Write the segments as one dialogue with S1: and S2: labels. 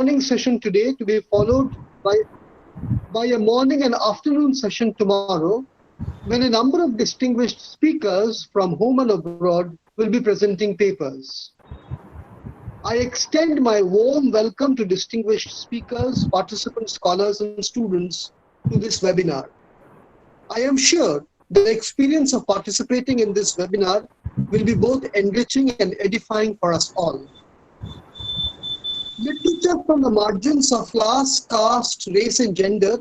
S1: morning session today to be followed by a morning and afternoon session tomorrow, when a number of distinguished speakers from home and abroad will be presenting papers. I extend my warm welcome to distinguished speakers, participants, scholars, and students to this webinar. I am sure the experience of participating in this webinar will be both enriching and edifying for us all. Literature from the margins of class, caste, race, and gender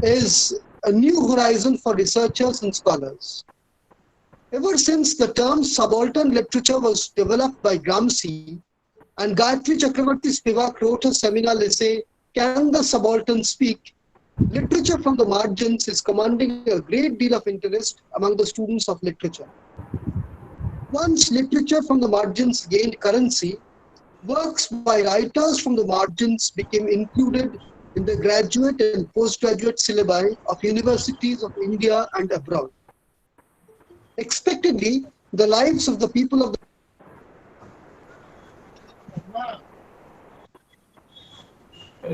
S1: is a new horizon for researchers and scholars. Ever since the term subaltern literature was developed by Gramsci, and Gayatri Chakravarti Spivak wrote a seminal essay, Can the Subaltern Speak?, literature from the margins is commanding a great deal of interest among the students of literature. Once literature from the margins gained currency, works by writers from the margins became included in the graduate and postgraduate syllabi of universities of India and abroad. Expectedly, the lives of the people of the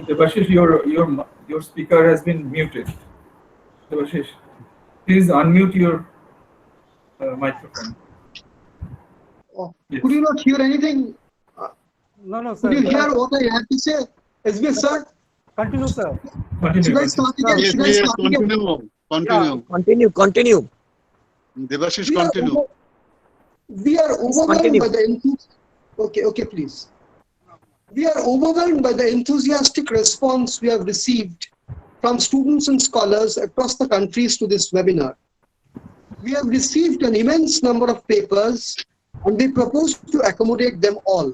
S2: Debashish, your speaker has been muted. Debashish, please unmute your microphone.
S1: Oh,
S2: Yes.
S1: could you not hear anything?
S3: No, sir.
S1: Could you hear what I had to say? SBS sir?
S3: Continue, sir.
S2: Continue.
S1: Should I start again?
S4: Yes,
S1: Should I
S4: yes,
S1: start again?
S4: continue.
S5: Continue.
S4: Debashish,
S1: We are
S4: continue.
S1: We are overwhelmed
S5: continue.
S1: by the okay, please. We are overwhelmed by the enthusiastic response we have received from students and scholars across the countries to this webinar. We have received an immense number of papers, and we propose to accommodate them all.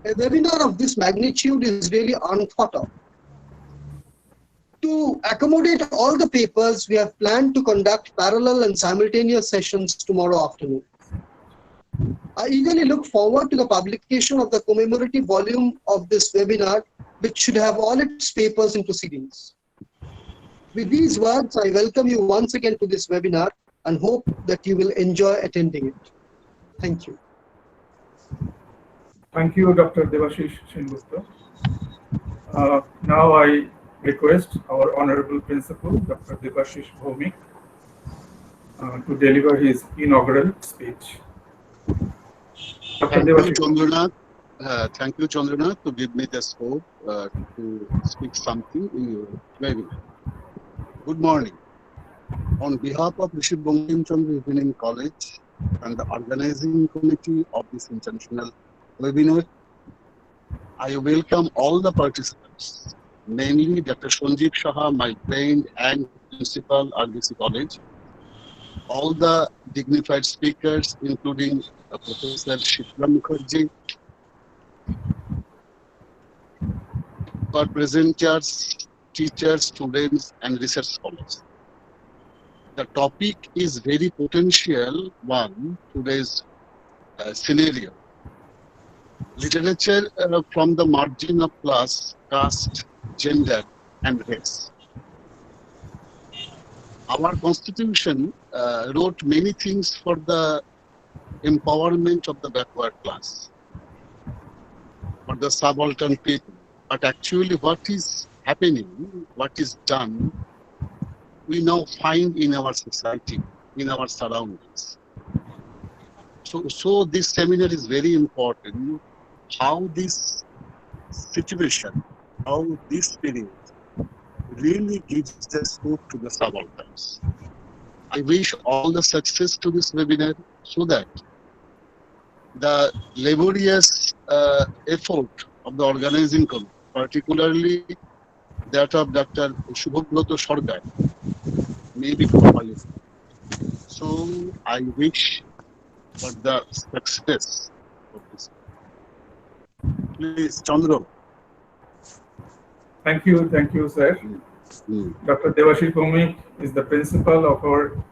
S1: A webinar of this magnitude is really unthought of. To accommodate all the papers, we have planned to conduct parallel and simultaneous sessions tomorrow afternoon. I eagerly look forward to the publication of the commemorative volume of this webinar, which should have all its papers and proceedings. With these words, I welcome you once again to this webinar and hope that you will enjoy attending it. Thank you.
S2: Thank you, Dr. Debashish Sengupta. Now I request our Honorable Principal, Dr. Debashish Bhowmick, to deliver his inaugural speech.
S4: Thank you, Chandranath, to give me the scope to speak something in your webinar. Good morning. On behalf of Rishi Bankim Evening College and the organizing committee of this international webinar, I welcome all the participants, namely Dr. Sanjib Saha, my friend and principal RBC College, all the dignified speakers, including Professor Sipra Mukherjee, for presenters, teachers, students, and research scholars. The topic is very potential one, today's scenario. Literature from the margin of class, caste, gender, and race. Our constitution wrote many things for the empowerment of the backward class, for the subaltern people. But actually what is happening, what is done, we now find in our society, in our surroundings. So this seminar is very important, how this situation, how this spirit really gives the scope to the subalterns. I wish all the success to this webinar so that the laborious effort of the organizing committee, particularly that of Dr. Shubhobroto Sarkar, may be properly. So I wish for the success of this. Please, Chandra.
S2: Thank you, sir. Dr. Debashish Bhowmick is the principal of our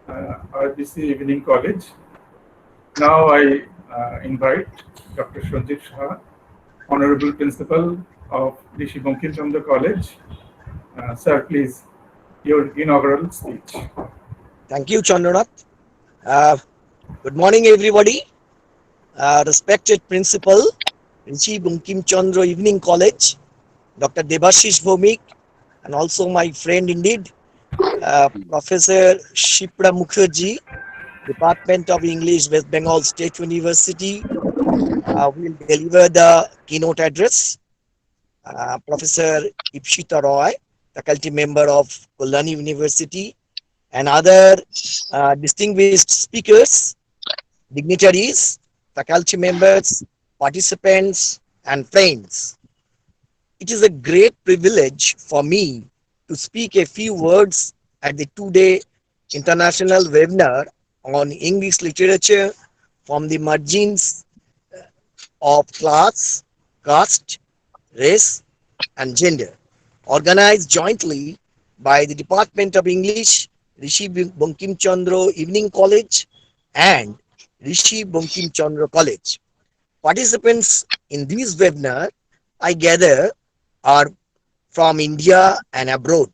S2: RBC Evening College. Now I invite Dr. Sanjib Saha, Honorable Principal of Rishi Bankim Chandra College. Sir, please, your inaugural speech.
S5: Thank you, Chandra. Good morning, everybody. Respected Principal, Rishi Bankim Chandra Evening College, Dr. Debashish Bhowmick, and also my friend indeed, Professor Sipra Mukherjee, Department of English, West Bengal State University, will deliver the keynote address. Professor Ipshita Roy, faculty member of Kolani University, and other distinguished speakers, dignitaries, faculty members, participants, and friends. It is a great privilege for me to speak a few words at the two-day international webinar on English literature from the margins of class, caste, race, and gender, organized jointly by the Department of English, Rishi Bankim Chandra Evening College, and Rishi Bankim Chandra College. Participants in this webinar, I gather, are from India and abroad.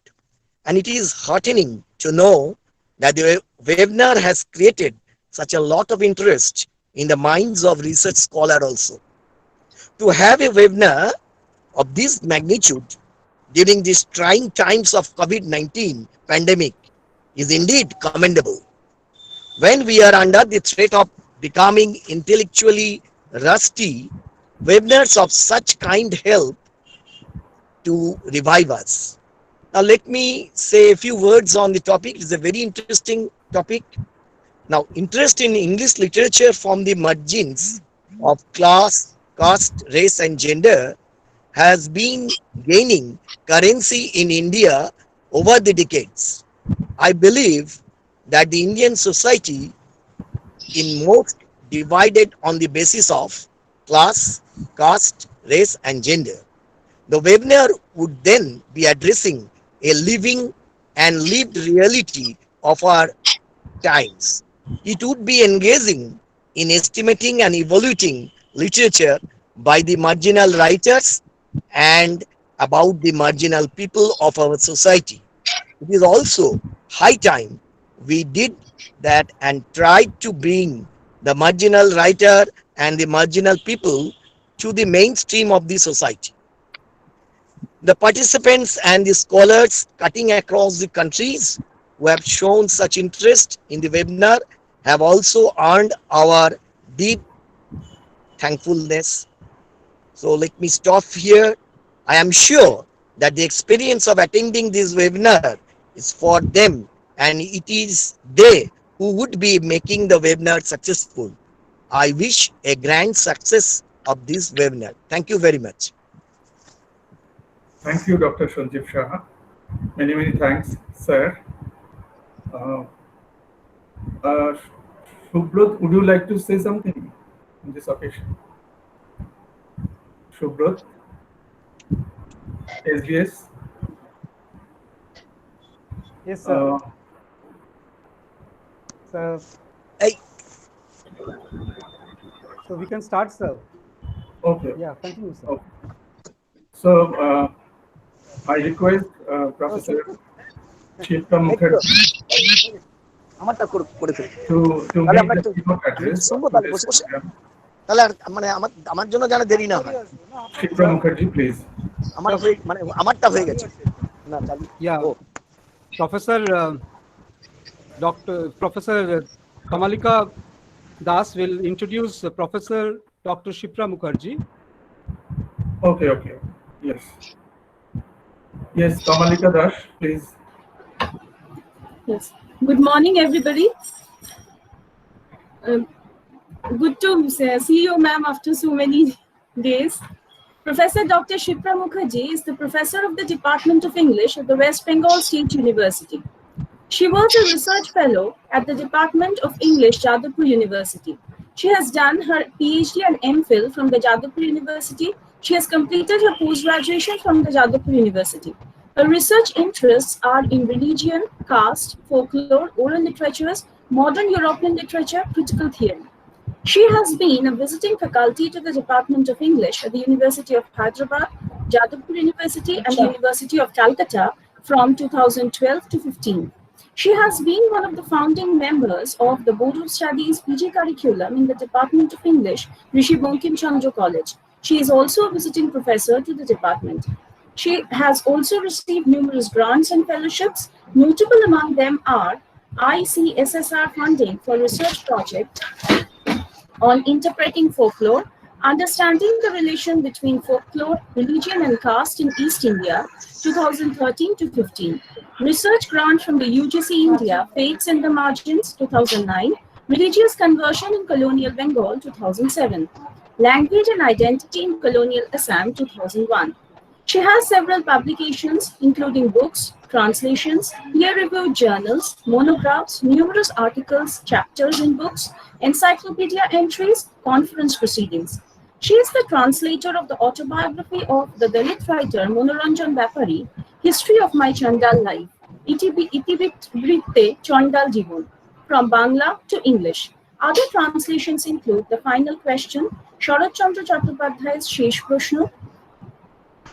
S5: And it is heartening to know that the webinar has created such a lot of interest in the minds of research scholars also. To have a webinar of this magnitude during these trying times of COVID-19 pandemic is indeed commendable. When we are under the threat of becoming intellectually rusty, webinars of such kind help to revive us. Now let me say a few words on the topic. It is a very interesting topic. Now, interest in English literature from the margins of class, caste, race, and gender has been gaining currency in India over the decades. I believe that the Indian society in most divided on the basis of class, caste, race, and gender. The webinar would then be addressing a living and lived reality of our times. It would be engaging in estimating and evaluating literature by the marginal writers and about the marginal people of our society. It is also high time we did that and tried to bring the marginal writer and the marginal people to the mainstream of the society. The participants and the scholars cutting across the countries who have shown such interest in the webinar have also earned our deep thankfulness. So let me stop here. I am sure that the experience of attending this webinar is for them, and it is they who would be making the webinar successful. I wish a grand success of this webinar. Thank you very much.
S2: Thank you, Dr. Sanjib Saha. Many, many thanks, sir. Subrat, would you like to say something on this occasion? Subrat, SGS.
S3: Yes, sir. Sir.
S5: Hey.
S3: So we can start, sir.
S2: Okay.
S3: Yeah, continue, sir.
S2: Okay. So I request Professor Sipra Mukherjee to make the keynote address of today's program. Sipra Mukherjee, please.
S3: Yeah, Professor Professor Kamalika Das will introduce Professor Dr. Sipra Mukherjee.
S2: Okay. Yes. Yes, Kamalika Das, please.
S6: Yes. Good morning, everybody. Good to see you, ma'am, after so many days. Professor Dr. Sipra Mukherjee is the professor of the Department of English at the West Bengal State University. She was a research fellow at the Department of English, Jadavpur University. She has done her PhD and MPhil from the Jadavpur University. She has completed her post-graduation from the Jadavpur University. Her research interests are in religion, caste, folklore, oral literatures, modern European literature, critical theory. She has been a visiting faculty to the Department of English at the University of Hyderabad, Jadavpur University, and the University of Calcutta from 2012 to 15. She has been one of the founding members of the Board of Studies PG curriculum in the Department of English, Rishi Bankim Chandra College. She is also a visiting professor to the department. She has also received numerous grants and fellowships. Notable among them are ICSSR funding for research project on interpreting folklore, understanding the relation between folklore, religion and caste in East India, 2013 to 15. Research grant from the UGC India, Faiths in the Margins, 2009. Religious conversion in colonial Bengal, 2007. Language and identity in colonial Assam, 2001. She has several publications, including books, translations, peer-reviewed journals, monographs, numerous articles, chapters in books, encyclopedia entries, conference proceedings. She is the translator of the autobiography of the Dalit writer Monoranjan Bapari, History of My Chandal Life, Itibit Vritte Chandal Jibon, from Bangla to English. Other translations include The Final Question, Sharat Chandra Chattopadhyay's Shesh Proshno,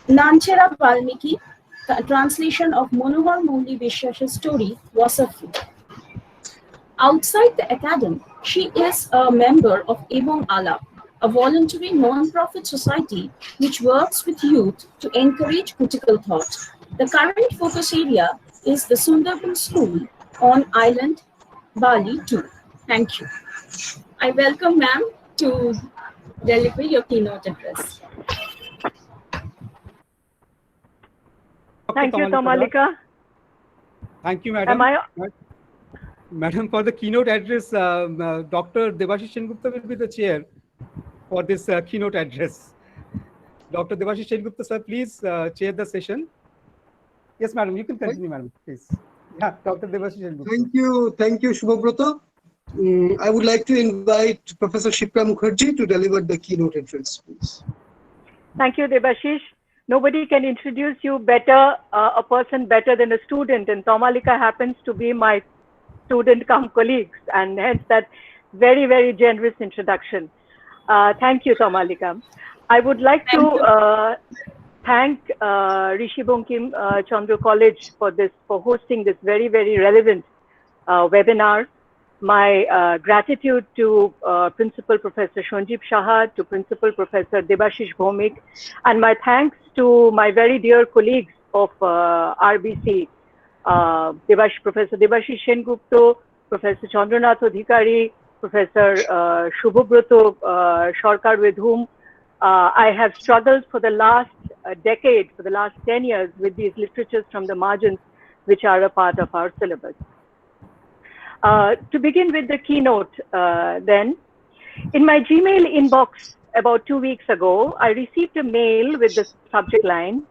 S6: Nanchera Valmiki, the translation of Monohar Moli Vishwash's story, Wasafu. Outside the academy, she is a member of Ebong Ala, a voluntary non-profit society which works with youth to encourage critical thought. The current focus area is the Sundarban School on island Bali too. Thank you. I welcome ma'am to deliver your keynote address.
S7: Thank you, Tamalika.
S3: Thank you, madam. Madam, for the keynote address, Dr. Debashish Sengupta will be the chair for this keynote address. Dr. Debashish Sengupta, sir, please chair the session. Yes, madam, you can continue, madam, please. Yeah, Dr. Debashish Sengupta.
S1: Thank you, Shubhabrata. I would like to invite Professor Sipra Mukherjee to deliver the keynote address, please.
S7: Thank you, Debashish. Nobody can introduce you better, a person better than a student, and Tamalika happens to be my student come colleagues, and hence that very, very generous introduction. Thank you, Tamalika. I would like to thank Rishi Bankim Chandra College for hosting this very, very relevant webinar. My gratitude to Principal Professor Sanjib Saha, to Principal Professor Debashish Bhowmick, and my thanks to my very dear colleagues of RBC, Professor Debashish Sengupta, Professor Chandranath Adhikari, Professor Shubhabrato Sarkar, with whom I have struggled for the last decade, for the last 10 years, with these literatures from the margins, which are a part of our syllabus. To begin with the keynote, then, in my Gmail inbox about 2 weeks ago, I received a mail with the subject line,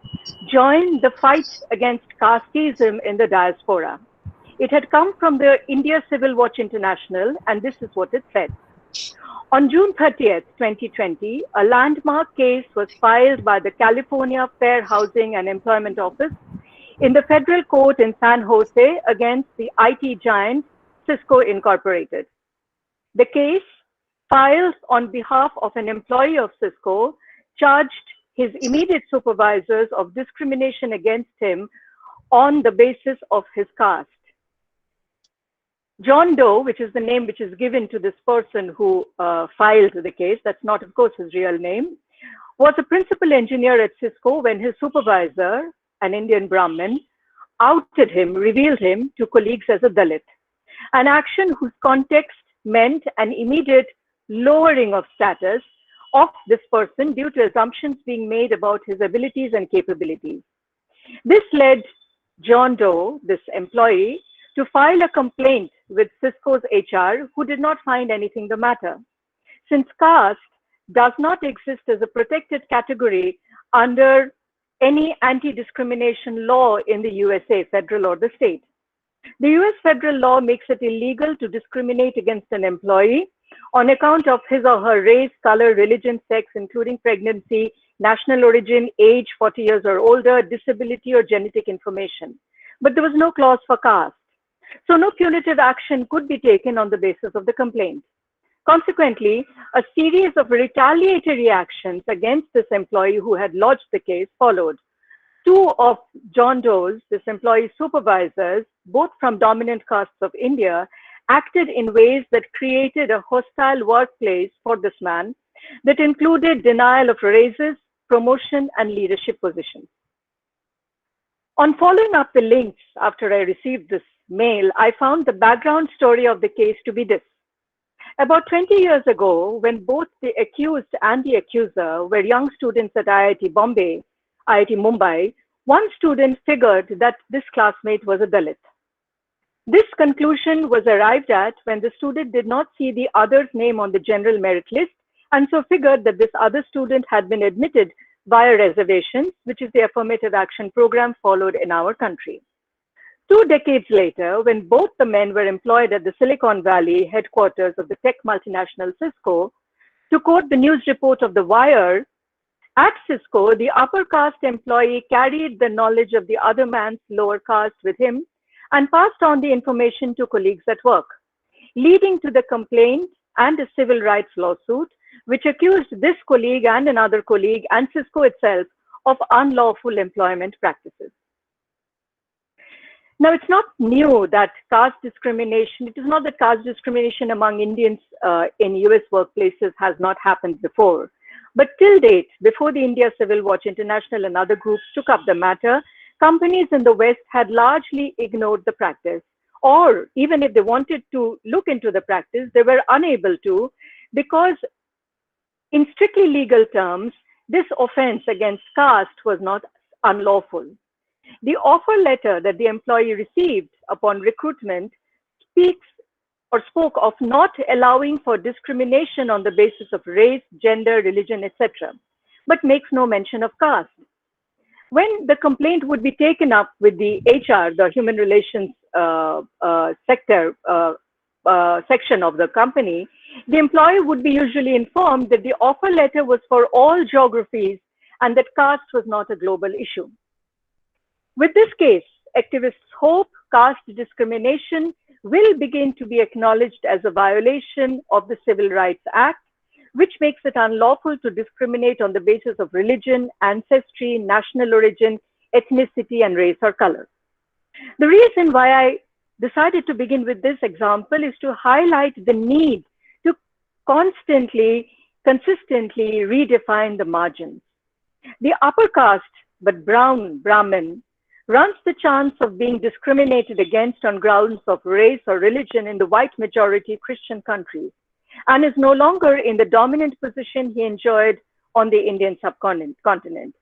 S7: "Join the fight against casteism in the diaspora." It had come from the India Civil Watch International, and this is what it said. On June 30th, 2020, a landmark case was filed by the California Fair Housing and Employment Office in the federal court in San Jose against the IT giant Cisco Incorporated. The case, filed on behalf of an employee of Cisco, charged his immediate supervisors of discrimination against him on the basis of his caste. John Doe, which is the name which is given to this person who filed the case, that's not, of course, his real name, was a principal engineer at Cisco when his supervisor, an Indian Brahmin, outed him, revealed him to colleagues as a Dalit. An action whose context meant an immediate lowering of status of this person due to assumptions being made about his abilities and capabilities. This led John Doe, this employee, to file a complaint with Cisco's HR, who did not find anything the matter. Since caste does not exist as a protected category under any anti-discrimination law in the USA, federal or the state. The US federal law makes it illegal to discriminate against an employee on account of his or her race, color, religion, sex, including pregnancy, national origin, age, 40 years or older, disability, or genetic information. But there was no clause for caste. So no punitive action could be taken on the basis of the complaint. Consequently, a series of retaliatory actions against this employee who had lodged the case followed. Two of John Doe's, this employee's supervisors, both from dominant castes of India, acted in ways that created a hostile workplace for this man, that included denial of raises, promotion, and leadership positions. On following up the links after I received this mail, I found the background story of the case to be this. About 20 years ago, when both the accused and the accuser were young students at IIT Mumbai, one student figured that this classmate was a Dalit. This conclusion was arrived at when the student did not see the other's name on the general merit list, and so figured that this other student had been admitted via reservations, which is the affirmative action program followed in our country. 2 decades later, when both the men were employed at the Silicon Valley headquarters of the tech multinational Cisco, to quote the news report of The Wire, at Cisco, the upper caste employee carried the knowledge of the other man's lower caste with him and passed on the information to colleagues at work, leading to the complaint and a civil rights lawsuit, which accused this colleague and another colleague and Cisco itself of unlawful employment practices. Now, it's not new that caste discrimination, it is not that caste discrimination among Indians in US workplaces has not happened before. But till date, before the India Civil Watch International and other groups took up the matter, companies in the West had largely ignored the practice, or even if they wanted to look into the practice, they were unable to, because in strictly legal terms, this offense against caste was not unlawful. The offer letter that the employee received upon recruitment spoke of not allowing for discrimination on the basis of race, gender, religion, etc., but makes no mention of caste. When the complaint would be taken up with the HR, the human relations section of the company, the employee would be usually informed that the offer letter was for all geographies and that caste was not a global issue. With this case, activists hope caste discrimination will begin to be acknowledged as a violation of the Civil Rights Act, which makes it unlawful to discriminate on the basis of religion, ancestry, national origin, ethnicity, and race or color. The reason why I decided to begin with this example is to highlight the need to consistently redefine the margins. The upper caste, but Brahmin, runs the chance of being discriminated against on grounds of race or religion in the white majority Christian countries, and is no longer in the dominant position he enjoyed on the Indian subcontinent.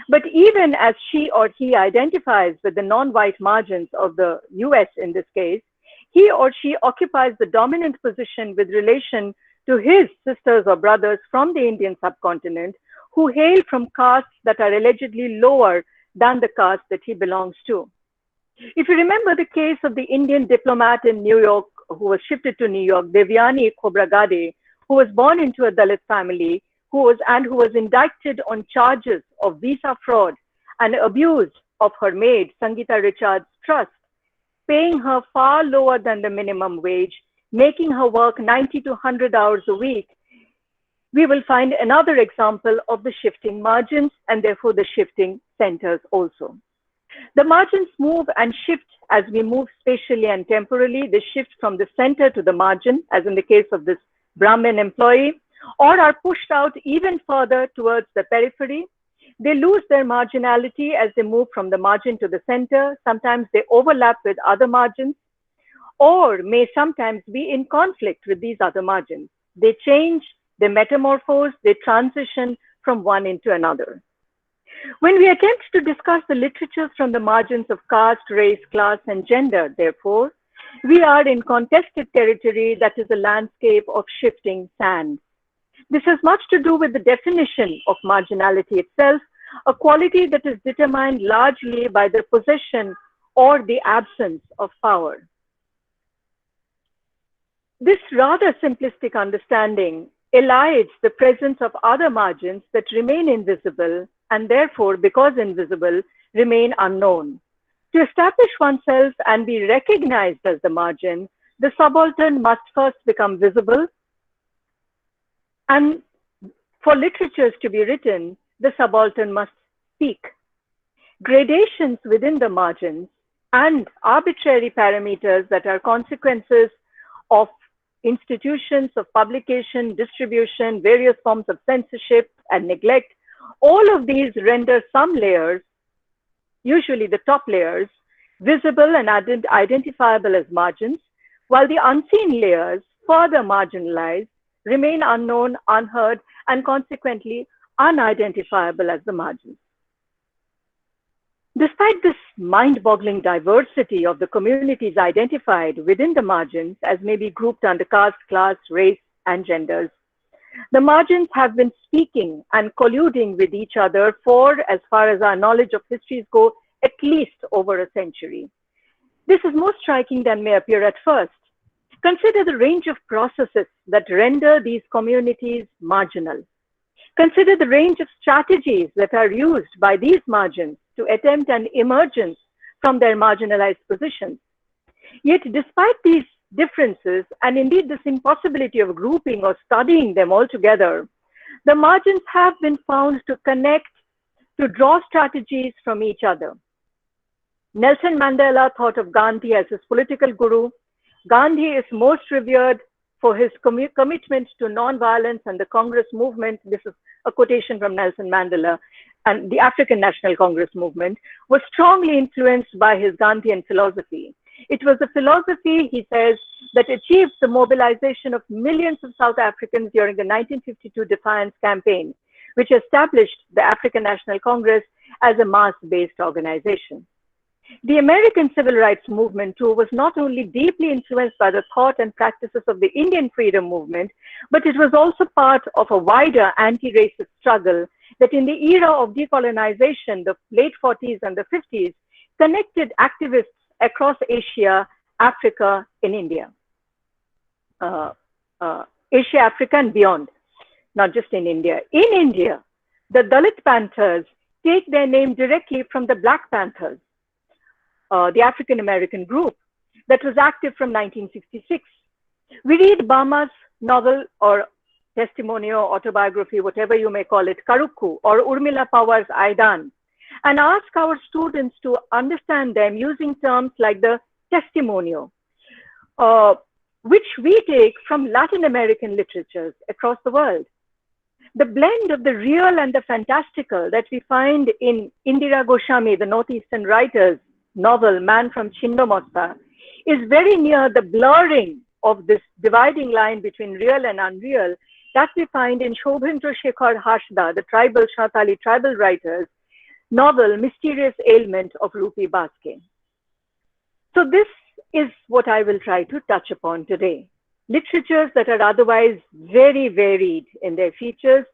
S7: But even as she or he identifies with the non-white margins of the US in this case, he or she occupies the dominant position with relation to his sisters or brothers from the Indian subcontinent who hail from castes that are allegedly lower than the caste that he belongs to. If you remember the case of the Indian diplomat in New York who was shifted to New York, Devyani Khobragade, who was born into a Dalit family, who was indicted on charges of visa fraud and abuse of her maid, Sangeeta Richard's trust, paying her far lower than the minimum wage, making her work 90 to 100 hours a week, we will find another example of the shifting margins and therefore the shifting centers also. The margins move and shift as we move spatially and temporally. They shift from the center to the margin, as in the case of this Brahmin employee, or are pushed out even further towards the periphery. They lose their marginality as they move from the margin to the center. Sometimes they overlap with other margins, or may sometimes be in conflict with these other margins. They change, they metamorphose, they transition from one into another. When we attempt to discuss the literatures from the margins of caste, race, class, and gender, therefore, we are in contested territory that is a landscape of shifting sand. This has much to do with the definition of marginality itself, a quality that is determined largely by the possession or the absence of power. This rather simplistic understanding elides the presence of other margins that remain invisible and therefore, because invisible, remain unknown. To establish oneself and be recognized as the margin, the subaltern must first become visible. And for literatures to be written, the subaltern must speak. Gradations within the margins and arbitrary parameters that are consequences of institutions of publication, distribution, various forms of censorship and neglect, all of these render some layers, usually the top layers, visible and identifiable as margins, while the unseen layers, further marginalized, remain unknown, unheard, and consequently unidentifiable as the margins. Despite this mind-boggling diversity of the communities identified within the margins, as may be grouped under caste, class, race, and genders, the margins have been speaking and colluding with each other for, as far as our knowledge of histories go, at least over a century. This is more striking than may appear at first. Consider the range of processes that render these communities marginal. Consider the range of strategies that are used by these margins to attempt an emergence from their marginalized positions. Yet, despite these differences, and indeed this impossibility of grouping or studying them all together, the margins have been found to connect, to draw strategies from each other. Nelson Mandela thought of Gandhi as his political guru. Gandhi is most revered for his commitment to non-violence and the Congress movement. This is a quotation from Nelson Mandela. And the African National Congress movement was strongly influenced by his Gandhian philosophy. It was a philosophy, he says, that achieved the mobilization of millions of South Africans during the 1952 Defiance campaign, which established the African National Congress as a mass-based organization. The American civil rights movement, too, was not only deeply influenced by the thought and practices of the Indian freedom movement, but it was also part of a wider anti-racist struggle that in the era of decolonization, the late 40s and the 50s, connected activists across Asia, Africa, and India. Asia, Africa, and beyond, not just in India. In India, the Dalit Panthers take their name directly from the Black Panthers, the African-American group that was active from 1966. We read Bama's novel or testimonial, autobiography, whatever you may call it, Karukku, or Urmila Pawar's Aidan, and ask our students to understand them using terms like the testimonial, which we take from Latin American literatures across the world. The blend of the real and the fantastical that we find in Indira Goswami, the Northeastern writer's novel, Man from Chindomosta, is very near the blurring of this dividing line between real and unreal that we find in Shobhendra Shekhar Hashda, the tribal Santali tribal writer's novel, Mysterious Ailment of Rupi Baske. So this is what I will try to touch upon today. Literatures that are otherwise very varied in their features.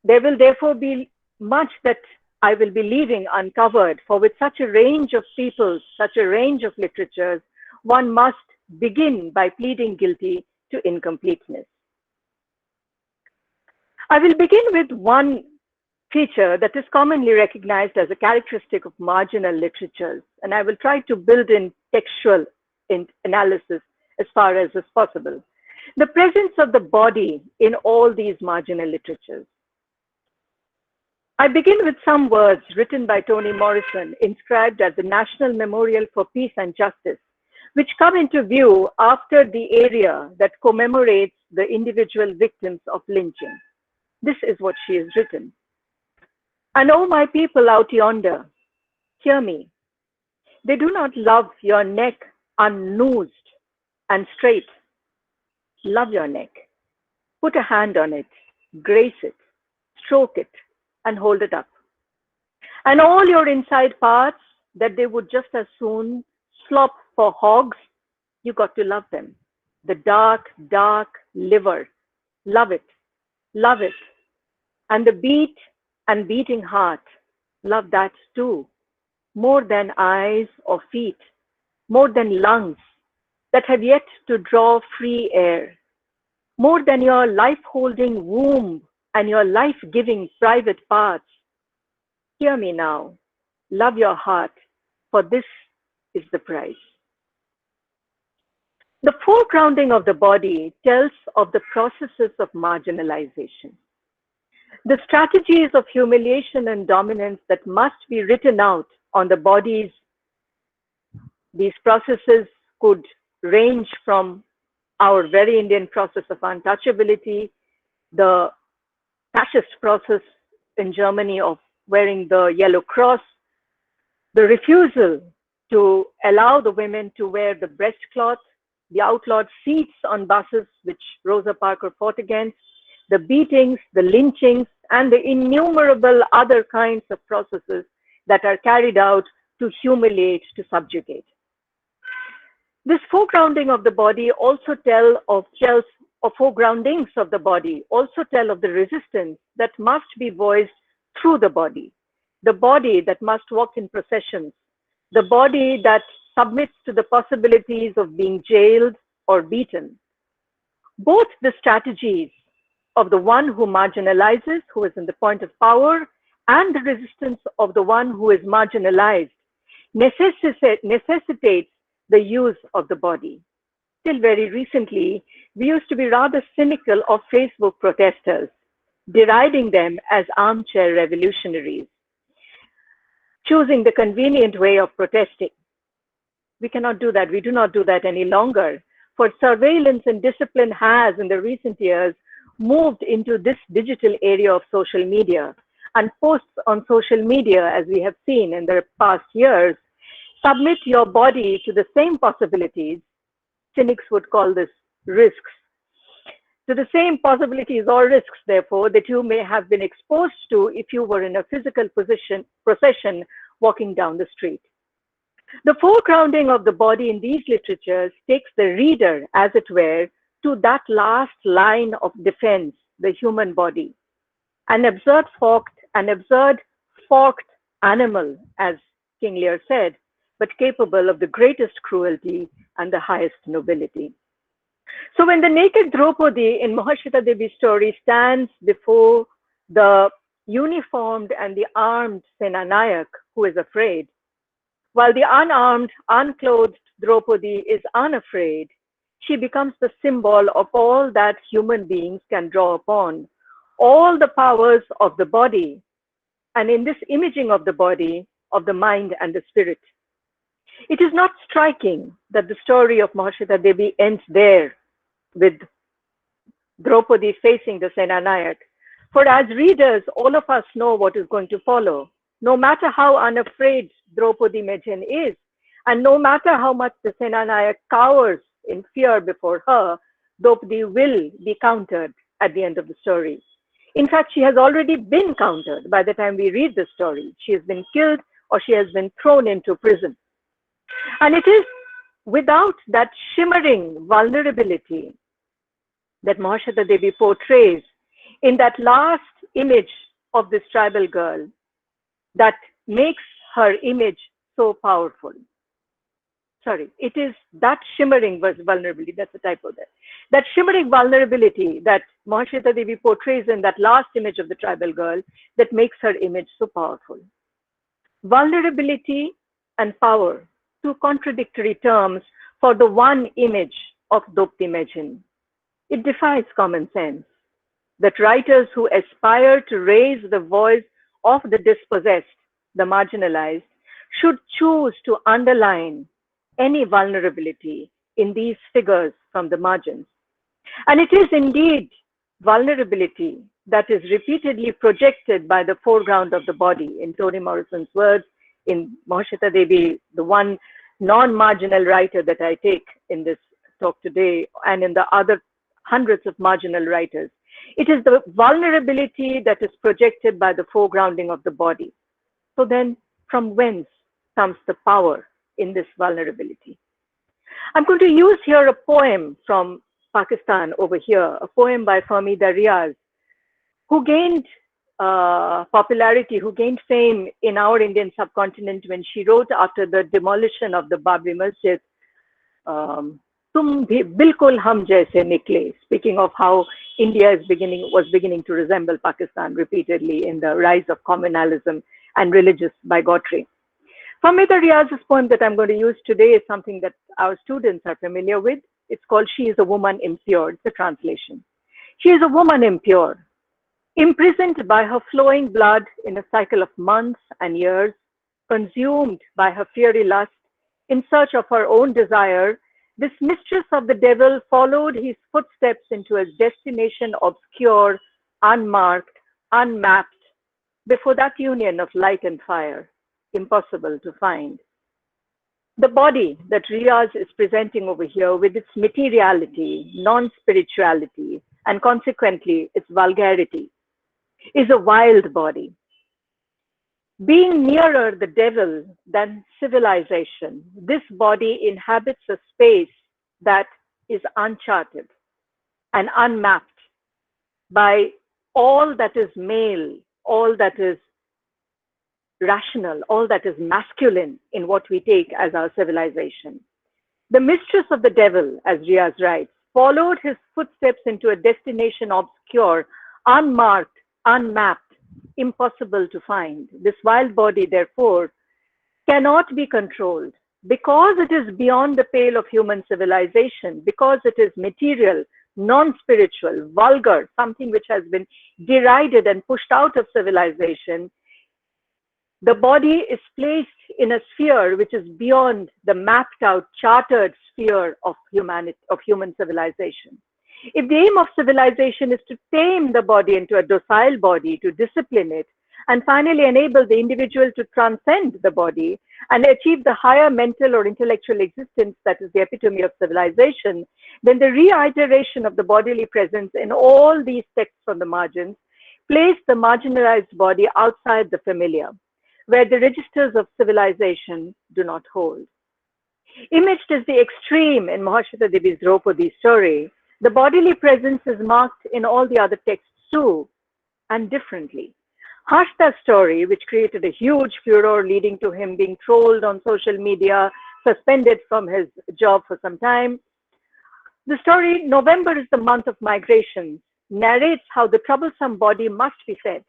S7: There will therefore be much that I will be leaving uncovered, for with such a range of peoples, such a range of literatures, one must begin by pleading guilty to incompleteness. I will begin with one feature that is commonly recognized as a characteristic of marginal literatures, and I will try to build in textual analysis as far as is possible. The presence of the body in all these marginal literatures. I begin with some words written by Toni Morrison, inscribed at the National Memorial for Peace and Justice, which come into view after the area that commemorates the individual victims of lynching. This is what she has written. And oh, my people out yonder, hear me. They do not love your neck unnoosed and straight. Love your neck. Put a hand on it, grace it, stroke it, and hold it up. And all your inside parts that they would just as soon slop for hogs, you got to love them. The dark, dark liver, love it, love it. And the beat and beating heart, love that too. More than eyes or feet, more than lungs that have yet to draw free air, more than your life-holding womb and your life-giving private parts. Hear me now, love your heart, for this is the price. The foregrounding of the body tells of the processes of marginalization. The strategies of humiliation and dominance that must be written out on the bodies. These processes could range from our very Indian process of untouchability, the fascist process in Germany of wearing the yellow cross, the refusal to allow the women to wear the breastcloth, the outlawed seats on buses, which Rosa Parks fought against, the beatings, the lynchings, and the innumerable other kinds of processes that are carried out to humiliate, to subjugate. This foregrounding of the body also foregroundings of the body also tell of the resistance that must be voiced through the body that must walk in processions, the body that submits to the possibilities of being jailed or beaten. Both the strategies of the one who marginalizes, who is in the point of power, and the resistance of the one who is marginalized necessitates the use of the body. Till very recently, we used to be rather cynical of Facebook protesters, deriding them as armchair revolutionaries, choosing the convenient way of protesting. We cannot do that. We do not do that any longer. For surveillance and discipline has, in the recent years, moved into this digital area of social media. And posts on social media, as we have seen in the past years, submit your body to the same possibilities, cynics would call this risks, to the same possibilities or risks, therefore, that you may have been exposed to if you were in a physical procession walking down the street. The foregrounding of the body in these literatures takes the reader, as it were, to that last line of defense, the human body, an absurd forked animal, as King Lear said, but capable of the greatest cruelty and the highest nobility. So when the naked Draupadi in Mahashweta Devi's story stands before the uniformed and the armed Senanayak who is afraid, while the unarmed, unclothed Draupadi is unafraid, she becomes the symbol of all that human beings can draw upon, all the powers of the body, and in this imaging of the body, of the mind and the spirit. It is not striking that the story of Mahashweta Devi ends there with Draupadi facing the Senanayak. For as readers, all of us know what is going to follow. No matter how unafraid Draupadi Mejen is, and no matter how much the Senanayak cowers in fear before her, Draupadi will be countered at the end of the story. In fact, she has already been countered by the time we read the story. She has been killed or she has been thrown into prison. And it is without that shimmering vulnerability that Mahashweta Devi portrays in that last image of this tribal girl that makes her image so powerful. Sorry, it is that shimmering vulnerability, that's the typo there. That shimmering vulnerability that Mahashweta Devi portrays in that last image of the tribal girl that makes her image so powerful. Vulnerability and power, two contradictory terms for the one image of Draupadi Mejen. It defies common sense that writers who aspire to raise the voice of the dispossessed, the marginalized, should choose to underline any vulnerability in these figures from the margins. And it is indeed vulnerability that is repeatedly projected by the foreground of the body. In Toni Morrison's words, in Mahashweta Devi, the one non-marginal writer that I take in this talk today, and in the other hundreds of marginal writers, it is the vulnerability that is projected by the foregrounding of the body. So then, from whence comes the power in this vulnerability? I'm going to use here a poem from Pakistan over here, a poem by Fahmida Riaz, who gained popularity, who gained fame in our Indian subcontinent when she wrote after the demolition of the Babri Masjid, Tum bhi bilkul hum jaise nikle, speaking of how India was beginning to resemble Pakistan repeatedly in the rise of communalism and religious bigotry. Fahmida Riaz's poem that I'm going to use today is something that our students are familiar with. It's called She is a Woman Impure. It's a translation. She is a woman impure, imprisoned by her flowing blood in a cycle of months and years, consumed by her fiery lust, in search of her own desire, This mistress of the devil followed his footsteps into a destination obscure, unmarked, unmapped, before that union of light and fire, impossible to find. The body that Riaz is presenting over here, with its materiality, non-spirituality, and consequently its vulgarity, is a wild body. Being nearer the devil than civilization, this body inhabits a space that is uncharted and unmapped by all that is male, all that is rational, all that is masculine in what we take as our civilization. The mistress of the devil, as Riaz writes, followed his footsteps into a destination obscure, unmarked, unmapped, impossible to find. This wild body, therefore, cannot be controlled because it is beyond the pale of human civilization, because it is material, non-spiritual, vulgar, something which has been derided and pushed out of civilization. The body is placed in a sphere which is beyond the mapped out, chartered sphere of humanity, of human civilization. If the aim of civilization is to tame the body into a docile body, to discipline it, and finally enable the individual to transcend the body and achieve the higher mental or intellectual existence that is the epitome of civilization, then the reiteration of the bodily presence in all these texts on the margins place the marginalized body outside the familiar, where the registers of civilization do not hold. Imaged as the extreme in Mahashweta Devi's Draupadi story, the bodily presence is marked in all the other texts too, and differently. Harshta's story, which created a huge furor leading to him being trolled on social media, suspended from his job for some time. The story, November is the month of migration, narrates how the troublesome body must be fed,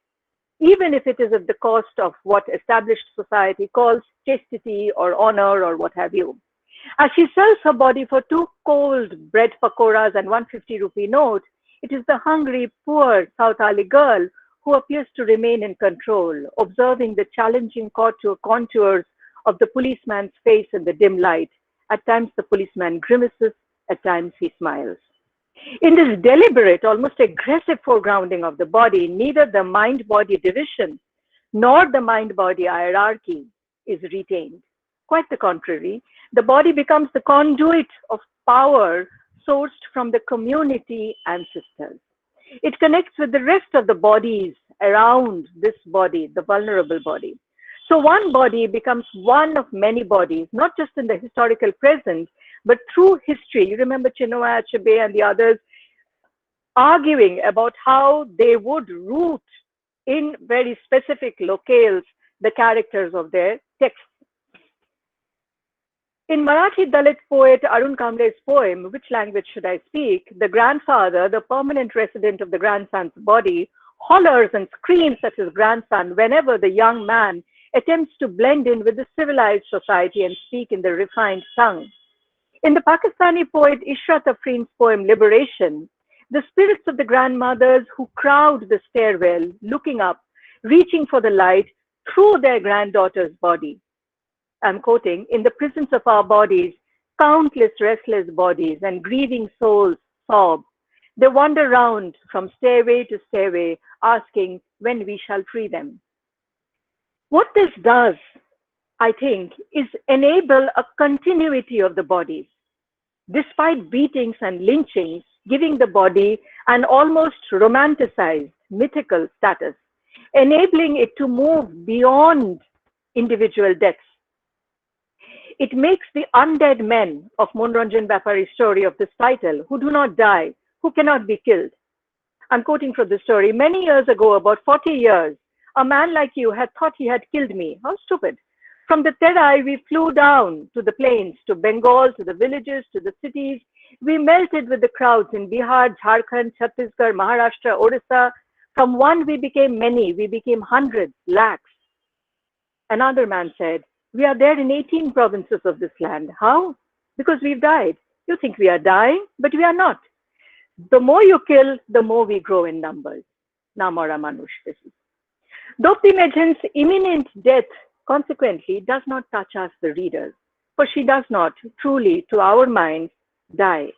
S7: even if it is at the cost of what established society calls chastity or honor or what have you. As she sells her body for 2 cold bread pakoras and 150 rupee note, it is the hungry, poor Sautali girl who appears to remain in control, observing the challenging contours of the policeman's face in the dim light. At times the policeman grimaces, at times he smiles. In this deliberate, almost aggressive foregrounding of the body, neither the mind-body division nor the mind-body hierarchy is retained. Quite the contrary, the body becomes the conduit of power sourced from the community ancestors. It connects with the rest of the bodies around this body, the vulnerable body. So one body becomes one of many bodies, not just in the historical present, but through history. You remember Chinua Achebe and the others arguing about how they would root in very specific locales the characters of their texts. In Marathi Dalit poet Arun Kamble's poem, Which Language Should I Speak?, the grandfather, the permanent resident of the grandson's body, hollers and screams at his grandson whenever the young man attempts to blend in with the civilized society and speak in the refined tongue. In the Pakistani poet Ishrat Afreen's poem Liberation, the spirits of the grandmothers who crowd the stairwell, looking up, reaching for the light through their granddaughter's body. I'm quoting, in the prisons of our bodies, countless restless bodies and grieving souls sob. They wander round from stairway to stairway, asking when we shall free them. What this does, I think, is enable a continuity of the bodies, despite beatings and lynchings, giving the body an almost romanticized, mythical status, enabling it to move beyond individual deaths. It makes the undead men of Monranjan Bapari's story of this title, who do not die, who cannot be killed. I'm quoting from the story. Many years ago, about 40 years, a man like you had thought he had killed me. How stupid. From the Terai, we flew down to the plains, to Bengal, to the villages, to the cities. We melted with the crowds in Bihar, Jharkhand, Chhattisgarh, Maharashtra, Odisha. From one, we became many. We became hundreds, lakhs. Another man said, we are there in 18 provinces of this land. How? Because we've died. You think we are dying, but we are not. The more you kill, the more we grow in numbers. Namara Manush, this is. Dopti Medhen's imminent death, consequently, does not touch us, the readers. for she does not truly, to our minds, die.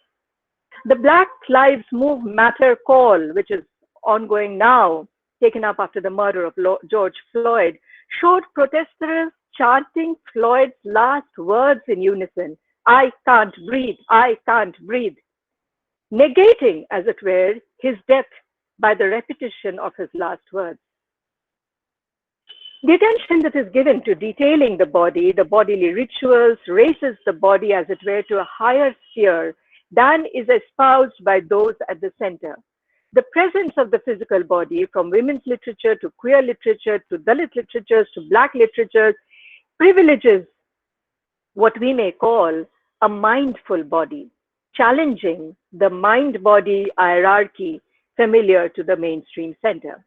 S7: The Black Lives Move Matter call, which is ongoing now, taken up after the murder of George Floyd, showed protesters chanting Floyd's last words in unison, "I can't breathe, I can't breathe," negating, as it were, his death by the repetition of his last words. The attention that is given to detailing the body, the bodily rituals, raises the body, as it were, to a higher sphere than is espoused by those at the center. The presence of the physical body, from women's literature to queer literature to Dalit literatures to Black literatures, privileges what we may call a mindful body, challenging the mind-body hierarchy familiar to the mainstream center.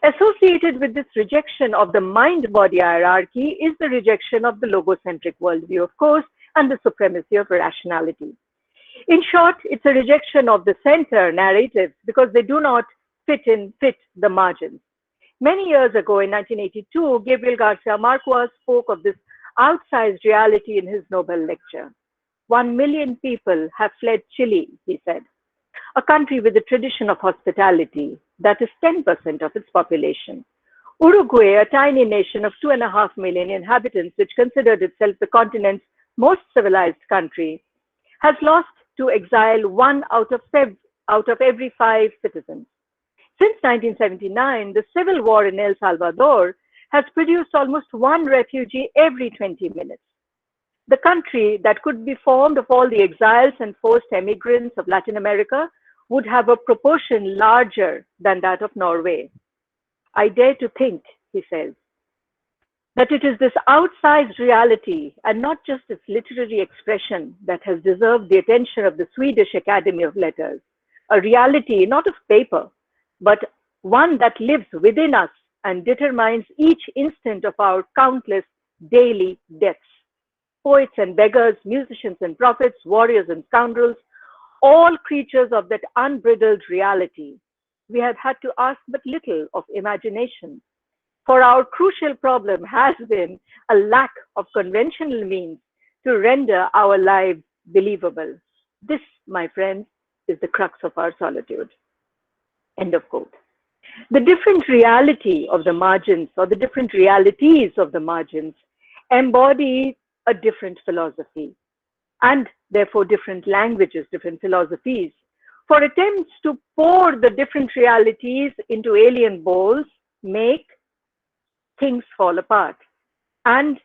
S7: Associated with this rejection of the mind-body hierarchy is the rejection of the logocentric worldview, of course, and the supremacy of rationality. In short, it's a rejection of the center narratives because they do not fit the margins. Many years ago, in 1982, Gabriel Garcia Marquez spoke of this outsized reality in his Nobel lecture. 1 million people have fled Chile, he said, a country with a tradition of hospitality that is 10% of its population. Uruguay, a tiny nation of 2.5 million inhabitants, which considered itself the continent's most civilized country, has lost to exile 1 out of every 5 citizens. Since 1979, the civil war in El Salvador has produced almost 1 refugee every 20 minutes. The country that could be formed of all the exiles and forced emigrants of Latin America would have a proportion larger than that of Norway. I dare to think, he says, that it is this outsized reality and not just its literary expression that has deserved the attention of the Swedish Academy of Letters, a reality not of paper, but one that lives within us and determines each instant of our countless daily deaths. Poets and beggars, musicians and prophets, warriors and scoundrels, all creatures of that unbridled reality. We have had to ask but little of imagination, for our crucial problem has been a lack of conventional means to render our lives believable. This, my friends, is the crux of our solitude. End of quote. The different reality of the margins, or the different realities of the margins, embody a different philosophy, and therefore different languages, different philosophies. For attempts to pour the different realities into alien bowls make things fall apart and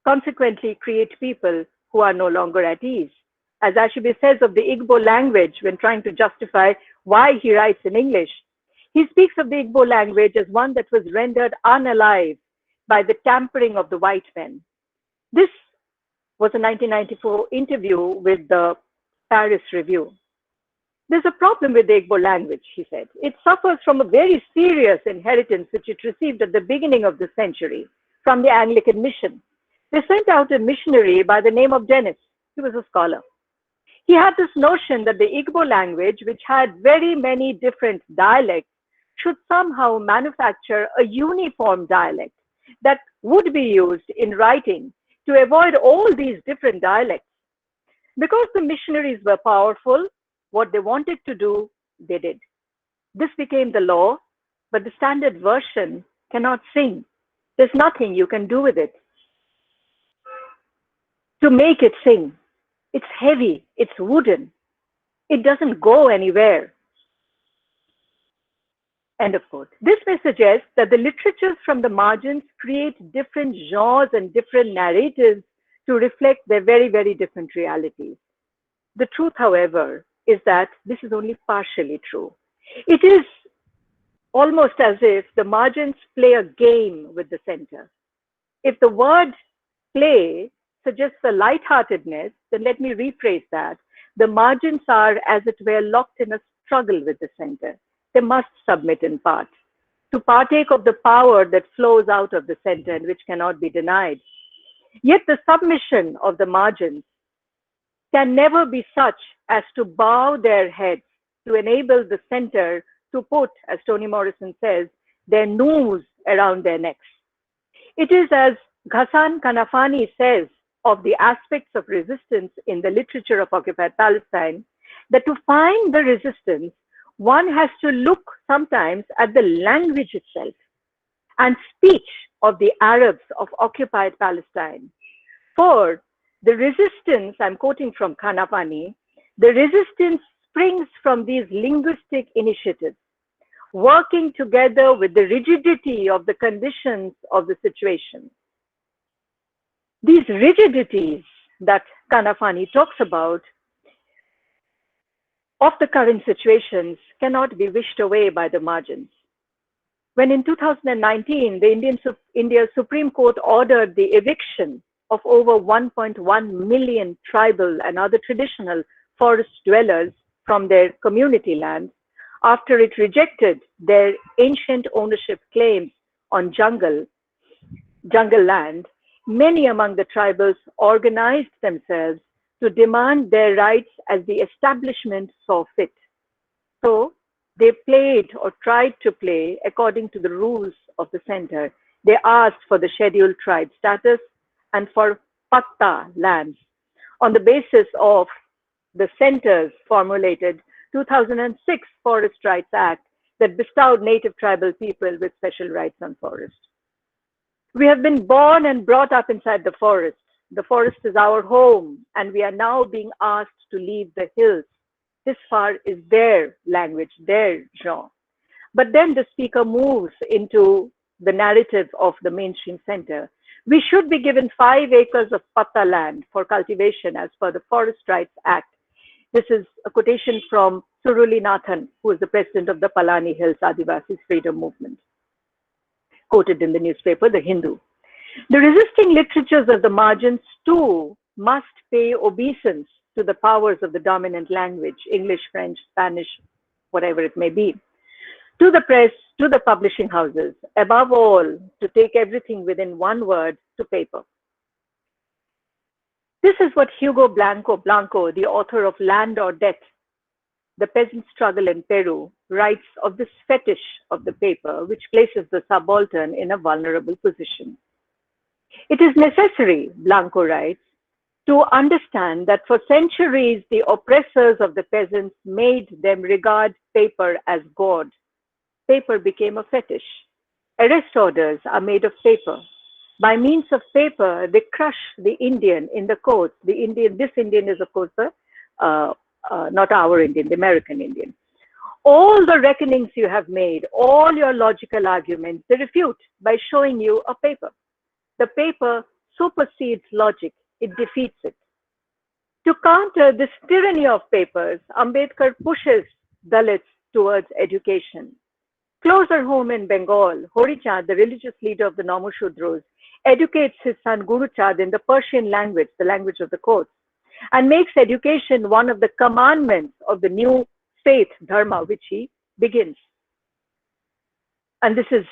S7: consequently create people who are no longer at ease. As Ashibi says of the Igbo language when trying to justify why he writes in English, he speaks of the Igbo language as one that was rendered unalive by the tampering of the white men. This was a 1994 interview with the Paris Review. There's a problem with the Igbo language, he said. It suffers from a very serious inheritance which it received at the beginning of the century from the Anglican mission. They sent out a missionary by the name of Dennis. He was a scholar. He had this notion that the Igbo language, which had very many different dialects, should somehow manufacture a uniform dialect that would be used in writing to avoid all these different dialects. Because the missionaries were powerful, what they wanted to do, they did. This became the law, but the standard version cannot sing. There's nothing you can do with it to make it sing. It's heavy, it's wooden. It doesn't go anywhere. End of quote. This may suggest that the literatures from the margins create different genres and different narratives to reflect their very, very different realities. The truth, however, is that this is only partially true. It is almost as if the margins play a game with the center. If the word play suggests a lightheartedness, then let me rephrase that. The margins are, as it were, locked in a struggle with the center. They must submit in part to partake of the power that flows out of the center and which cannot be denied. Yet the submission of the margins can never be such as to bow their heads to enable the center to put, as Toni Morrison says, their noose around their necks. It is, as Ghassan Kanafani says of the aspects of resistance in the literature of occupied Palestine, that to find the resistance, one has to look sometimes at the language itself and speech of the Arabs of occupied Palestine. For the resistance, I'm quoting from Kanafani, the resistance springs from these linguistic initiatives, working together with the rigidity of the conditions of the situation. These rigidities that Kanafani talks about of the current situations cannot be wished away by the margins. When in 2019, the India's Supreme Court ordered the eviction of over 1.1 million tribal and other traditional forest dwellers from their community lands, after it rejected their ancient ownership claims on jungle land, many among the tribals organized themselves to demand their rights as the establishment saw fit. So they played or tried to play according to the rules of the center. They asked for the scheduled tribe status and for patta lands on the basis of the center's formulated 2006 Forest Rights Act that bestowed native tribal people with special rights on forest. We have been born and brought up inside the forest. The forest is our home, and we are now being asked to leave the hills. This far is their language, their genre. But then the speaker moves into the narrative of the mainstream center. We should be given 5 acres of patta land for cultivation as per the Forest Rights Act. This is a quotation from Suruli Nathan, who is the president of the Palani Hills Adivasi Freedom Movement, quoted in the newspaper, The Hindu. The resisting literatures of the margins too must pay obeisance to the powers of the dominant language, English, French, Spanish, whatever it may be, to the press, to the publishing houses, above all, to take everything within one word, to paper. This is what Hugo Blanco, the author of Land or Death, The Peasant Struggle in Peru, writes of this fetish of the paper, which places the subaltern in a vulnerable position. It is necessary, Blanco writes, to understand that for centuries, the oppressors of the peasants made them regard paper as God. Paper became a fetish. Arrest orders are made of paper. By means of paper, they crush the Indian in the courts. This Indian is, of course, not our Indian, the American Indian. All the reckonings you have made, all your logical arguments, they refute by showing you a paper. The paper supersedes logic. It defeats it. To counter this tyranny of papers, Ambedkar pushes Dalits towards education. Closer home in Bengal, Horichand, the religious leader of the Namushudros, educates his son Guru Chand in the Persian language, the language of the courts, and makes education one of the commandments of the new faith, Dharma, which he begins. And this is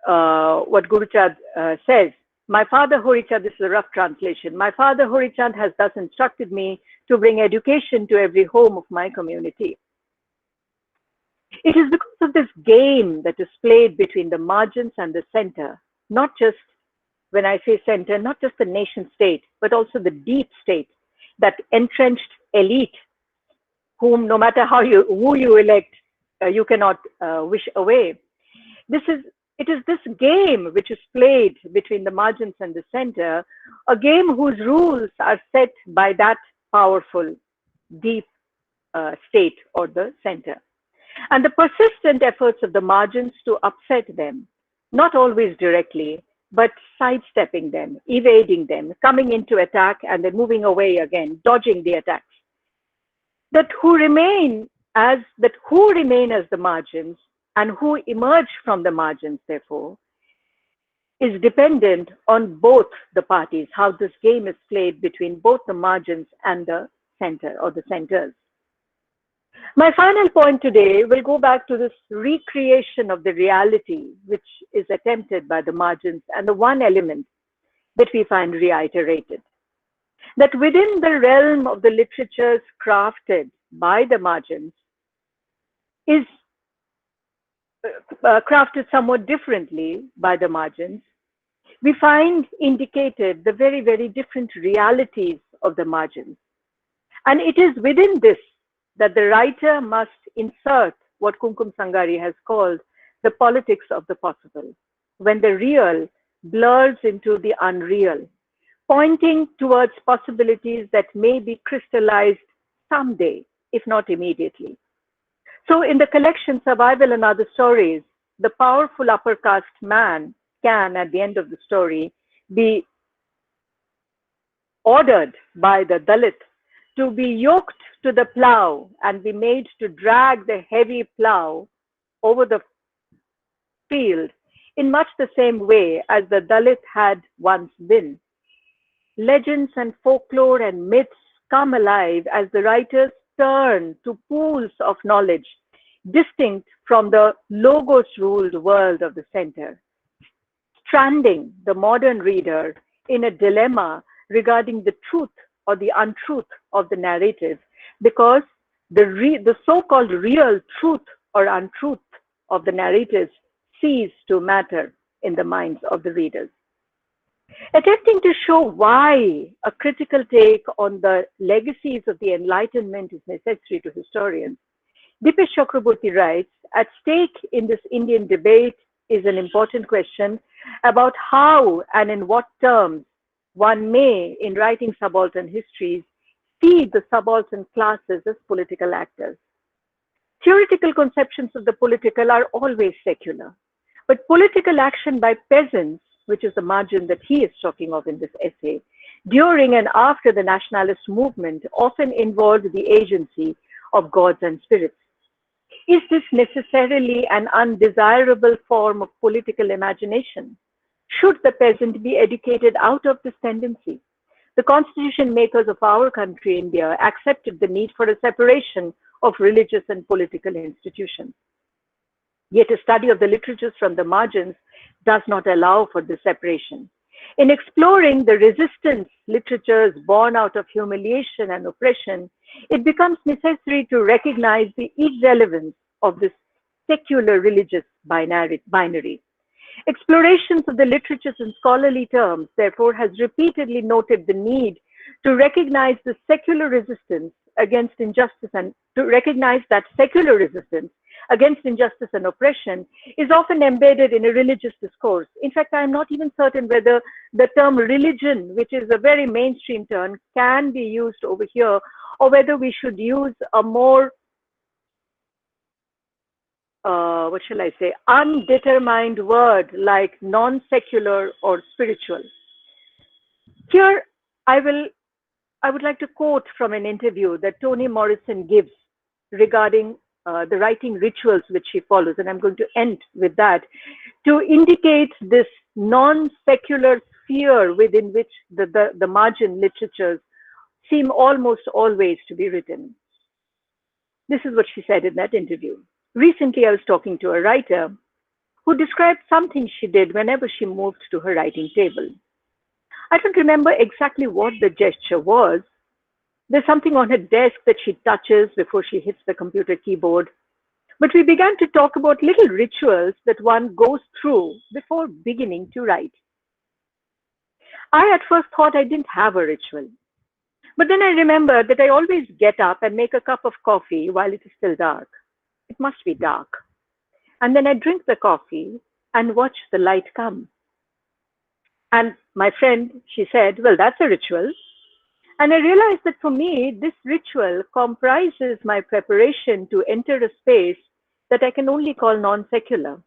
S7: what Guru Chand says. My father Horichand, this is a rough translation, my father Horichand has thus instructed me to bring education to every home of my community. It is because of this game that is played between the margins and the center, not just, when I say center, not just the nation state, but also the deep state, that entrenched elite, whom no matter who you elect, you cannot wish away. It is this game which is played between the margins and the center, a game whose rules are set by that powerful, deep state or the center. And the persistent efforts of the margins to upset them, not always directly, but sidestepping them, evading them, coming into attack and then moving away again, dodging the attacks. That who remain as the margins and who emerge from the margins, therefore, is dependent on both the parties, how this game is played between both the margins and the center or the centers. My final point today will go back to this recreation of the reality which is attempted by the margins, and the one element that we find reiterated, that within the realm of the literatures crafted by the margins is crafted somewhat differently by the margins, we find indicated the very, very different realities of the margins. And it is within this that the writer must insert what Kumkum Sangari has called the politics of the possible, when the real blurs into the unreal, pointing towards possibilities that may be crystallized someday, if not immediately. So in the collection Survival and Other Stories, the powerful upper caste man can, at the end of the story, be ordered by the Dalit to be yoked to the plow and be made to drag the heavy plow over the field in much the same way as the Dalit had once been. Legends and folklore and myths come alive as the writers turn to pools of knowledge distinct from the logos-ruled world of the center, stranding the modern reader in a dilemma regarding the truth or the untruth of the narrative, because the so-called real truth or untruth of the narrative cease to matter in the minds of the readers. Attempting to show why a critical take on the legacies of the Enlightenment is necessary to historians, Dipesh Chakraborty writes, at stake in this Indian debate is an important question about how and in what terms one may, in writing subaltern histories, see the subaltern classes as political actors. Theoretical conceptions of the political are always secular, but political action by peasants, which is the margin that he is talking of in this essay, during and after the nationalist movement often involved the agency of gods and spirits. Is this necessarily an undesirable form of political imagination? Should the peasant be educated out of this tendency? The constitution makers of our country, India, accepted the need for a separation of religious and political institutions. Yet a study of the literatures from the margins does not allow for this separation. In exploring the resistance literatures born out of humiliation and oppression, it becomes necessary to recognize the irrelevance of this secular religious binary. Explorations of the literatures in scholarly terms, therefore, has repeatedly noted the need to recognize the secular resistance against injustice and to recognize that secular resistance against injustice and oppression is often embedded in a religious discourse. In fact, I am not even certain whether the term religion, which is a very mainstream term, can be used over here, or whether we should use a more undetermined word like non-secular or spiritual. Here, I would like to quote from an interview that Toni Morrison gives regarding the writing rituals which she follows, and I'm going to end with that, to indicate this non-secular sphere within which the margin literatures seem almost always to be written. This is what she said in that interview. Recently, I was talking to a writer who described something she did whenever she moved to her writing table. I don't remember exactly what the gesture was. There's something on her desk that she touches before she hits the computer keyboard. But we began to talk about little rituals that one goes through before beginning to write. I at first thought I didn't have a ritual. But then I remembered that I always get up and make a cup of coffee while it is still dark. It must be dark. And then I drink the coffee and watch the light come. And my friend, she said, well, that's a ritual. And I realized that for me, this ritual comprises my preparation to enter a space that I can only call non-secular.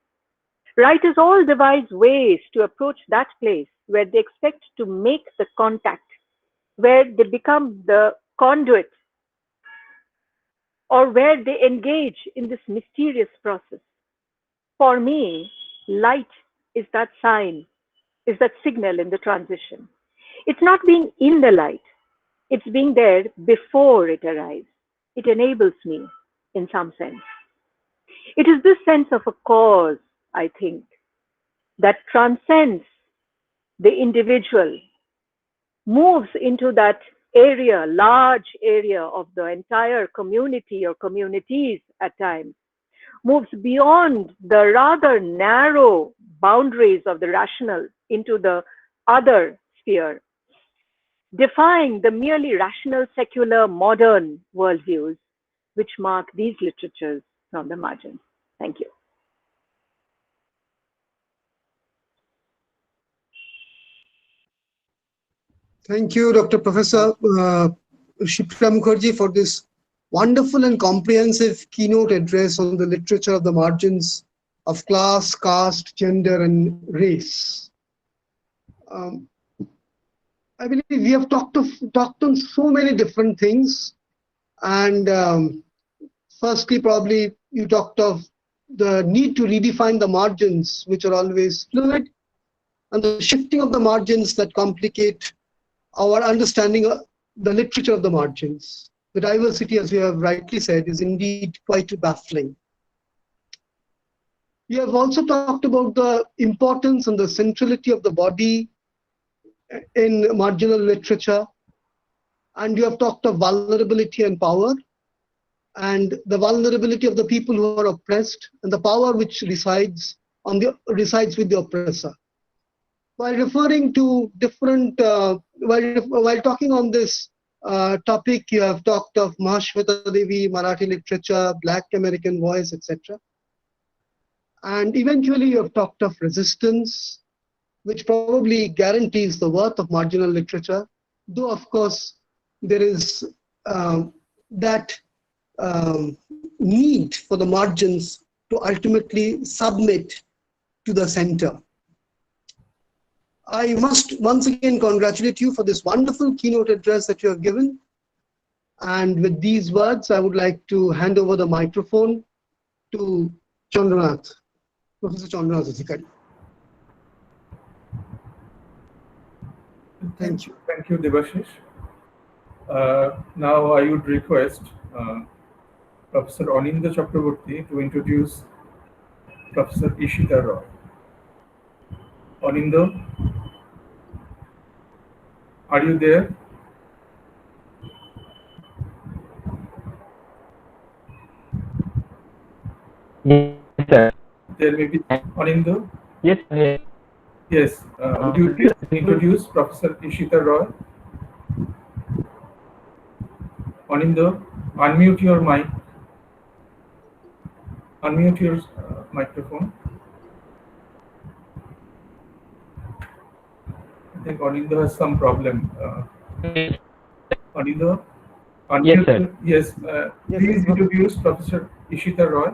S7: Writers all devise ways to approach that place where they expect to make the contact, where they become the conduit, or where they engage in this mysterious process. For me, light is that sign, is that signal in the transition. It's not being in the light, it's being there before it arrives. It enables me in some sense. It is this sense of a cause, I think, that transcends the individual, moves into that area, large area of the entire community or communities at times, moves beyond the rather narrow boundaries of the rational into the other sphere, defying the merely rational, secular, modern worldviews which mark these literatures from the margins. Thank you.
S1: Thank you, Dr. Professor Sipra Mukherjee, for this wonderful and comprehensive keynote address on the literature of the margins of class, caste, gender, and race. I believe we have talked on so many different things, and firstly, probably you talked of the need to redefine the margins, which are always fluid, and the shifting of the margins that complicate our understanding of the literature of the margins. The diversity, as you have rightly said, is indeed quite baffling. You have also talked about the importance and the centrality of the body in marginal literature, and you have talked of vulnerability and power, and the vulnerability of the people who are oppressed, and the power which resides with the oppressor. While referring to different, while talking on this topic, you have talked of Mahashweta Devi, Marathi literature, Black American voice, etc. And eventually you have talked of resistance, which probably guarantees the worth of marginal literature, though of course there is that need for the margins to ultimately submit to the center. I must once again congratulate you for this wonderful keynote address that you have given. And with these words, I would like to hand over the microphone to Chandranath, Professor Chandranath Adhikari. Thank you.
S2: Thank you, Debashish. Now I would request Professor Aninda Chakraborty to introduce Professor Ishita Roy. Aninda, are you there?
S8: Yes, sir.
S2: There may be Aninda.
S8: Yes, sir.
S2: Yes. Would you please introduce Professor Ishita Roy? Aninda, unmute your mic. Unmute your microphone. I think Aninda has some problem. Aninda?
S8: Yes, sir.
S2: Yes. Please introduce Professor Ishita Roy.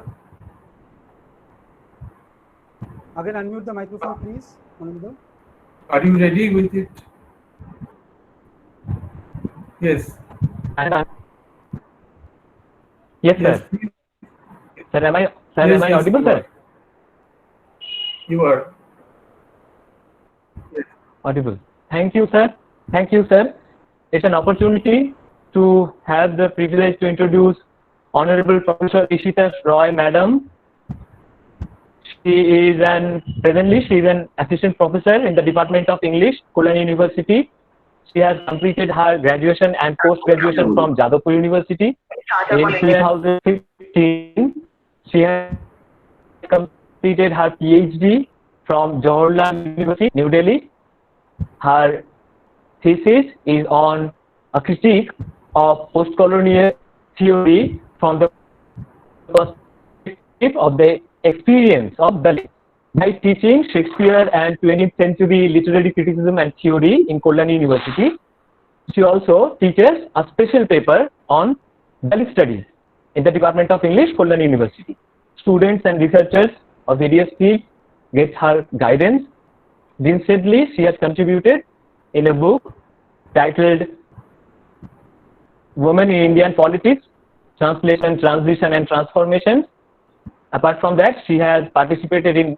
S3: Again, unmute the microphone, please, Aninda.
S2: Are you ready with it? Yes.
S8: Yes, sir.
S2: Please.
S8: Sir, am I audible, sir?
S2: You are.
S8: Yes. Audible. Thank you, sir. Thank you, sir. It's an opportunity to have the privilege to introduce Honorable Professor Ishita Roy, Madam. Presently she is an assistant professor in the Department of English, Kolkata University. She has completed her graduation and post-graduation from Jadavpur University. In 2015, she has completed her PhD from Jawaharlal University, New Delhi. Her thesis is on a critique of post-colonial theory from the perspective of the experience of the by teaching Shakespeare and 20th century literary criticism and theory in Kolkata University. She also teaches a special paper on Dalit studies in the Department of English, Kolkata University. Students and researchers of various fields get her guidance. Recently, she has contributed in a book titled Women in Indian Politics, Translation, Transition and Transformation. Apart from that, she has participated in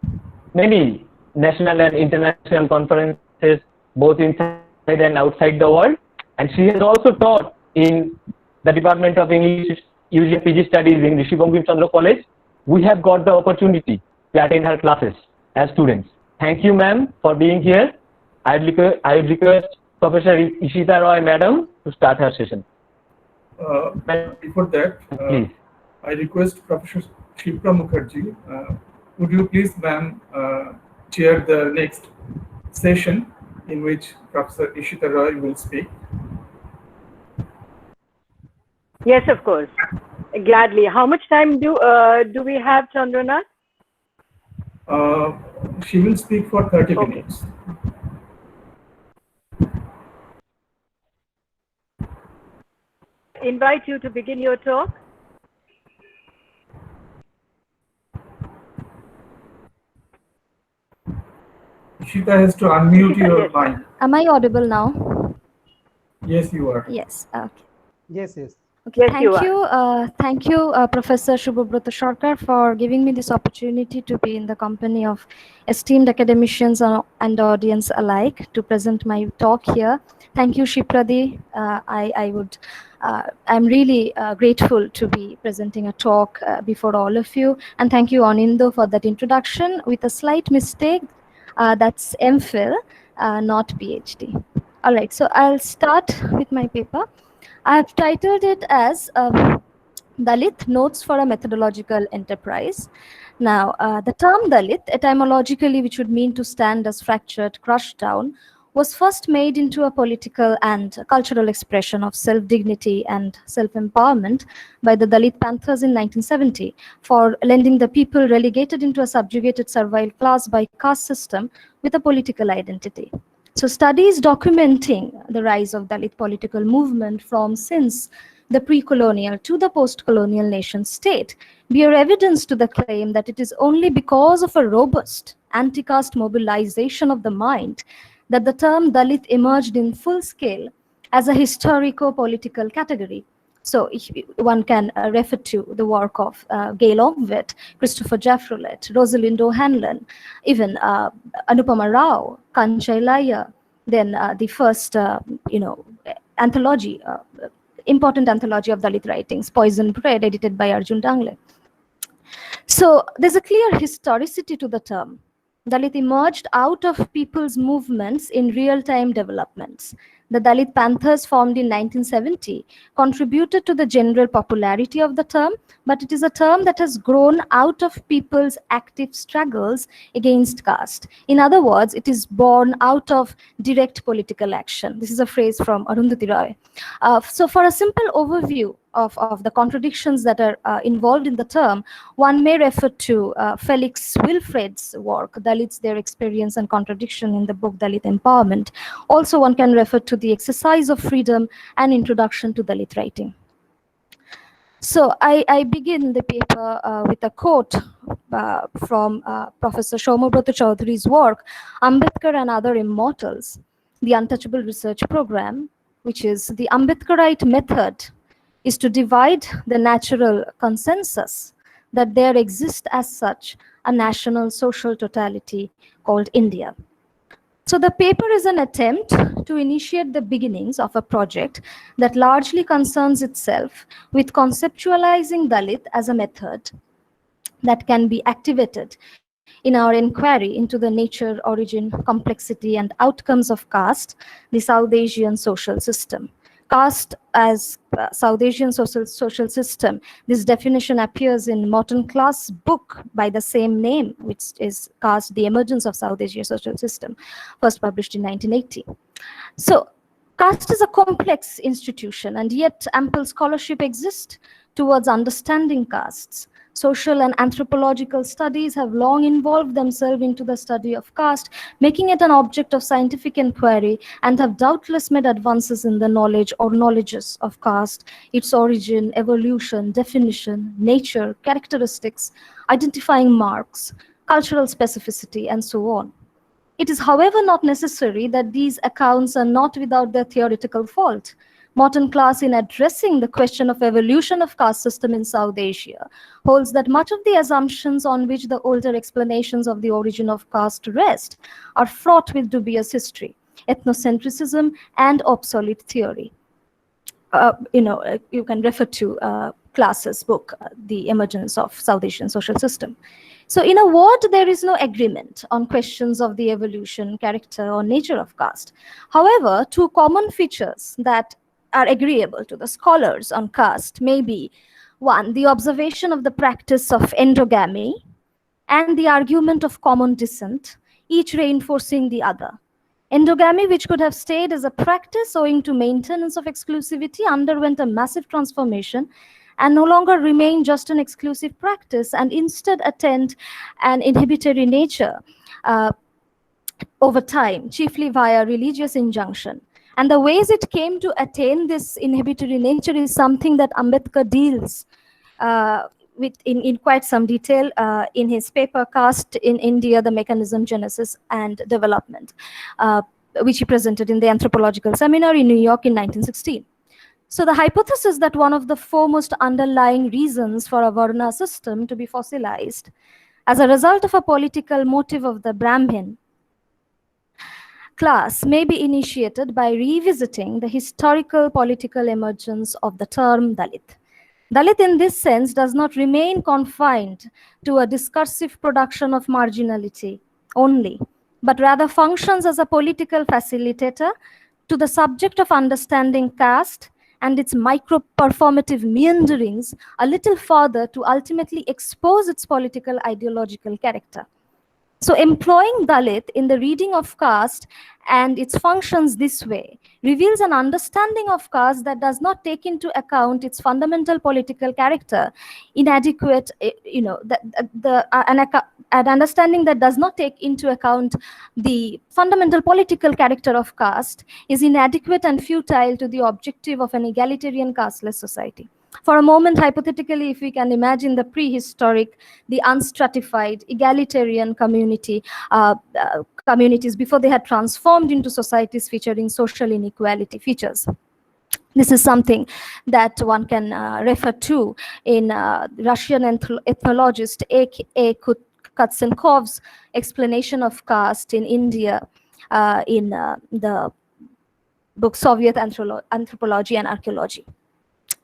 S8: many national and international conferences, both inside and outside the world. And she has also taught in the Department of English, UG PG Studies in Rishi Bankim Chandra College. We have got the opportunity to attend her classes as students. Thank you, ma'am, for being here. I would request Professor Ishita Roy, Madam, to start her session.
S2: Before that,
S8: please.
S2: I request Professor Sipra Mukherjee, would you please, ma'am, chair the next session in which Professor Ishita Roy will speak?
S7: Yes, of course. Gladly. How much time do we have, Chandranath?
S2: She will speak for 30 minutes.
S7: Invite you to begin your talk.
S2: Ishita has to unmute your mic.
S9: Am I audible now?
S2: Yes, you are.
S9: Yes. Okay.
S3: Yes, yes.
S9: Okay,
S7: Yes,
S9: thank you, Professor Shubhabrata Sarkar, for giving me this opportunity to be in the company of esteemed academicians and audience alike to present my talk here. Thank you, Shipradi. I'm really grateful to be presenting a talk before all of you, and thank you, Anindo, for that introduction. With a slight mistake, that's MPhil, not PhD. All right, so I'll start with my paper. I have titled it as Dalit Notes for a Methodological Enterprise. Now, the term Dalit, etymologically, which would mean to stand as fractured, crushed down, was first made into a political and cultural expression of self-dignity and self-empowerment by the Dalit Panthers in 1970 for lending the people relegated into a subjugated servile class by caste system with a political identity. So studies documenting the rise of Dalit political movement from since the pre-colonial to the post-colonial nation state bear evidence to the claim that it is only because of a robust anti-caste mobilization of the mind that the term Dalit emerged in full scale as a historico-political category. So one can refer to the work of Gail Ogvet, Christopher Jaffrolet, Rosalind O'Hanlon, even Anupama Rao, Kanchailaya, then the first, anthology, important anthology of Dalit writings, Poison Bread, edited by Arjun Dangle. So there's a clear historicity to the term. Dalit emerged out of people's movements in real-time developments. The Dalit Panthers, formed in 1970, contributed to the general popularity of the term, but it is a term that has grown out of people's active struggles against caste. In other words, it is born out of direct political action. This is a phrase from Arundhati Roy. So for a simple overview of the contradictions that are involved in the term, one may refer to Felix Wilfred's work, Dalits, Their Experience and Contradiction, in the book Dalit Empowerment. Also, one can refer to The Exercise of Freedom and Introduction to Dalit Writing. So I begin the paper with a quote from Professor Soumyabrata Chaudhury's work, Ambedkar and Other Immortals, the Untouchable Research Program, which is the Ambedkarite method is to divide the natural consensus that there exists as such a national social totality called India. So the paper is an attempt to initiate the beginnings of a project that largely concerns itself with conceptualizing Dalit as a method that can be activated in our inquiry into the nature, origin, complexity, and outcomes of caste, the South Asian social system. Caste as South Asian social system. This definition appears in Morton Class' book by the same name, which is Caste, The Emergence of South Asian Social System, first published in 1980. So caste is a complex institution, and yet ample scholarship exists towards understanding castes. Social and anthropological studies have long involved themselves into the study of caste, making it an object of scientific inquiry, and have doubtless made advances in the knowledge or knowledges of caste, its origin, evolution, definition, nature, characteristics, identifying marks, cultural specificity, and so on. It is, however, not necessary that these accounts are not without their theoretical fault. Morton Class, in addressing the question of evolution of caste system in South Asia, holds that much of the assumptions on which the older explanations of the origin of caste rest are fraught with dubious history, ethnocentrism, and obsolete theory. You can refer to Class's book, The Emergence of South Asian Social System. So in a word, there is no agreement on questions of the evolution, character, or nature of caste. However, two common features that are agreeable to the scholars on caste may be: One, the observation of the practice of endogamy and the argument of common descent, each reinforcing the other. Endogamy, which could have stayed as a practice owing to maintenance of exclusivity, underwent a massive transformation and no longer remain just an exclusive practice and instead attained an inhibitory nature over time, chiefly via religious injunction. And the ways it came to attain this inhibitory nature is something that Ambedkar deals with in quite some detail in his paper Caste in India, the Mechanism, Genesis and Development, which he presented in the Anthropological Seminar in New York in 1916. So the hypothesis that one of the foremost underlying reasons for a Varna system to be fossilized as a result of a political motive of the Brahmin class may be initiated by revisiting the historical political emergence of the term Dalit. Dalit in this sense does not remain confined to a discursive production of marginality only, but rather functions as a political facilitator to the subject of understanding caste and its micro-performative meanderings a little further to ultimately expose its political ideological character. So employing Dalit in the reading of caste and its functions this way reveals an understanding of caste that does not take into account its fundamental political character, inadequate, an understanding that does not take into account the fundamental political character of caste is inadequate and futile to the objective of an egalitarian casteless society. For a moment, hypothetically, if we can imagine the prehistoric, the unstratified, egalitarian communities before they had transformed into societies featuring social inequality features. This is something that one can refer to in Russian ethnologist A. Kutsenkov's explanation of caste in India in the book Soviet Anthropology and Archaeology.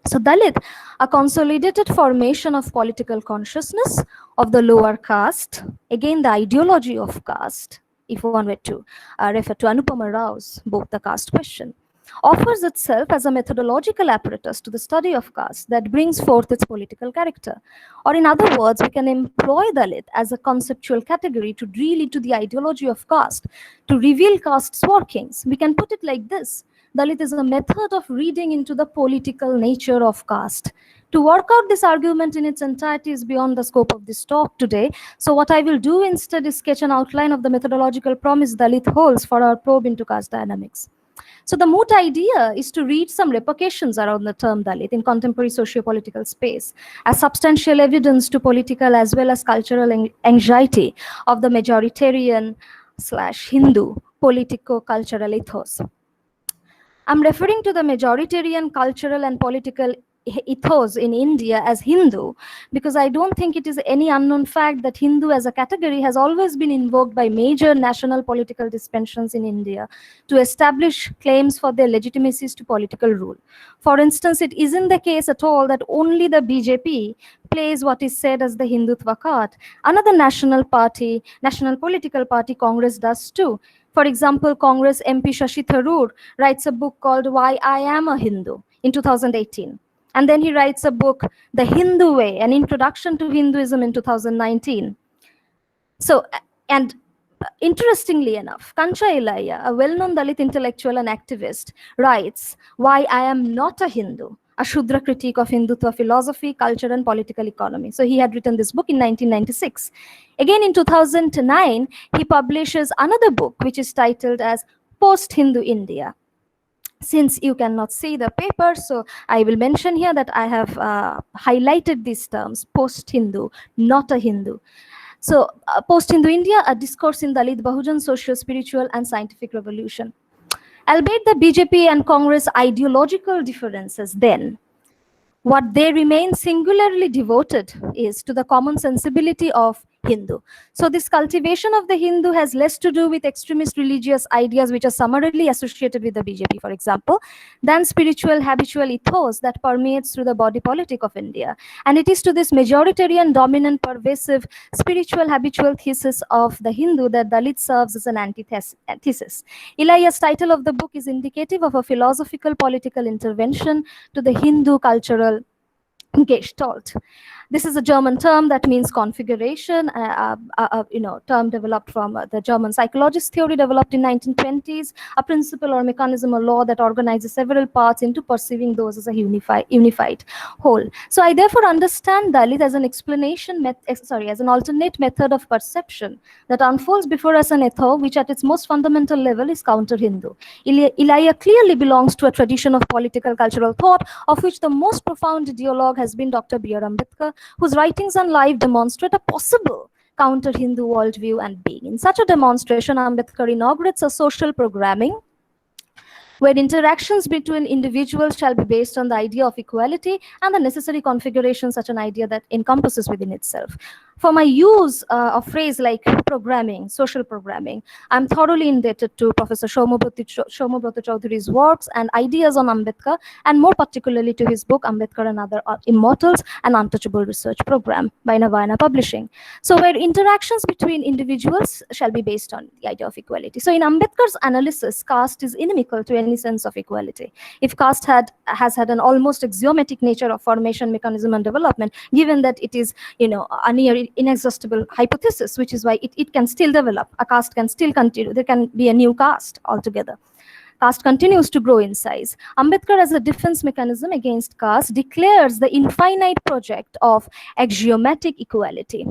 S9: So Dalit, a consolidated formation of political consciousness of the lower caste, again the ideology of caste, if one were to refer to Anupama Rao's book, The Caste Question, offers itself as a methodological apparatus to the study of caste that brings forth its political character. Or in other words, we can employ Dalit as a conceptual category to drill into the ideology of caste, to reveal caste's workings. We can put it like this: Dalit is a method of reading into the political nature of caste. To work out this argument in its entirety is beyond the scope of this talk today. So what I will do instead is sketch an outline of the methodological promise Dalit holds for our probe into caste dynamics. So the moot idea is to read some repercussions around the term Dalit in contemporary socio-political space as substantial evidence to political as well as cultural anxiety of the majoritarian/Hindu politico-cultural ethos. I'm referring to the majoritarian cultural and political ethos in India as Hindu because I don't think it is any unknown fact that Hindu as a category has always been invoked by major national political dispensations in India to establish claims for their legitimacies to political rule. For instance, it isn't the case at all that only the BJP plays what is said as the Hindutva card. Another national political party, Congress, does too. For example, Congress MP Shashi Tharoor writes a book called Why I Am a Hindu in 2018. And then he writes a book, The Hindu Way, an introduction to Hinduism in 2019. So, and interestingly enough, Kancha Ilaiah, a well-known Dalit intellectual and activist, writes Why I Am Not a Hindu, a Shudra critique of Hindutva philosophy, culture, and political economy. So he had written this book in 1996. Again, in 2009, he publishes another book, which is titled as Post-Hindu India. Since you cannot see the paper, so I will mention here that I have highlighted these terms, post-Hindu, not a Hindu. So post-Hindu India, a discourse in Dalit Bahujan socio-spiritual and scientific revolution. Albeit the BJP and Congress ideological differences then, what they remain singularly devoted is to the common sensibility of Hindu. So this cultivation of the Hindu has less to do with extremist religious ideas which are summarily associated with the BJP, for example, than spiritual habitual ethos that permeates through the body politic of India. And it is to this majoritarian, dominant, pervasive spiritual habitual thesis of the Hindu that Dalit serves as an antithesis. Ilaiah's title of the book is indicative of a philosophical political intervention to the Hindu cultural Gestalt. This is a German term that means configuration, term developed from the German psychologist theory developed in 1920s, a principle or mechanism or law that organizes several parts into perceiving those as a unified whole. So I therefore understand Dalit as an as an alternate method of perception that unfolds before us an ethos which at its most fundamental level is counter-Hindu. Ilaiah clearly belongs to a tradition of political cultural thought of which the most profound ideologue has been Dr. B.R. Ambedkar, whose writings and life demonstrate a possible counter-Hindu worldview and being. In such a demonstration, Ambedkar inaugurates a social programming where interactions between individuals shall be based on the idea of equality and the necessary configuration, such an idea that encompasses within itself. For my use of phrase like programming, social programming, I'm thoroughly indebted to Professor Soumyabrata Chaudhury's works and ideas on Ambedkar, and more particularly to his book, Ambedkar and Other Immortals, an Untouchable Research Program by Navayana Publishing. So where interactions between individuals shall be based on the idea of equality. So in Ambedkar's analysis, caste is inimical to any sense of equality. If caste has had an almost axiomatic nature of formation, mechanism, and development, given that it is, a near inexhaustible hypothesis, which is why it can still develop. A caste can still continue. There can be a new caste altogether. Caste continues to grow in size. Ambedkar, as a defense mechanism against caste, declares the infinite project of axiomatic equality.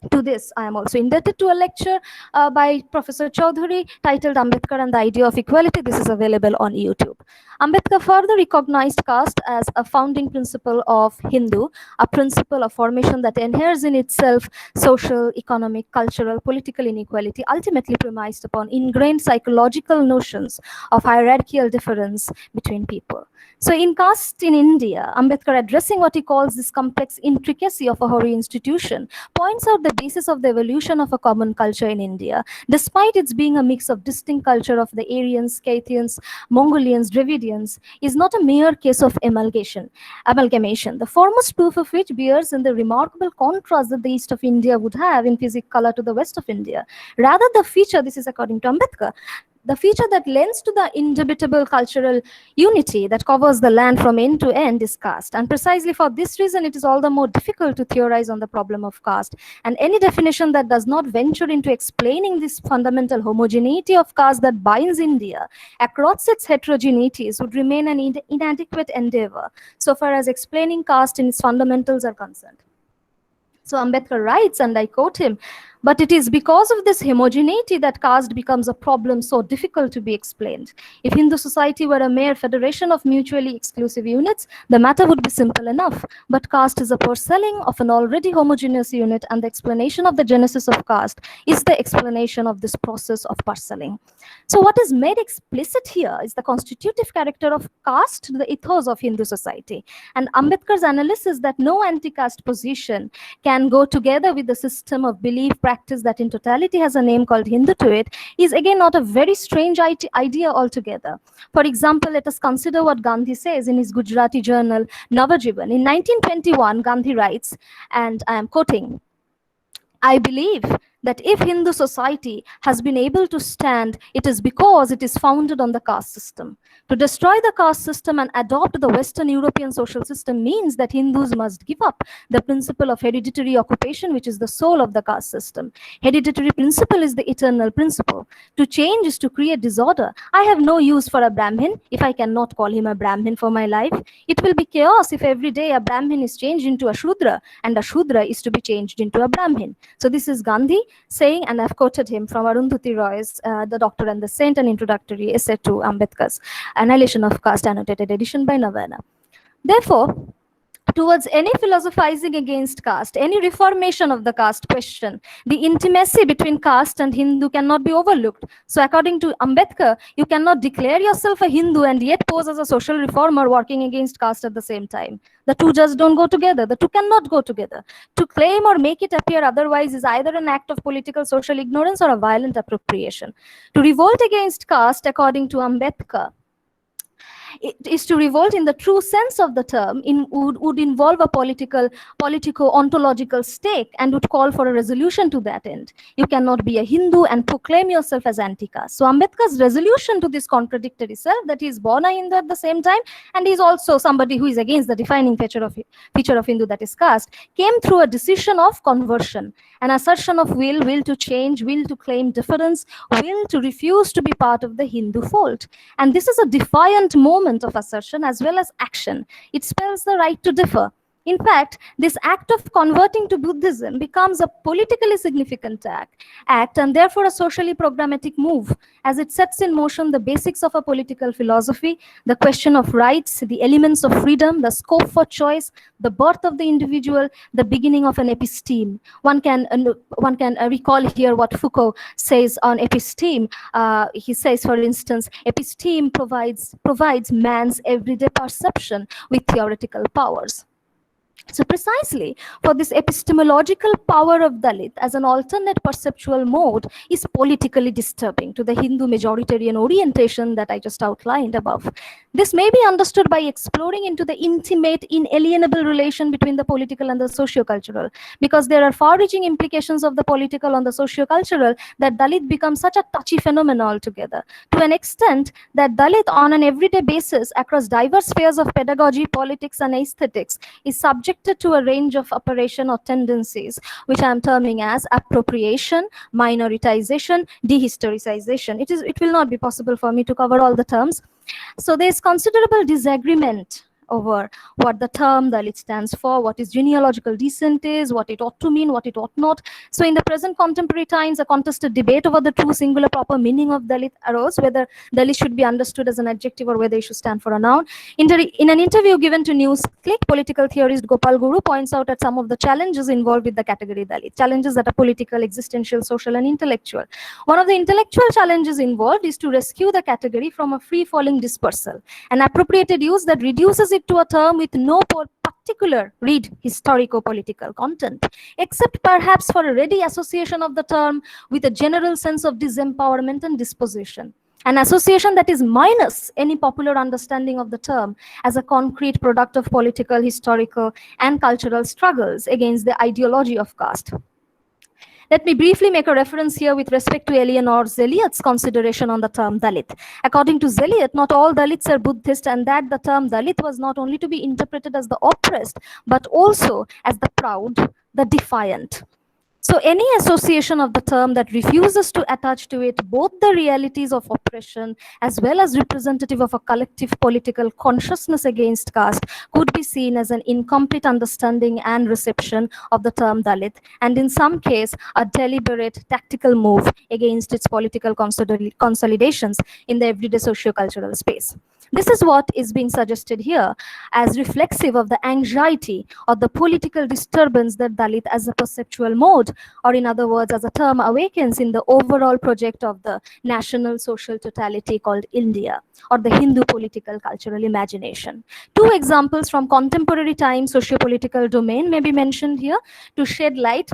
S9: To this, I am also indebted to a lecture by Professor Chaudhury titled Ambedkar and the Idea of Equality. This is available on YouTube. Ambedkar further recognized caste as a founding principle of Hindu, a principle of formation that inheres in itself social, economic, cultural, political inequality, ultimately premised upon ingrained psychological notions of hierarchical difference between people. So in Caste in India, Ambedkar, addressing what he calls this complex intricacy of a hoary institution, points out the basis of the evolution of a common culture in India, despite its being a mix of distinct culture of the Aryans, Scythians, Mongolians, Dravidians, is not a mere case of amalgamation, the foremost proof of which bears in the remarkable contrast that the east of India would have in physical color to the west of India. Rather, the feature, this is according to Ambedkar, the feature that lends to the indubitable cultural unity that covers the land from end to end is caste. And precisely for this reason, it is all the more difficult to theorize on the problem of caste. And any definition that does not venture into explaining this fundamental homogeneity of caste that binds India across its heterogeneities would remain an inadequate endeavor, so far as explaining caste in its fundamentals are concerned. So Ambedkar writes, and I quote him, "But it is because of this homogeneity that caste becomes a problem so difficult to be explained. If Hindu society were a mere federation of mutually exclusive units, the matter would be simple enough. But caste is a parcelling of an already homogeneous unit, and the explanation of the genesis of caste is the explanation of this process of parcelling." So what is made explicit here is the constitutive character of caste, the ethos of Hindu society. And Ambedkar's analysis that no anti-caste position can go together with the system of belief, practice that in totality has a name called Hindu to it, is again not a very strange idea altogether. For example, let us consider what Gandhi says in his Gujarati journal Navajivan. In 1921, Gandhi writes, and I am quoting, "I believe that if Hindu society has been able to stand, it is because it is founded on the caste system. To destroy the caste system and adopt the Western European social system means that Hindus must give up the principle of hereditary occupation, which is the soul of the caste system. Hereditary principle is the eternal principle. To change is to create disorder. I have no use for a Brahmin if I cannot call him a Brahmin for my life. It will be chaos if every day a Brahmin is changed into a Shudra, and a Shudra is to be changed into a Brahmin." So this is Gandhi saying, and I've quoted him from Arundhati Roy's The Doctor and the Saint, an introductory essay to Ambedkar's Annihilation of Caste, annotated edition by Navayana. Therefore, towards any philosophizing against caste, any reformation of the caste question, the intimacy between caste and Hindu cannot be overlooked. So according to Ambedkar, you cannot declare yourself a Hindu and yet pose as a social reformer working against caste at the same time. The two just don't go together. The two cannot go together. To claim or make it appear otherwise is either an act of political social ignorance or a violent appropriation. To revolt against caste, according to Ambedkar, is to revolt in the true sense of the term would involve a politico-ontological stake and would call for a resolution to that end. You cannot be a Hindu and proclaim yourself as anti-caste. So Ambedkar's resolution to this contradictory self, that he is born a Hindu at the same time and he is also somebody who is against the defining feature of Hindu, that is caste, came through a decision of conversion, an assertion of will to change, will to claim difference, will to refuse to be part of the Hindu fold. And this is a defiant moment of assertion as well as action. It spells the right to differ. In fact, this act of converting to Buddhism becomes a politically significant act and therefore a socially programmatic move, as it sets in motion the basics of a political philosophy, the question of rights, the elements of freedom, the scope for choice, the birth of the individual, the beginning of an episteme. One can recall here what Foucault says on episteme. He says, for instance, episteme provides man's everyday perception with theoretical powers. So precisely for this epistemological power of Dalit as an alternate perceptual mode is politically disturbing to the Hindu majoritarian orientation that I just outlined above. This may be understood by exploring into the intimate, inalienable relation between the political and the socio-cultural, because there are far-reaching implications of the political on the socio-cultural that Dalit becomes such a touchy phenomenon altogether, to an extent that Dalit on an everyday basis across diverse spheres of pedagogy, politics and aesthetics is subjected to a range of operation or tendencies, which I am terming as appropriation, minoritization, dehistoricization. It will not be possible for me to cover all the terms. So there is considerable disagreement over what the term Dalit stands for, what is genealogical descent is, what it ought to mean, what it ought not. So in the present contemporary times, a contested debate over the true singular proper meaning of Dalit arose, whether Dalit should be understood as an adjective or whether it should stand for a noun. In an interview given to NewsClick, political theorist Gopal Guru points out at some of the challenges involved with the category Dalit, challenges that are political, existential, social and intellectual. One of the intellectual challenges involved is to rescue the category from a free-falling dispersal, an appropriated use that reduces it to a term with no particular historico-political content, except perhaps for a ready association of the term with a general sense of disempowerment and disposition. An association that is minus any popular understanding of the term as a concrete product of political, historical, and cultural struggles against the ideology of caste. Let me briefly make a reference here with respect to Eleanor Zeliot's consideration on the term Dalit. According to Zeliot, not all Dalits are Buddhist, and that the term Dalit was not only to be interpreted as the oppressed, but also as the proud, the defiant. So any association of the term that refuses to attach to it both the realities of oppression as well as representative of a collective political consciousness against caste could be seen as an incomplete understanding and reception of the term Dalit, and in some case a deliberate tactical move against its political consolidations in the everyday socio-cultural space. This is what is being suggested here as reflexive of the anxiety or the political disturbance that Dalit as a perceptual mode, or in other words, as a term, awakens in the overall project of the national social totality called India, or the Hindu political cultural imagination. Two examples from contemporary time socio-political domain may be mentioned here to shed light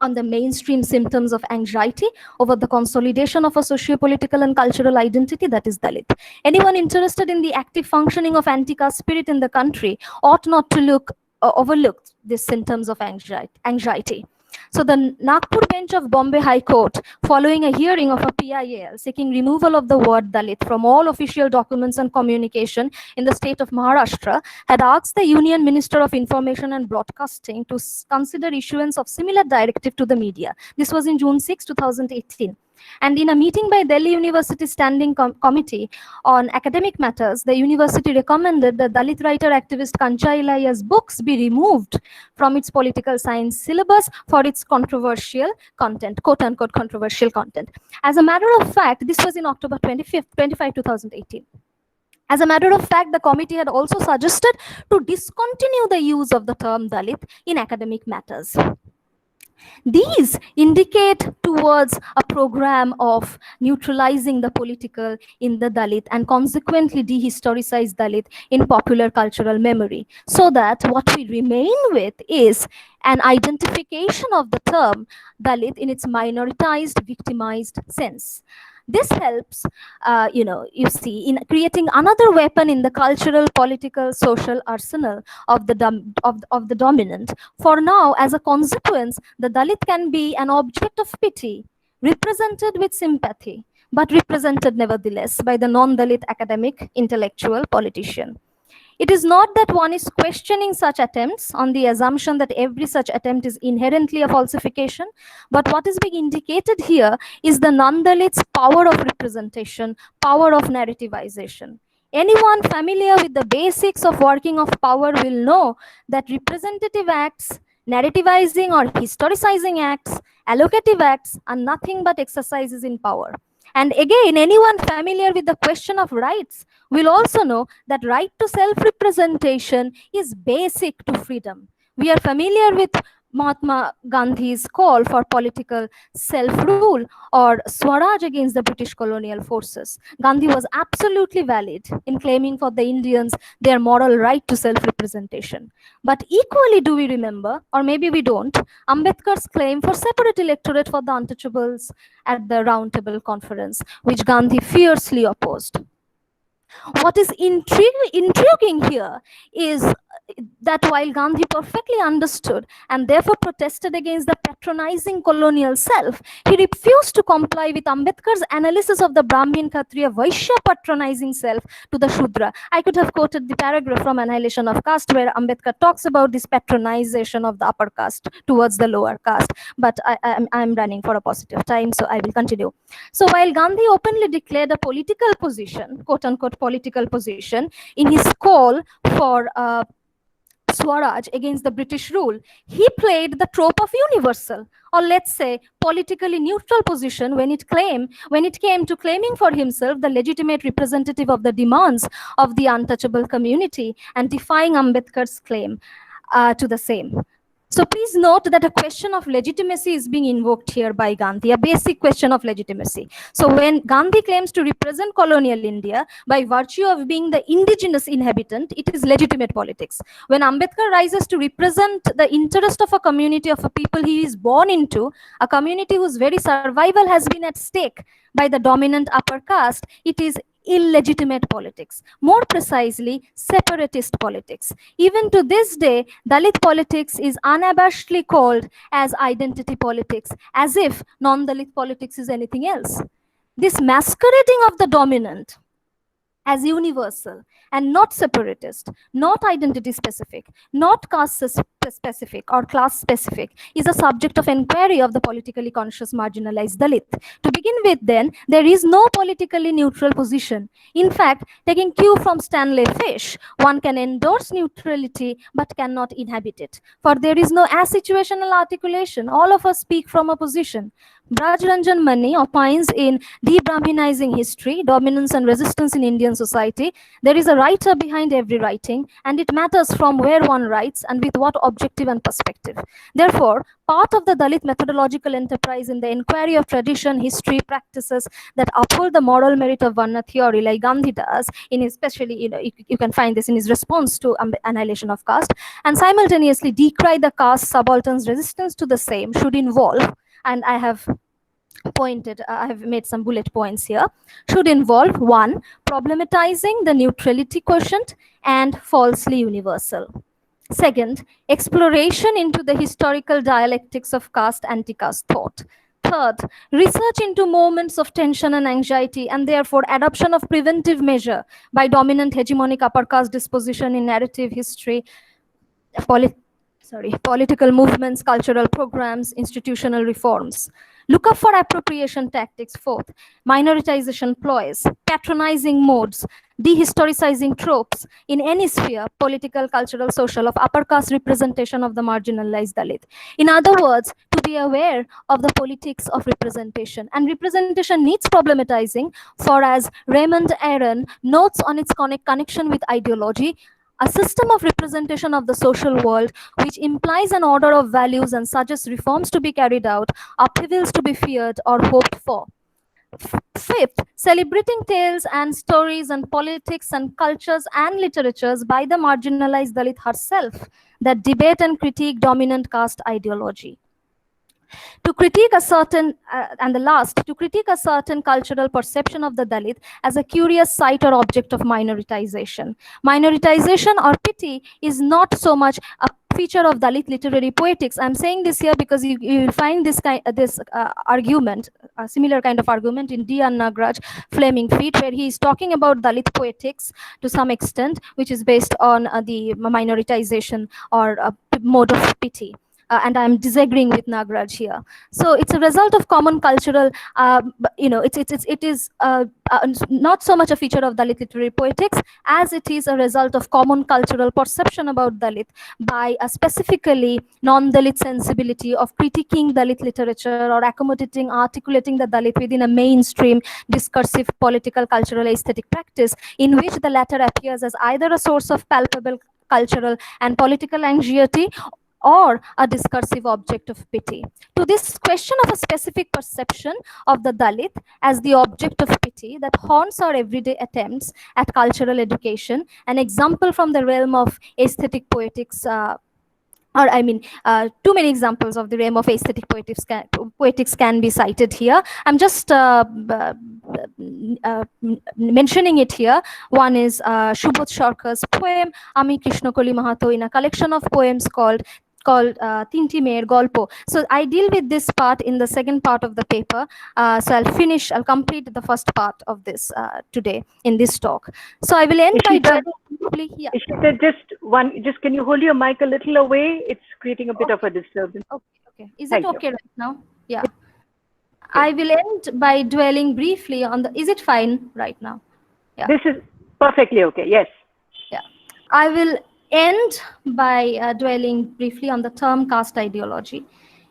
S9: on the mainstream symptoms of anxiety over the consolidation of a socio-political and cultural identity that is Dalit. Anyone interested in the active functioning of anti-caste spirit in the country ought not to overlook these symptoms of anxiety. So the Nagpur bench of Bombay High Court, following a hearing of a PIL seeking removal of the word Dalit from all official documents and communication in the state of Maharashtra, had asked the Union Minister of Information and Broadcasting to consider issuance of similar directive to the media. This was in June 6, 2018. And in a meeting by Delhi University Standing Committee on Academic Matters, the university recommended that Dalit writer activist Kancha Ilaiah's books be removed from its political science syllabus for its controversial content, quote-unquote controversial content. As a matter of fact, this was in October 25, 2018. As a matter of fact, the committee had also suggested to discontinue the use of the term Dalit in academic matters. These indicate towards a program of neutralizing the political in the Dalit and consequently dehistoricize Dalit in popular cultural memory, so that what we remain with is an identification of the term Dalit in its minoritized, victimized sense. This helps, you see, in creating another weapon in the cultural, political, social arsenal of the dominant. For now, as a consequence, the Dalit can be an object of pity, represented with sympathy, but represented nevertheless by the non-Dalit academic, intellectual, politician. It is not that one is questioning such attempts on the assumption that every such attempt is inherently a falsification, but what is being indicated here is the non-Dalit's power of representation, power of narrativization. Anyone familiar with the basics of working of power will know that representative acts, narrativizing or historicizing acts, allocative acts are nothing but exercises in power. And again, anyone familiar with the question of rights will also know that right to self-representation is basic to freedom. We are familiar with Mahatma Gandhi's call for political self-rule or Swaraj against the British colonial forces. Gandhi was absolutely valid in claiming for the Indians their moral right to self-representation. But equally do we remember, or maybe we don't, Ambedkar's claim for separate electorate for the untouchables at the Round Table Conference, which Gandhi fiercely opposed. What is intriguing here is that while Gandhi perfectly understood and therefore protested against the patronizing colonial self, he refused to comply with Ambedkar's analysis of the Brahmin Kshatriya Vaishya patronizing self to the Shudra. I could have quoted the paragraph from Annihilation of Caste where Ambedkar talks about this patronization of the upper caste towards the lower caste, but I'm running for a positive time, so I will continue. So while Gandhi openly declared a political position, quote-unquote political position, in his call for Swaraj against the British rule, he played the trope of universal, or let's say politically neutral position when it came to claiming for himself the legitimate representative of the demands of the untouchable community and defying Ambedkar's claim to the same. So please note that a question of legitimacy is being invoked here by Gandhi, a basic question of legitimacy. So when Gandhi claims to represent colonial India by virtue of being the indigenous inhabitant, it is legitimate politics. When Ambedkar rises to represent the interest of a community of a people he is born into, a community whose very survival has been at stake by the dominant upper caste, it is illegitimate politics, more precisely separatist politics. Even to this day, Dalit politics is unabashedly called as identity politics, as if non-Dalit politics is anything else. This masquerading of the dominant as universal and not separatist, not identity specific, not caste specific or class specific, is a subject of inquiry of the politically conscious marginalized Dalit. To begin with, then, there is no politically neutral position. In fact, taking cue from Stanley Fish, one can endorse neutrality but cannot inhabit it. For there is no asituational articulation. All of us speak from a position. Braj Ranjan Mani opines in De-Brahminizing History, Dominance and Resistance in Indian Society. There is a writer behind every writing, and it matters from where one writes and with what objective and perspective. Therefore, part of the Dalit methodological enterprise in the inquiry of tradition, history, practices that uphold the moral merit of Varna theory, like Gandhi does, in especially, you can find this in his response to Annihilation of Caste, and simultaneously decry the caste subaltern's resistance to the same, should involve, and I have made some bullet points here, should involve: 1, problematizing the neutrality quotient and falsely universal. 2nd, exploration into the historical dialectics of caste, anti-caste thought. 3rd, research into moments of tension and anxiety, and therefore adoption of preventive measure by dominant hegemonic upper caste disposition in narrative history, political movements, cultural programs, institutional reforms. Look up for appropriation tactics. 4th, minoritization ploys, patronizing modes, dehistoricizing tropes in any sphere, political, cultural, social, of upper caste representation of the marginalized Dalit. In other words, to be aware of the politics of representation. And representation needs problematizing, for as Raymond Aron notes on its connection with ideology, a system of representation of the social world which implies an order of values and suggests reforms to be carried out, upheavals to be feared or hoped for. 5th, celebrating tales and stories and politics and cultures and literatures by the marginalized Dalit herself that debate and critique dominant caste ideology. To critique a certain, and the last, to critique a certain cultural perception of the Dalit as a curious sight or object of minoritization. Minoritization or pity is not so much a feature of Dalit literary poetics. I'm saying this here because you will find this argument, a similar kind of argument in D. N. Nagraj, Flaming Feet, where he is talking about Dalit poetics to some extent, which is based on the minoritization or mode of pity. And I'm disagreeing with Nagraj here. So it's a result of common cultural, it is not so much a feature of Dalit literary poetics as it is a result of common cultural perception about Dalit by a specifically non-Dalit sensibility of critiquing Dalit literature or accommodating, articulating the Dalit within a mainstream discursive political cultural aesthetic practice in which the latter appears as either a source of palpable cultural and political anxiety or a discursive object of pity. To this question of a specific perception of the Dalit as the object of pity that haunts our everyday attempts at cultural education, an example from the realm of aesthetic poetics, too many examples of the realm of aesthetic poetics can be cited here. I'm just mentioning it here. One is Subodh Sarkar's poem, Ami Krishnakoli Mahato, in a collection of poems called Tinti Meyer Golpo. So I deal with this part in the second part of the paper. So I'll complete the first part of this today in this talk. So I will end by
S7: just can you hold your mic a little away? It's creating a bit of a disturbance.
S9: Okay. Is it okay right now? Yeah. I will end by dwelling briefly on is it fine right now? Yeah.
S7: This is perfectly okay. Yes.
S9: Yeah. I will end by dwelling briefly on the term caste ideology.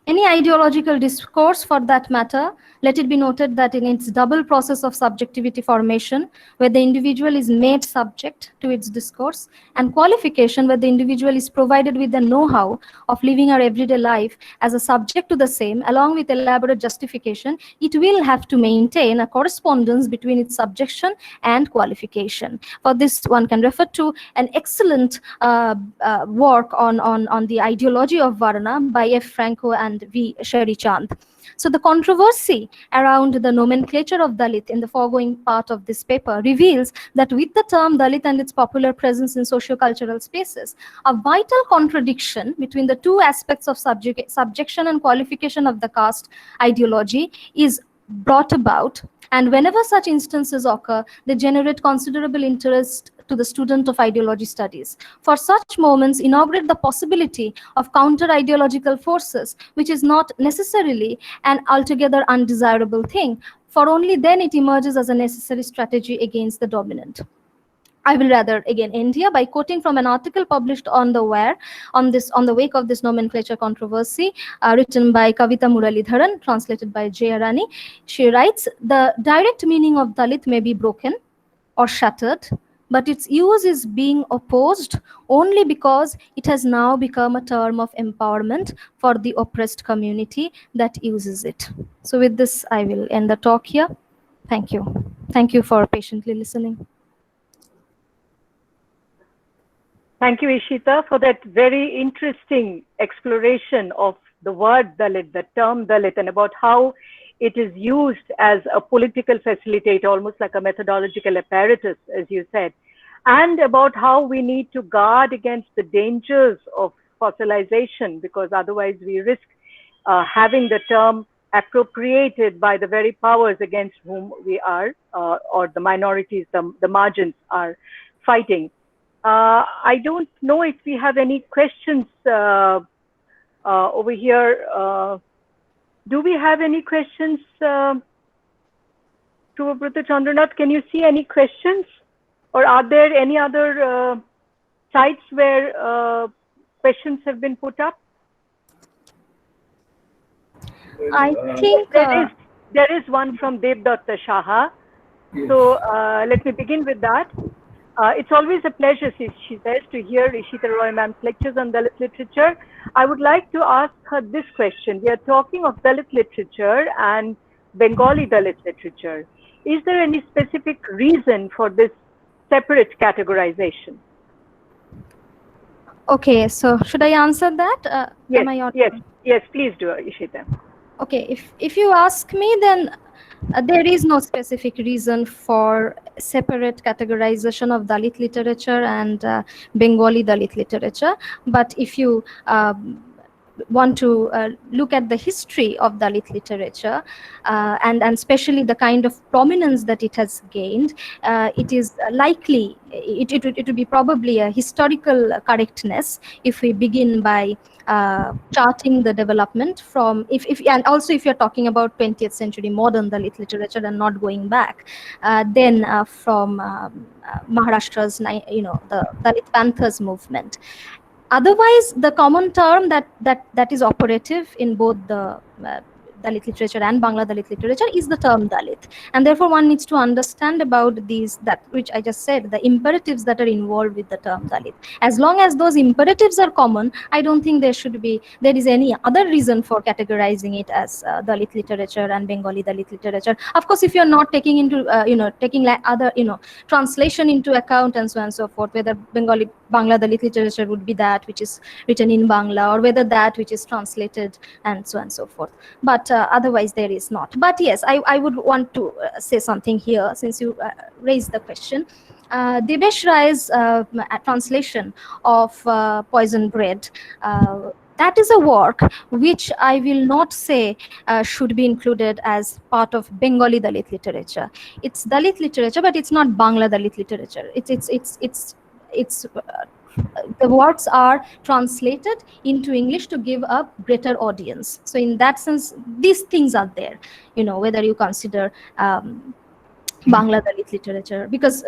S9: Any ideological discourse, for that matter, let it be noted that in its double process of subjectivity formation, where the individual is made subject to its discourse, and qualification, where the individual is provided with the know-how of living our everyday life as a subject to the same, along with elaborate justification, it will have to maintain a correspondence between its subjection and qualification. For this, one can refer to an excellent work on the ideology of Varna by F. Franco and V. Sherry Chand. So the controversy around the nomenclature of Dalit in the foregoing part of this paper reveals that with the term Dalit and its popular presence in socio-cultural spaces, a vital contradiction between the two aspects of subjection and qualification of the caste ideology is brought about, and whenever such instances occur, they generate considerable interest to the student of ideology studies. For such moments inaugurate the possibility of counter-ideological forces, which is not necessarily an altogether undesirable thing, for only then it emerges as a necessary strategy against the dominant. I will rather again end here by quoting from an article published on the Wire on the wake of this nomenclature controversy, written by Kavita Muralidharan, translated by J. Arani. She writes, "The direct meaning of Dalit may be broken or shattered, but its use is being opposed only because it has now become a term of empowerment for the oppressed community that uses it." So with this, I will end the talk here. Thank you. Thank you for patiently listening.
S7: Thank you, Ishita, for that very interesting exploration of the word Dalit, the term Dalit, and about how it is used as a political facilitator, almost like a methodological apparatus, as you said, and about how we need to guard against the dangers of fossilization, because otherwise we risk having the term appropriated by the very powers against whom we are, or the minorities, the margins are fighting. I don't know if we have any questions over here. Do we have any questions, to Brother Chandranath? Can you see any questions? Or are there any other sites where questions have been put up?
S9: I think
S7: there is one from Debdatta Saha. Yes. So let me begin with that. It's always a pleasure, she says, to hear Ishita Roy ma'am's lectures on Dalit literature. I would like to ask her this question. We are talking of Dalit literature and Bengali Dalit literature. Is there any specific reason for this separate categorization?
S9: Okay, so should I answer that?
S7: Yes, please do, Ishita.
S9: Okay, if you ask me, then there is no specific reason for separate categorization of Dalit literature and Bengali Dalit literature. But if you want to look at the history of Dalit literature and especially the kind of prominence that it has gained, it is likely, it would be probably a historical correctness if we begin by charting the development from, if and also if you're talking about 20th century modern Dalit literature and not going back, then from Maharashtra's, the Dalit Panthers movement. Otherwise, the common term that is operative in both the Dalit literature and Bangla Dalit literature is the term Dalit, and therefore one needs to understand about these, that which I just said, the imperatives that are involved with the term Dalit. As long as those imperatives are common, I don't think there is any other reason for categorizing it as Dalit literature and Bengali Dalit literature. Of course, if you're not taking into taking other translation into account and so on and so forth, whether Bangla Dalit literature would be that which is written in Bangla, or whether that which is translated, and so on and so forth. But otherwise there is not. But yes, I would want to say something here, since you raised the question. Debesh Rai's translation of Poison Bread, that is a work which I will not say should be included as part of Bengali Dalit literature. It's Dalit literature, but it's not Bangla Dalit literature. It's the works are translated into English to give a greater audience. So in that sense, these things are there, whether you consider Bangla Dalit literature, because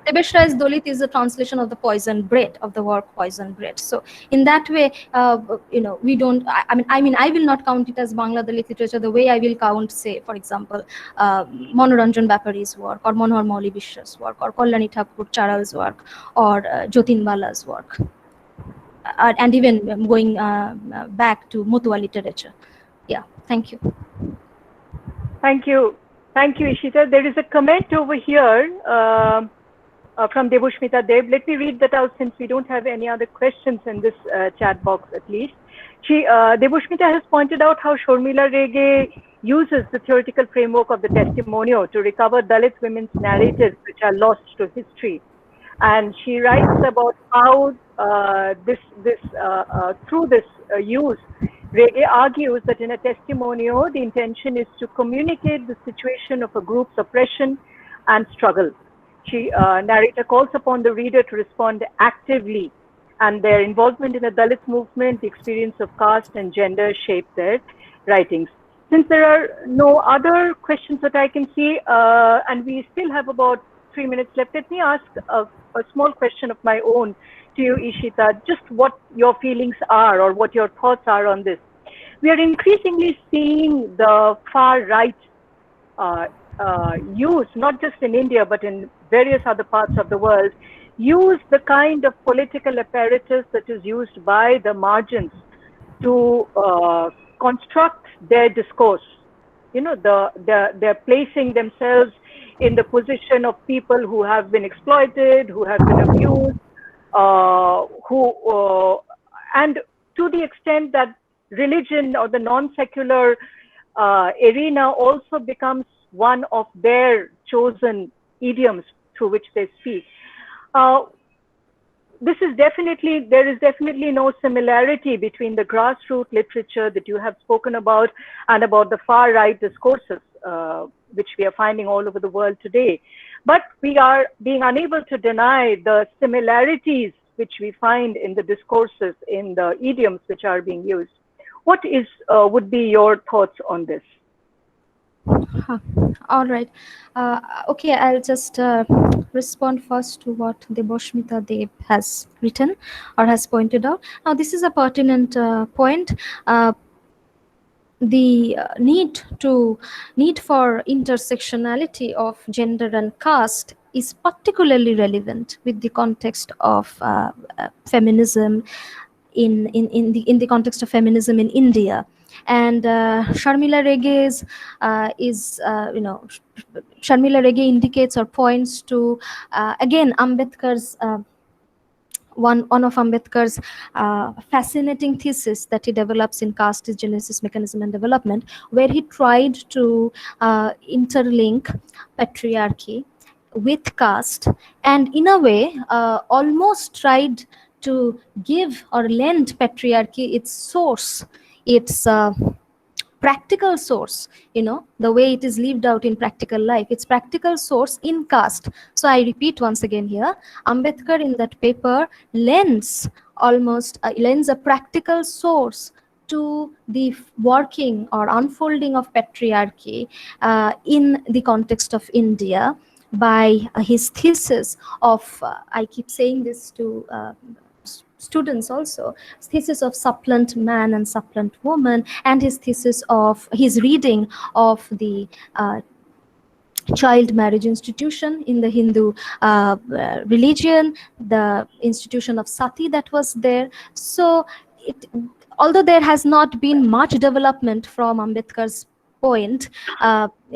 S9: Debesh Rai's Dalit is a translation of the Poison Bread, of the work Poison Bread. So in that way, we don't, I mean, I will not count it as Bangla Dalit literature the way I will count, say, for example, Manoranjan Bapari's work, or Manohar Mauli Bishwa's work, or Kalyani Thakur Charal's work, or Jatin Bala's work, and even going back to Mutua literature. Yeah, thank you.
S7: Thank you. Thank you, Ishita. There is a comment over here from Debushmita Deb. Let me read that out, since we don't have any other questions in this chat box, at least. Debushmita has pointed out how Sharmila Rege uses the theoretical framework of the testimonial to recover Dalit women's narratives which are lost to history. And she writes about how through this use, Rege argues that in a testimonial, the intention is to communicate the situation of a group's oppression and struggle. Narrator calls upon the reader to respond actively, and their involvement in the Dalit movement, the experience of caste and gender shape their writings. Since there are no other questions that I can see, and we still have about 3 minutes left, let me ask a small question of my own to you, Ishita, just what your feelings are or what your thoughts are on this. We are increasingly seeing the far right use, not just in India, but in various other parts of the world, use the kind of political apparatus that is used by the margins to construct their discourse. They're placing themselves in the position of people who have been exploited, who have been abused, and to the extent that religion or the non-secular arena also becomes one of their chosen idioms through which they speak. There is definitely no similarity between the grassroots literature that you have spoken about and about the far right discourses, which we are finding all over the world today. But we are being unable to deny the similarities which we find in the discourses, in the idioms which are being used. What would be your thoughts on this?
S9: All right. Okay, I'll just respond first to what Debashmita Deb has written or has pointed out. Now, this is a pertinent point. The need for intersectionality of gender and caste is particularly relevant with the context of feminism in the context of feminism in India. And Sharmila Rege's Sharmila Rege indicates or points to again Ambedkar's one of Ambedkar's fascinating thesis that he develops in Caste is Genesis, Mechanism and Development, where he tried to interlink patriarchy with caste, and in a way almost tried to give or lend patriarchy its source, its practical source, the way it is lived out in practical life, its practical source in caste. So I repeat once again here, Ambedkar in that paper lends a practical source to the working or unfolding of patriarchy in the context of India by his thesis of, I keep saying this to students also, thesis of supplant man and supplant woman, and his reading of the child marriage institution in the Hindu religion, the institution of sati that was there. So although there has not been much development from Ambedkar's point,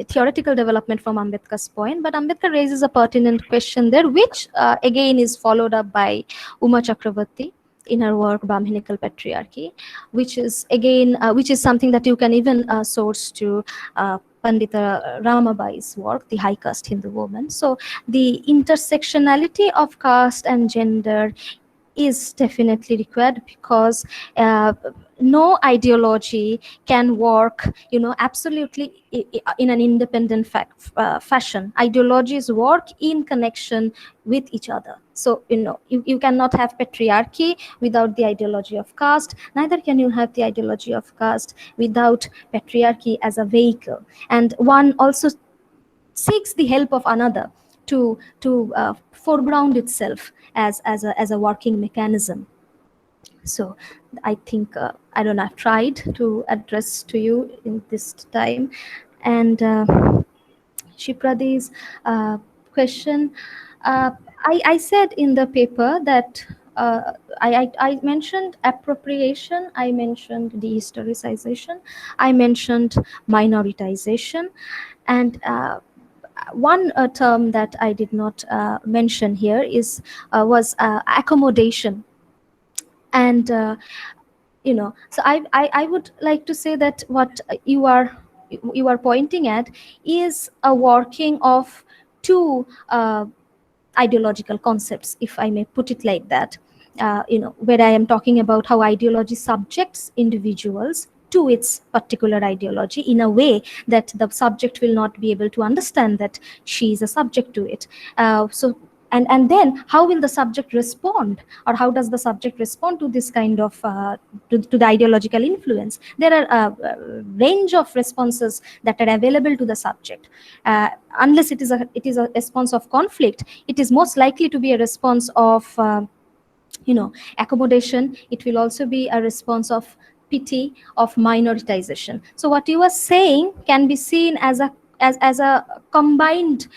S9: theoretical development from Ambedkar's point, but Ambedkar raises a pertinent question there, which again is followed up by Uma Chakravarti in her work Brahminical Patriarchy, which is again which is something that you can even source to Pandita Ramabai's work, The High Caste Hindu Woman. So the intersectionality of caste and gender is definitely required, because no ideology can work, absolutely in an independent fashion. Ideologies work in connection with each other. So, you cannot have patriarchy without the ideology of caste. Neither can you have the ideology of caste without patriarchy as a vehicle. And one also seeks the help of another to foreground itself as a working mechanism. So I think I don't know, I've tried to address to you in this time. And Shipradi's question, I said in the paper that I mentioned appropriation, I mentioned dehistoricization, I mentioned minoritization, and one term that I did not mention here was accommodation. And so I would like to say that what you are pointing at is a working of two ideological concepts, if I may put it like that. Where I am talking about how ideology subjects individuals to its particular ideology in a way that the subject will not be able to understand that she is a subject to it. And then how will the subject respond, or how does the subject respond to this kind of to the ideological influence? There are a range of responses that are available to the subject. Unless it is a response of conflict, it is most likely to be a response of accommodation. It will also be a response of pity, of minoritization. So what you are saying can be seen as a combined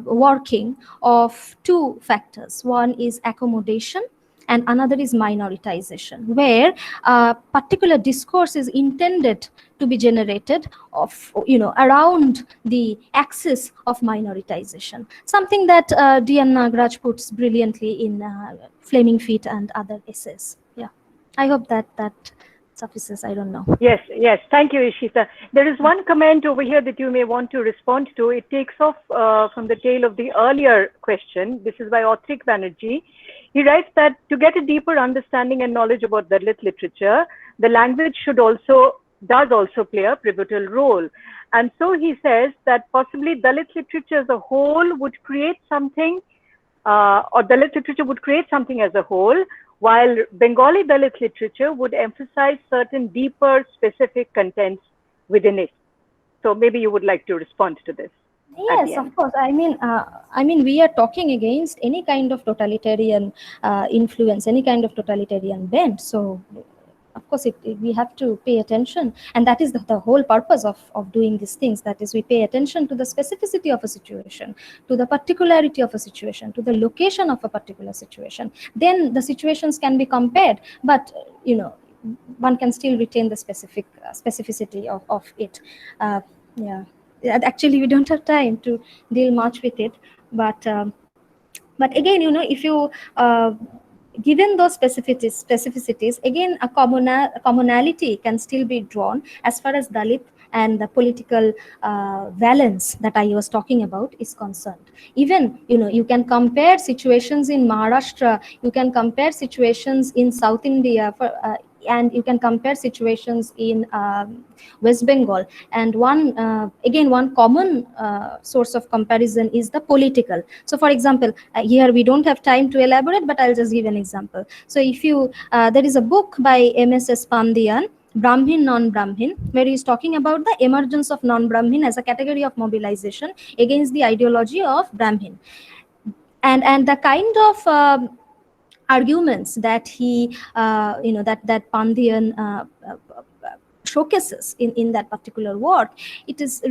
S9: working of two factors. One is accommodation and another is minoritization, where a particular discourse is intended to be generated around the axis of minoritization. Something that D.N. Nagaraj puts brilliantly in Flaming Feet and other essays. Yeah, I hope that suffices. I don't know.
S7: Yes. Thank you, Ishita. There is one comment over here that you may want to respond to. It takes off from the tail of the earlier question. This is by Autrik Banerjee. He writes that to get a deeper understanding and knowledge about Dalit literature, the language does also play a pivotal role. And so he says that possibly Dalit literature as a whole would create something, or Dalit literature would create something as a whole, while Bengali Dalit literature would emphasize certain deeper specific contents within it. So maybe you would like to respond to this.
S9: Yes, of course. I mean, we are talking against any kind of totalitarian influence, any kind of totalitarian bent. So, of course, we have to pay attention, and that is the whole purpose of doing these things. That is, we pay attention to the specificity of a situation, to the particularity of a situation, to the location of a particular situation. Then the situations can be compared, but one can still retain the specificity of it. Yeah. Actually, we don't have time to deal much with it, but again, if you given those specificities, again, a commonality can still be drawn as far as Dalit and the political valence that I was talking about is concerned. Even, you can compare situations in Maharashtra, you can compare situations in South India, and you can compare situations in West Bengal. And one common source of comparison is the political. So for example, here we don't have time to elaborate, but I'll just give an example. So if you, there is a book by M.S.S. Pandian, Brahmin, non-Brahmin, where he is talking about the emergence of non-Brahmin as a category of mobilization against the ideology of Brahmin. And the kind of arguments that he, that Pandian showcases in that particular work, it is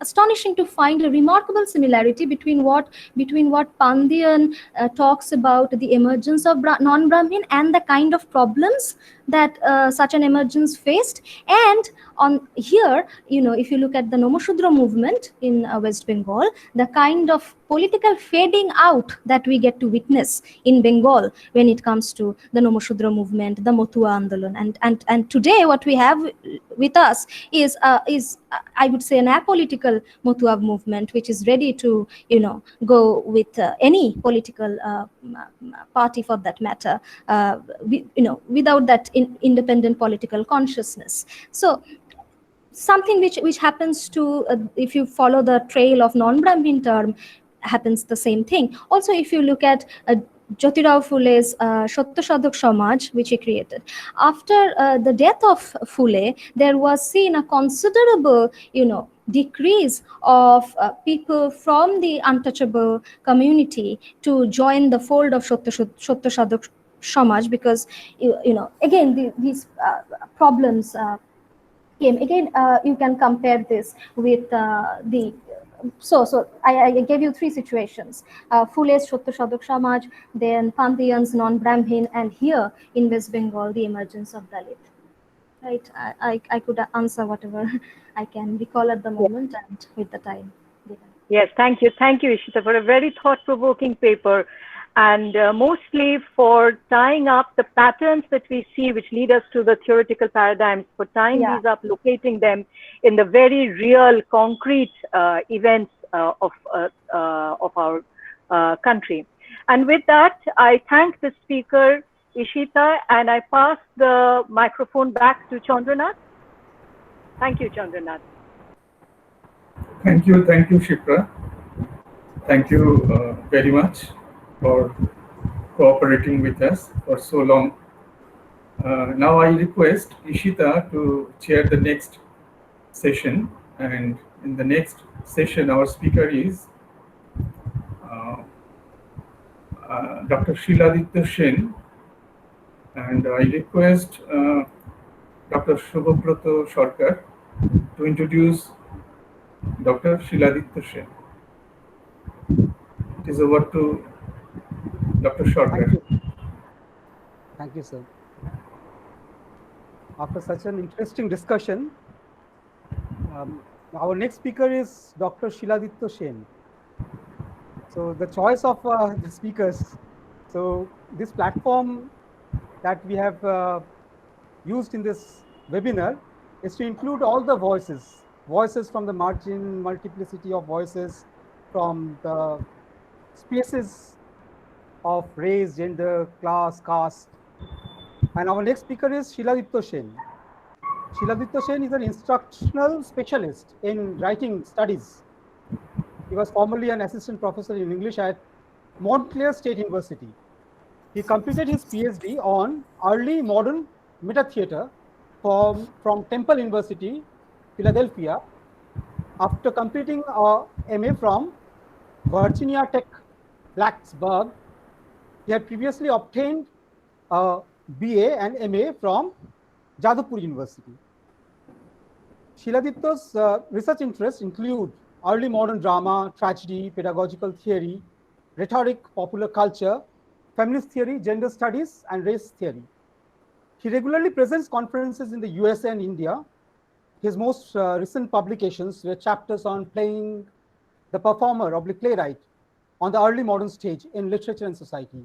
S9: astonishing to find a remarkable similarity between what Pandian talks about the emergence of non-Brahmin and the kind of problems that such an emergence faced. And on here, if you look at the Nomoshudra movement in West Bengal, the kind of political fading out that we get to witness in Bengal when it comes to the Nomoshudra movement, the Motua Andolan, and today what we have with us is I would say an apolitical Motua movement, which is ready to go with any political party for that matter, without that independent political consciousness. So something which happens to, if you follow the trail of non-Brahmin term, happens the same thing. Also, if you look at Jyotirao Phule's Satyasadhak Samaj, which he created. After the death of Phule, there was seen a considerable, decrease of people from the untouchable community to join the fold of Satyasadhak Samaj, because, again, these problems came. Again, you can compare this with So I gave you three situations: Phule's Satyasadhak Samaj, then Pandian's non-Brahmin, and here in West Bengal, the emergence of Dalit. Right? I could answer whatever I can recall at the moment and with the time given.
S7: Yes, thank you, Ishita, for a very thought-provoking paper, and mostly for tying up the patterns that we see which lead us to the theoretical paradigms, for tying these up, locating them in the very real, concrete events of our country. And with that, I thank the speaker, Ishita, and I pass the microphone back to Chandranath. Thank you, Chandranath.
S2: Thank you, Sipra. Thank you very much for cooperating with us for so long. Now I request Ishita to chair the next session, and in the next session our speaker is Dr. Shiladitya Sen, and I request Dr. Shubhobroto Sarkar to introduce Dr. Shiladitya Sen. It is over to Dr. Sarkar.
S3: Thank you, sir. After such an interesting discussion, our next speaker is Dr. Shiladitya Sen. So the choice of the speakers. So this platform that we have used in this webinar is to include all the voices from the margin, multiplicity of voices from the spaces of race, gender, class, caste. And our next speaker is Shiladitya Sen. Shiladitya Sen is an instructional specialist in writing studies. He was formerly an assistant professor in English at Montclair State University. He completed his PhD on early modern meta-theater from Temple University, Philadelphia. After completing a MA from Virginia Tech, Blacksburg, he had previously obtained a BA and MA from Jadavpur University. Shiladitya's research interests include early modern drama, tragedy, pedagogical theory, rhetoric, popular culture, feminist theory, gender studies, and race theory. He regularly presents conferences in the USA and India. His most recent publications were chapters on playing the performer or the playwright on the early modern stage in literature and society.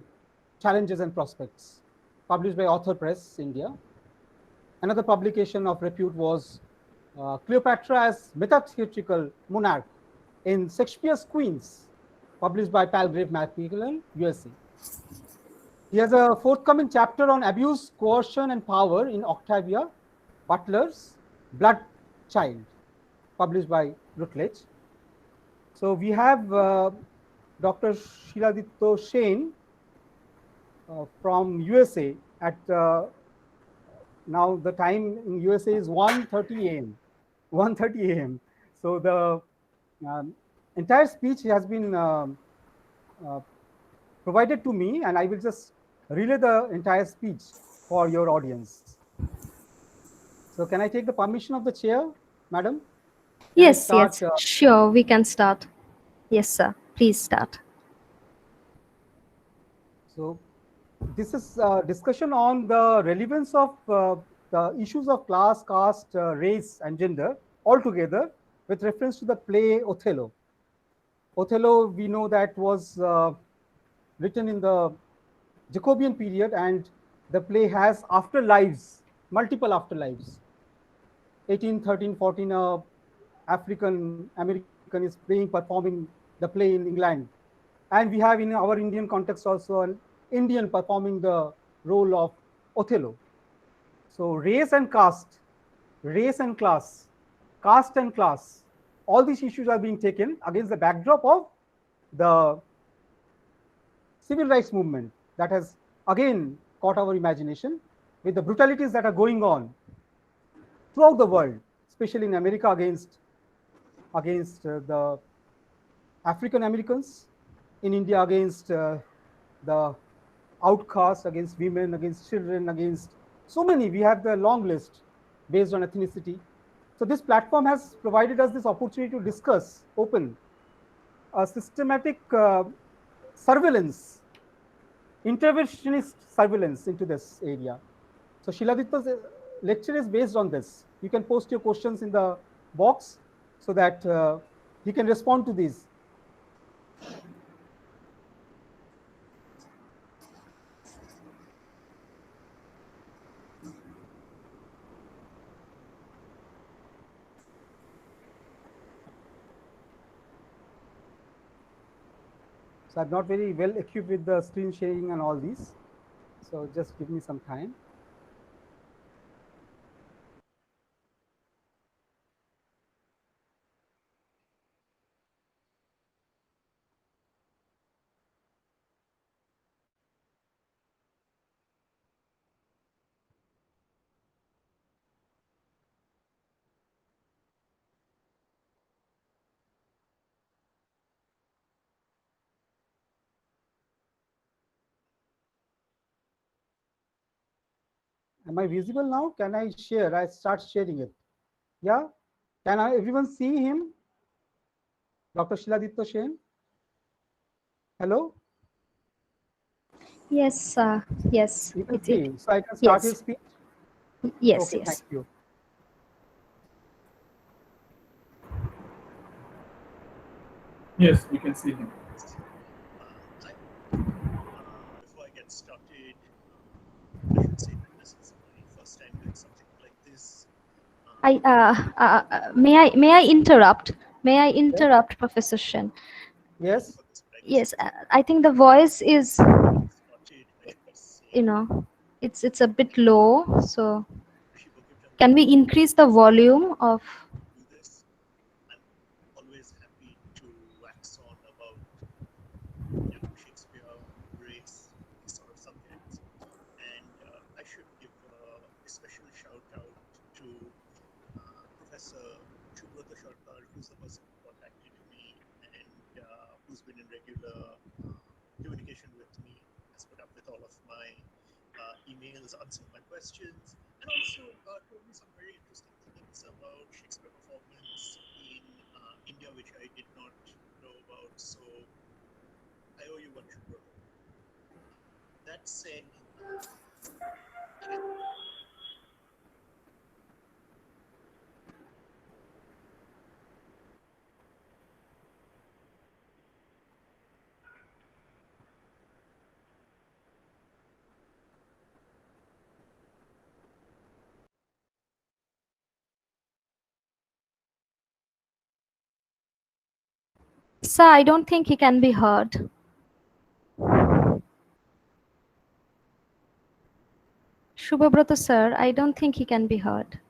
S3: Challenges and Prospects, published by Author Press, India. Another publication of repute was Cleopatra as Metatheatrical Monarch in Shakespeare's Queens, published by Palgrave Macmillan, USA. He has a forthcoming chapter on abuse, coercion, and power in Octavia Butler's Blood Child, published by Routledge. So we have Dr. Shiladitya Sen from USA at now the time in USA is 1:30 a.m. 1:30 a.m. So the entire speech has been provided to me, and I will just relay the entire speech for your audience. So can I take the permission of the chair, madam?
S9: Yes, yes, sure, we can start. Yes, sir, please start.
S3: So this is a discussion on the relevance of the issues of class, caste, race, and gender altogether with reference to the play Othello. Othello, we know that was written in the Jacobean period, and the play has afterlives, multiple afterlives. 18, 13, 14, African American is performing the play in England. And we have in our Indian context also an Indian performing the role of Othello. So race and caste, race and class, caste and class, all these issues are being taken against the backdrop of the civil rights movement that has again caught our imagination with the brutalities that are going on throughout the world, especially in America against the African Americans, in India against the outcasts, against women, against children, against so many. We have the long list based on ethnicity. So this platform has provided us this opportunity to discuss, open a systematic surveillance, interventionist surveillance into this area. So Shiladitya's lecture is based on this. You can post your questions in the box so that he can respond to these. So I'm not very well equipped with the screen sharing and all these. So just give me some time. Am I visible now? Can I share? I start sharing it. Yeah? Can everyone see him? Dr. Shiladitya Sen? Hello?
S9: Yes, yes.
S3: You can see. So I can start his speech?
S9: Yes,
S3: okay,
S9: yes.
S3: Thank you.
S2: Yes, we can see him.
S4: Before I get started, I should say that this is my first time doing something like this.
S9: May I interrupt? May I interrupt, yes? Professor Sen?
S3: Yes.
S9: Yes, I think the voice is, it's a bit low. So, can we increase the volume of?
S4: I'm always happy to wax on about Shakespeare, race, these sort of subjects. And I should give a special shout out to Professor Shubrata Sarkar, who's the person who contacted me and who's been in regular communication with me, has put up with all of my emails, answering my questions, and also told me some very interesting things about Shakespeare performance in India, which I did not know about. So I owe you one, Shubrata. That said,
S9: Sir, I don't think he can be heard. Shubhabrata sir, I don't think he can be heard.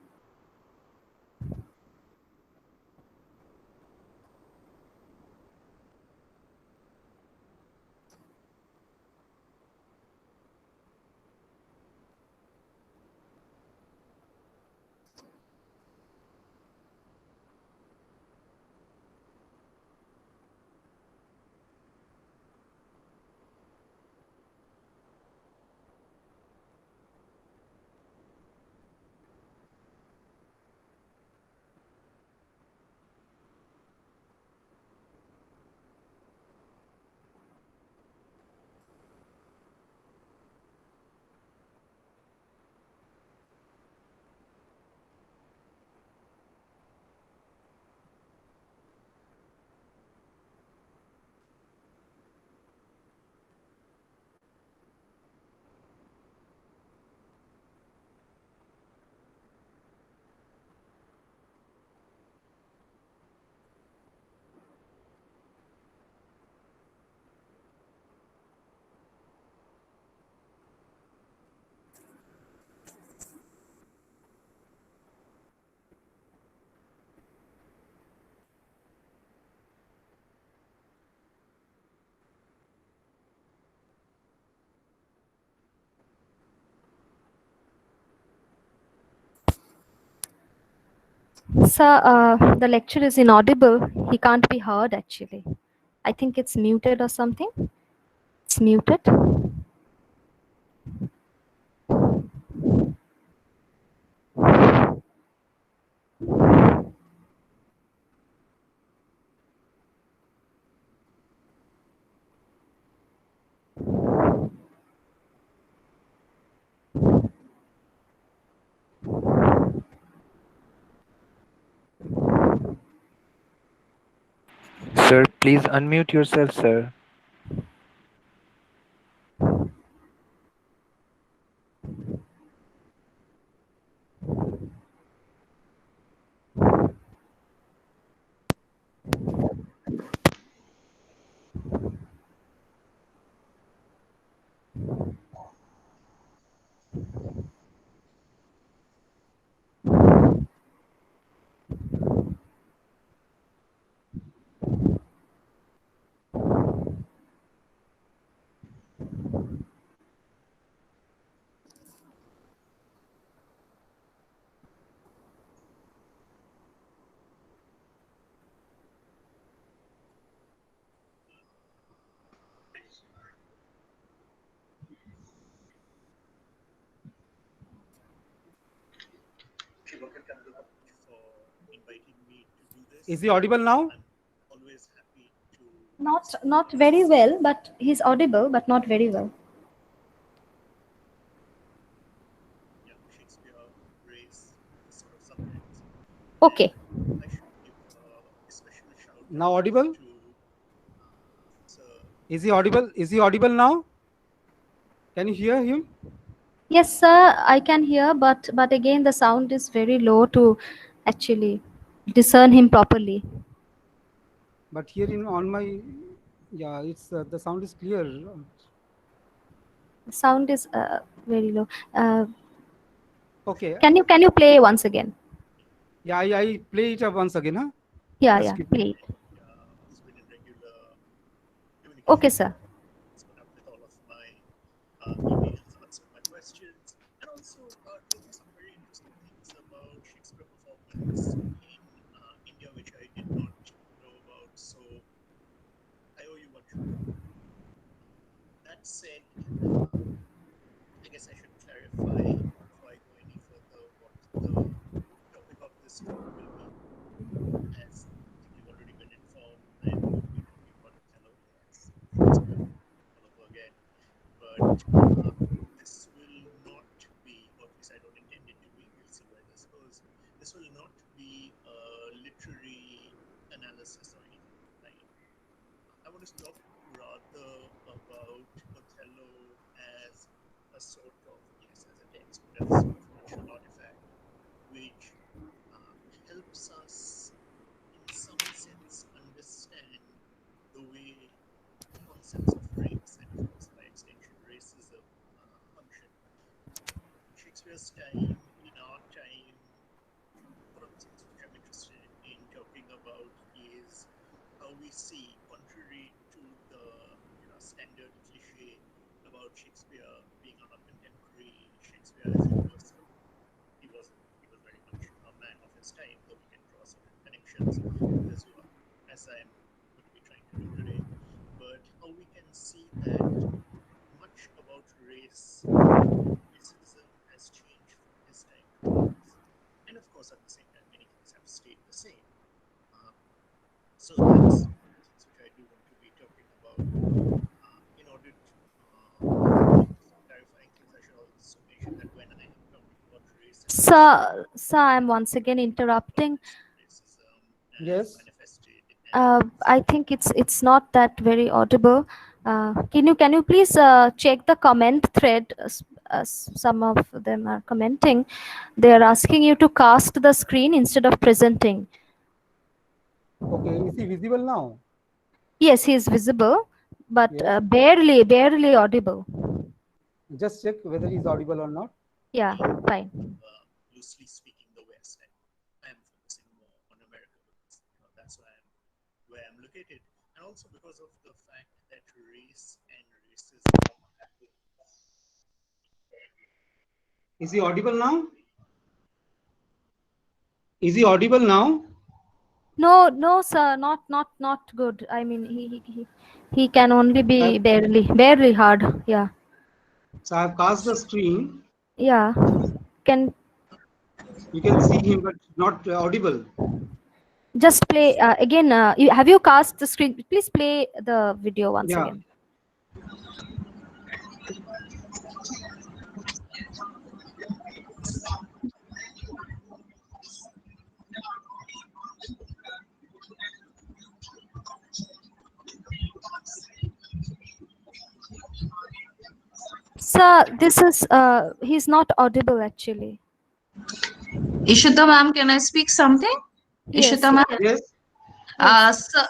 S9: Sir, the lecture is inaudible. He can't be heard actually. I think it's muted or something. It's muted.
S10: Sir, please unmute yourself, sir.
S3: Is he audible now?
S9: Not very well, but he's audible, but not very well. Okay.
S3: Now audible? Is he audible? Is he audible now? Can you hear him?
S9: Yes, sir, I can hear, but again the sound is very low to actually discern him properly.
S3: But here on my, yeah, it's the sound is clear.
S9: The sound is very low.
S3: Okay.
S9: Can you play once again?
S3: Yeah, I play it once again, huh?
S9: Yeah,
S3: Just
S9: yeah, play it. Okay, sir.
S11: first time in our time, one of the things which I'm interested in talking about is how we see, contrary to the standard cliche about Shakespeare being our contemporary, Shakespeare as universal. He was very much a man of his time, though we can draw certain connections as I'm going to be trying to do today. But how we can see that much about racism has changed from his time to ours. And of course, at the same time, many things have stayed the same. So that's things which I do want to be talking about. In order to clarifying things, I should also mention that when I am talking about racism,
S9: Sir, I'm once again interrupting.
S3: Yes.
S9: I think it's not that very audible. Can you please check the comment thread? Some of them are commenting. They are asking you to cast the screen instead of presenting.
S3: Okay, is he visible now?
S9: Yes, he is visible, but
S3: Yes.
S9: barely audible.
S3: Just check whether he's audible or not.
S9: Yeah, fine.
S11: Loosely speaking, the West, and I am focusing more on America because that's where I'm located, and also because of the fact that race and racism.
S3: Is he audible now? Is he audible now?
S9: No, sir, not good. I mean, he can only be barely hard. Yeah.
S3: So I've cast the screen.
S9: Yeah.
S3: You can see him, but not audible.
S9: Just play again. Have you cast the screen? Please play the video once again. Sir, this is he's not audible actually.
S12: Ishita ma'am, can I speak something?
S9: Yes.
S12: Ishita ma'am?
S3: Yes.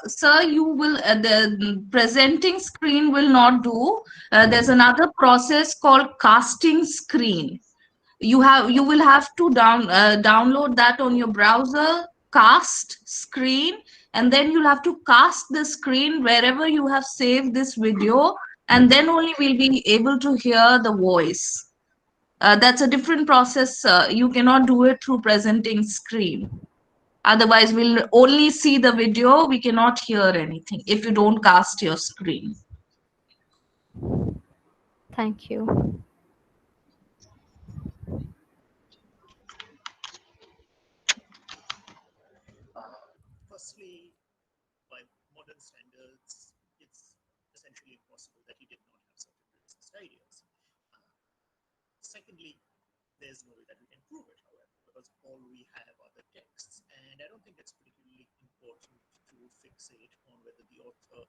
S12: Sir, you will the presenting screen will not do. There's another process called casting screen. You will have to download that on your browser, cast screen, and then you'll have to cast the screen wherever you have saved this video, and then only we'll be able to hear the voice. That's a different process. You cannot do it through presenting screen. Otherwise, we'll only see the video. We cannot hear anything if you don't cast your screen.
S9: Thank you.
S11: Firstly, by modern standards, it's essentially impossible that he did not have certain racist ideas. Secondly, there's no way that we can prove it, however, because all we have are the texts, and I don't think it's particularly important to fixate on whether the author.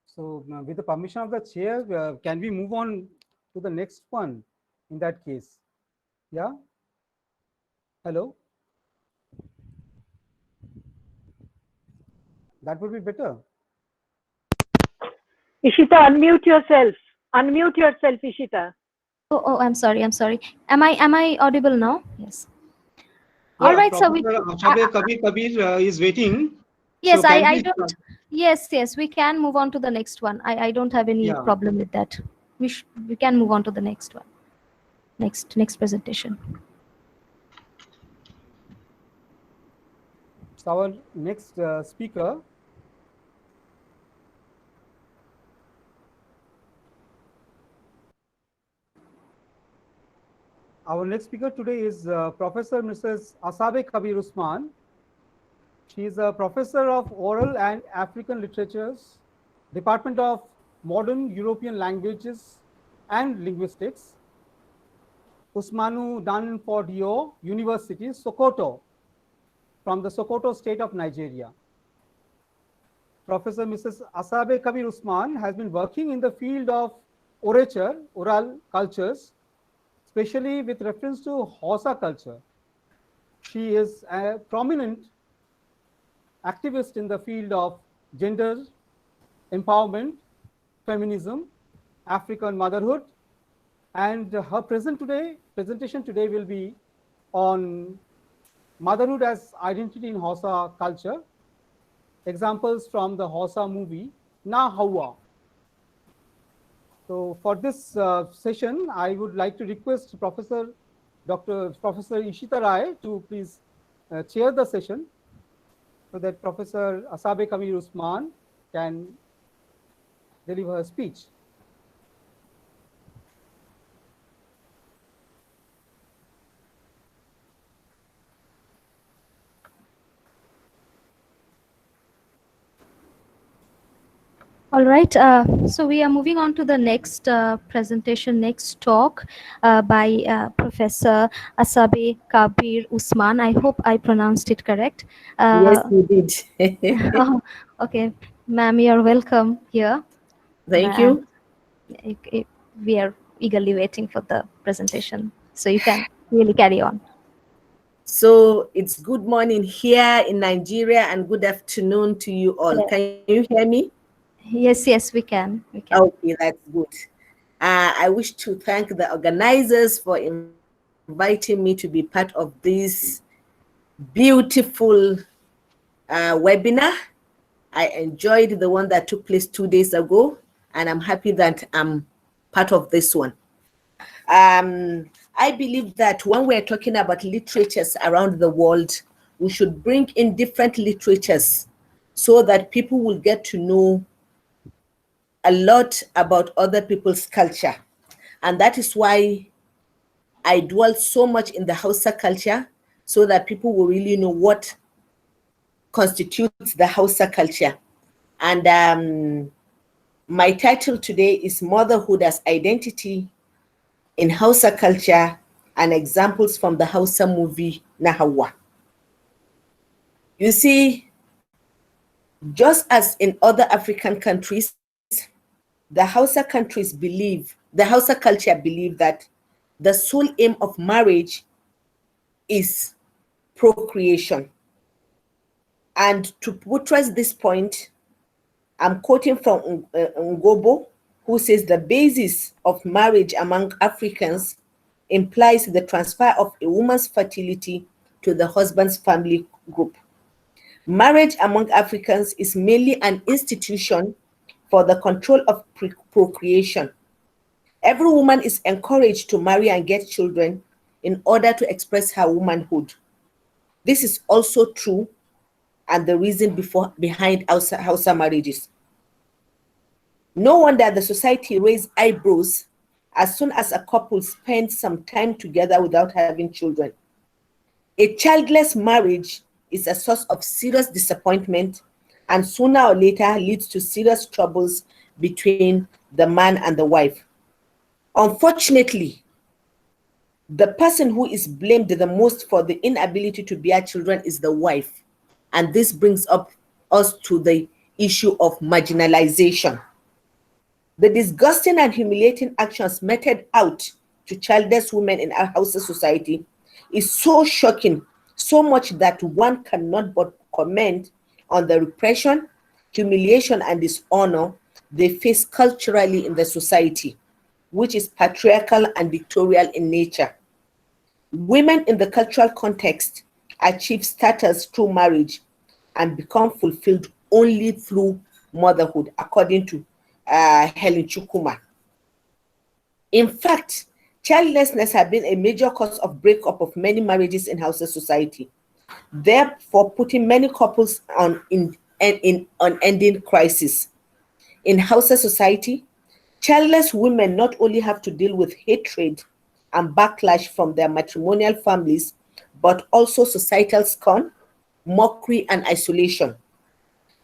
S3: So, with the permission of the chair, can we move on to the next one in that case? Yeah? Hello? That would be better.
S7: Ishita, unmute yourself. Unmute yourself, Ishita.
S9: Oh, I'm sorry. Am I audible now? Yes. All right, so
S3: Kabir is waiting.
S9: Yes,
S3: so
S9: I don't. Yes, we can move on to the next one. I don't have any problem with that. We can move on to the next one. Next presentation.
S3: So our next speaker. Our next speaker today is Professor Mrs. Asabe Kabir Usman. She is a professor of Oral and African Literatures, Department of Modern European Languages and Linguistics, Usmanu Danfodiyo University, Sokoto, from the Sokoto state of Nigeria. Professor Mrs. Asabe Kabir Usman has been working in the field of oral cultures, especially with reference to Hausa culture. She is a prominent activist in the field of gender empowerment, feminism, African motherhood, and her presentation today will be on motherhood as identity in Hausa culture, examples from the Hausa movie Na Hawa. So for this session, I would like to request Professor Ishita Rai to please chair the session so that Professor Asabe Kamir Usman can deliver her speech.
S9: All right, so we are moving on to the next presentation, next talk by Professor Asabe Kabir Usman. I hope I pronounced it correct.
S13: Yes, you did.
S9: Oh, okay, ma'am, you're welcome here.
S13: Thank you.
S9: We are eagerly waiting for the presentation, so you can really carry on.
S13: So it's good morning here in Nigeria and good afternoon to you all. Can you hear me?
S9: Yes, we can.
S13: Okay, that's good. I wish to thank the organizers for inviting me to be part of this beautiful webinar. I enjoyed the one that took place 2 days ago, and I'm happy that I'm part of this one. I believe that when we're talking about literatures around the world, we should bring in different literatures so that people will get to know a lot about other people's culture. And that is why I dwell so much in the Hausa culture, so that people will really know what constitutes the Hausa culture. And my title today is Motherhood as Identity in Hausa Culture and Examples from the Hausa movie Na Hawa. You see, just as in other African countries, the Hausa culture believe that the sole aim of marriage is procreation. And to buttress this point, I'm quoting from Ngobo, who says the basis of marriage among Africans implies the transfer of a woman's fertility to the husband's family group. Marriage among Africans is merely an institution for the control of procreation. Every woman is encouraged to marry and get children in order to express her womanhood. This is also true and the reason behind Hausa marriages. No wonder the society raised eyebrows as soon as a couple spends some time together without having children. A childless marriage is a source of serious disappointment and sooner or later leads to serious troubles between the man and the wife. Unfortunately, the person who is blamed the most for the inability to bear children is the wife. And this brings us to the issue of marginalization. The disgusting and humiliating actions meted out to childless women in our Hausa society is so shocking, so much that one cannot but comment on the repression, humiliation, and dishonor they face culturally in the society, which is patriarchal and dictatorial in nature. Women in the cultural context achieve status through marriage and become fulfilled only through motherhood, according to Helen Chukuma. In fact, childlessness has been a major cause of breakup of many marriages in Hausa society, therefore putting many couples on ending crisis. In Hausa society, childless women not only have to deal with hatred and backlash from their matrimonial families, but also societal scorn, mockery, and isolation.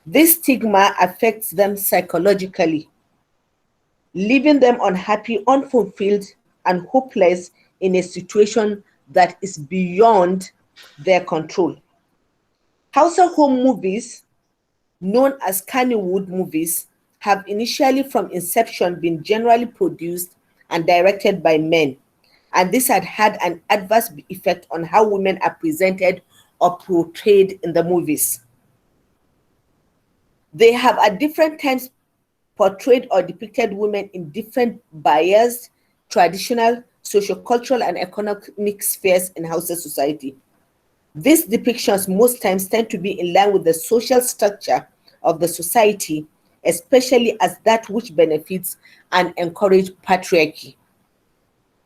S13: This stigma affects them psychologically, leaving them unhappy, unfulfilled, and hopeless in a situation that is beyond their control. Hausa home movies, known as Kannywood movies, have initially from inception been generally produced and directed by men, and this had an adverse effect on how women are presented or portrayed in the movies. They have at different times portrayed or depicted women in different biased, traditional, sociocultural, and economic spheres in Hausa society. These depictions most times tend to be in line with the social structure of the society, especially as that which benefits and encourages patriarchy.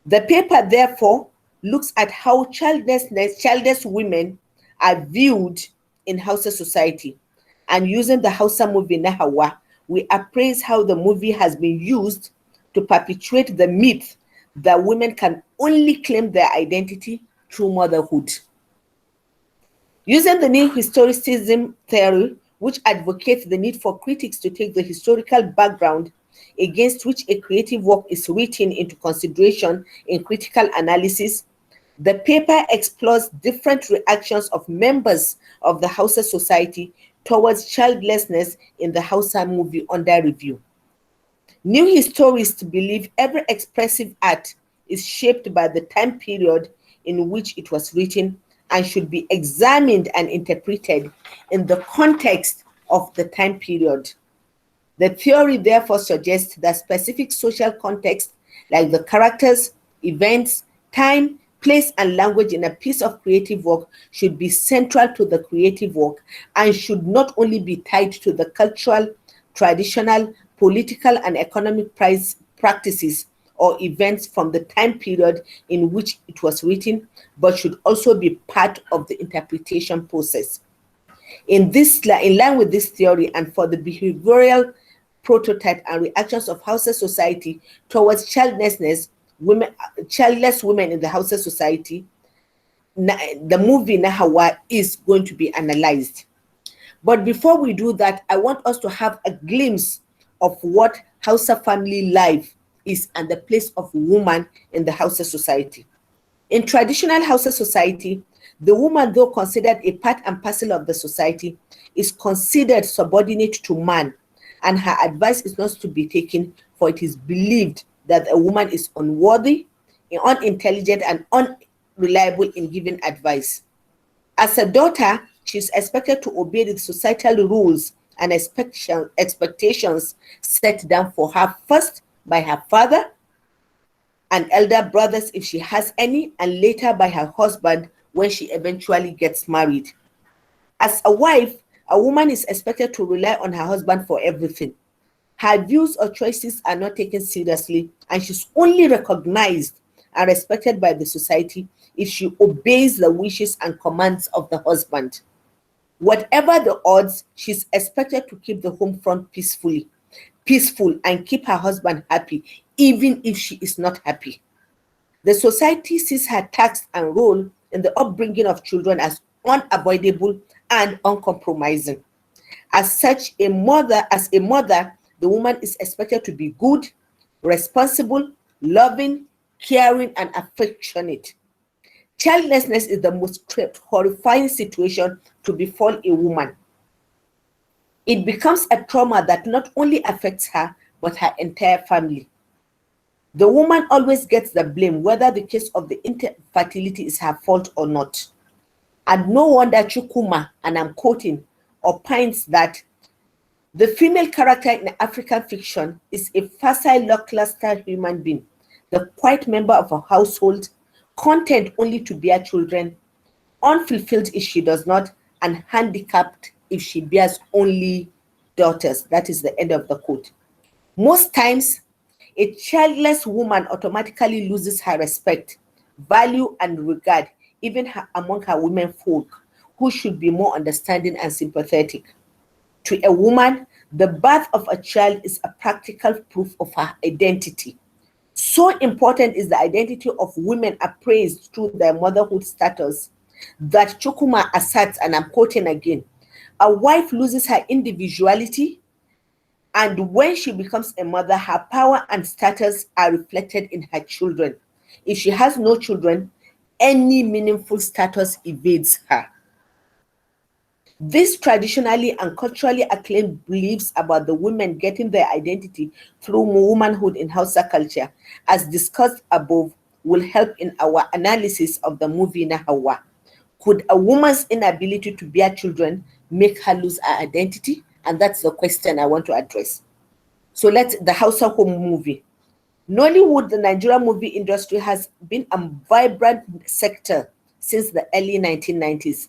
S13: The paper, therefore, looks at how childless women are viewed in Hausa society. And using the Hausa movie Nahawa, we appraise how the movie has been used to perpetuate the myth that women can only claim their identity through motherhood. Using the new historicism theory, which advocates the need for critics to take the historical background against which a creative work is written into consideration in critical analysis, the paper explores different reactions of members of the Hausa society towards childlessness in the Hausa movie under review. New historians believe every expressive art is shaped by the time period in which it was written and should be examined and interpreted in the context of the time period. The theory therefore suggests that specific social context, like the characters, events, time, place, and language in a piece of creative work, should be central to the creative work and should not only be tied to the cultural, traditional, political, and economic practices or events from the time period in which it was written, but should also be part of the interpretation process. In line with this theory and for the behavioral prototype and reactions of Hausa society towards childless women in the Hausa society, the movie Nahawa is going to be analyzed. But before we do that, I want us to have a glimpse of what Hausa family life is and the place of woman in the Hausa society. In traditional Hausa society, the woman, though considered a part and parcel of the society, is considered subordinate to man, and her advice is not to be taken, for it is believed that a woman is unworthy, unintelligent, and unreliable in giving advice. As a daughter, she is expected to obey the societal rules and expectations set down for her, first by her father and elder brothers if she has any, and later by her husband when she eventually gets married. As a wife, a woman is expected to rely on her husband for everything. Her views or choices are not taken seriously, and she's only recognized and respected by the society if she obeys the wishes and commands of the husband. Whatever the odds, she's expected to keep the home front peaceful and keep her husband happy, even if she is not happy. The society sees her task and role in the upbringing of children as unavoidable and uncompromising. As a mother, the woman is expected to be good, responsible, loving, caring, and affectionate. Childlessness is the most horrifying situation to befall a woman. It becomes a trauma that not only affects her, but her entire family. The woman always gets the blame, whether the case of the infertility is her fault or not. And no wonder Chukuma, and I'm quoting, opines that the female character in African fiction is a facile, lackluster human being, the quiet member of a household, content only to bear children, unfulfilled if she does not, and handicapped if she bears only daughters. That is the end of the quote. Most times, a childless woman automatically loses her respect, value, and regard, even among her women folk, who should be more understanding and sympathetic. To a woman, the birth of a child is a practical proof of her identity. So important is the identity of women appraised through their motherhood status that Chukuma asserts, and I'm quoting again, a wife loses her individuality, and when she becomes a mother, her power and status are reflected in her children. If she has no children, any meaningful status evades her. This traditionally and culturally acclaimed beliefs about the women getting their identity through womanhood in Hausa culture, as discussed above, will help in our analysis of the movie Nahawa. Could a woman's inability to bear children make her lose her identity? And that's the question I want to address. So the Hausa home movie. Nollywood, the Nigerian movie industry, has been a vibrant sector since the early 1990s.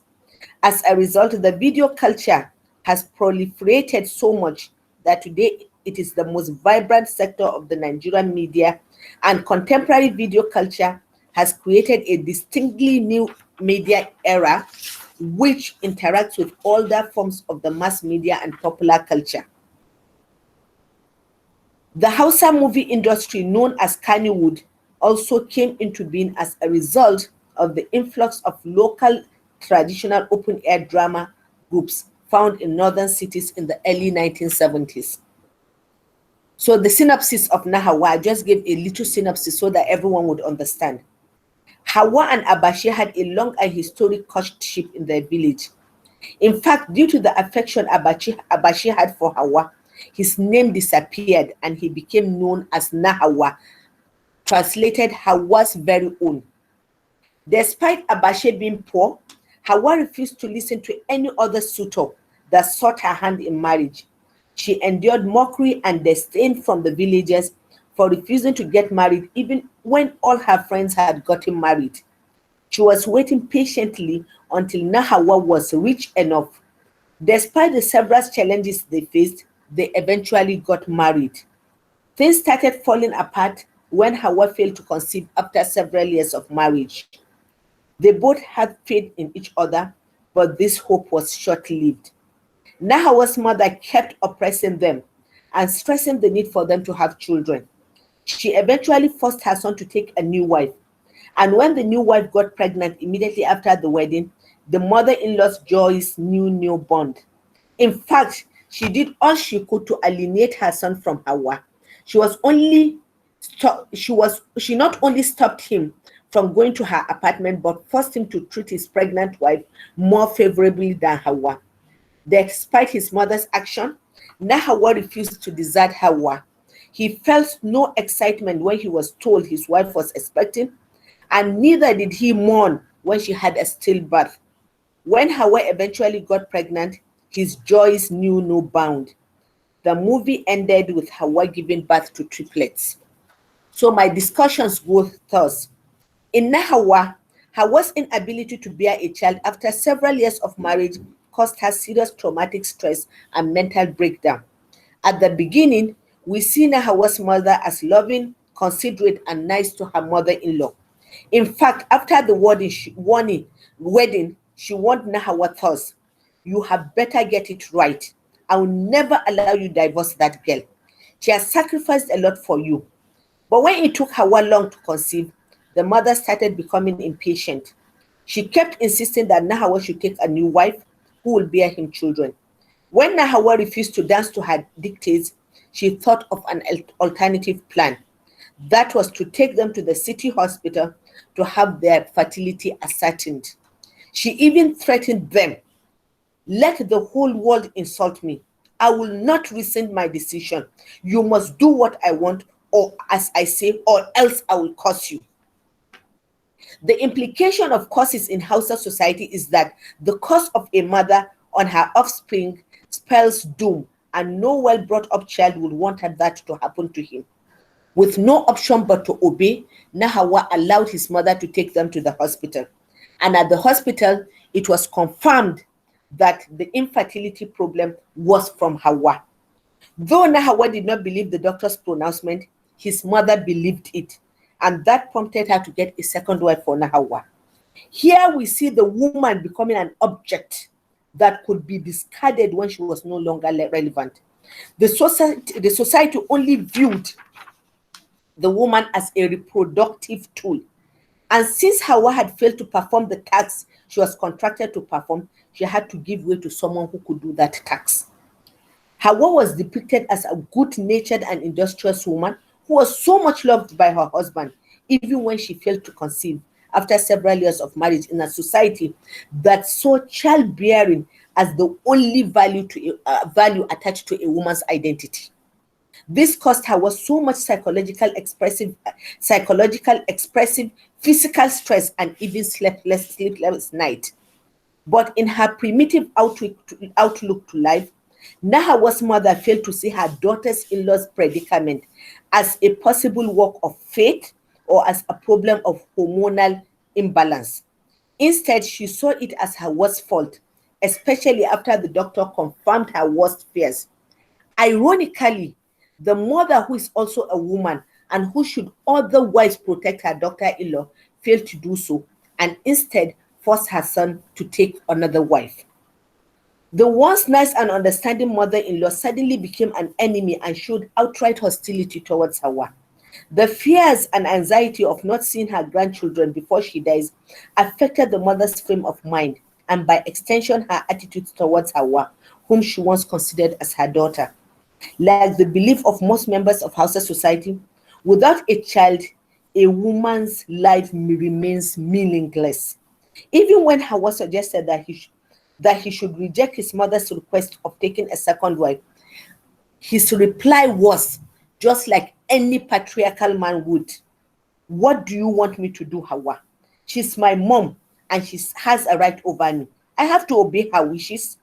S13: As a result, the video culture has proliferated so much that today it is the most vibrant sector of the Nigerian media, and contemporary video culture has created a distinctly new media era which interacts with all the forms of the mass media and popular culture. The Hausa movie industry, known as Kannywood, also came into being as a result of the influx of local traditional open-air drama groups found in northern cities in the early 1970s. So the synopsis of Nahawa, I just gave a little synopsis so that everyone would understand. Hawa and Abashi had a long and historic courtship in their village. In fact, due to the affection Abashi had for Hawa, his name disappeared and he became known as Nahawa, translated Hawa's very own. Despite Abashi being poor, Hawa refused to listen to any other suitor that sought her hand in marriage. She endured mockery and disdain from the villagers for refusing to get married even when all her friends had gotten married. She was waiting patiently until Nahawa was rich enough. Despite the several challenges they faced, they eventually got married. Things started falling apart when Hawa failed to conceive after several years of marriage. They both had faith in each other, but this hope was short-lived. Nahawa's mother kept oppressing them and stressing the need for them to have children. She eventually forced her son to take a new wife. And when the new wife got pregnant immediately after the wedding, the mother-in-law's joys knew no bond. In fact, she did all she could to alienate her son from Hawa. She not only stopped him from going to her apartment, but forced him to treat his pregnant wife more favorably than Hawa. Despite his mother's action, Nahawa refused to desert Hawa. He felt no excitement when he was told his wife was expecting, and neither did he mourn when she had a stillbirth. When Hawa eventually got pregnant, his joys knew no bound. The movie ended with Hawa giving birth to triplets. So my discussions go thus. In Nahawa, Hawa's inability to bear a child after several years of marriage caused her serious traumatic stress and mental breakdown. At the beginning, we see Nahawa's mother as loving, considerate, and nice to her mother-in-law. In fact, after the wedding, she warned Nahawa thus, "You have better get it right. I will never allow you to divorce that girl. She has sacrificed a lot for you." But when it took Hawa long to conceive, the mother started becoming impatient. She kept insisting that Nahawa should take a new wife who will bear him children. When Nahawa refused to dance to her dictates, she thought of an alternative plan. That was to take them to the city hospital to have their fertility ascertained. She even threatened them, "Let the whole world insult me. I will not rescind my decision. You must do what I want, or as I say, or else I will curse you." The implication of curses in Hausa society is that the curse of a mother on her offspring spells doom, and no well-brought-up child would want that to happen to him. With no option but to obey, Nahawa allowed his mother to take them to the hospital. And at the hospital, it was confirmed that the infertility problem was from Hawa. Though Nahawa did not believe the doctor's pronouncement, his mother believed it, and that prompted her to get a second wife for Nahawa. Here we see the woman becoming an object that could be discarded when she was no longer relevant. The society only viewed the woman as a reproductive tool. And since Hawa had failed to perform the task she was contracted to perform, she had to give way to someone who could do that task. Hawa was depicted as a good-natured and industrious woman who was so much loved by her husband, even when she failed to conceive after several years of marriage in a society that saw childbearing as the only value attached to a woman's identity. This caused her so much psychological, expressive, physical stress, and even sleepless night. But in her primitive outlook to life, Nahawa's mother failed to see her daughter's-in-law's predicament as a possible work of fate or as a problem of hormonal imbalance. Instead, she saw it as her worst fault, especially after the doctor confirmed her worst fears. Ironically, the mother, who is also a woman and who should otherwise protect her daughter-in-law, failed to do so and instead forced her son to take another wife. The once nice and understanding mother-in-law suddenly became an enemy and showed outright hostility towards Hawa. The fears and anxiety of not seeing her grandchildren before she dies affected the mother's frame of mind and by extension her attitude towards Hawa, whom she once considered as her daughter. Like the belief of most members of Hausa society, without a child, a woman's life remains meaningless. Even when Hawa suggested that he should reject his mother's request of taking a second wife, his reply was, just like any patriarchal man would, "What do you want me to do, Hawa? She's my mom and she has a right over me. I have to obey her wishes."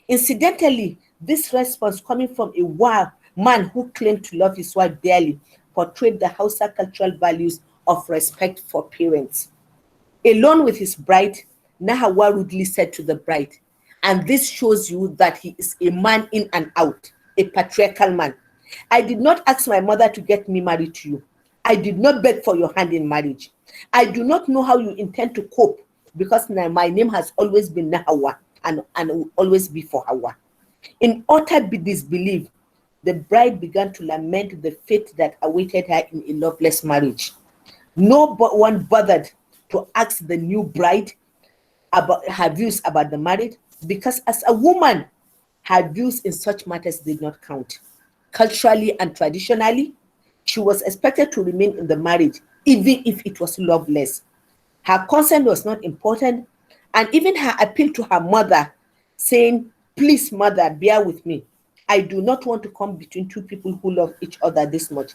S13: Incidentally, this response, coming from a man who claimed to love his wife dearly, portrayed the Hausa cultural values of respect for parents. Alone with his bride, Nahawa rudely said to the bride, and this shows you that he is a man in and out, a patriarchal man, "I did not ask my mother to get me married to you. I did not beg for your hand in marriage. I do not know how you intend to cope because my name has always been Nahawa and will always be for Hawa." In utter disbelief, the bride began to lament the fate that awaited her in a loveless marriage. No one bothered to ask the new bride about her views about the marriage because as a woman, her views in such matters did not count. Culturally and traditionally, she was expected to remain in the marriage even if it was loveless. Her consent was not important, and even her appeal to her mother, saying, "Please, mother, bear with me. I do not want to come between two people who love each other this much,"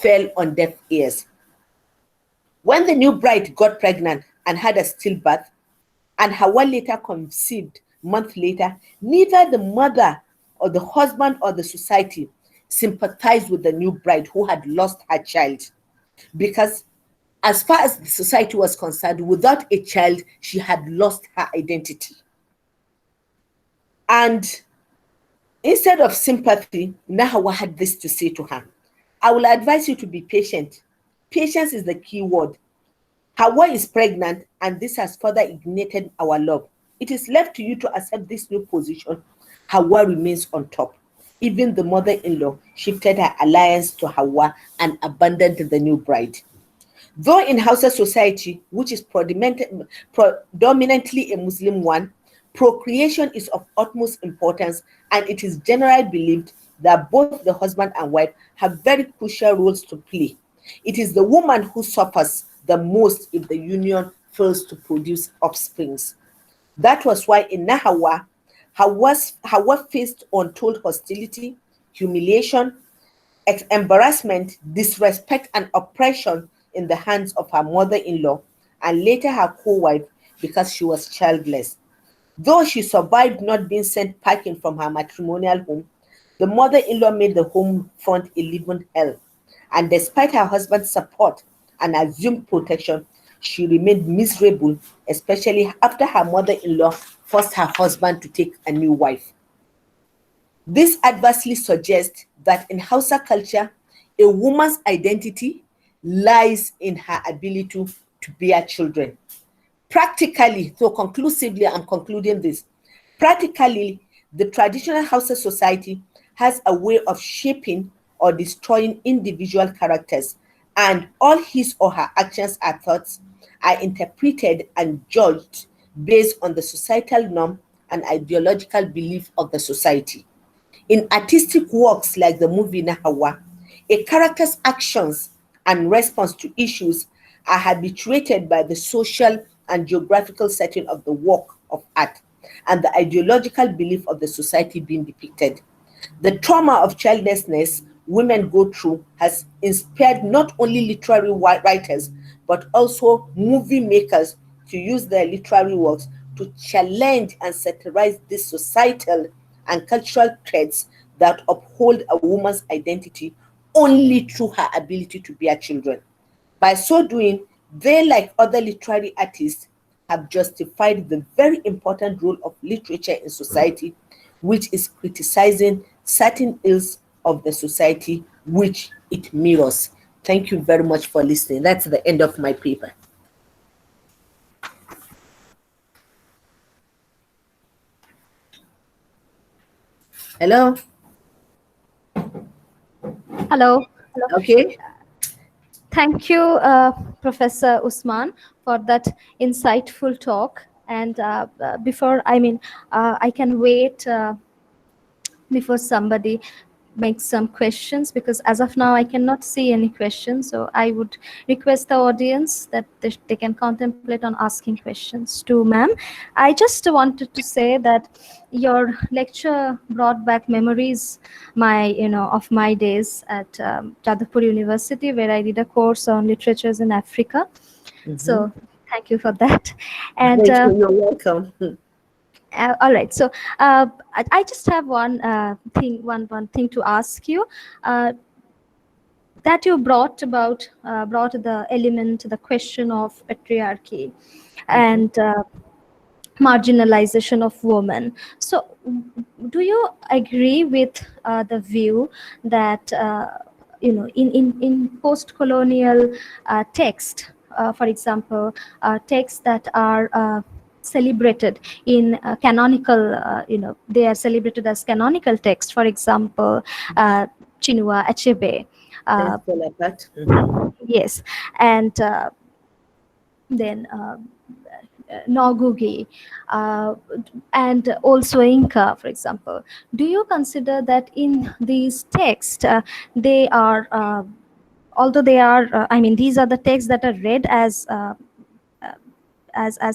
S13: fell on deaf ears. When the new bride got pregnant and had a stillbirth, and Hawa later conceived months later, neither the mother or the husband or the society sympathized with the new bride who had lost her child. Because as far as the society was concerned, without a child, she had lost her identity. And instead of sympathy, Nahawa had this to say to her: "I will advise you to be patient. Patience is the key word. Hawa is pregnant, and this has further ignited our love. It is left to you to accept this new position. Hawa remains on top." Even the mother-in-law shifted her alliance to Hawa and abandoned the new bride. Though in Hausa society, which is predominantly a Muslim one, procreation is of utmost importance, and it is generally believed that both the husband and wife have very crucial roles to play. It is the woman who suffers the most if the union fails to produce offsprings. That was why in Nahawa, Hawa faced untold hostility, humiliation, embarrassment, disrespect, and oppression in the hands of her mother-in-law and later her co-wife because she was childless. Though she survived not being sent packing from her matrimonial home, the mother-in-law made the home front a living hell. And despite her husband's support and assumed protection, she remained miserable, especially after her mother-in-law forced her husband to take a new wife. This adversely suggests that in Hausa culture, a woman's identity lies in her ability to bear children. Practically, so conclusively, I'm concluding this. Practically, the traditional Hausa society has a way of shaping or destroying individual characters, and all his or her actions or thoughts are interpreted and judged based on the societal norm and ideological belief of the society. In artistic works like the movie Nahawa, a character's actions and response to issues are habituated by the social and geographical setting of the work of art and the ideological belief of the society being depicted. The trauma of childlessness women go through has inspired not only literary writers, but also movie makers to use their literary works to challenge and satirize this societal and cultural traits that uphold a woman's identity only through her ability to bear children. By so doing, they, like other literary artists, have justified the very important role of literature in society, which is criticizing certain ills of the society which it mirrors. Thank you very much for listening. That's the end of my paper. Hello?
S9: Hello.
S13: Okay.
S9: Thank you, Professor Usman, for that insightful talk. And I can wait before somebody makes some questions, because as of now I cannot see any questions. So I would request the audience that they can contemplate on asking questions to ma'am. I just wanted to say that your lecture brought back memories of my days at Jadavpur University, where I did a course on literatures in Africa. So thank you for that. And
S13: you're welcome.
S9: All right, so I just have one thing to ask you. That you brought the element, the question of patriarchy and marginalization of women. So, do you agree with the view that in post-colonial text, for example, texts that are celebrated in canonical, they are celebrated as canonical text, for example, Chinua Achebe. Yes, and then Nogugi, and also Inca, for example. Do you consider that in these texts, they are, although they are, these are the texts that are read as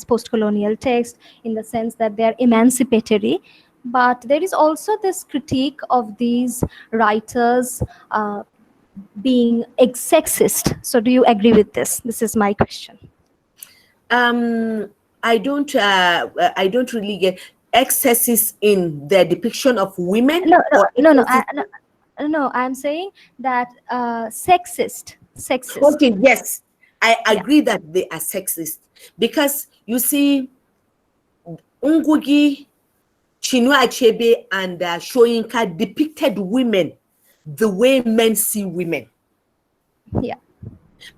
S9: post-colonial text, in the sense that they are emancipatory, but there is also this critique of these writers being sexist. So do you agree with this? This is my question.
S13: I don't really get excesses in the depiction of women.
S9: No, I'm saying that sexist.
S13: Okay, yes, I agree that they are sexist, because you see, Ngugi, Chinua Achebe, and Soyinka depicted women the way men see women.
S9: Yeah.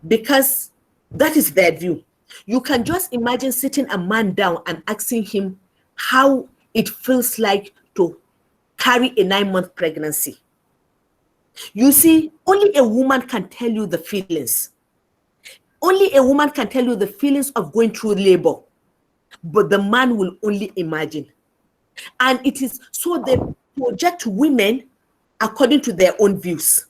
S13: Because that is their view. You can just imagine sitting a man down and asking him how it feels like to carry a 9-month pregnancy. You see, only a woman can tell you the feelings. Only a woman can tell you the feelings of going through labor, but the man will only imagine. And it is so they project women according to their own views.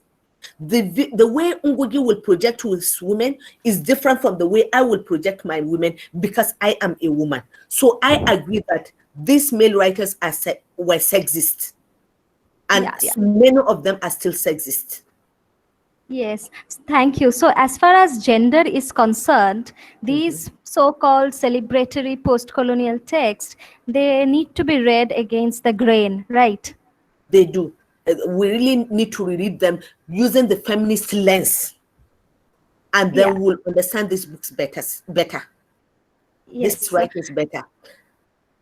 S13: The way Ngugi will project his women is different from the way I will project my women, because I am a woman. So I agree that these male writers were sexist, and many of them are still sexist.
S9: Yes, thank you. So as far as gender is concerned, these so-called celebratory post-colonial texts, they need to be read against the grain, right?
S13: They do. We really need to read them using the feminist lens, and then we'll understand these books better.
S9: Yes.
S13: This writers better.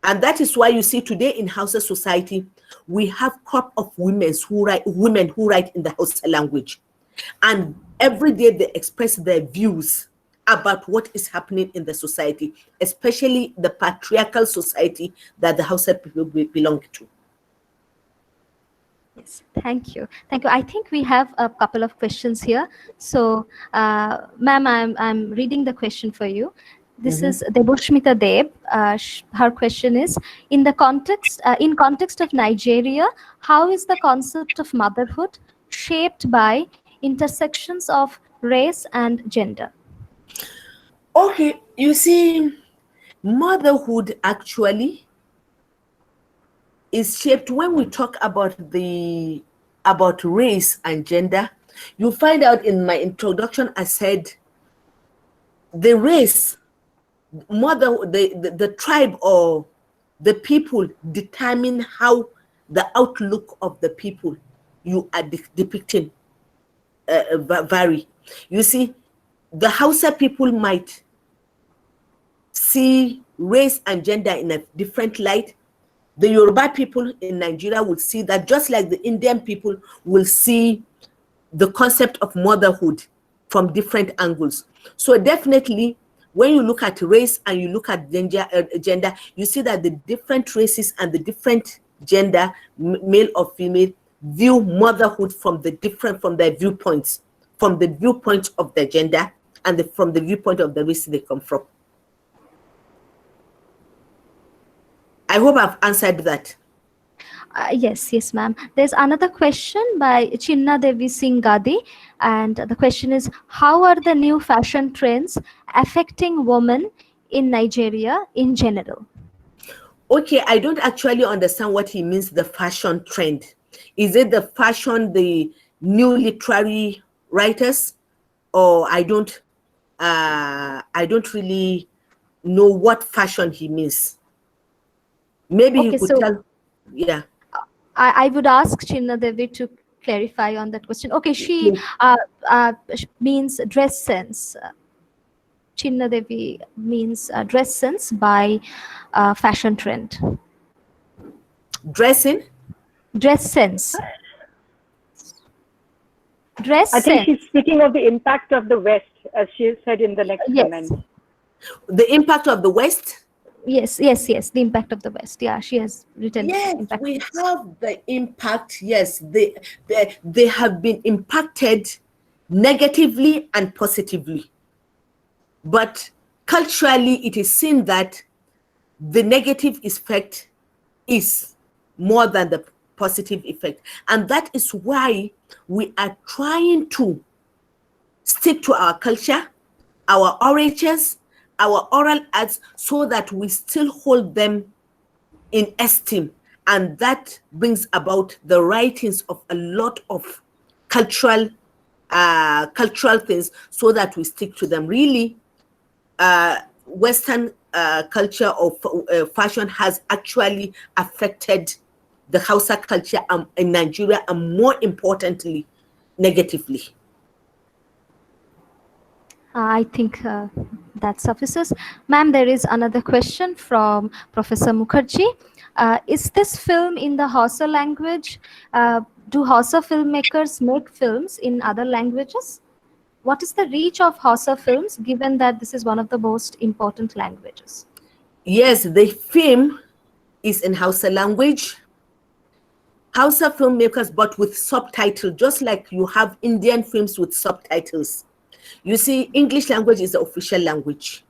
S13: And that is why you see today in Hausa society, we have crop of women who write in the Hausa language. And every day they express their views about what is happening in the society, especially the patriarchal society that the Hausa people belong to.
S9: Yes, thank you. Thank you. I think we have a couple of questions here. So, ma'am, I'm reading the question for you. This is Debushmita Deb. Her question is, in context of Nigeria, how is the concept of motherhood shaped by intersections of race and gender?
S13: Okay, you see, motherhood actually is shaped when we talk about race and gender. You find out in my introduction, I said the race, the tribe or the people determine how the outlook of the people you are depicting vary. You see, the Hausa people might see race and gender in a different light. The Yoruba people in Nigeria will see that, just like the Indian people will see the concept of motherhood from different angles. So definitely, when you look at race and you look at gender, you see that the different races and the different gender, male or female, view motherhood from their viewpoints, from the viewpoint of the gender and from the viewpoint of the race they come from. I hope I've answered that.
S9: Yes, ma'am. There's another question by Chinna Devi Singh Gadi, and the question is, how are the new fashion trends affecting women in Nigeria in general?
S13: Okay, I don't actually understand what he means, the fashion trend. Is it the fashion, the new literary writers, or I don't really know what fashion he means. Maybe
S9: okay,
S13: you could tell. Yeah.
S9: I would ask Chinna Devi to clarify on that question. Okay, she means dress sense. Chinna Devi means dress sense by fashion trend.
S13: Dressing?
S9: Dress sense. Dress
S7: I think
S9: sense.
S7: she's speaking of the impact of the West, as she said in the next comment.
S13: The impact of the West?
S9: Yes, the impact of the West. Yeah, she has written.
S13: Yes, we have the impact. Yes, they have been impacted negatively and positively. But culturally, it is seen that the negative effect is more than the positive effect. And that is why we are trying to stick to our culture, our orators, our oral arts, so that we still hold them in esteem. And that brings about the writings of a lot of cultural things, so that we stick to them. Really, Western culture of fashion has actually affected the Hausa culture in Nigeria, and more importantly, negatively.
S9: I think that suffices. Ma'am, there is another question from Professor Mukherjee. Is this film in the Hausa language? Do Hausa filmmakers make films in other languages? What is the reach of Hausa films, given that this is one of the most important languages?
S13: Yes, the film is in Hausa language. Hausa filmmakers, but with subtitles, just like you have Indian films with subtitles. You see, English language is the official language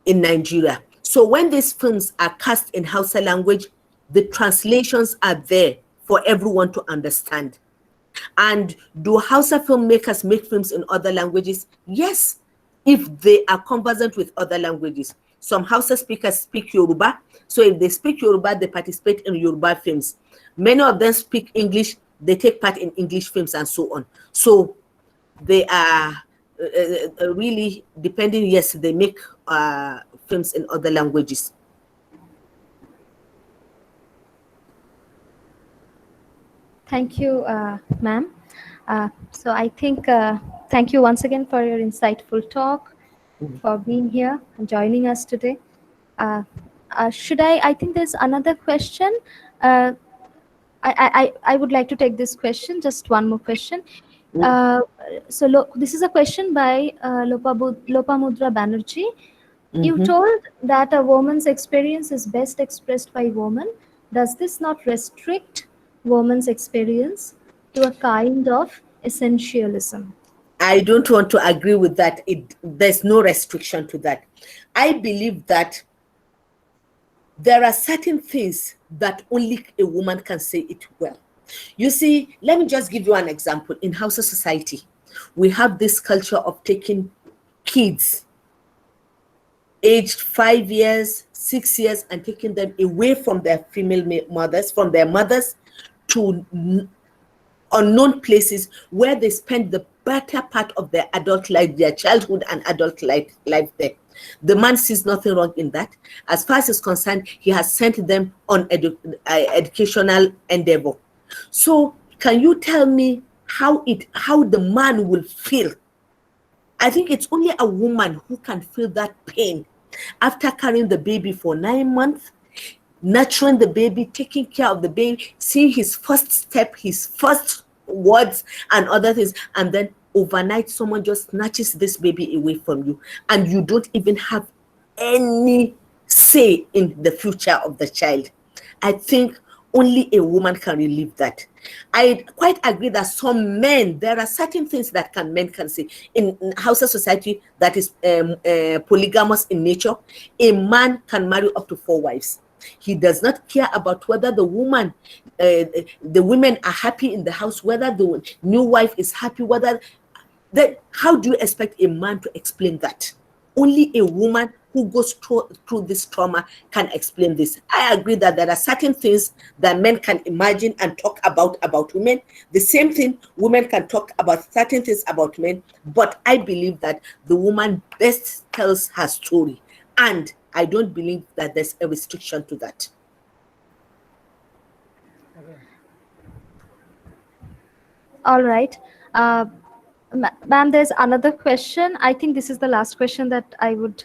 S13: in Nigeria. So when these films are cast in Hausa language, the translations are there for everyone to understand. And do Hausa filmmakers make films in other languages? Yes, if they are conversant with other languages. Some Hausa speakers speak Yoruba, so if they speak Yoruba, they participate in Yoruba films. Many of them speak English, they take part in English films and so on. So they are really depending. Yes, they make films in other languages.
S9: Thank you, ma'am. So I think, thank you once again for your insightful talk, for being here and joining us today. I think there's another question. I would like to take this question, just one more question. This is a question by Lopamudra Banerjee. You told that a woman's experience is best expressed by woman. Does this not restrict woman's experience to a kind of essentialism?
S13: I don't want to agree with that. There's no restriction to that. I believe that there are certain things that only a woman can say it well. You see, let me just give you an example. In Hausa society, we have this culture of taking kids aged 5 years, 6 years, and taking them away from their female mothers, from their mothers, to unknown places where they spend the better part of their adult life, their childhood and adult life there. The man sees nothing wrong in that. As far as he's concerned, he has sent them on educational endeavor. So can you tell me how the man will feel? I think it's only a woman who can feel that pain after carrying the baby for 9 months, nurturing the baby, taking care of the baby, seeing his first step, his first words and other things, and then overnight someone just snatches this baby away from you and you don't even have any say in the future of the child. I think only a woman can relieve that. I quite agree that some men, there are certain things that men can say. In Hausa society that is polygamous in nature, a man can marry up to 4 wives. He does not care about whether the women are happy in the house, whether the new wife is happy, how do you expect a man to explain that? Only a woman who goes through this trauma can explain this. I agree that there are certain things that men can imagine and talk about women. The same thing, women can talk about certain things about men, but I believe that the woman best tells her story. And I don't believe that there's a restriction to that.
S9: All right. Ma'am, there's another question. I think this is the last question that I would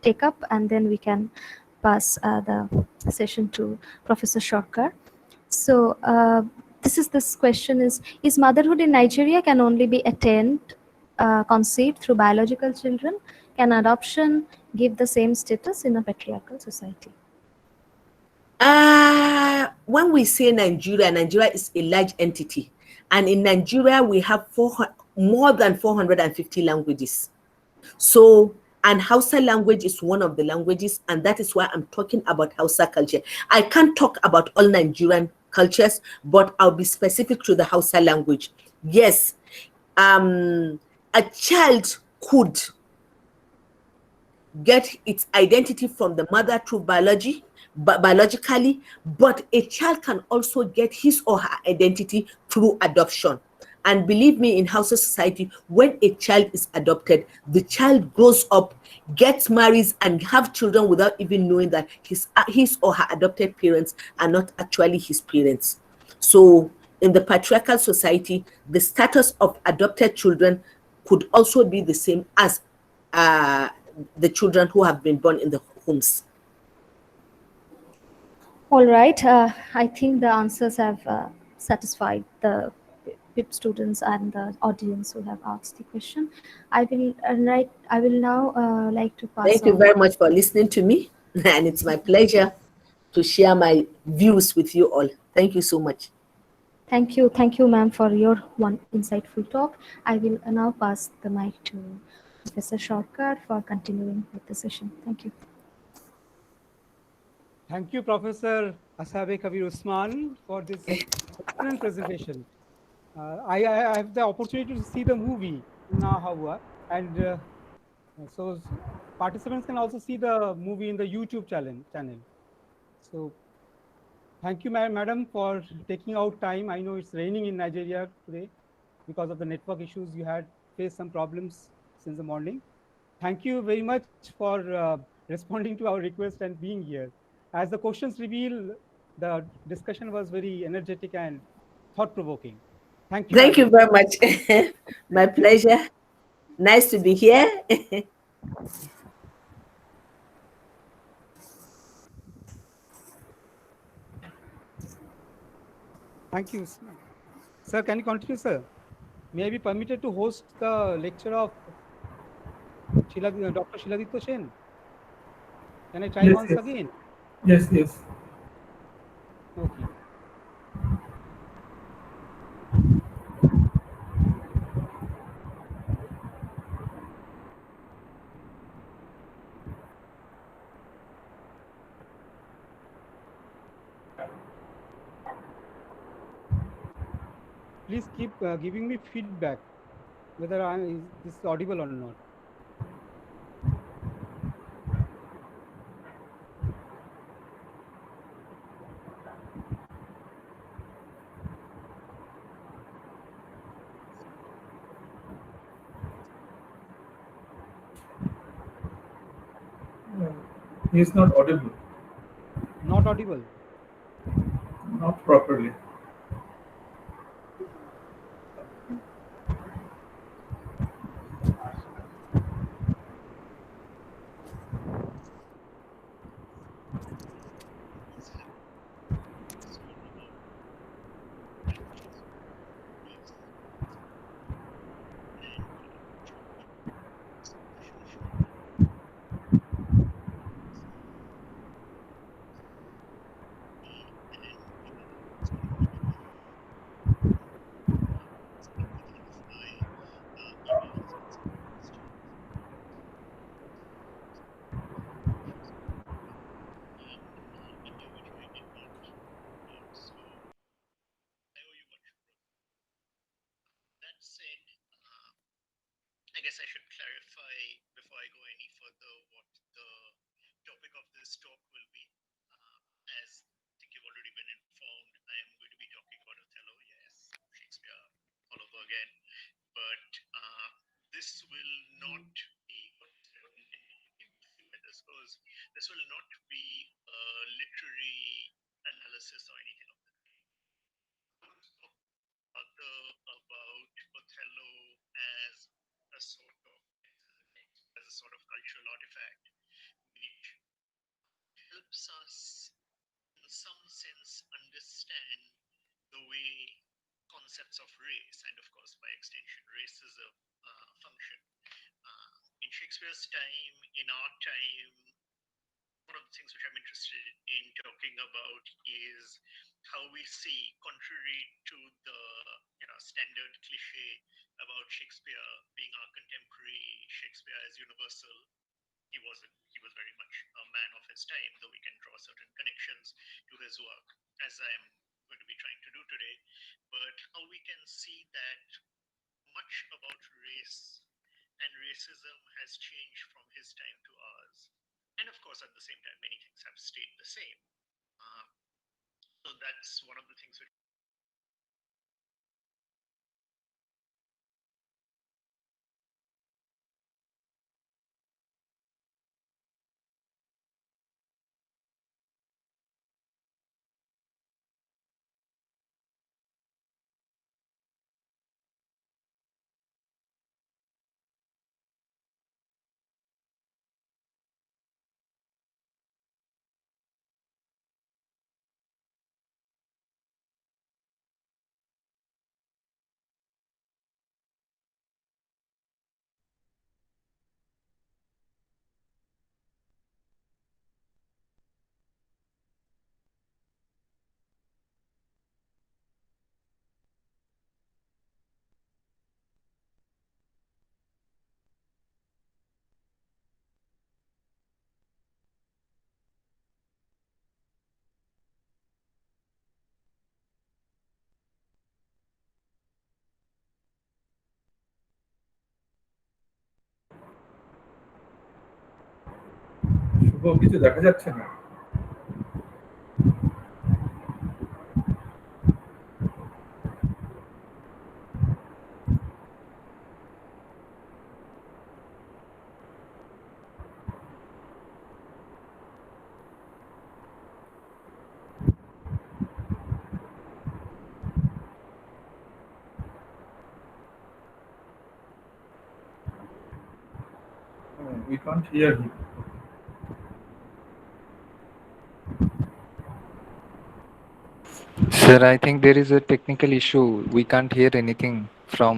S9: take up, and then we can pass the session to Professor Sarkar. So this question is motherhood in Nigeria can only be attained, conceived through biological children? Can adoption give the same status in a patriarchal society?
S13: When we say Nigeria is a large entity. And in Nigeria, we have more than 450 languages. So, and Hausa language is one of the languages, and that is why I'm talking about Hausa culture. I can't talk about all Nigerian cultures, but I'll be specific to the Hausa language. Yes, a child could get its identity from the mother through biologically, but a child can also get his or her identity through adoption. And believe me, in Hausa society, when a child is adopted, the child grows up, gets married, and have children without even knowing that his or her adopted parents are not actually his parents. So in the patriarchal society, the status of adopted children could also be the same as the children who have been born in the homes.
S9: All right. I think the answers have satisfied the PIP students and the audience who have asked the question. I will now like to pass.
S13: Thank you very much for listening to me, and it's my pleasure to share my views with you all. Thank you so much.
S9: Thank you, ma'am, for your one insightful talk. I will now pass the mic to Professor Sarkar for continuing with the session. Thank you.
S3: Thank you, Professor Asabe Kabir Usman, for this excellent presentation. I have the opportunity to see the movie Naihati, and so participants can also see the movie in the YouTube channel. So thank you, madam, for taking out time. I know it's raining in Nigeria today because of the network issues. You had faced some problems since the morning. Thank you very much for responding to our request and being here. As the questions reveal, the discussion was very energetic and thought-provoking. Thank you.
S13: Thank you very much. My pleasure. Nice to be here.
S3: Thank you. Sir, can you continue, sir? May I be permitted to host the lecture of Dr. Shiladitya Sen? Can I try once again?
S2: Yes.
S3: Okay. Please keep giving me feedback whether this is audible or not.
S2: He is not audible.
S3: Not audible.
S2: Not properly.
S11: That said, I guess I should clarify before I go any further what the topic of this talk will be. As I think you've already been informed, I am going to be talking about Othello, yes, Shakespeare all over again. But this will not be, this will not be a literary analysis or anything of that. About Othello as a sort of cultural artifact, which helps us, in some sense, understand the way concepts of race, and of course, by extension, racism, function. In Shakespeare's time, in our time, one of the things which I'm interested in talking about is how we see, contrary to the standard cliche about Shakespeare being our contemporary, Shakespeare as universal. He was very much a man of his time, though we can draw certain connections to his work, as I'm going to be trying to do today. But how we can see that much about race and racism has changed from his time to ours. And of course, at the same time, many things have stayed the same. So that's one of the things which
S2: শুভ কিছু দেখা যাচ্ছে না। We can't hear you.
S10: Sir, I think there is a technical issue. We can't hear anything from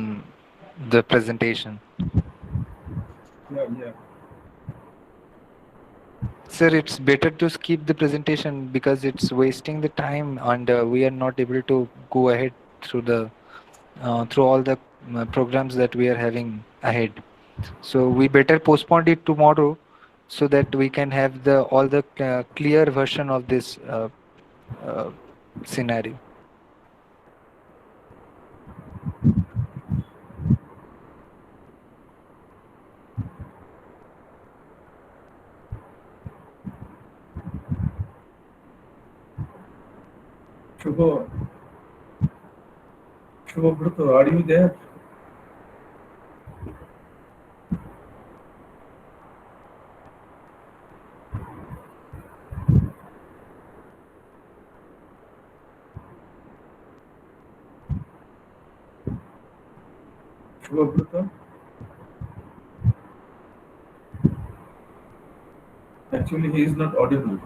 S10: the presentation.
S2: Yeah.
S10: Sir, it's better to skip the presentation because it's wasting the time and we are not able to go ahead through all the programs that we are having ahead. So we better postpone it tomorrow so that we can have all the clear version of this scenario.
S2: Shubhabrata, are you there? Shubhabrata. Actually, he is not audible.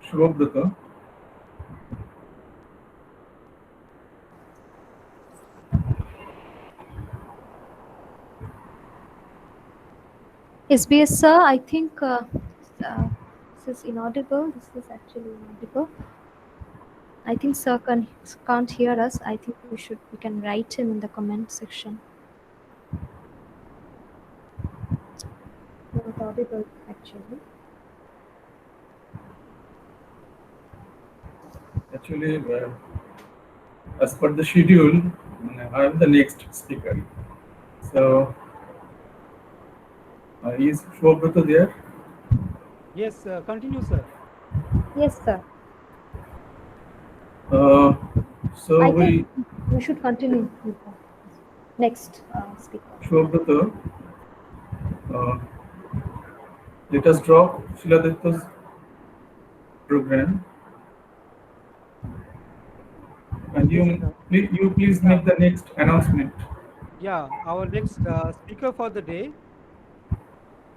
S2: Shubhabrata.
S9: SBS sir, I think this is inaudible. This is actually inaudible. I think sir can't hear us. I think we can write him in the comment section. Not audible actually.
S2: Actually, as per the schedule, I am the next speaker. So, is Shubhabrata there?
S3: Yes, continue, sir.
S9: Yes, sir.
S2: So
S9: I think we should continue with the next speaker.
S2: Shubhabrata, let us drop Shiladitya's program. And you please make the next announcement.
S3: Yeah, our next speaker for the day.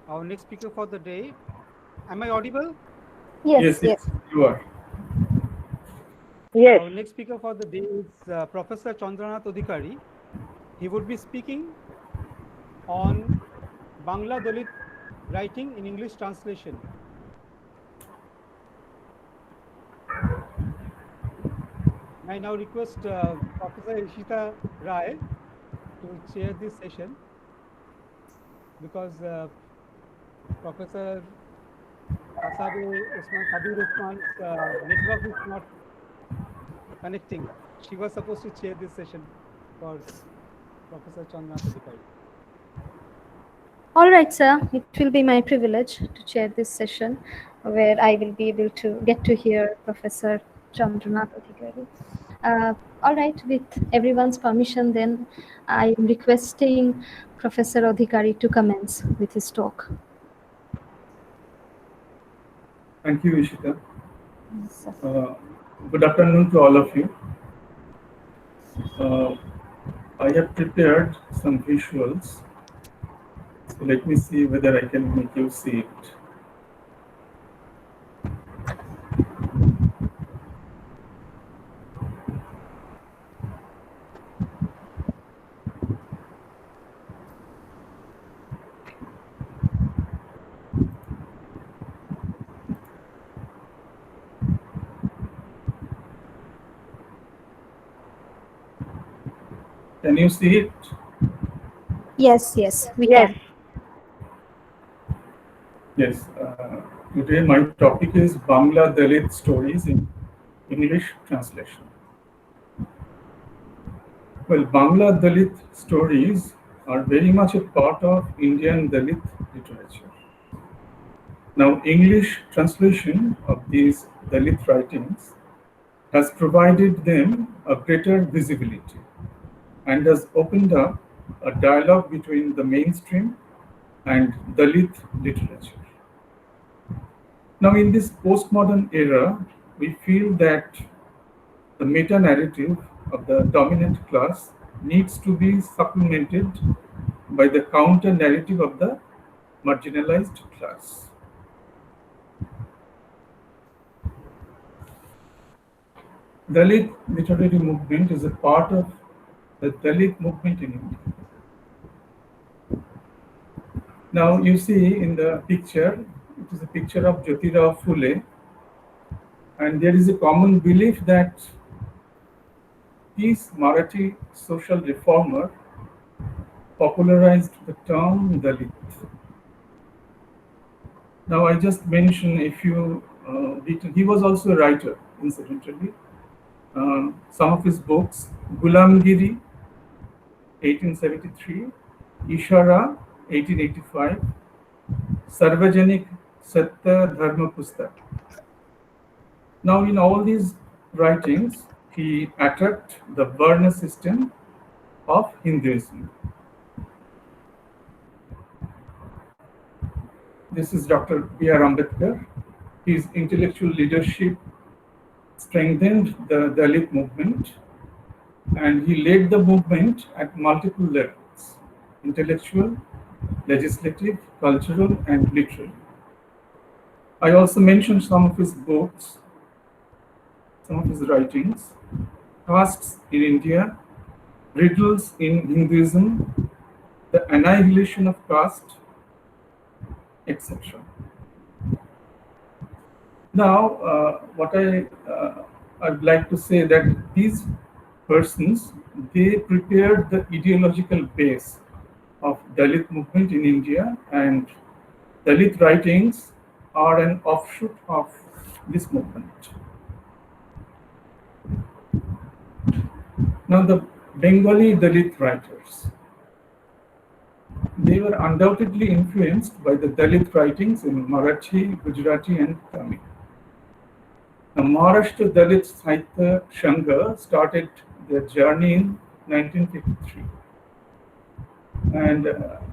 S3: Our next speaker for the day. Am I audible?
S2: Yes, you are.
S7: Yes.
S3: Our next speaker for the day is Professor Chandra Odhikari. He would be speaking on Bangla Dalit writing in English translation. I now request Professor Ishita Rai to chair this session because Professor Kabir Usman's network is not connecting. She was supposed to chair this session for Professor Chandra Odhikari.
S9: All right, sir. It will be my privilege to chair this session where I will be able to get to hear Professor Chandra Odhikari. All right, with everyone's permission, then I am requesting Professor Odhikari to commence with his talk.
S2: Thank you, Ishita. Good afternoon to all of you. I have prepared some visuals. So let me see whether I can make you see it. Can you see it?
S9: Yes, we can.
S2: Yes. Today my topic is Bangla Dalit stories in English translation. Well, Bangla Dalit stories are very much a part of Indian Dalit literature. Now, English translation of these Dalit writings has provided them a greater visibility and has opened up a dialogue between the mainstream and Dalit literature. Now, in this postmodern era, we feel that the meta-narrative of the dominant class needs to be supplemented by the counter-narrative of the marginalized class. Dalit literary movement is a part of the Dalit movement in India. Now you see in the picture, it is a picture of Jyotirao Phule, and there is a common belief that this Marathi social reformer popularized the term Dalit. Now I just mentioned a few, he was also a writer, incidentally. Some of his books, Gulamgiri, 1873, Ishara, 1885, Sarvajanik Satya Dharma Pustak. Now, in all these writings, he attacked the Varna system of Hinduism. This is Dr. B.R. Ambedkar. His intellectual leadership strengthened the Dalit movement, and he led the movement at multiple levels: intellectual, legislative, cultural, and literary. I also mentioned some of his books, some of his writings: Castes in India, Riddles in Hinduism, The Annihilation of Caste, etc. Now, what I'd like to say that these persons, they prepared the ideological base of Dalit movement in India, and Dalit writings are an offshoot of this movement. Now, the Bengali Dalit writers, they were undoubtedly influenced by the Dalit writings in Marathi, Gujarati, and Tamil. The Maharashtra Dalit Sahitya Sangha started their journey in 1953. And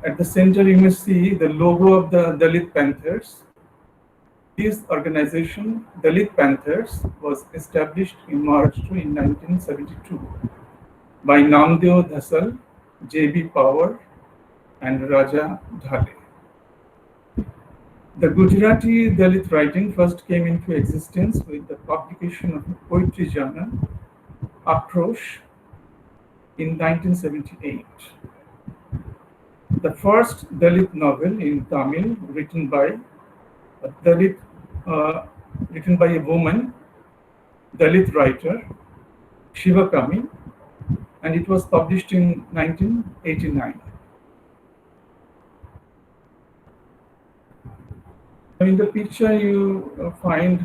S2: at the center you may see the logo of the Dalit Panthers. This organization, Dalit Panthers, was established in Maharashtra in 1972 by Namdeo Dhasal, J.B. Power, and Raja Dhale. The Gujarati Dalit writing first came into existence with the publication of a poetry journal, Akrosh, in 1978. The first Dalit novel in Tamil, written by a woman, Dalit writer, Shivakami, and it was published in 1989. In the picture you find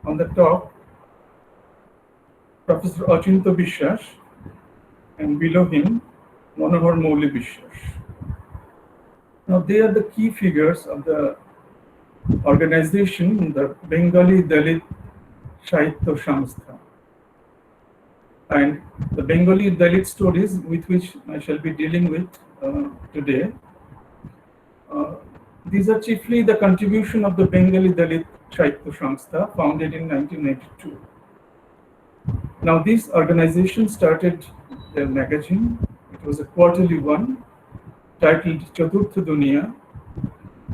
S2: on the top Professor Achinta Bishwas, and below him Manohar Mouli Bishwas. Now they are the key figures of the organization, the Bengali Dalit Sahitya Samstha. And the Bengali Dalit stories with which I shall be dealing with today, these are chiefly the contribution of the Bengali Dalit Sahitya Samstha, founded in 1992. Now this organization started their magazine. It was a quarterly one, titled Chaturtha Duniya,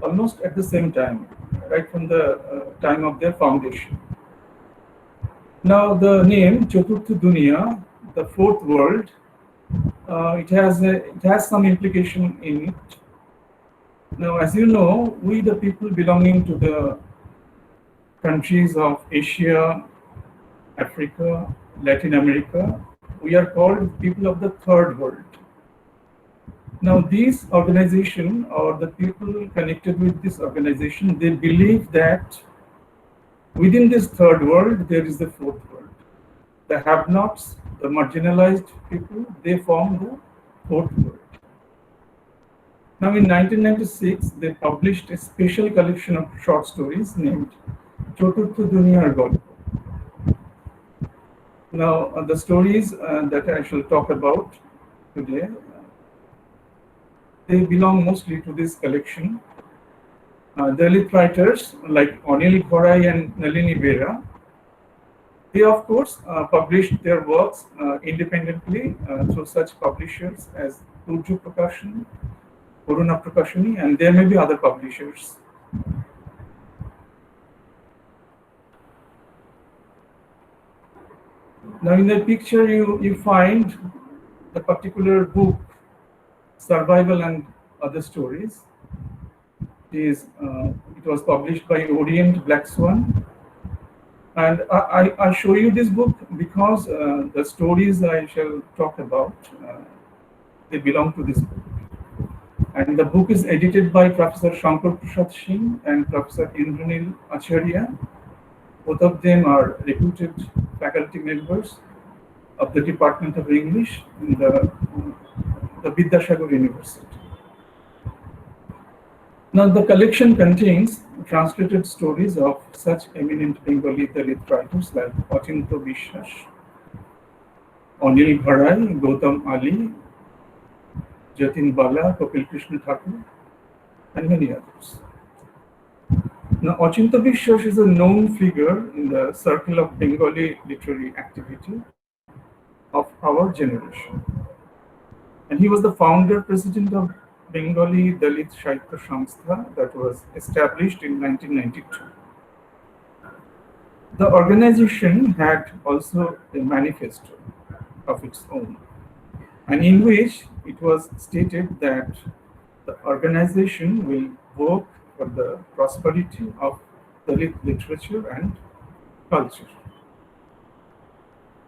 S2: almost at the same time, right from the time of their foundation. Now the name Chaturtha Duniya, the fourth world, it has some implication in it. Now, as you know, we the people belonging to the countries of Asia, Africa, Latin America, we are called people of the third world. Now, this organization, or the people connected with this organization, they believe that within this third world, there is the fourth world. The have-nots, the marginalized people, they form the fourth world. Now, in 1996, they published a special collection of short stories named Chaturtha Duniyar Golp. Now, the stories that I shall talk about today, they belong mostly to this collection. Dalit writers like Anil Ghorai and Nalini Bera, they of course published their works independently through such publishers as Turju Prakashani, Puruna Prakashani, and there may be other publishers. Now in the picture you find the particular book, Survival and Other Stories. It was published by Orient Black Swan. And I show you this book because the stories I shall talk about, they belong to this book. And the book is edited by Professor Shankar Prasad Singh and Professor Indranil Acharya. Both of them are reputed faculty members of the Department of English in the Vidyasagar University. Now, the collection contains translated stories of such eminent Bengali Dalit writers like Achinto Biswas, Anil Bharai, Gautam Ali, Jatin Bala, Kapil Krishna Thakur, and many others. Now, Achinto Biswas is a known figure in the circle of Bengali literary activity of our generation. And he was the founder president of Bengali Dalit Sahitya Samstha that was established in 1992. The organization had also a manifesto of its own, and in which it was stated that the organization will work for the prosperity of Dalit literature and culture.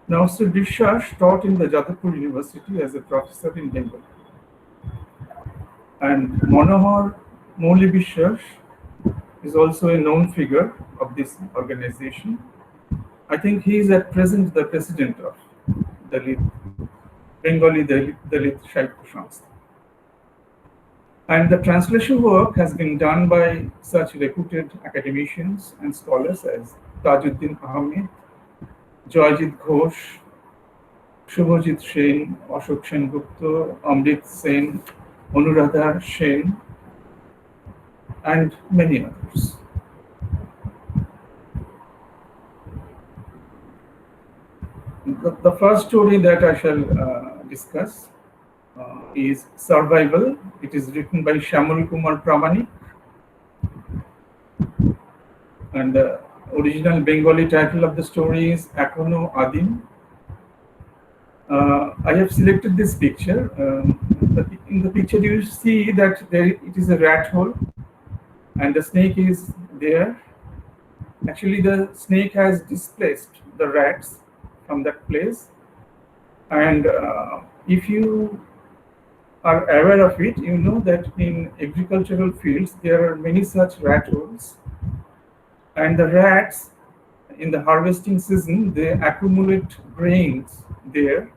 S2: Now, Sir Biswas taught in the Jadavpur University as a professor in Bengal. And Manohar Mouli Biswas is also a known figure of this organization. I think he is at present the president of Bengali Dalit Sahitya Samstha. And the translation work has been done by such reputed academicians and scholars as Tajuddin Ahmed, Joyjit Ghosh, Shubhajit Sen, Ashok Sengupta, Amrit Sen, Anuradha Sen, and many others. The first story that I shall discuss is Survival. It is written by Shamul Kumar Pramanik, and the original Bengali title of the story is Ekono Adim. I have selected this picture. In the picture you see that it is a rat hole and the snake is there. Actually, the snake has displaced the rats from that place, and if you are aware of it, you know that in agricultural fields there are many such rat holes, and the rats in the harvesting season they accumulate grains there,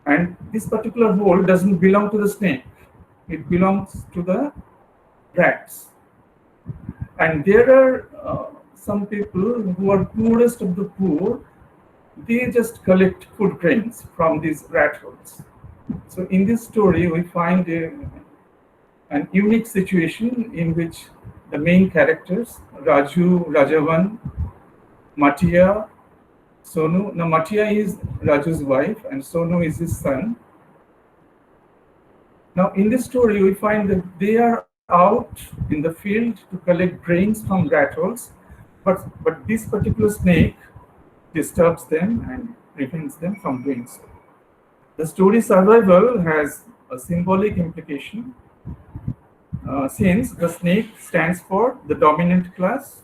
S2: and this particular hole doesn't belong to the snake, it belongs to the rats. And there are some people who are poorest of the poor, they just collect food grains from these rat holes. So in this story we find an unique situation in which the main characters, Raju, Rajavan, Matia, Sonu. Now Matia is Raju's wife and Sonu is his son. Now in this story we find that they are out in the field to collect grains from rat holes, but this particular snake disturbs them and prevents them from doing so. The story Survival has a symbolic implication since the snake stands for the dominant class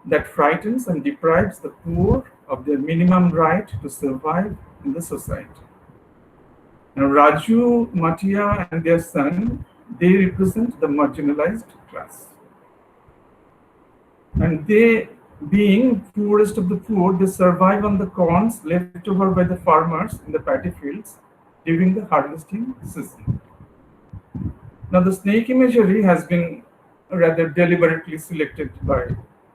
S2: that frightens and deprives the poor of their minimum right to survive in the society. Now Raju, Matia and their son, they represent the marginalized class. And they, being poorest of the poor, they survive on the corns left over by the farmers in the paddy fields during the harvesting season. Now the snake imagery has been rather deliberately selected by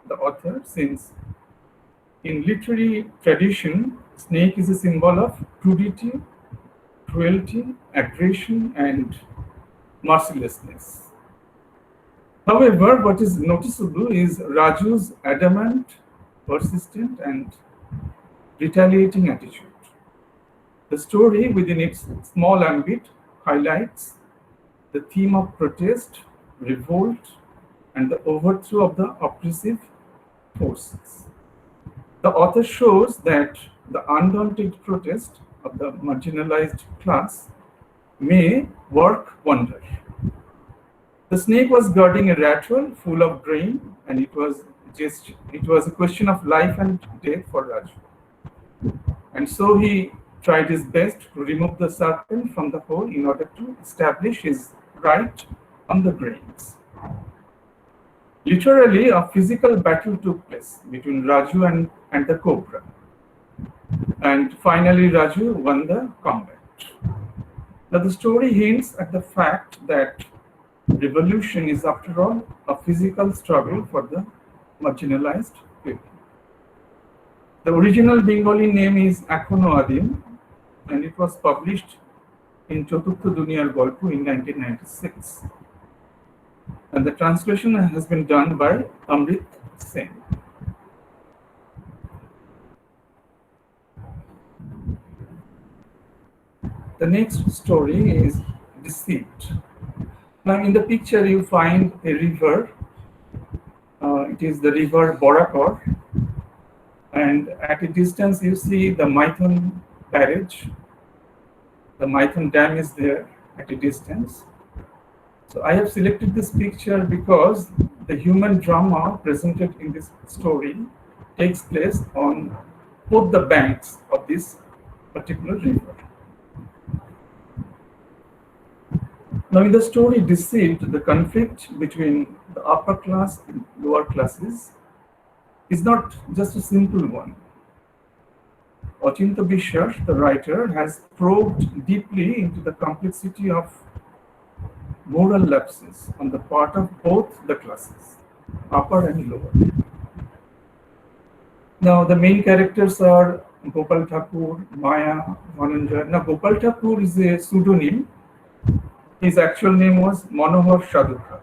S2: the author, since in literary tradition, snake is a symbol of crudity, cruelty, aggression, and mercilessness. However, what is noticeable is Raju's adamant, persistent, and retaliating attitude. The story, within its small ambit, highlights the theme of protest, revolt, and the overthrow of the oppressive forces. The author shows that the undaunted protest of the marginalized class may work wonders. The snake was guarding a rat hole full of grain, and it was a question of life and death for Raju. And so he tried his best to remove the serpent from the hole in order to establish his right on the grains. Literally, a physical battle took place between Raju and the cobra. And finally, Raju won the combat. Now, the story hints at the fact that revolution is, after all, a physical struggle for the marginalized people. The original Bengali name is Ekhono Adim, and it was published in Choturtho Duniyar Golpo in 1996. And the translation has been done by Amrit Sen. The next story is Deceit. Now in the picture you find a river. It is the river Borakor, and at a distance you see the Maithon barrage. The Maithon dam is there at a distance. So I have selected this picture because the human drama presented in this story takes place on both the banks of this particular river. Now in the story Deceit, the conflict between the upper class and lower classes is not just a simple one. Achinta Biswas, the writer, has probed deeply into the complexity of moral lapses on the part of both the classes, upper and lower. Now the main characters are Gopal Thakur, Maya, Dhananjay. Now Gopal Thakur is a pseudonym. His actual name was Manohar Shadukha.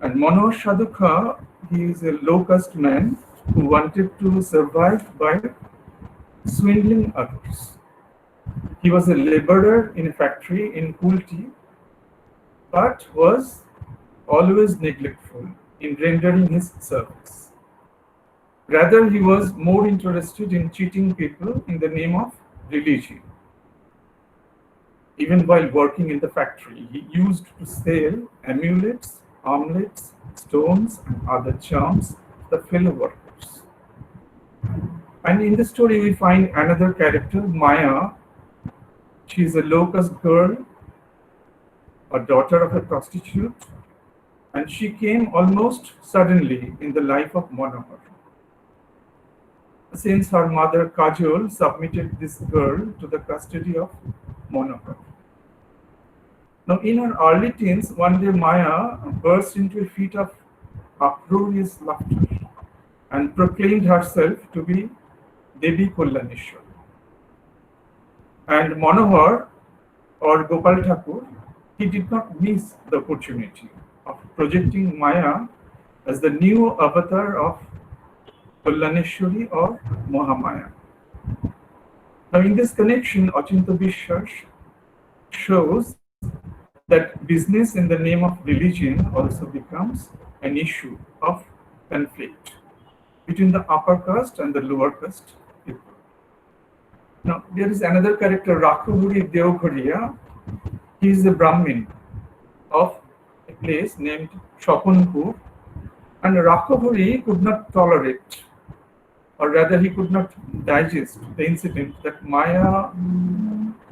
S2: And Manohar Shadukha, he is a low-caste man who wanted to survive by swindling others. He was a laborer in a factory in Kulti, but was always neglectful in rendering his service. Rather, he was more interested in cheating people in the name of religion. Even while working in the factory, he used to sell amulets, amulets, stones, and other charms to the fellow workers. And in the story, we find another character, Maya. She is a low-caste girl, a daughter of a prostitute, and she came almost suddenly in the life of Manohar. Since her mother Kajol submitted this girl to the custody of Manohar. Now, in her early teens, one day Maya burst into a fit of uproarious laughter and proclaimed herself to be Devi Kullaneshwar. And Manohar, or Gopal Thakur, he did not miss the opportunity of projecting Maya as the new avatar of Kullaneshwari or Mahamaya. Now, in this connection, Achinta Biswas shows that business in the name of religion also becomes an issue of conflict between the upper caste and the lower caste people. Now, there is another character, Rakhaburi Deoghariya. He is a Brahmin of a place named Shapunpur, and Rakhaburi could not tolerate, or rather he could not digest the incident that Maya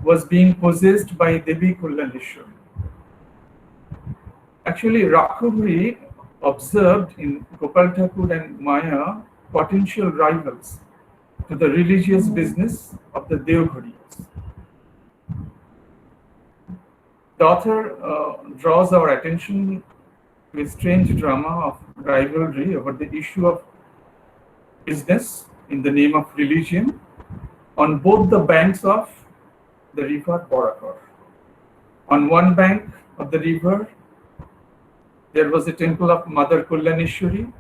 S2: was being possessed by Devi Kullaneshwar. Actually, Rakhaburi observed in Gopal Thakur and Maya potential rivals to the religious business of the Deoghariyas. The author draws our attention to a strange drama of rivalry over the issue of business in the name of religion on both the banks of the river Borakor. On one bank of the river, there was a temple of Mother Kullaneshwari,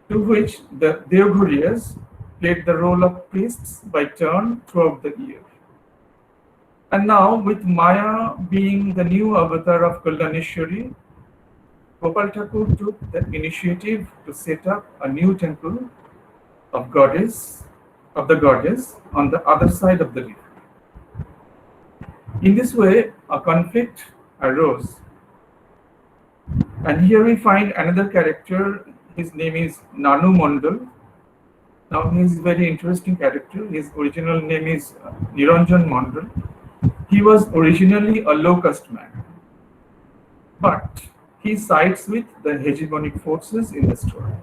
S2: to which the Deoghariyas played the role of priests by turn throughout the year. And now, with Maya being the new avatar of Kullaneshwari, Gopal Thakur took the initiative to set up a new temple of the goddess on the other side of the river. In this way, a conflict arose. And here we find another character. His name is Nanu Mondal. Now he is a very interesting character. His original name is Niranjan Mondal. He was originally a low-caste man, but he sides with the hegemonic forces in the story.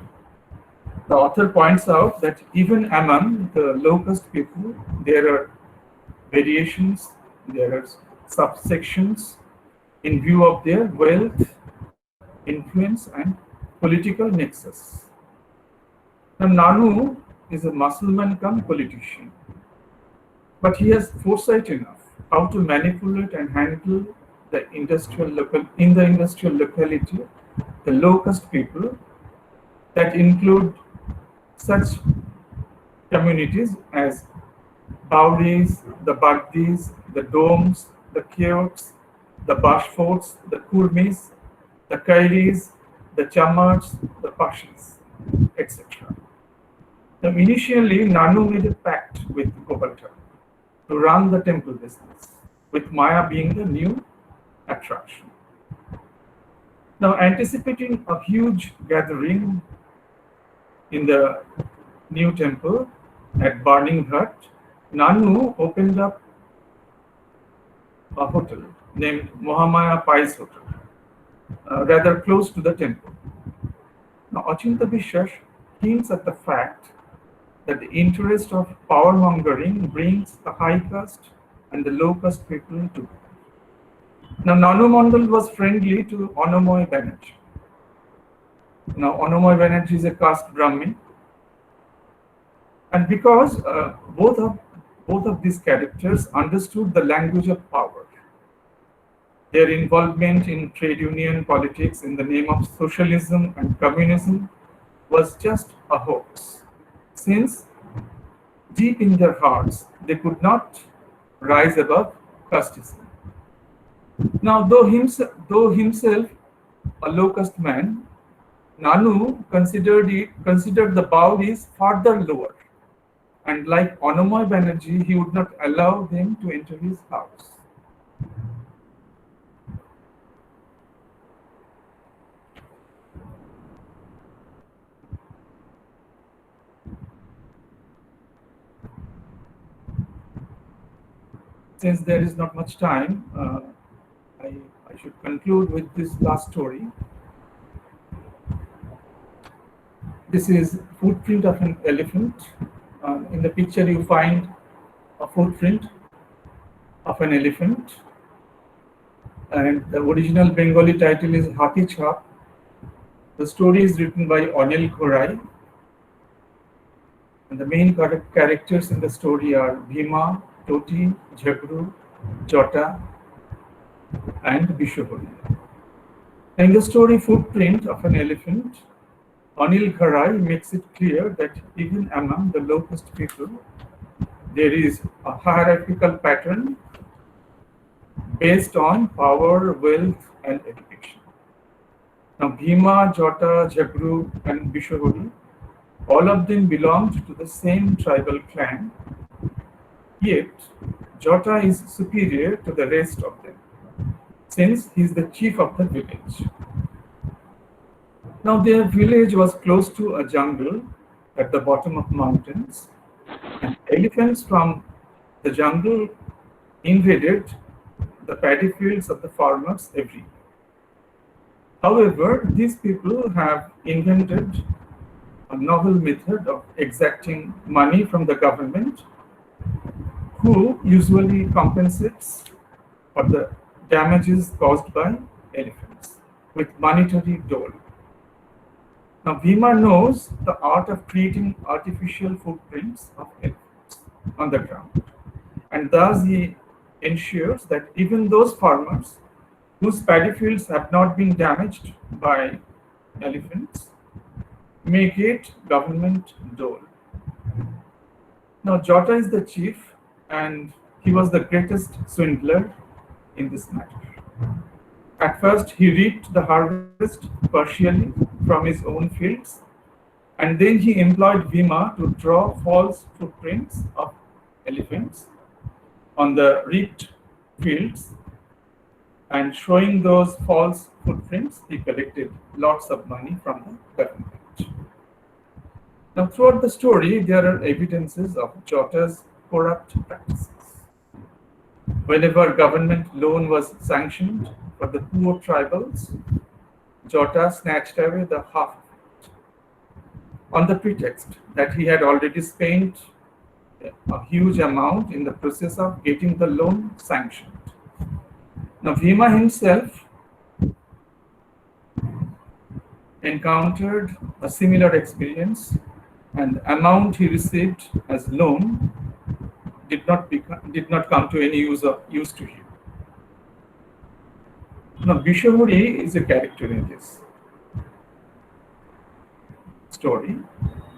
S2: The author points out that even among the low-caste people, there are variations, there are subsections, in view of their wealth, influence, and political nexus. Now, Nanu is a Muslim come politician, but he has foresight enough how to manipulate and handle the industrial locality, the low-caste people that include such communities as Bauris, the Bagdis, the Domes, the Keots, the Bashforts, the Kurmis, the Kairis, the Chamars, the Pashis, etc. Now, initially, Nanu made a pact with Gopalta to run the temple business, with Maya being the new attraction. Now, anticipating a huge gathering in the new temple at Burning Hut, Nanu opened up a hotel named Mohamaya Pai's Hotel, rather close to the temple. Now, Achinta Bishash hints at the fact that the interest of power mongering brings the high caste and the low caste people together. Now, Nanu Mandal was friendly to Anomoy Banerjee. Now, Anomoy Banerjee is a caste Brahmin, and because both of these characters understood the language of power, their involvement in trade union politics in the name of socialism and communism was just a hoax, since deep in their hearts they could not rise above casteism. Now, though himself a low caste man, Nanu considered the Bauris further lower, and like Anomoy Banerjee, he would not allow them to enter his house. Since there is not much time, I should conclude with this last story. This is footprint of an elephant. In the picture you find a footprint of an elephant, and the original Bengali title is Hati Chhap. The story is written by Anil Ghorai, and the main characters in the story are Bhima, Toti, Jhabru, Jota, and Bishohori. In the story Footprint of an Elephant, Anil Ghorai makes it clear that even among the low caste people, there is a hierarchical pattern based on power, wealth, and education. Now, Bhima, Jota, Jhabru, and Bishohori, all of them belonged to the same tribal clan, yet Jota is superior to the rest of them, since he is the chief of the village. Now, their village was close to a jungle at the bottom of mountains, and elephants from the jungle invaded the paddy fields of the farmers every year. However, these people have invented a novel method of exacting money from the government, who usually compensates for the damages caused by elephants with monetary dole. Now, Bhima knows the art of creating artificial footprints of elephants on the ground, and thus he ensures that even those farmers whose paddy fields have not been damaged by elephants may get government dole. Now, Jota is the chief, and he was the greatest swindler in this matter. At first, he reaped the harvest partially from his own fields, and then he employed Bhima to draw false footprints of elephants on the reaped fields, and showing those false footprints, he collected lots of money from the government. Now, throughout the story, there are evidences of Jota's corrupt practices. Whenever government loan was sanctioned for the poor tribals, Jota snatched away the half of it, on the pretext that he had already spent a huge amount in the process of getting the loan sanctioned. Now, Bhima himself encountered a similar experience, and the amount he received as loan did not come to any use to him. Now, Bishwahari is a character in this story.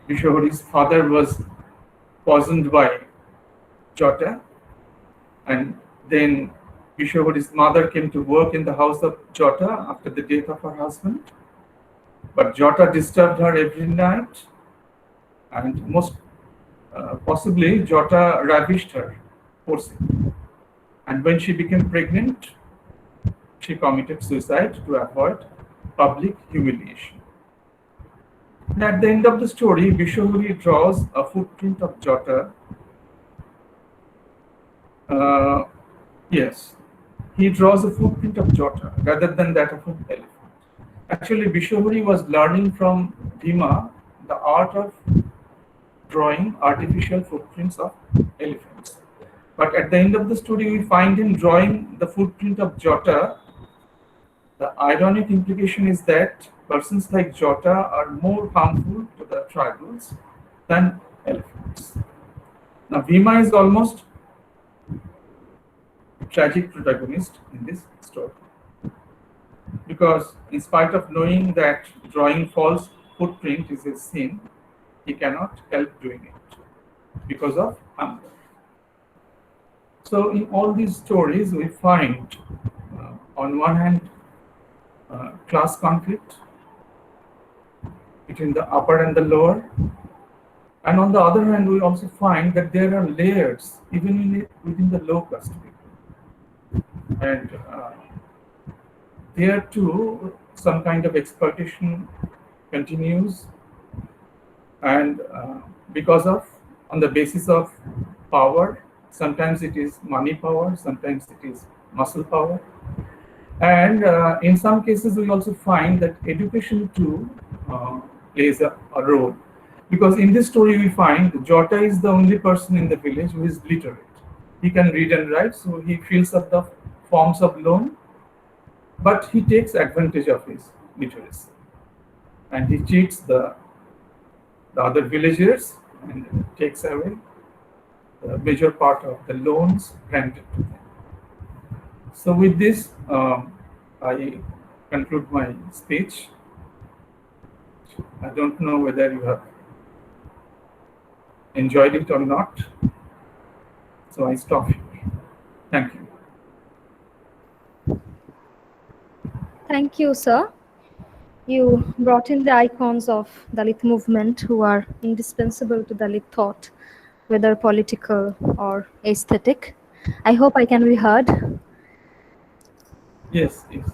S2: Bishwahari's father was poisoned by Jota, and then Bishwahari's mother came to work in the house of Jota after the death of her husband. But Jota disturbed her every night, and most possibly Jota ravished her forcibly. And when she became pregnant, she committed suicide to avoid public humiliation. And at the end of the story, Bishwahari draws a footprint of Jota. Yes, he draws a footprint of Jota rather than that of an elephant. Actually, Bishwahari was learning from Bhima the art of drawing artificial footprints of elephants. But at the end of the story, we find him drawing the footprint of Jota. The ironic implication is that persons like Jota are more harmful to the tribals than elephants. Now, Bhima is almost a tragic protagonist in this story, because in spite of knowing that drawing false footprint is a sin, he cannot help doing it because of hunger. So in all these stories, we find, on one hand, class conflict between the upper and the lower, and on the other hand, we also find that there are layers even within the low caste people, and there too some kind of exploitation continues, and because of, on the basis of power, sometimes it is money power, sometimes it is muscle power, and in some cases we also find that education too plays a role, because in this story we find Jota is the only person in the village who is literate. He can read and write, so he fills up the forms of loan, but he takes advantage of his literacy, and he cheats the other villagers and takes away the major part of the loans granted to them. So with this, I conclude my speech. I don't know whether you have enjoyed it or not, so I stop here. Thank you.
S9: Thank you, sir. You brought in the icons of Dalit movement who are indispensable to Dalit thought, whether political or aesthetic. I hope I can be heard.
S2: Yes, yes.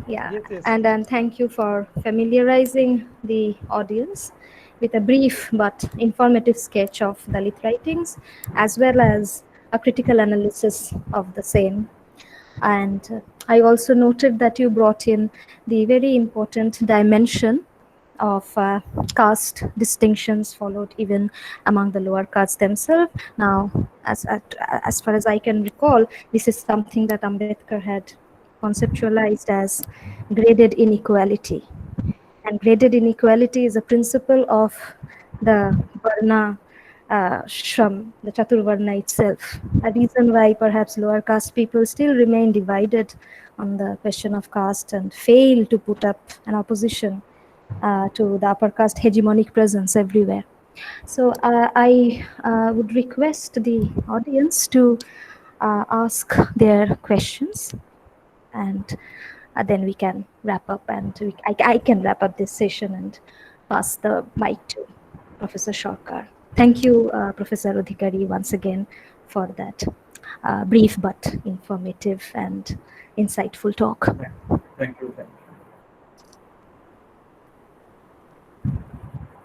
S9: Yeah,
S3: Yes, yes.
S9: and thank you for familiarizing the audience with a brief but informative sketch of Dalit writings, as well as a critical analysis of the same. And I also noted that you brought in the very important dimension of caste distinctions followed even among the lower castes themselves. Now, as far as I can recall, this is something that Ambedkar had conceptualized as graded inequality. And graded inequality is a principle of the Varna Shram, the Chaturvarna itself. A reason why perhaps lower caste people still remain divided on the question of caste and fail to put up an opposition to the upper caste hegemonic presence everywhere. So I would request the audience to ask their questions, and then we can wrap up, and I can wrap up this session and pass the mic to Professor Sarkar. Thank you, Professor Adhikari, once again for that brief but informative and insightful talk.
S2: Thank you.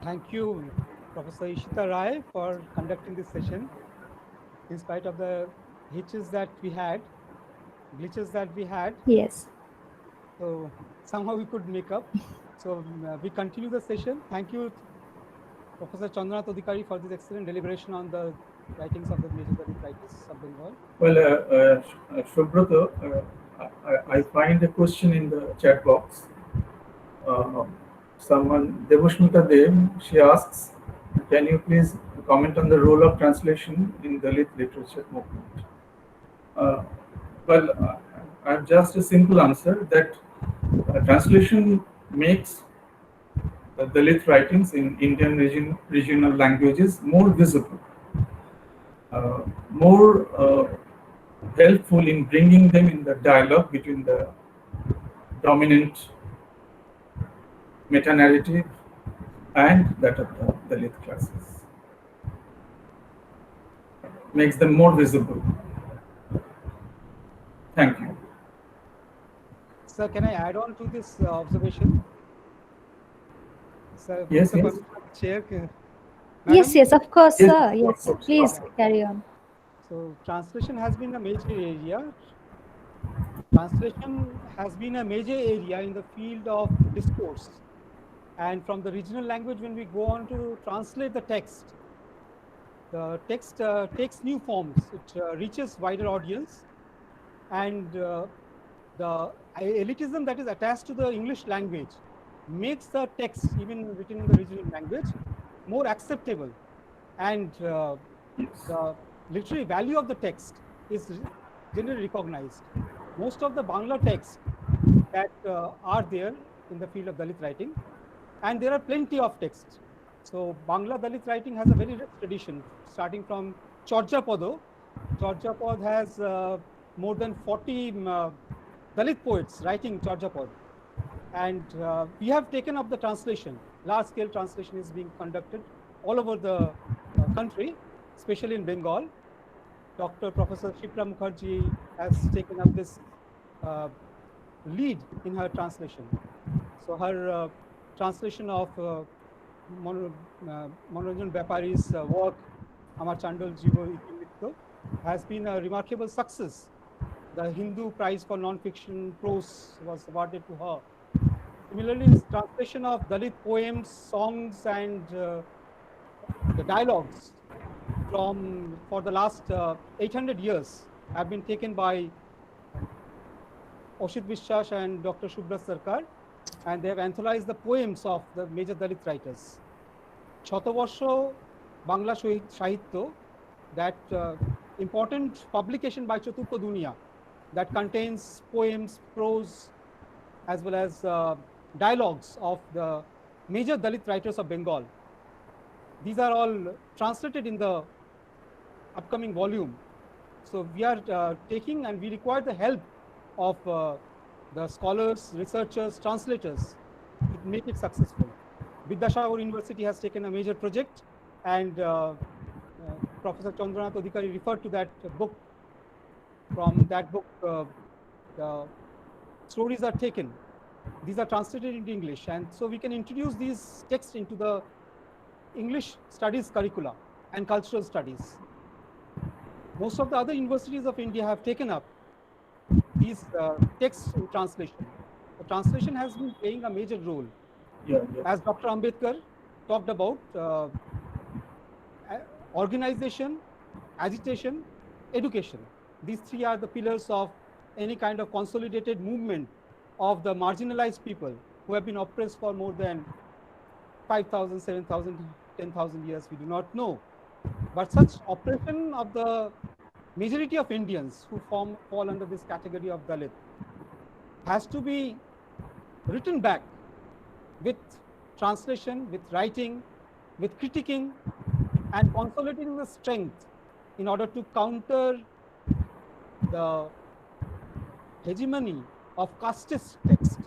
S3: Thank you, Professor Ishita Rai, for conducting this session. In spite of the glitches that we had.
S9: Yes.
S3: So somehow we could make up. So we continue the session. Thank you, Professor Chandra Adhikari, for this excellent deliberation on the writings of the major Dalit writers of Bengal?
S2: Well, Subrata, I find a question in the chat box. Someone, Debushmita Dev, she asks, can you please comment on the role of translation in Dalit literature movement? I have just a simple answer that translation makes the Dalit writings in Indian regional languages more visible, more helpful in bringing them in the dialogue between the dominant meta-narrative and that of the Dalit classes. Makes them more visible. Thank you.
S3: Sir, can I add on to this observation? Sir,
S2: yes,
S3: yes.
S9: Chair, yes, of course, yes, sir. Yes, please carry on.
S3: So, translation has been a major area. Translation has been a major area in the field of discourse. And from the regional language, when we go on to translate the text takes new forms. It reaches wider audience, and the elitism that is attached to the English language makes the text, even written in the regional language, more acceptable, and the literary value of the text is generally recognized. Most of the Bangla texts that are there in the field of Dalit writing, and there are plenty of texts. So Bangla Dalit writing has a very rich tradition, starting from Chorjapad. Chorjapad has more than 40 Dalit poets writing Chorjapad. And we have taken up the translation. Large-scale translation is being conducted all over the country, especially in Bengal. Professor Sipra Mukherjee has taken up this lead in her translation. So her translation of Manoranjan Bapari's work, Amar Chandal Jivo Itimritto, has been a remarkable success. The Hindu Prize for Non-Fiction Prose was awarded to her. Similarly, his translation of Dalit poems, songs, and the dialogues for the last 800 years have been taken by Oshit Vishwas and Dr. Shubhra Sarkar, and they have anthologized the poems of the major Dalit writers. Chotoborsho Bangla Sahitya, that important publication by Chaturtha Duniya, that contains poems, prose, as well as dialogues of the major Dalit writers of Bengal. These are all translated in the upcoming volume. So we are taking, and we require the help of the scholars, researchers, translators to make it successful. Vidyasagar University has taken a major project, and Professor Chandra Adhikari referred to that book. From that book, the stories are taken. These are translated into English, and so we can introduce these texts into the English studies curricula and cultural studies. Most of the other universities of India have taken up these texts in translation. The translation has been playing a major role. As Dr. Ambedkar talked about, organization, agitation, education. These three are the pillars of any kind of consolidated movement of the marginalized people who have been oppressed for more than 5,000, 7,000, 10,000 years, we do not know. But such oppression of the majority of Indians who fall under this category of Dalit has to be written back with translation, with writing, with critiquing, and consolidating the strength in order to counter the hegemony of casteist text.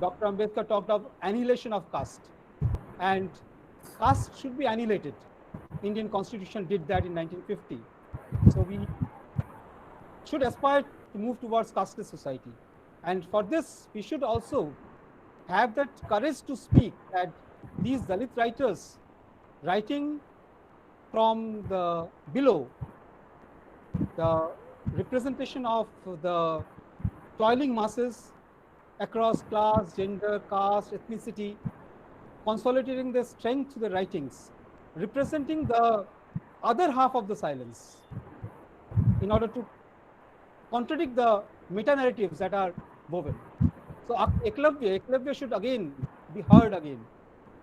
S3: Dr. Ambedkar talked of annihilation of caste, and caste should be annihilated. Indian Constitution did that in 1950. So we should aspire to move towards casteist society. And for this, we should also have that courage to speak that these Dalit writers writing from the below, the representation of the toiling masses across class, gender, caste, ethnicity, consolidating their strength to the writings, representing the other half of the silence in order to contradict the meta-narratives that are woven. So Eklavya should again be heard again.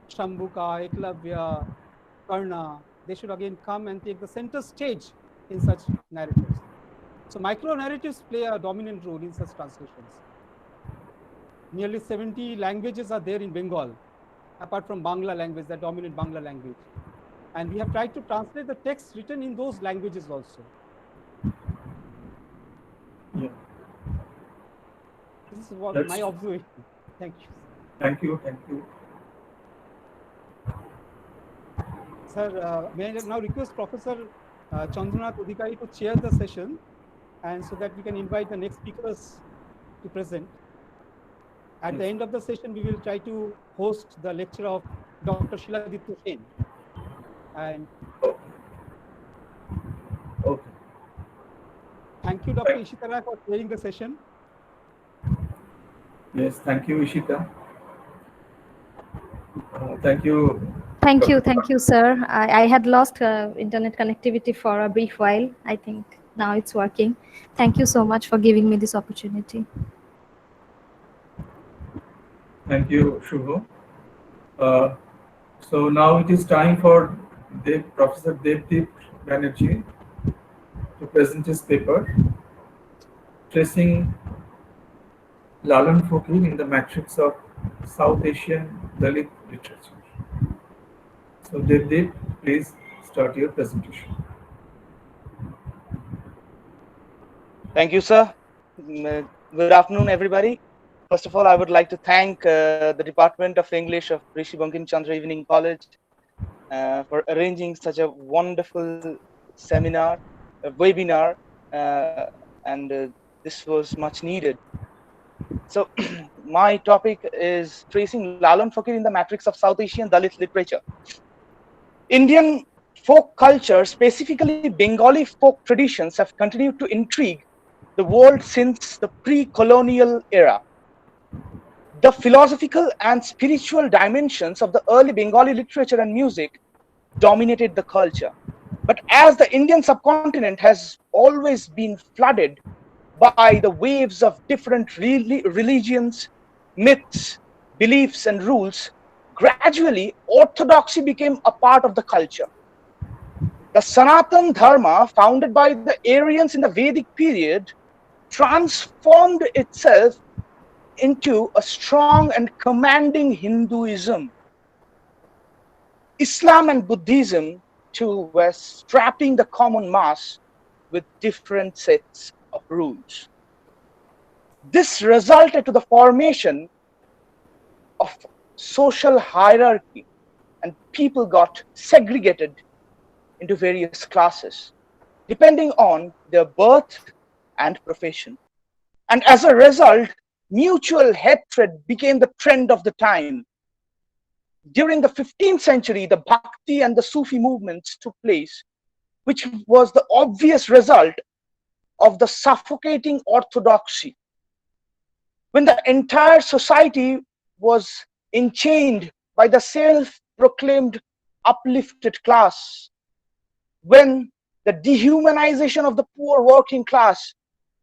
S3: Shambhuka, Eklavya, Karna, they should again come and take the center stage in such narratives. So micro-narratives play a dominant role in such translations. Nearly 70 languages are there in Bengal, apart from Bangla language, the dominant Bangla language. And we have tried to translate the text written in those languages also.
S2: Yeah.
S3: This is what my observation. Thank you.
S2: Thank you. Thank you.
S3: Sir, may I now request Professor Chandra Adhikari to chair the session, and so that we can invite the next speakers to present. At the end of the session, we will try to host the lecture of Dr. Shiladitya Sen. And
S2: okay.
S3: Thank you, Dr. Ishitara, for chairing the session.
S2: Yes, thank you, Ishita. Thank you.
S9: Thank you, sir. I had lost internet connectivity for a brief while. I think now it's working. Thank you so much for giving me this opportunity.
S2: Thank you, Shubho. So now it is time for Professor Devdeep Banerjee to present his paper, Tracing Lalan Fakir in the Matrix of South Asian Dalit Literature. So Devdeep, please start your presentation.
S14: Thank you, sir. Good afternoon, everybody. First of all, I would like to thank the Department of English of Rishi Bankim Chandra Evening College for arranging such a wonderful seminar, a webinar, and this was much needed. So my topic is tracing Lalan Fakir in the matrix of South Asian Dalit literature. Indian folk culture, specifically Bengali folk traditions, have continued to intrigue the world since the pre-colonial era. The philosophical and spiritual dimensions of the early Bengali literature and music dominated the culture. But as the Indian subcontinent has always been flooded by the waves of different religions, myths, beliefs, and rules, gradually orthodoxy became a part of the culture. The Sanatan Dharma, founded by the Aryans in the Vedic period, transformed itself into a strong and commanding Hinduism. Islam and Buddhism, too, were strapping the common mass with different sets of rules. This resulted to the formation of social hierarchy, and people got segregated into various classes, depending on their birth and profession. And as a result, mutual hatred became the trend of the time. During the 15th century, the Bhakti and the Sufi movements took place, which was the obvious result of the suffocating orthodoxy. When the entire society was enchained by the self-proclaimed uplifted class, when the dehumanization of the poor working class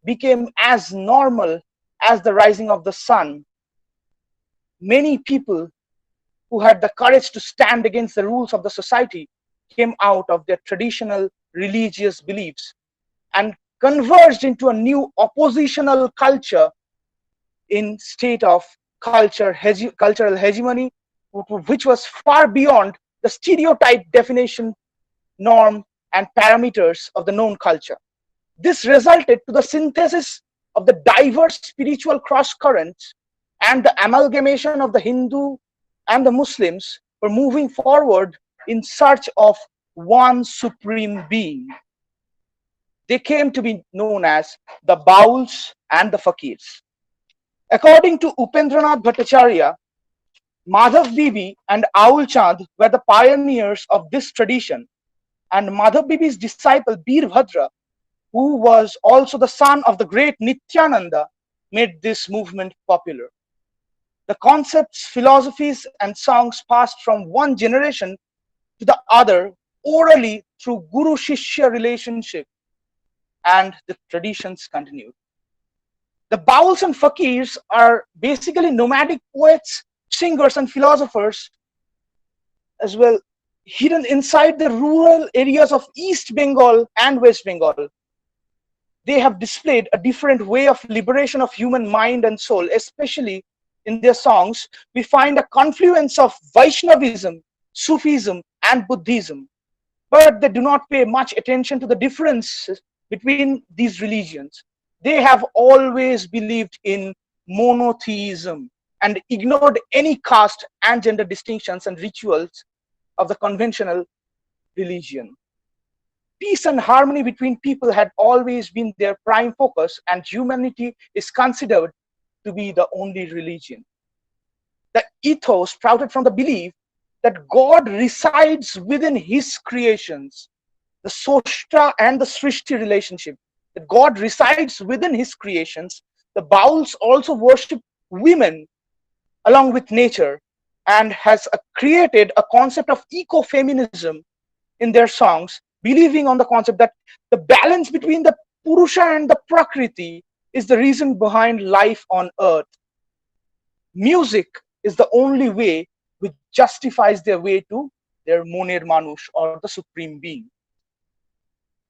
S14: became as normal as the rising of the sun, many people who had the courage to stand against the rules of the society came out of their traditional religious beliefs and converged into a new oppositional culture in state of cultural hegemony, which was far beyond the stereotype definition, norm, and parameters of the known culture. This resulted to the synthesis of the diverse spiritual cross currents and the amalgamation of the Hindu and the Muslims for moving forward in search of one supreme being. They came to be known as the Bauls and the Fakirs. According to Upendranath Bhattacharya, Madhav Bibi and Aul Chand were the pioneers of this tradition, and Madhav Bibi's disciple Birbhadra, who was also the son of the great Nityananda, made this movement popular. The concepts, philosophies, and songs passed from one generation to the other orally through guru-shishya relationship, and the traditions continued. The bauls and fakirs are basically nomadic poets, singers, and philosophers as well, hidden inside the rural areas of East Bengal and West Bengal. They have displayed a different way of liberation of human mind and soul, especially in their songs. We find a confluence of Vaishnavism, Sufism, and Buddhism, but they do not pay much attention to the differences between these religions. They have always believed in monotheism and ignored any caste and gender distinctions and rituals of the conventional religion. Peace and harmony between people had always been their prime focus, and humanity is considered to be the only religion. The ethos sprouted from the belief that God resides within his creations, the Soshta and the Srishti relationship, that God resides within his creations. The Bauls also worship women along with nature, and has created a concept of ecofeminism in their songs, believing on the concept that the balance between the Purusha and the Prakriti is the reason behind life on earth. Music is the only way which justifies their way to their Moner Manush, or the Supreme Being.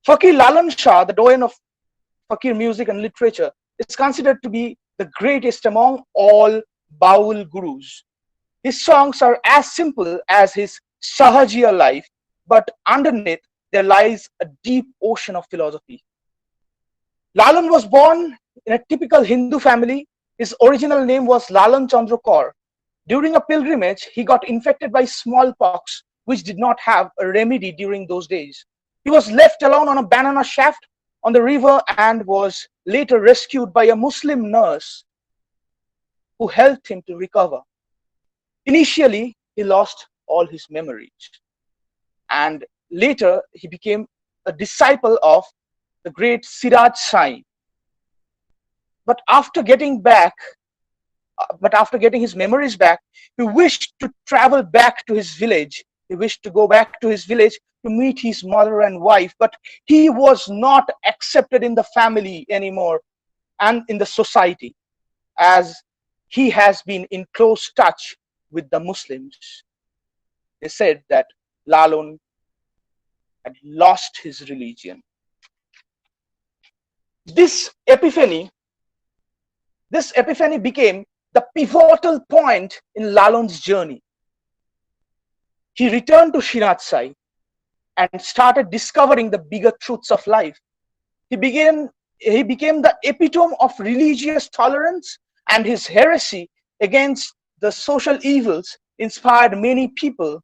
S14: Fakir Lalan Shah, the doyen of Fakir music and literature, is considered to be the greatest among all Baul gurus. His songs are as simple as his Sahajiya life, but underneath there lies a deep ocean of philosophy. Lalan was born in a typical Hindu family. His original name was Lalan Chandra Kaur. During a pilgrimage, he got infected by smallpox, which did not have a remedy during those days. He was left alone on a banana shaft on the river and was later rescued by a Muslim nurse who helped him to recover. Initially, he lost all his memories, and later he became a disciple of the great Siraj Sai. But after getting his memories back, he wished to travel back to his village. He wished to go back to his village to meet his mother and wife, but he was not accepted in the family anymore and in the society, as he has been in close touch with the Muslims. They said that Lalan had lost his religion. This epiphany became the pivotal point in Lalan's journey. He returned to Srinath Sai and started discovering the bigger truths of life. He became the epitome of religious tolerance, and his heresy against the social evils inspired many people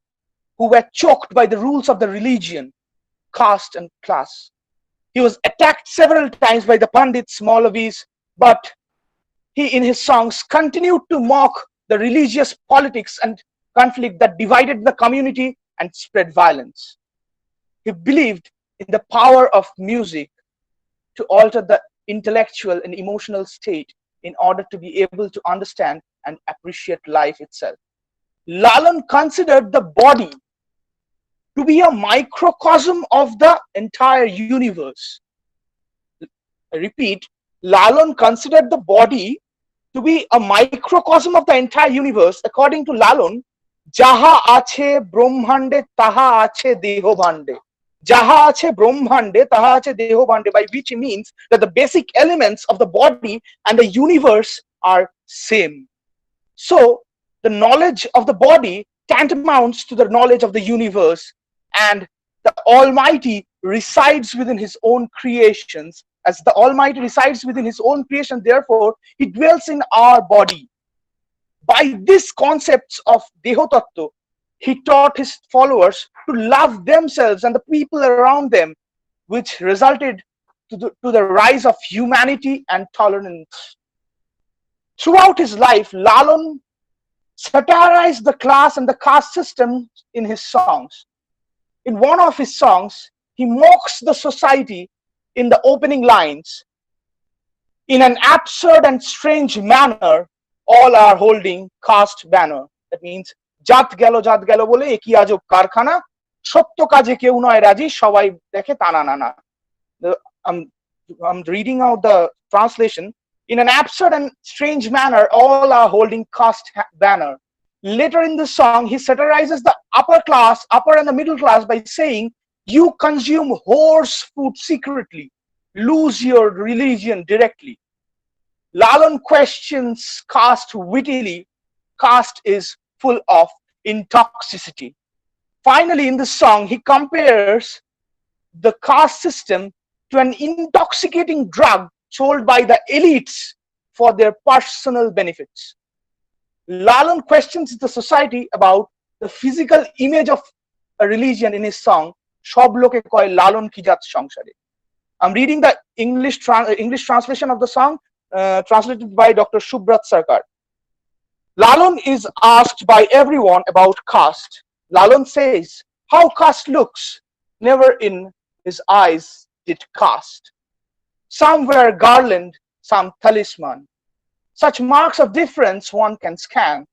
S14: who were choked by the rules of the religion, caste, and class. He was attacked several times by the Pandits, Maulavis, but he in his songs continued to mock the religious politics and conflict that divided the community and spread violence. He believed in the power of music to alter the intellectual and emotional state in order to be able to understand and appreciate life itself. Lalan considered the body to be a microcosm of the entire universe. I repeat, Lalan considered the body to be a microcosm of the entire universe. According to Lalan, Jaha ache brahmande taha ache deho bhande. Jaha ache brahmande taha ache deho bhande, by which it means that the basic elements of the body and the universe are same. So the knowledge of the body tantamounts to the knowledge of the universe, and the Almighty resides within his own creations. As the Almighty resides within his own creation, therefore he dwells in our body. By these concepts of Deho Tattva, he taught his followers to love themselves and the people around them, which resulted to the rise of humanity and tolerance. Throughout his life, Lalan satirized the class and the caste system in his songs. In one of his songs, he mocks the society in the opening lines. In an absurd and strange manner, all are holding caste banner. That means, Jat gelo bole eki ajab karkhana, সত্য কাজে কেউ নয় রাজি, সবাই দেখে তানা নানা. I'm reading out the translation. In an absurd and strange manner, all are holding caste banner. Later in the song, he satirizes the upper and the middle class by saying, you consume horse food secretly, lose your religion directly. Lalan questions caste wittily. Caste is full of intoxicity. Finally, in the song, he compares the caste system to an intoxicating drug sold by the elites for their personal benefits. Lalan questions the society about the physical image of a religion in his song, Shob Loke Koy Lalon Ki Jat Songshare. I'm reading the English translation of the song, translated by Dr. Subrat Sarkar. Lalan is asked by everyone about caste. Lalan says, how caste looks, never in his eyes did caste. Some wear garland, some talisman. Such marks of difference one can scan.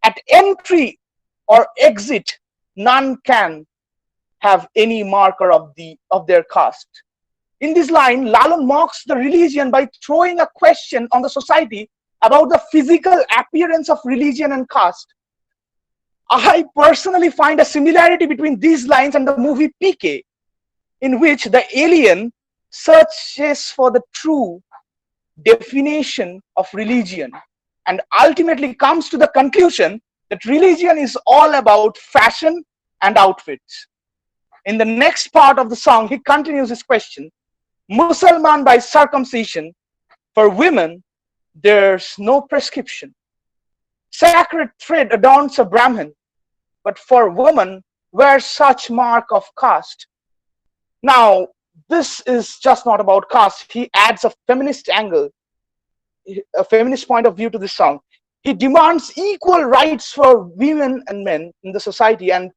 S14: At entry or exit, none can have any marker of their caste. In this line, Lalan mocks the religion by throwing a question on the society about the physical appearance of religion and caste. I personally find a similarity between these lines and the movie PK, in which the alien searches for the true definition of religion and ultimately comes to the conclusion that religion is all about fashion and outfits. In the next part of the song, he continues his question. Musalman by circumcision, for women there's no prescription. Sacred thread adorns a Brahmin, but for woman wears such mark of caste. Now, this is just not about caste. He adds a feminist angle, a feminist point of view to this song. He demands equal rights for women and men in the society, and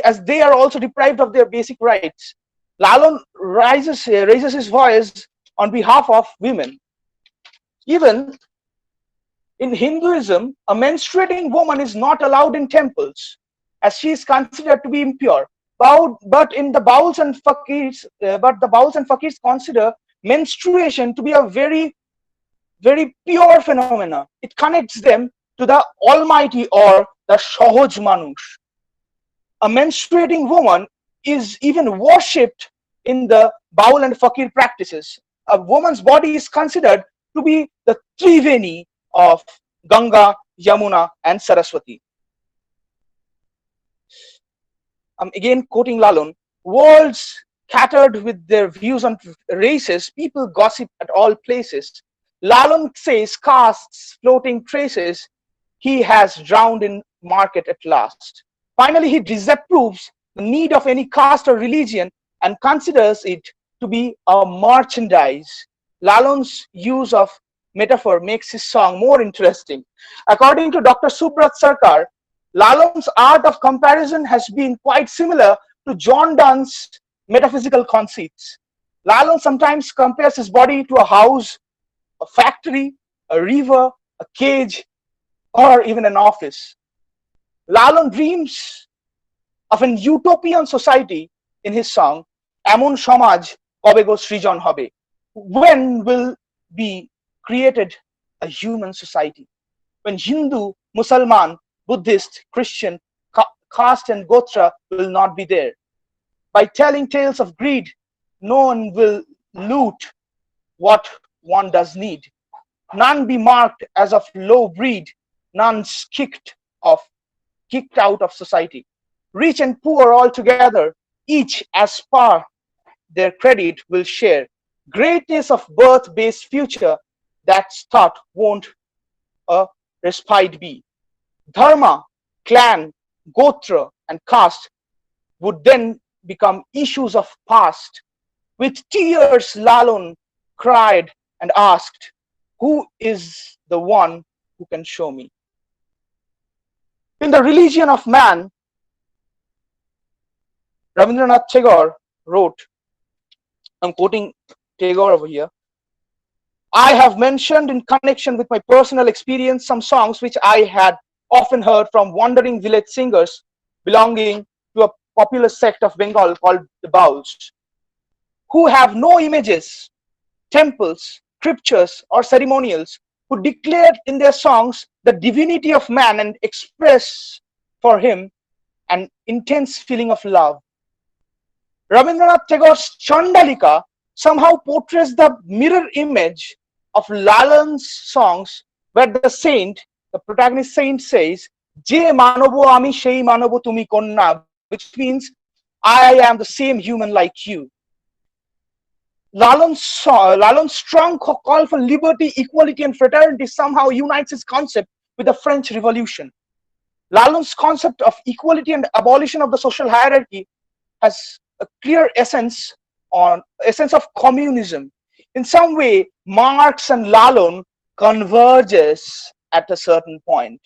S14: as they are also deprived of their basic rights. Lalan raises his voice on behalf of women. Even in Hinduism, a menstruating woman is not allowed in temples, as she is considered to be impure. But the Bauls and Fakirs consider menstruation to be a very, very pure phenomena. It connects them to the Almighty or the Shohoj Manush. A menstruating woman is even worshipped in the Baul and Fakir practices. A woman's body is considered to be the Triveni of Ganga, Yamuna, and Saraswati. Again quoting Lalan, worlds scattered with their views on races, people gossip at all places. Lalan says castes floating traces he has drowned in market at last. Finally, he disapproves the need of any caste or religion and considers it to be a merchandise. Lalan's use of metaphor makes his song more interesting. According to Dr. Subrat Sarkar, Lalan's art of comparison has been quite similar to John Donne's metaphysical conceits. Lalan sometimes compares his body to a house, a factory, a river, a cage, or even an office. Lalan dreams of an utopian society in his song, Amon Shomaj Kobego Srijon Hobe. When will be created a human society? When Hindu, Musalman, Buddhist, Christian, caste and Gotra will not be there. By telling tales of greed, no one will loot what one does need. None be marked as of low breed, none's kicked out of society. Rich and poor all together, each as per their credit will share. Greatness of birth-based future, that's thought won't a respite be. Dharma, clan, gotra, and caste would then become issues of past. With tears, Lalan cried and asked, who is the one who can show me? In The Religion of Man, Rabindranath Tagore wrote, I'm quoting Tagore over here, I have mentioned in connection with my personal experience some songs which I had often heard from wandering village singers belonging to a populous sect of Bengal called the Bauls, who have no images, temples, scriptures, or ceremonials, who declare in their songs the divinity of man and express for him an intense feeling of love. Rabindranath Tagore's Chandalika somehow portrays the mirror image of Lalan's songs, where the saint, the protagonist saint, says, "Je manobo ami shei manobo tumi konna," which means I am the same human like you. Lalan's strong call for liberty, equality, and fraternity somehow unites his concept with the French Revolution. Lalan's concept of equality and abolition of the social hierarchy has a clear essence of communism. In some way, Marx and Lalan converges at a certain point.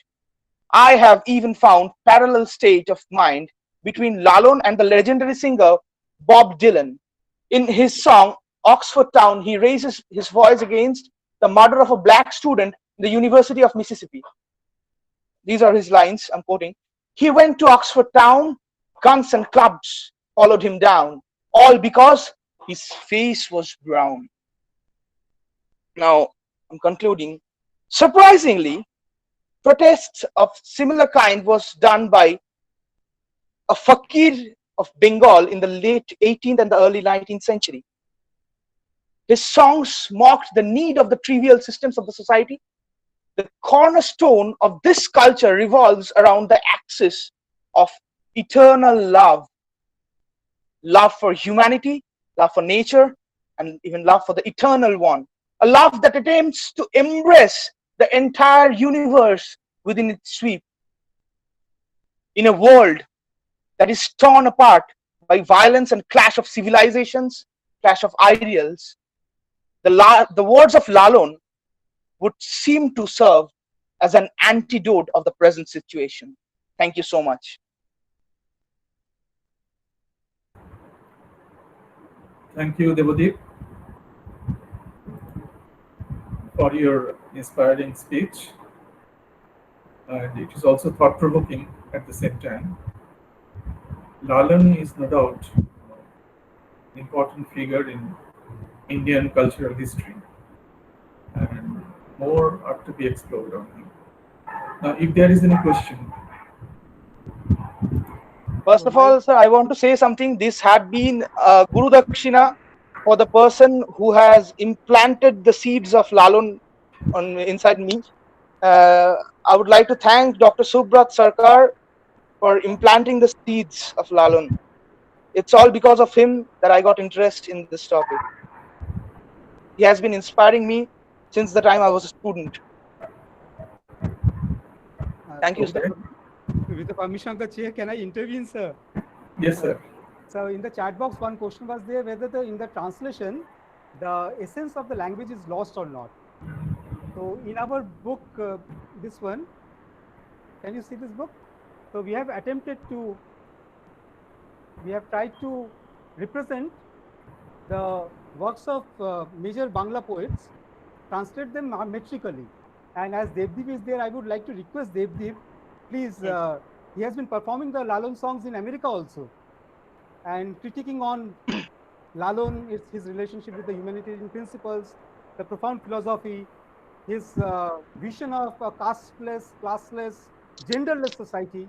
S14: I have even found parallel state of mind between Lalan and the legendary singer Bob Dylan. In his song Oxford Town, he raises his voice against the murder of a black student in the University of Mississippi. These are his lines, I'm quoting. "He went to Oxford Town, guns and clubs followed him down, all because his face was brown." Now, I'm concluding. Surprisingly, protests of similar kind was done by a fakir of Bengal in the late 18th and the early 19th century. His songs mocked the need of the trivial systems of the society. The cornerstone of this culture revolves around the axis of eternal love. Love for humanity, love for nature, and even love for the eternal one. A love that attempts to embrace the entire universe within its sweep. In a world that is torn apart by violence and clash of civilizations, clash of ideals, the words of Lalan would seem to serve as an antidote of the present situation. Thank you so much.
S2: Thank you, Debashish, for your inspiring speech. And it is also thought-provoking at the same time. Lalan is no doubt an important figure in Indian cultural history, and more are to be explored on him. Now, if there is any question.
S14: First of all, sir, I want to say something. This had been Guru Dakshina for the person who has implanted the seeds of Lalan inside me. I would like to thank Dr. Subrat Sarkar for implanting the seeds of Lalan. It's all because of him that I got interest in this topic. He has been inspiring me since the time I was a student. Thank you, sir.
S3: With the permission of the chair, can I intervene, sir?
S2: Yes, sir.
S3: So in the chat box, one question was there whether in the translation, the essence of the language is lost or not. So in our book, this one, can you see this book? So we have tried to represent the works of major Bangla poets, translate them metrically. And as Devdeep is there, I would like to request Devdeep, please, he has been performing the Lalan songs in America also, and critiquing on Lalan, his relationship with the humanitarian principles, the profound philosophy, his vision of a casteless, classless, genderless society,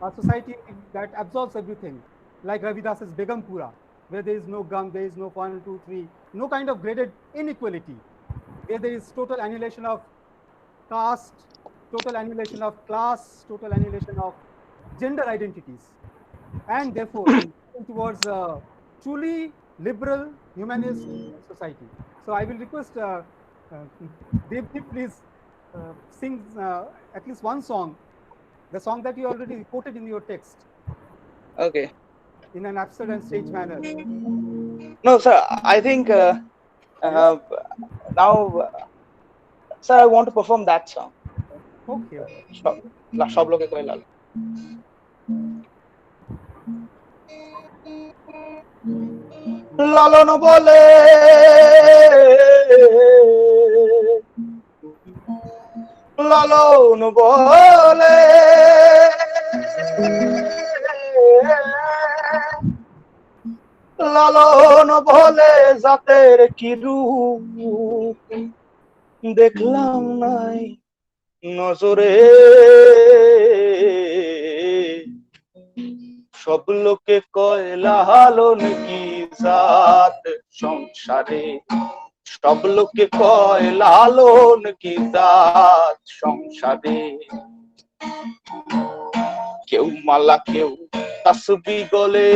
S3: a society that absorbs everything, like Ravidas's Begumpura, where there is no gun, there is no 1, 2, 3, no kind of graded inequality, where there is total annihilation of caste, total annihilation of class, total annihilation of gender identities, and therefore towards a truly liberal humanist society. So I will request Devdeep, please sing at least one song, the song that you already quoted in your text.
S14: Okay.
S3: In an absurd and strange manner.
S14: No, sir, I think now, sir, I want to perform that song.
S3: Okay.
S14: Sab loge koi lal. Lalan bole, Lalan bole, লালন বলে জাতের কি রূপ দেখলাম নাই নজরে, সব লোকে কয় লালন কি জাত সংসারে, সব লোকে কয় লালন কি জাত সংসারে। কেউ মালা কেউ তাসবি গলে,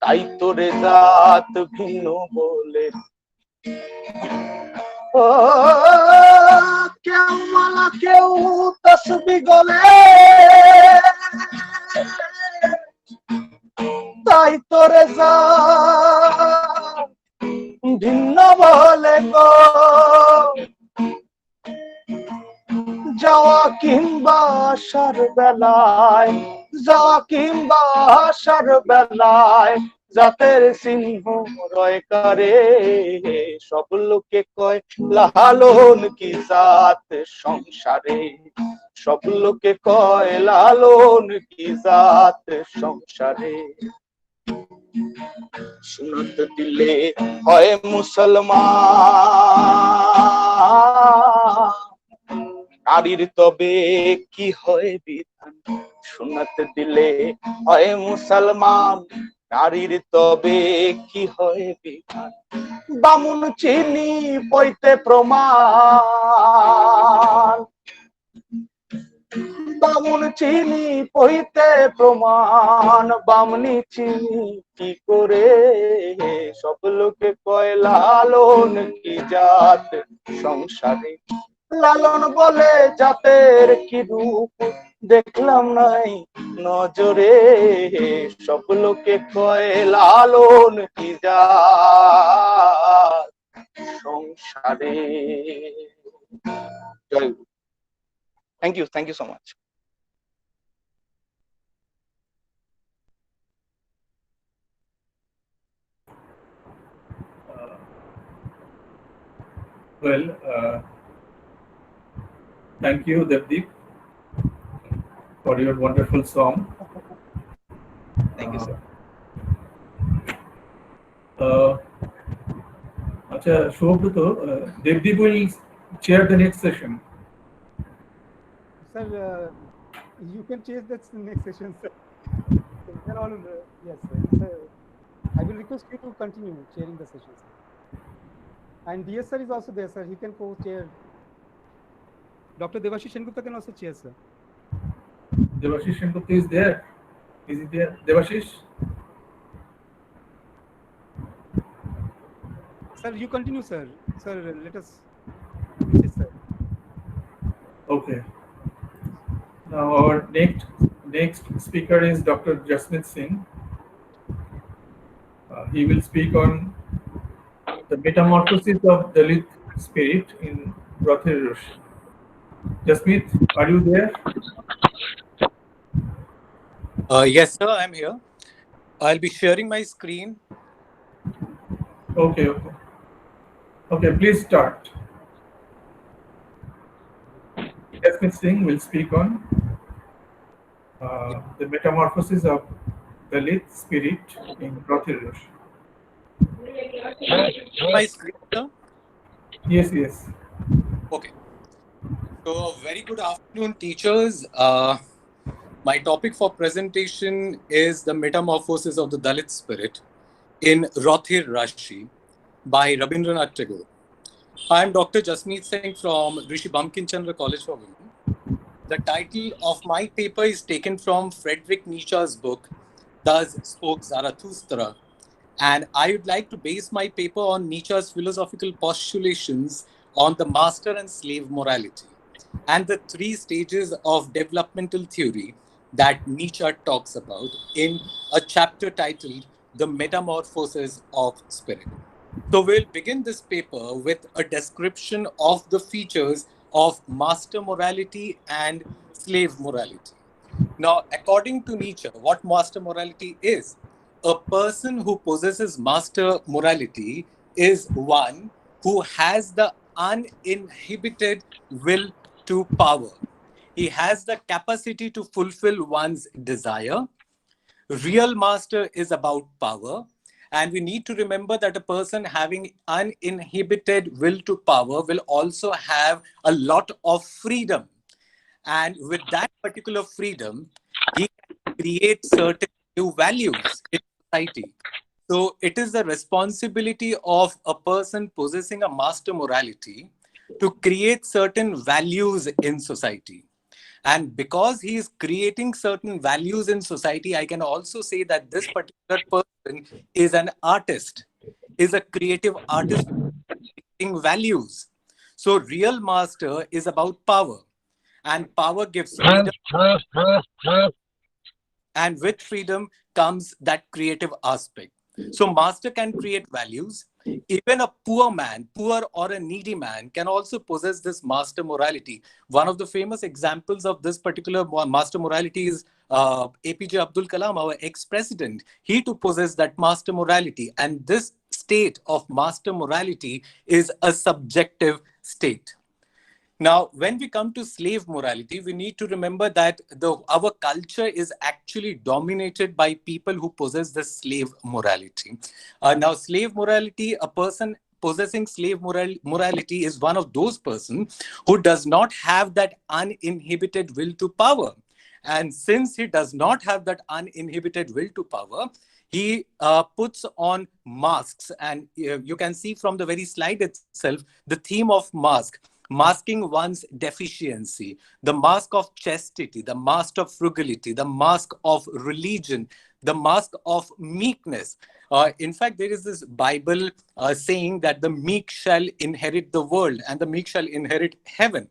S14: তাই তোরে জাত ভিন্ন বলে। ও কেউ মালা কেউ তাসবি গলে, তাই তোরে জাত ভিন্ন বলে গো। যাওয়া কিংবা আসার বেলায়, যাওয়া কিংবা আসার বেলায় জাতের চিহ্ন রয় কারে, সব লোকে কয় লালন কি জাত সংসারে, সব লোকে কয় লালন কি জাত সংসারে। সুন্নত দিলে হয় মুসলমান, নারীর তবে কি হয় বিধান। সুন্নত দিলে হয় মুসলমান, নারীর তবে কি হয় বিধান। বামুন চিনি পইতে প্রমাণ, বামুন চিনি পইতে প্রমাণ, বামনি চিনি কি করে, সব লোকে কয় লালন কি জাত সংসারে। লালন বলে জাতের কি রূপ দেখলাম নাই নজরে, সব লোকে কয় লালন কি জাত সংসারে। জয় গুরু। Thank you so much.
S2: Thank you, Devdeep, for your wonderful song.
S14: Thank you, sir.
S2: Shobhuto, Devdeep will chair the next session.
S3: Sir, you can chair the next session, sir. Yes, sir. I will request you to continue chairing the session, sir. And DS sir is also there, sir. He can co-chair. Dr. Debashish Sengupta can also chair, sir.
S2: Debashish Sengupta is there. Is he there? Debashish?
S3: Sir, you continue, sir. Sir, let us finish, sir.
S2: Okay. Now our next speaker is Dr. Jasmeet Singh. He will speak on the metamorphosis of Dalit spirit in Rathir Rishi. Jasmeet, are you there?
S15: Yes, sir, I'm here. I'll be sharing my screen.
S2: Okay. Okay, please start. Jasmeet Singh will speak on the metamorphosis of Dalit spirit in Rathir Rishi.
S15: My screen, sir?
S2: Yes.
S15: Okay. So, very good afternoon, teachers. My topic for presentation is the metamorphosis of the Dalit spirit in Rathir Rishi by Rabindranath Tagore. I am Dr. Jasmeet Singh from Rishi Bankim Chandra College for Women. The title of my paper is taken from Friedrich Nietzsche's book, Thus Spoke Zarathustra. And I would like to base my paper on Nietzsche's philosophical postulations on the master and slave morality and the 3 stages of developmental theory that Nietzsche talks about in a chapter titled The Metamorphosis of Spirit. So we'll begin this paper with a description of the features of master morality and slave morality. Now, according to Nietzsche, what master morality is? A person who possesses master morality is one who has the uninhibited will to power. He has the capacity to fulfill one's desire. Real master is about power. And we need to remember that a person having uninhibited will to power will also have a lot of freedom. And with that particular freedom, he can create certain new values in society. So it is the responsibility of a person possessing a master morality to create certain values in society. And because he is creating certain values in society, I can also say that this particular person is an artist, is a creative artist creating values. So real master is about power, and power gives freedom. And with freedom comes that creative aspect. So master can create values. Even a poor man, poor or a needy man can also possess this master morality. One of the famous examples of this particular master morality is APJ Abdul Kalam, our ex-president. He too possessed that master morality. And this state of master morality is a subjective state. Now, when we come to slave morality, we need to remember that our culture is actually dominated by people who possess the slave morality. Now, slave morality, a person possessing slave morality is one of those persons who does not have that uninhibited will to power. And since he does not have that uninhibited will to power, he puts on masks. And you can see from the very slide itself, the theme of mask. Masking one's deficiency, the mask of chastity, the mask of frugality, the mask of religion, the mask of meekness. In fact, there is this Bible saying that the meek shall inherit the world and the meek shall inherit heaven.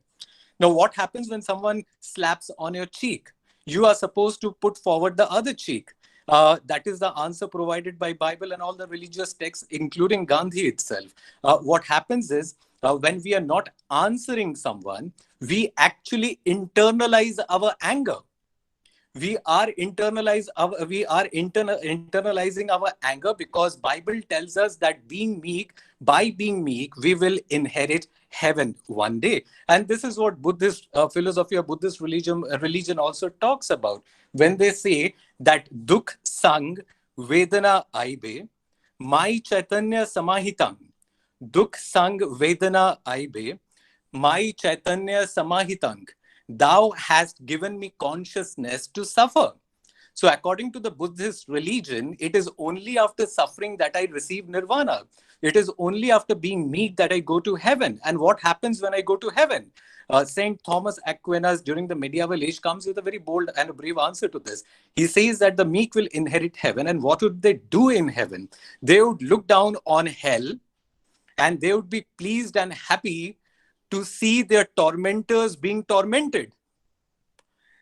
S15: Now, what happens when someone slaps on your cheek? You are supposed to put forward the other cheek. That is the answer provided by Bible and all the religious texts, including Gandhi itself. What happens is, when we are not answering someone, we actually internalize our anger. We are internalizing our anger because Bible tells us that by being meek, we will inherit heaven one day. And this is what Buddhist philosophy or Buddhist religion also talks about. When they say that Dukh Sang Vedana Aibe, Mai Chaitanya Samahitang. Dukh Sang Vedana Aibe, Mai Chaitanya Samahitang. Thou hast given me consciousness to suffer. So according to the Buddhist religion, it is only after suffering that I receive nirvana. It is only after being meek that I go to heaven. And what happens when I go to heaven? Saint Thomas Aquinas during the medieval age comes with a very bold and a brave answer to this. He says that the meek will inherit heaven. And what would they do in heaven? They would look down on hell and they would be pleased and happy to see their tormentors being tormented.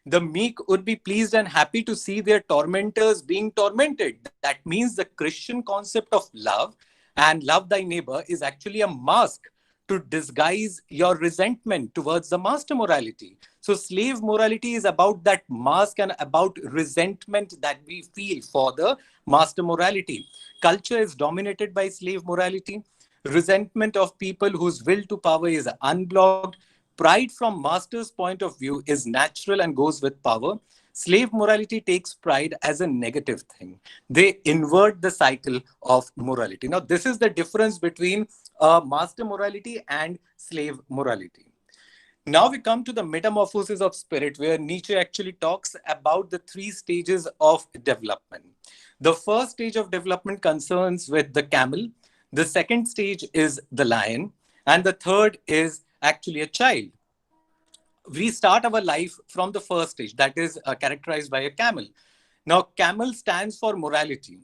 S15: The meek would be pleased and happy to see their tormentors being tormented. That means the Christian concept of love and love thy neighbor is actually a mask to disguise your resentment towards the master morality. So slave morality is about that mask and about resentment that we feel for the master morality. Culture is dominated by slave morality. Resentment of people whose will to power is unblocked. Pride from master's point of view is natural and goes with power. Slave morality takes pride as a negative thing. They invert the cycle of morality. Now, this is the difference between master morality and slave morality. Now we come to the metamorphosis of spirit, where Nietzsche actually talks about the 3 stages of development. The first stage of development concerns with the camel. The second stage is the lion. And the third is actually a child. We start our life from the first stage, that is characterized by a camel. Now, camel stands for morality.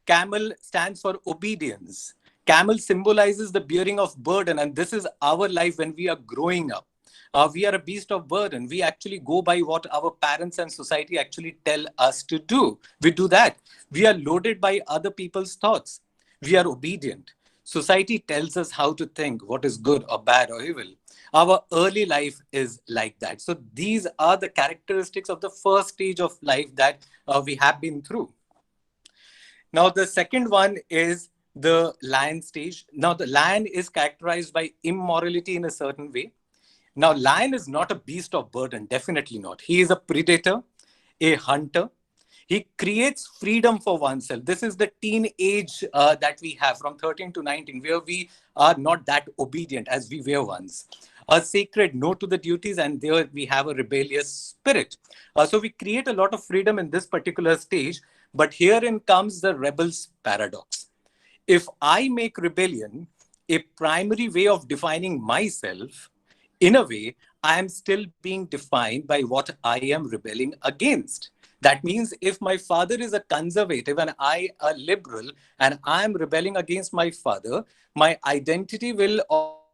S15: Camel stands for obedience. Camel symbolizes the bearing of burden, and this is our life when we are growing up. We are a beast of burden. We actually go by what our parents and society actually tell us to do. We do that. We are loaded by other people's thoughts. We are obedient. Society tells us how to think, what is good or bad or evil. Our early life is like that. So these are the characteristics of the first stage of life that we have been through. Now, the second one is the lion stage. Now, the lion is characterized by immorality in a certain way. Now, lion is not a beast of burden, definitely not. He is a predator, a hunter. He creates freedom for oneself. This is the teenage that we have from 13 to 19, where we are not that obedient as we were once. A sacred no to the duties, and there we have a rebellious spirit. So we create a lot of freedom in this particular stage, but herein comes the rebel's paradox. If I make rebellion a primary way of defining myself, in a way, I am still being defined by what I am rebelling against. That means if my father is a conservative and I a liberal and I am rebelling against my father, my identity will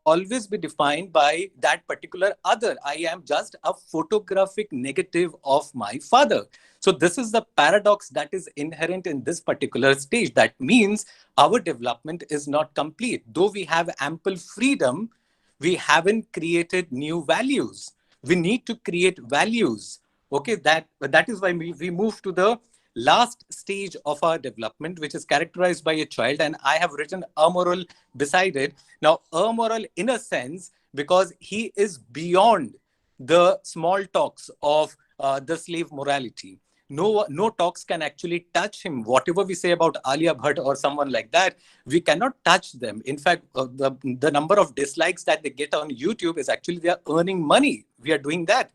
S15: always be defined by that particular other. I am just a photographic negative of my father. So this is the paradox that is inherent in this particular stage. That means our development is not complete. Though we have ample freedom, we haven't created new values. We need to create values. Okay, that is why we move to the last stage of our development, which is characterized by a child. And I have written amoral beside it. Now, amoral in a sense, because he is beyond the small talks of the slave morality. No talks can actually touch him. Whatever we say about Alia Bhatt or someone like that, we cannot touch them. In fact, the number of dislikes that they get on YouTube is actually they are earning money. We are doing that.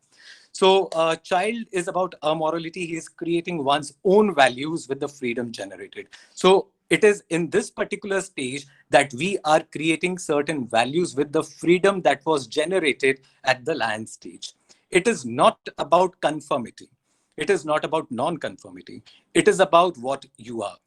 S15: So child is about amorality. He is creating one's own values with the freedom generated. So it is in this particular stage that we are creating certain values with the freedom that was generated at the lion stage. It is not about conformity. It is not about non-conformity. It is about what you are.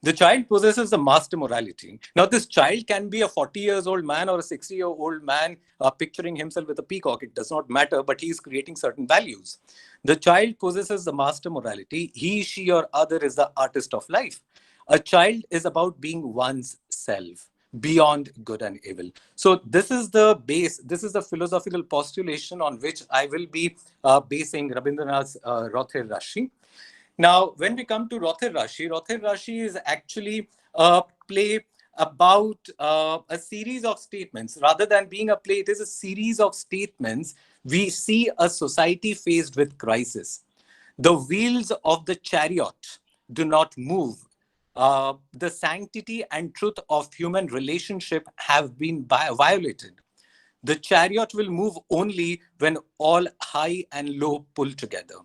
S15: The child possesses the master morality. Now, this child can be a 40-year-old man or a 60-year-old man picturing himself with a peacock. It does not matter, but he is creating certain values. The child possesses the master morality. He, she, or other is the artist of life. A child is about being one's self, beyond good and evil. So this is the base. This is the philosophical postulation on which I will be basing Rabindranath's Rother Rashi. Now, when we come to Rother Rashi is actually a play about a series of statements. Rather than being a play, it is a series of statements. We see a society faced with crisis. The wheels of the chariot do not move. The sanctity and truth of human relationship have been violated. The chariot will move only when all high and low pull together.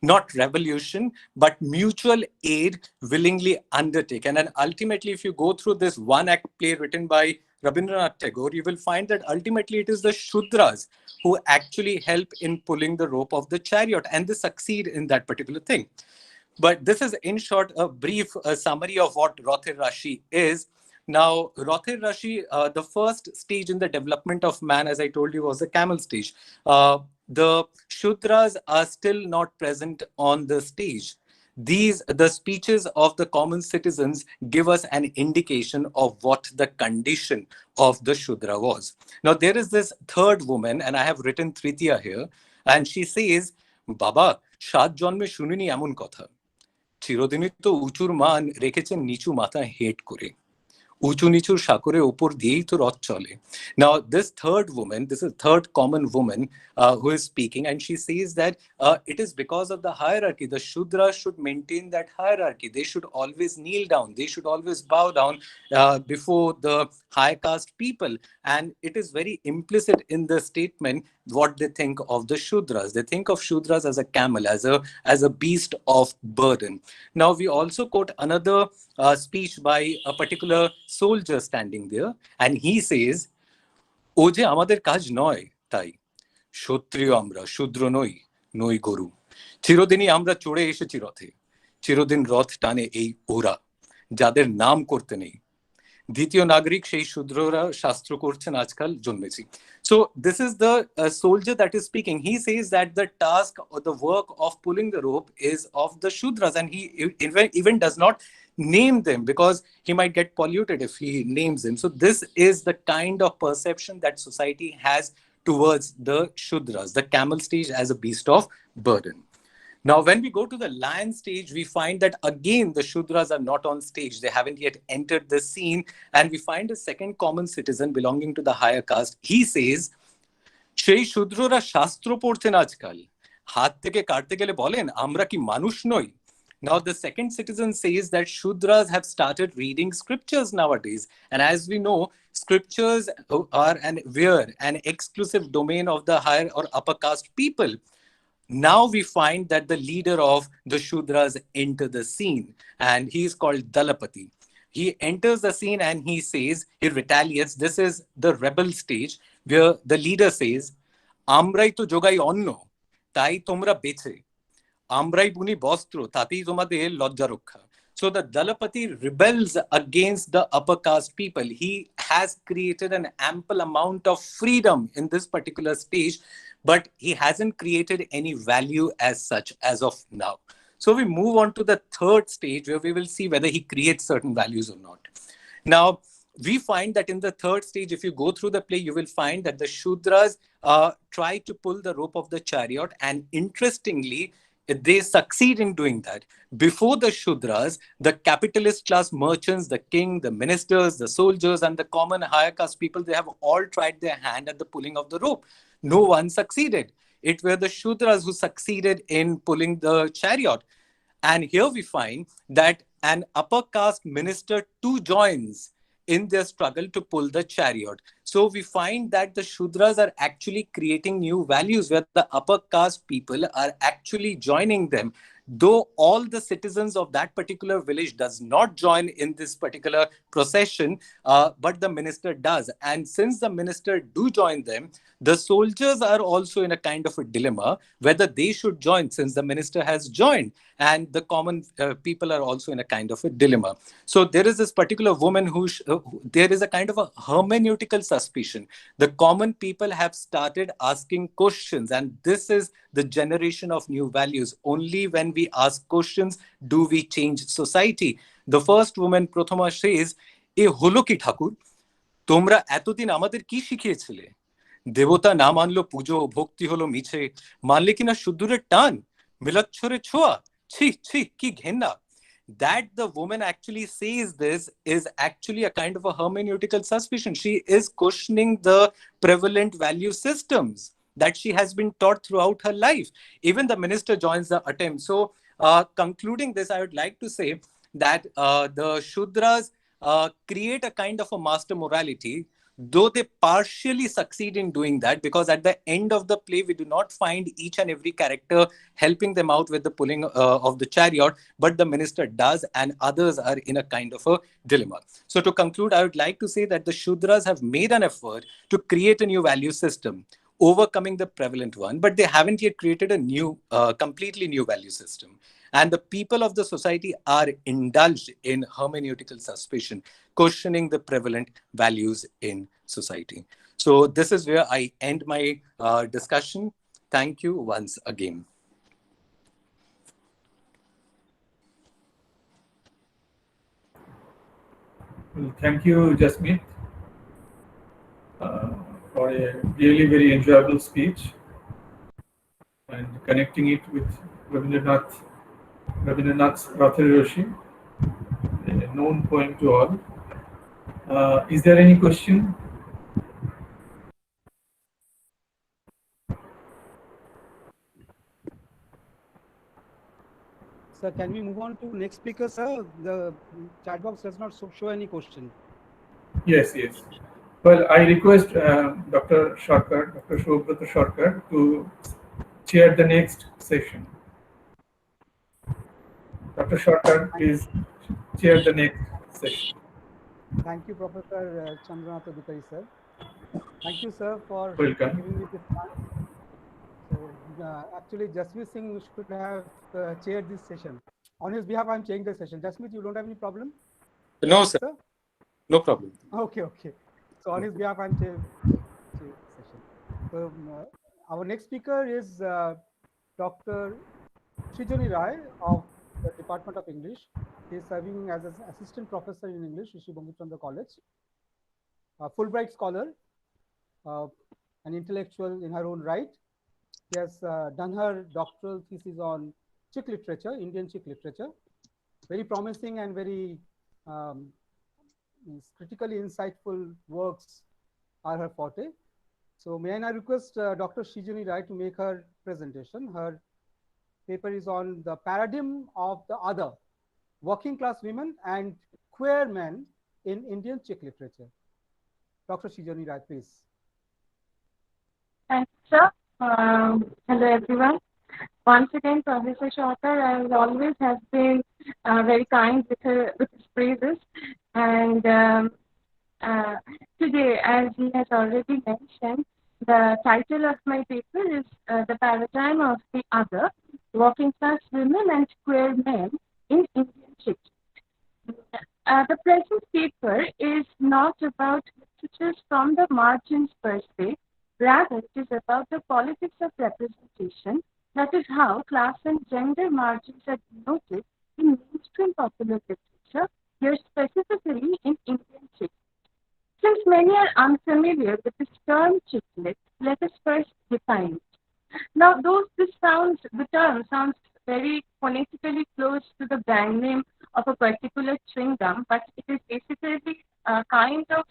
S15: Not revolution, but mutual aid willingly undertaken. And ultimately, if you go through this one-act play written by Rabindranath Tagore, you will find that ultimately it is the Shudras who actually help in pulling the rope of the chariot, and they succeed in that particular thing. But this is, in short, a brief summary of what Rother Rashi is. Now, Rother Rashi, the first stage in the development of man, as I told you, was the camel stage. The Shudras are still not present on the stage. The speeches of the common citizens give us an indication of what the condition of the Shudra was. Now, there is this third woman, and I have written Tritiya here, and she says, Baba, সাত জন্মে শুনিনি এমন কথা চিরদিনই তো উঁচুর মান রেখেছেন নিচু মাথা হেট করে উঁচু নিচুর সাকরে ওপর দিয়েই তো রথ চলে. Now, this third woman, this is third common woman who is speaking, and she says that it is because of the hierarchy. The Shudras should maintain that hierarchy. They should always kneel down. They should always bow down before the high caste people. And it is very implicit in the statement what they think of the Shudras. They think of Shudras as a camel, as a beast of burden. Now, we also quote another speech by a particular soldier standing there, and he says, ও যে আমাদের কাজ নয় তাই ক্ষত্রিয় আমরা শূদ্র নই নই গরু চিরদিনই আমরা চড়ে এসেছি রথে চিরদিন রথ টানে এই ওরা যাদের নাম করতে নেই দ্বিতীয় নাগরিক সেই শূদ্ররা শাস্ত্র করছেন আজকাল জন্মেছি. So this is the soldier that is speaking. He says that the task or the work of pulling the rope is of the Shudras, and he even does not name them because he might get polluted if he names them. So this is the kind of perception that society has towards the Shudras, the camel stage as a beast of burden. Now, when we go to the lion stage, we find that again, the Shudras are not on stage. They haven't yet entered the scene. And we find a second common citizen belonging to the higher caste. He says, সেই শূদ্ররা শাস্ত্র পড়ছেন আজকাল, হাত থেকে কাটতে গেলে বলেন আমরা কি মানুষ নই? Now the second citizen says that Shudras have started reading scriptures nowadays, and as we know, scriptures are an exclusive domain of the higher or upper caste people. Now we find that the leader of the Shudras enter the scene, and he is called Dalapati. He enters the scene and he says, he retaliates. This is the rebel stage where the leader says, Amrai to jogai onno, tai tomra beche. Amrai buni bostro, tati tomade lojja rokha. So the Dalapati rebels against the upper caste people. He has created an ample amount of freedom in this particular stage, but he hasn't created any value as such as of now. So we move on to the third stage where we will see whether he creates certain values or not. Now, we find that in the third stage, if you go through the play, you will find that the Shudras try to pull the rope of the chariot, and interestingly, they succeed in doing that. Before the Shudras, the capitalist class merchants, the king, the ministers, the soldiers, and the common higher caste people, they have all tried their hand at the pulling of the rope. No one succeeded. It were the Shudras who succeeded in pulling the chariot. And here we find that an upper caste minister too joins in their struggle to pull the chariot. So we find that the Shudras are actually creating new values where the upper caste people are actually joining them. Though all the citizens of that particular village does not join in this particular procession, but the minister does. And since the minister do join them, the soldiers are also in a kind of a dilemma whether they should join since the minister has joined, and the common people are also in a kind of a dilemma. So there is this particular woman there is a kind of a hermeneutical suspicion. The common people have started asking questions, and this is the generation of new values. Only when we ask questions do we change society. The first woman, Prathama, says, "E holo ki ঠাকুর, তোমরা এতদিন আমাদের কি শিখিয়েছিলে? দেবতা না মানলো পুজো, ভক্তি হলো মিছে, মানলে কিনা সুদূরের টান, মিলচ্ছরে ছোঁয়া, ছি ছি কি ঘেন্না." That the woman actually says this is actually a kind of a hermeneutical suspicion. She is questioning the prevalent value systems that she has been taught throughout her life. Even the minister joins the attempt. So concluding this, I would like to say that the Shudras create a kind of a master morality, though they partially succeed in doing that, because at the end of the play, we do not find each and every character helping them out with the pulling of the chariot, but the minister does, and others are in a kind of a dilemma. So to conclude, I would like to say that the Shudras have made an effort to create a new value system, overcoming the prevalent one, but they haven't yet created a new, completely new value system. And the people of the society are indulged in hermeneutical suspicion, questioning the prevalent values in society. So this is where I end my discussion. Thank you once again.
S2: Well, thank you, Jasmeet, for a really very enjoyable speech and connecting it with Rabindranath's Ratharishi, a known poem to all. Is there any question?
S3: Sir, can we move on to next speaker, sir? The chat box does not show any question.
S2: Yes, yes. Well, I request Dr. Sengupta Sarkar to chair the next session. Dr. Sarkar, please chair the next session.
S3: Thank you, Professor Chandra, sir. Thank you, sir, for
S2: Welcome.
S3: giving me this time. So, actually, Jasmeet Singh should have chaired this session. On his behalf, I'm chairing the session. Jasmeet, you don't have any problem?
S15: No, sir. No problem.
S3: Okay, okay. So on his behalf, I'm chairing the session. So our next speaker is Dr. Srijani Rai of the Department of English. He is serving as an assistant professor in English, Rishi College. A Fulbright scholar, an intellectual in her own right. She has done her doctoral thesis on Sikh literature, Indian Sikh literature. Very promising and very critically insightful works are her forte. So may I now request Dr. Srijani Rai to make her presentation. Her paper is on the paradigm of the other, working class women and queer men in Indian Sikh literature. Dr. Srijani Rai, please.
S16: Thanks, sir. Hello, everyone. Once again, Professor Shawkar, as always, has been very kind with his praises. And today, as he has already mentioned, the title of my paper is The Paradigm of the Other, Working Class Women and Queer Men in Indian Sikh. The present paper is not about literatures from the margins per se. Rather, it is about the politics of representation. That is how class and gender margins are denoted in mainstream popular literature, here specifically in Indian Sikh. Since many are unfamiliar with this term chicklet, let us first define it. Now, the term sounds very phonetically close to the brand name of a particular chewing gum, but it is basically a kind of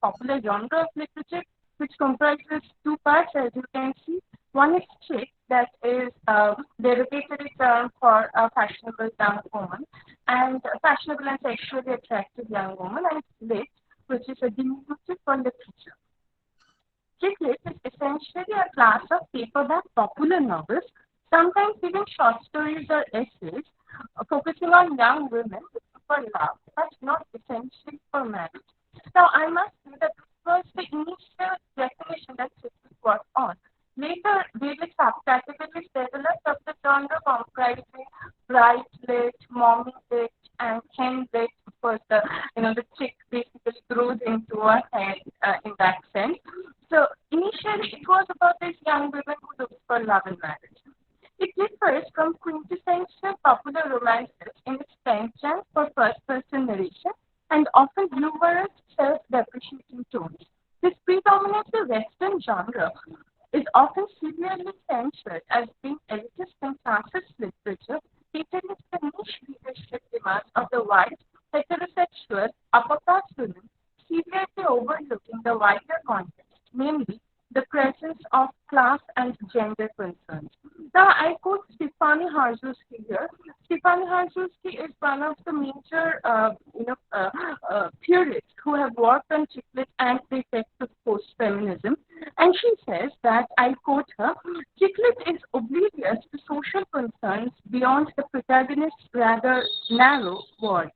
S16: popular genre of literature which comprises two parts, as you can see. One is chick, that is a derogatory term for a fashionable young woman, and fashionable and sexually attractive young woman, and lit, which is a diminutive for literature. Chick lit is essentially a class of paperback popular novels, sometimes even short stories or essays, focusing on young women for love, but not essentially for marriage. Now, I must say that this was the initial definition that Chick lit was on. Later, various subcategories developed of the genre comprising bright lit, mommy lit, and hen lit. Of course, the chick basically grows into a hen in that sense. So initially, it was about these young women who looked for love and marriage. It differs from quintessential popular romances in its penchant for first-person narration and often humorous, self-depreciating tones. This predominantly Western genre is often severely censured as being elitist and classist literature, catering to the niche leadership demands of the white, heterosexual, upper-class women, severely overlooking the wider context, namely the presence of class and gender concerns. Now, I quote Stefani Harzuski here. Stefani Harzuski is one of the major theorists who have worked on chick lit and the effects of post-feminism. And she says that, I quote her, chick lit is oblivious to social concerns beyond the protagonist's rather narrow world.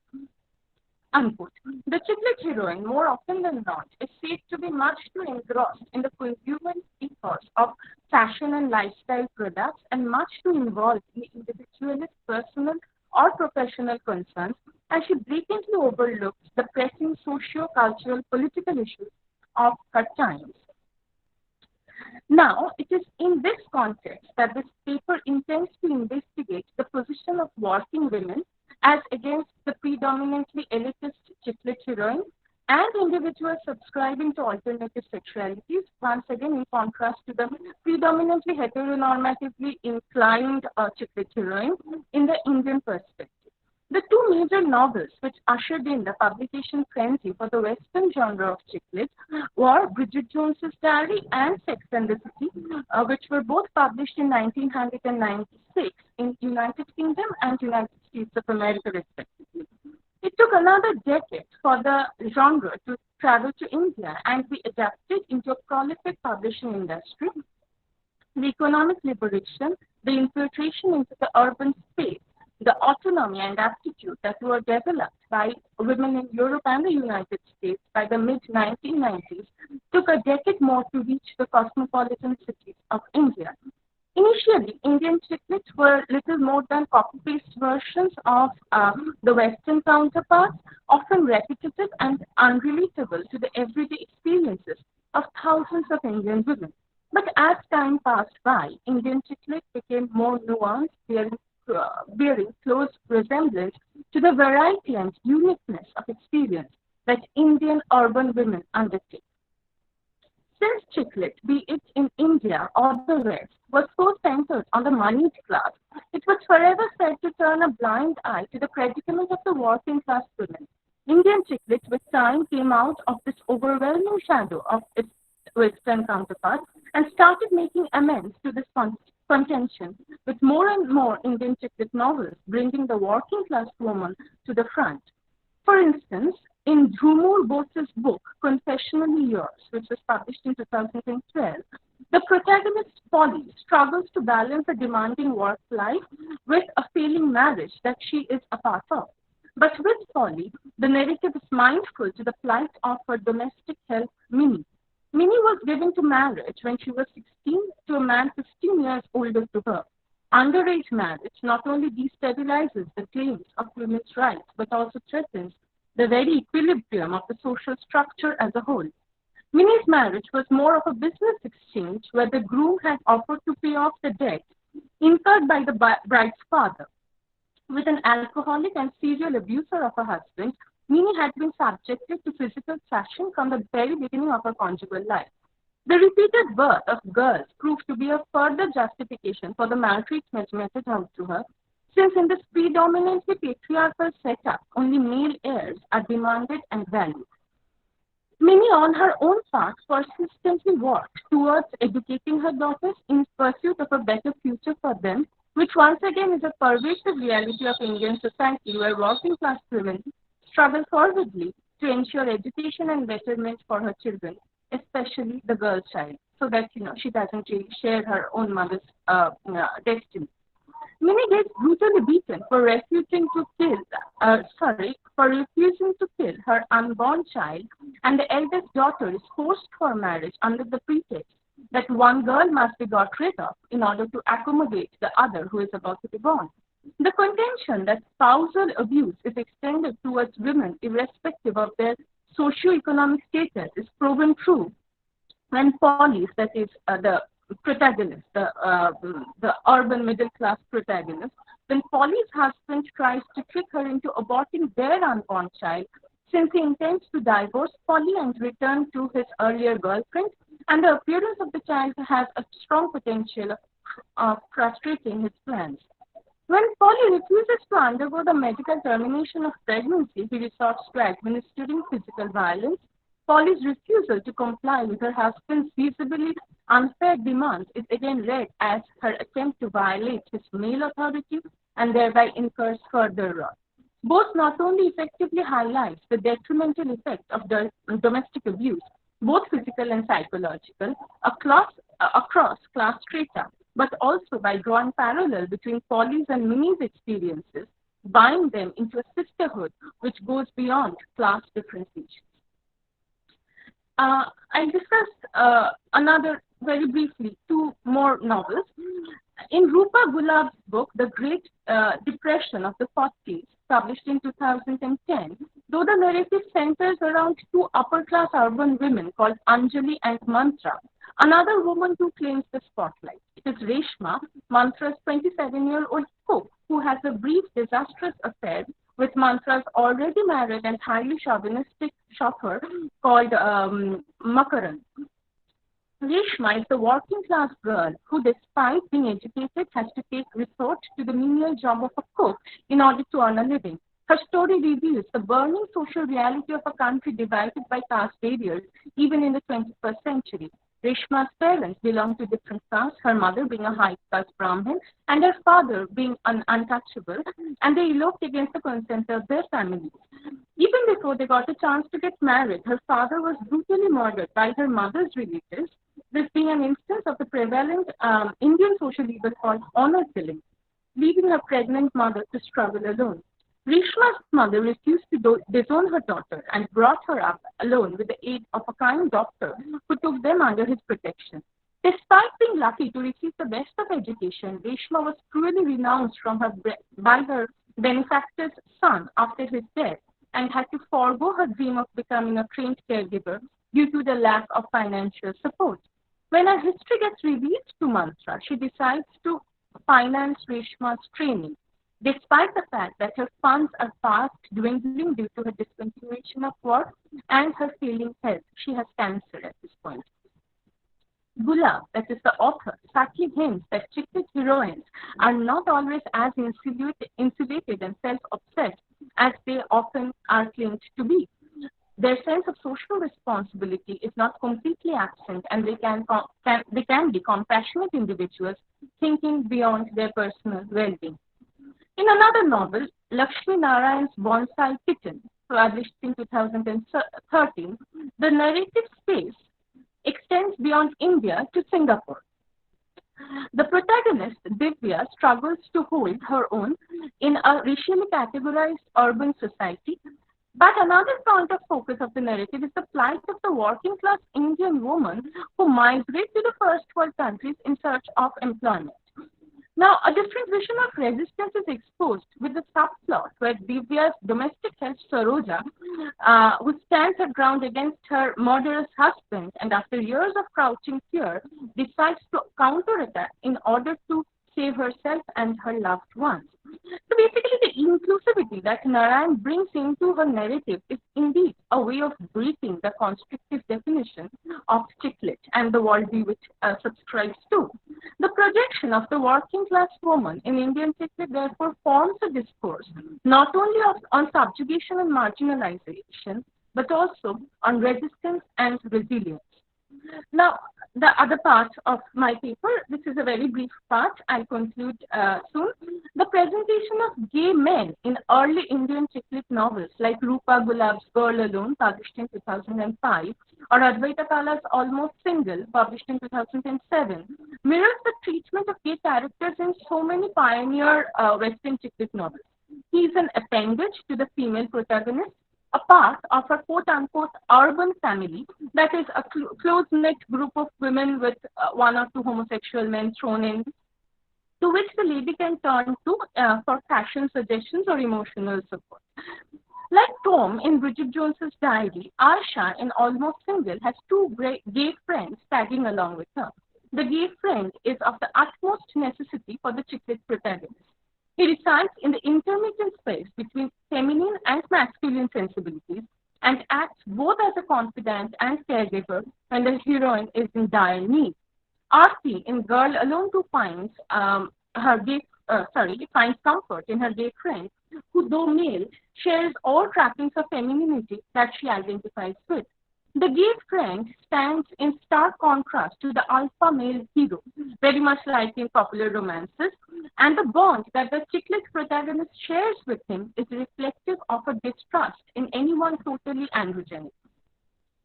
S16: Unquote. The chick lit heroine, more often than not, is said to be much too engrossed in the consumer ethos of fashion and lifestyle products and much too involved in the individualist personal or professional concerns, and she blatantly overlooks the pressing socio-cultural political issues of her times. Now, it is in this context that this paper intends to investigate the position of working women as against the predominantly elitist chick lit heroine and individuals subscribing to alternative sexualities, once again in contrast to the predominantly heteronormatively inclined chick lit heroine in the Indian perspective. The two major novels which ushered in the publication frenzy for the Western genre of chick lit were Bridget Jones's Diary and Sex and the City, which were both published in 1996 in United Kingdom and United States of America, respectively. It took another decade for the genre to travel to India and be adapted into a prolific publishing industry. The economic liberation, the infiltration into the urban space, the autonomy and aptitude that were developed by women in Europe and the United States by the mid-1990s took a decade more to reach the cosmopolitan cities of India. Initially, Indian chick lit were little more than copy-paste versions of the Western counterparts, often repetitive and unrelatable to the everyday experiences of thousands of Indian women. But as time passed by, Indian chick lit became more nuanced, bearing close resemblance to the variety and uniqueness of experience that Indian urban women undertake. Since chick lit, be it in India or the West, was so centered on the moneyed class, it was forever said to turn a blind eye to the predicament of the working class women. Indian chick lit with time came out of this overwhelming shadow of its Western counterparts and started making amends to this contention with more and more Indian-centric novels, bringing the working class woman to the front. For instance, in Dhumur Bose's book, Confessionally Yours, which was published in 2012, the protagonist Polly struggles to balance a demanding work life with a failing marriage that she is a part of. But with Polly, the narrative is mindful to the plight of her domestic help, Minnie. Minnie was given to marriage when she was 16 to a man 15 years older to her. Underage marriage not only destabilizes the claims of women's rights, but also threatens the very equilibrium of the social structure as a whole. Minnie's marriage was more of a business exchange where the groom had offered to pay off the debt incurred by the bride's father. With an alcoholic and serial abuser of her husband, Minnie had been subjected to physical fashion from the very beginning of her conjugal life. The repeated birth of girls proved to be a further justification for the maltreatment meted out to her, since in this predominantly patriarchal setup, only male heirs are demanded and valued. Minnie, on her own part, persistently worked towards educating her daughters in pursuit of a better future for them, which once again is a pervasive reality of Indian society where working class women struggle fervently to ensure education and betterment for her children, especially the girl child, so that she doesn't really share her own mother's destiny. Minnie gets brutally beaten for refusing to kill her unborn child, and the eldest daughter is forced for marriage under the pretext that one girl must be got rid of in order to accommodate the other who is about to be born. The contention that spousal abuse is extended towards women irrespective of their socio-economic status is proven true when Polly, that is the protagonist, the urban middle-class protagonist, when Polly's husband tries to trick her into aborting their unborn child, since he intends to divorce Polly and return to his earlier girlfriend, and the appearance of the child has a strong potential of frustrating his plans. When Polly refuses to undergo the medical termination of pregnancy, he resorts to administering physical violence. Polly's refusal to comply with her husband's visibly unfair demands is again read as her attempt to violate his male authority and thereby incurs further wrath. Both not only effectively highlights the detrimental effect of domestic abuse, both physical and psychological, across class strata, but also by drawing parallel between Polly's and Minnie's experiences, bind them into a sisterhood which goes beyond class differentiation. I discussed very briefly, two more novels. In Rupa Gulab's book, The Great Depression of the 40s, published in 2010, though the narrative centers around two upper-class urban women called Anjali and Mantra, another woman who claims the spotlight. It is Reshma, Mantra's 27-year-old cook, who has a brief disastrous affair with Mantra's already married and highly chauvinistic chauffeur called Mukherjee. Reshma is the working-class girl who, despite being educated, has to take resort to the menial job of a cook in order to earn a living. Her story reveals the burning social reality of a country divided by caste barriers, even in the 21st century. Reshma's parents belong to different castes, her mother being a high-caste Brahmin, and her father being untouchable, and they eloped against the consent of their families. Even before they got a chance to get married, her father was brutally murdered by her mother's relatives, this being an instance of the prevalent Indian social evil called honor killing, leaving her pregnant mother to struggle alone. Reshma's mother refused to disown her daughter and brought her up alone with the aid of a kind doctor who took them under his protection. Despite being lucky to receive the best of education, Reshma was cruelly renounced by her benefactor's son after his death and had to forego her dream of becoming a trained caregiver due to the lack of financial support. When her history gets revealed to Mantra, she decides to finance Reshma's training, despite the fact that her funds are fast dwindling due to her discontinuation of work and her failing health. She has cancer at this point. Gulab, that is the author, subtly hints that chick-lit heroines are not always as insulated and self-obsessed as they often are claimed to be. Their sense of social responsibility is not completely absent, and they can be compassionate individuals thinking beyond their personal well-being. In another novel, Lakshmi Narayan's Bonsai Kitten, published in 2013, the narrative space extends beyond India to Singapore. The protagonist, Divya, struggles to hold her own in a racially categorized urban society. But another point of focus of the narrative is the plight of the working class Indian woman who migrate to the first world countries in search of employment. Now, a different vision of resistance is exposed with the subplot where Divya's domestic help, Saroja, who stands her ground against her murderous husband and after years of crouching fear, decides to counterattack in order to save herself and her loved ones. So basically, the inclusivity that Narayan brings into her narrative is indeed a way of breaking the constrictive definition of chicklet and the worldview which subscribes to. The projection of the working class woman in Indian chicklet therefore forms a discourse not only on subjugation and marginalization, but also on resistance and resilience. Now, the other part of my paper, this is a very brief part, I'll conclude soon. The presentation of gay men in early Indian chicklet novels like Rupa Gulab's Girl Alone, published in 2005, or Advaita Kala's Almost Single, published in 2007, mirrors the treatment of gay characters in so many pioneer Western chicklet novels. He is an appendage to the female protagonist, a part of a quote-unquote urban family, that is a close-knit group of women with one or two homosexual men thrown in, to which the lady can turn to for fashion suggestions or emotional support. Like Tom in Bridget Jones's Diary, Arsha in Almost Single has two gay friends tagging along with her. The gay friend is of the utmost necessity for the chicklet protagonist. He resides in the intermittent space between feminine and masculine sensibilities and acts both as a confidant and caregiver when the heroine is in dire need. Aarti in Girl Alone too finds finds comfort in her gay friend, who though male, shares all trappings of femininity that she identifies with. The gay friend stands in stark contrast to the alpha male hero, very much like in popular romances, and the bond that the chicklet protagonist shares with him is reflective of a distrust in anyone totally androgenic.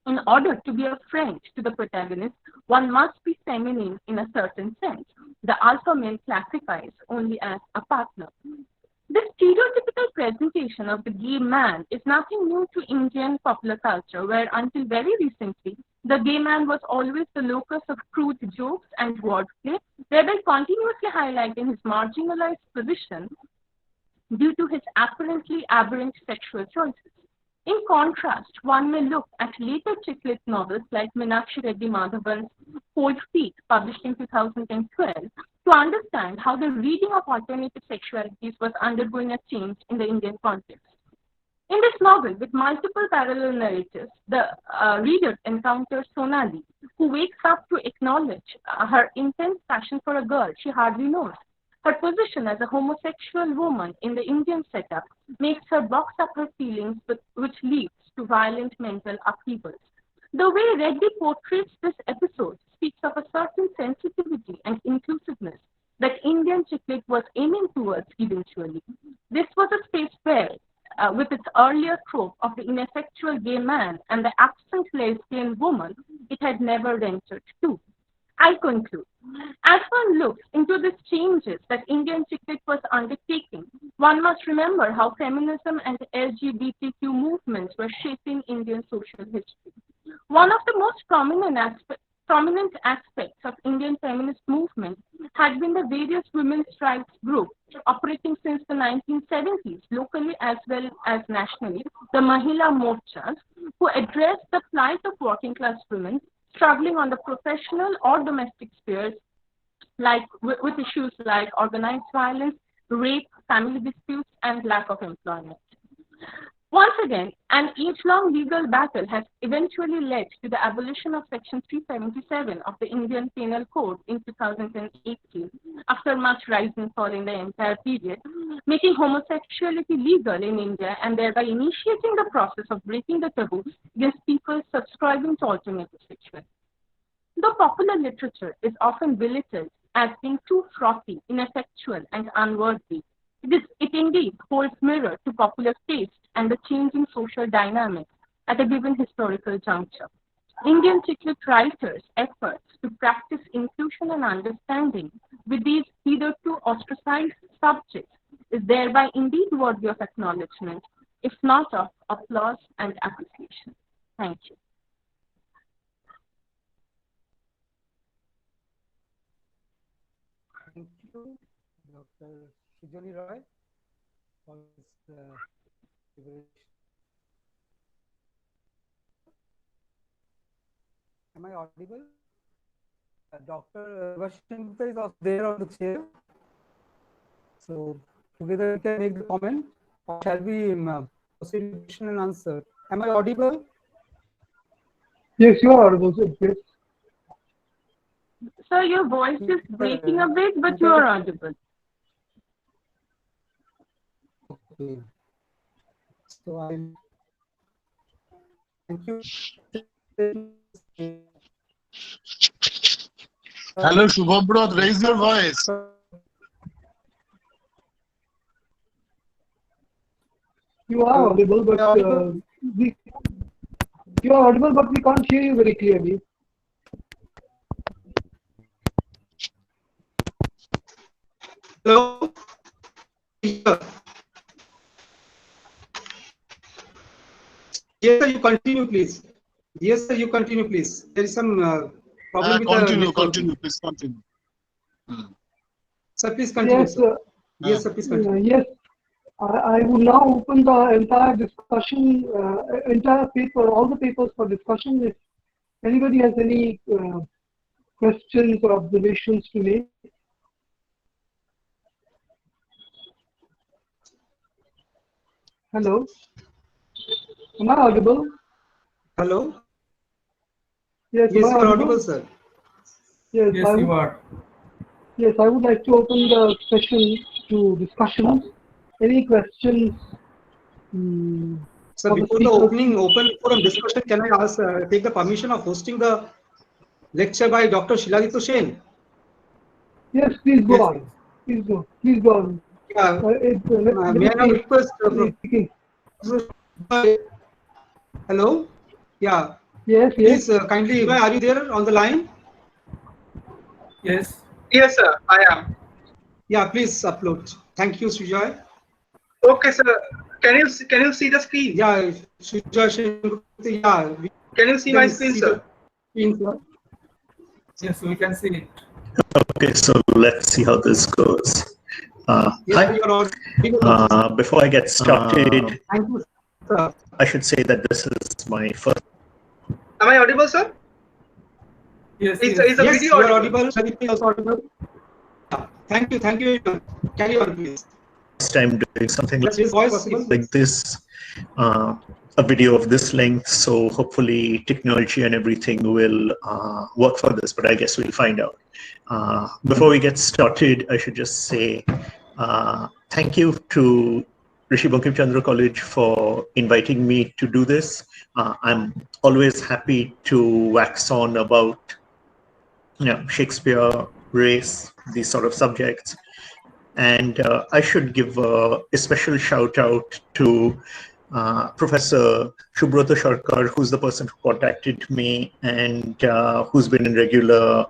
S16: In order to be a friend to the protagonist, one must be feminine in a certain sense. The alpha male classifies only as a partner. This stereotypical presentation of the gay man is nothing new to Indian popular culture, where until very recently, the gay man was always the locus of crude jokes and wordplay, thereby continuously highlighting his marginalized position due to his apparently aberrant sexual choices. In contrast, one may look at later chicklet novels like Meenakshi Reddy Madhavan's Cold Feet, published in 2012, to understand how the reading of alternative sexualities was undergoing a change in the Indian context. In this novel, with multiple parallel narratives, the reader encounters Sonali, who wakes up to acknowledge her intense passion for a girl she hardly knows. Her position as a homosexual woman in the Indian setup makes her box up her feelings, which leads to violent mental upheavals. The way Reddy portrays this episode speaks of a certain sensitivity and inclusiveness that Indian chicklet was aiming towards eventually. This was a space where, with its earlier trope of the ineffectual gay man and the absent lesbian woman, it had never ventured to. I conclude. As one looks into these changes that Indian chicklet was undertaking, one must remember how feminism and LGBTQ movements were shaping Indian social history. One of the most prominent aspects of Indian feminist movement had been the various women's rights groups operating since the 1970s, locally as well as nationally, the Mahila Morchas, who addressed the plight of working class women struggling on the professional or domestic spheres, with issues like organized violence, rape, family disputes, and lack of employment. Once again, an age-long legal battle has eventually led to the abolition of Section 377 of the Indian Penal Code in 2018, after much rise and fall in the entire period, making homosexuality legal in India and thereby initiating the process of breaking the taboo against people subscribing to alternative sexuality. Though popular literature is often belittled as being too frothy, ineffectual, and unworthy, it indeed holds mirror to popular taste and the changing social dynamics at a given historical juncture. Indian chiclet writers' efforts to practice inclusion and understanding with these hitherto ostracized subjects is thereby indeed worthy of acknowledgement, if not of applause and appreciation. Thank you.
S3: Thank you, Dr. Sujali Roy, for this Am I audible? Dr. Debashish Sengupta is also there on the chair. So together we can make the comment, or shall we proceed with question and answer? Am I audible?
S1: Yes, you are audible. Yes.
S16: Sir, your voice is breaking a bit, but you are audible.
S3: Okay. So I thank you.
S4: Hello, Shubhabrat, raise your voice.
S1: You are audible, but you are audible, but we can't hear you very clearly.
S3: Hello. Yes, sir, you continue, please. Yes, sir, you continue, please. There is some problem with the
S4: continue, please continue.
S3: Sir, please continue.
S1: Yes,
S3: sir. Yes, sir, please continue.
S1: Yes, I will now open the entire discussion, entire paper, all the papers for discussion. If anybody has any questions or observations to make. Hello. Am I audible?
S3: Hello.
S1: Yes,
S3: yes, you are audible, sir.
S1: Yes,
S2: you are.
S1: Yes, I would like to open the session to discussions. Any questions?
S3: Sir, before the open forum discussion, can I ask, take the permission of hosting the lecture by Dr. Shiladitya Sen?
S1: Yes, please go on. Please go. Please go on.
S3: Yeah. May I now request? Hello. Yeah.
S1: Yes.
S3: Please kindly. Are you there on the line?
S2: Yes.
S17: Yes, sir. I am.
S3: Yeah. Please upload. Thank you, Sujay.
S17: Okay, sir. Can you see the screen?
S3: Yeah, Sujay. Yeah.
S17: Can you see my screen, sir?
S2: Yes, we can see it.
S18: Okay, so let's see how this goes. Hi. Before I get started, I should say that this is my first.
S17: Am I audible, sir?
S2: Yes.
S17: Is the video
S3: you are audible. Audible. Thank you. Carry on, please.
S18: Time doing something like this, a video of this length, so hopefully technology and everything will work for this, but I guess we'll find out. Before we get started, I should just say thank you to Rishi Bankim Chandra College for inviting me to do this. I'm always happy to wax on about Shakespeare, race, these sort of subjects. And I should give a special shout out to Professor Subrata Sharkar, who's the person who contacted me and who's been in regular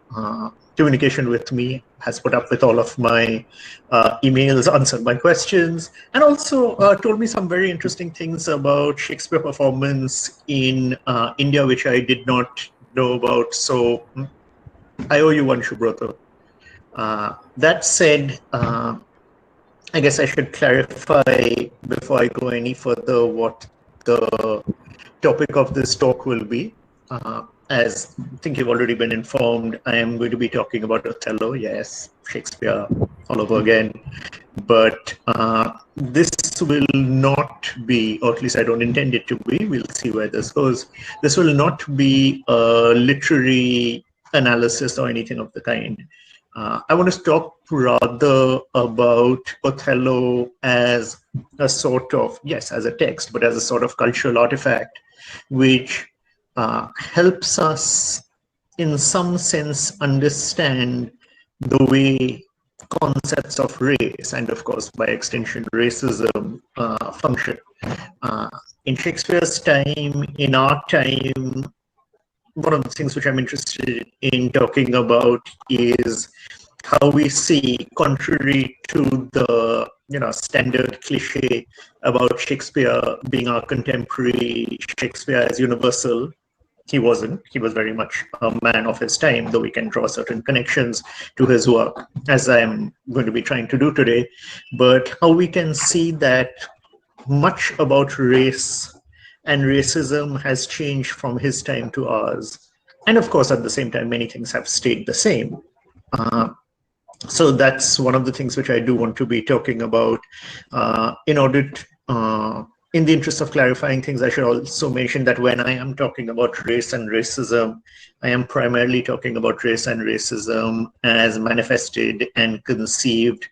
S18: communication with me, has put up with all of my emails, answered my questions, and also told me some very interesting things about Shakespeare performance in India, which I did not know about. So I owe you one, Subrata. That said, I guess I should clarify before I go any further what the topic of this talk will be. As I think you've already been informed, I am going to be talking about Othello, yes. Shakespeare all over again. But this will not be, or at least I don't intend it to be, we'll see where this goes. This will not be a literary analysis or anything of the kind. I want to talk rather about Othello as a sort of, yes, as a text, but as a sort of cultural artifact, which helps us in some sense understand the way concepts of race and of course by extension racism function. In Shakespeare's time, in our time, one of the things which I'm interested in talking about is how we see, contrary to the standard cliche about Shakespeare being our contemporary, Shakespeare as universal. He wasn't. He was very much a man of his time, though we can draw certain connections to his work, as I'm going to be trying to do today. But how we can see that much about race and racism has changed from his time to ours. And of course, at the same time, many things have stayed the same. So that's one of the things which I do want to be talking about. In order to, in the interest of clarifying things, I should also mention that when I am talking about race and racism, I am primarily talking about race and racism as manifested and conceived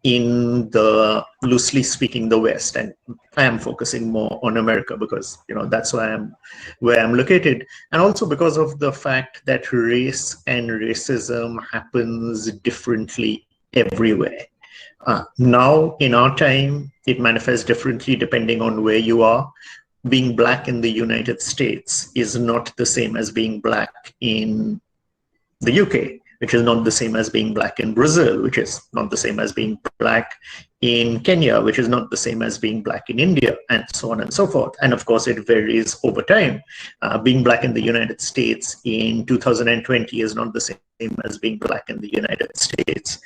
S18: in the, loosely speaking, the West. And I am focusing more on America because that's where I'm located, and also because of the fact that race and racism happens differently everywhere. Now, in our time, it manifests differently depending on where you are. Being Black in the United States is not the same as being Black in the UK, which is not the same as being Black in Brazil, which is not the same as being Black in Kenya, which is not the same as being Black in India, and so on and so forth. And of course, it varies over time. Being Black in the United States in 2020 is not the same as being Black in the United States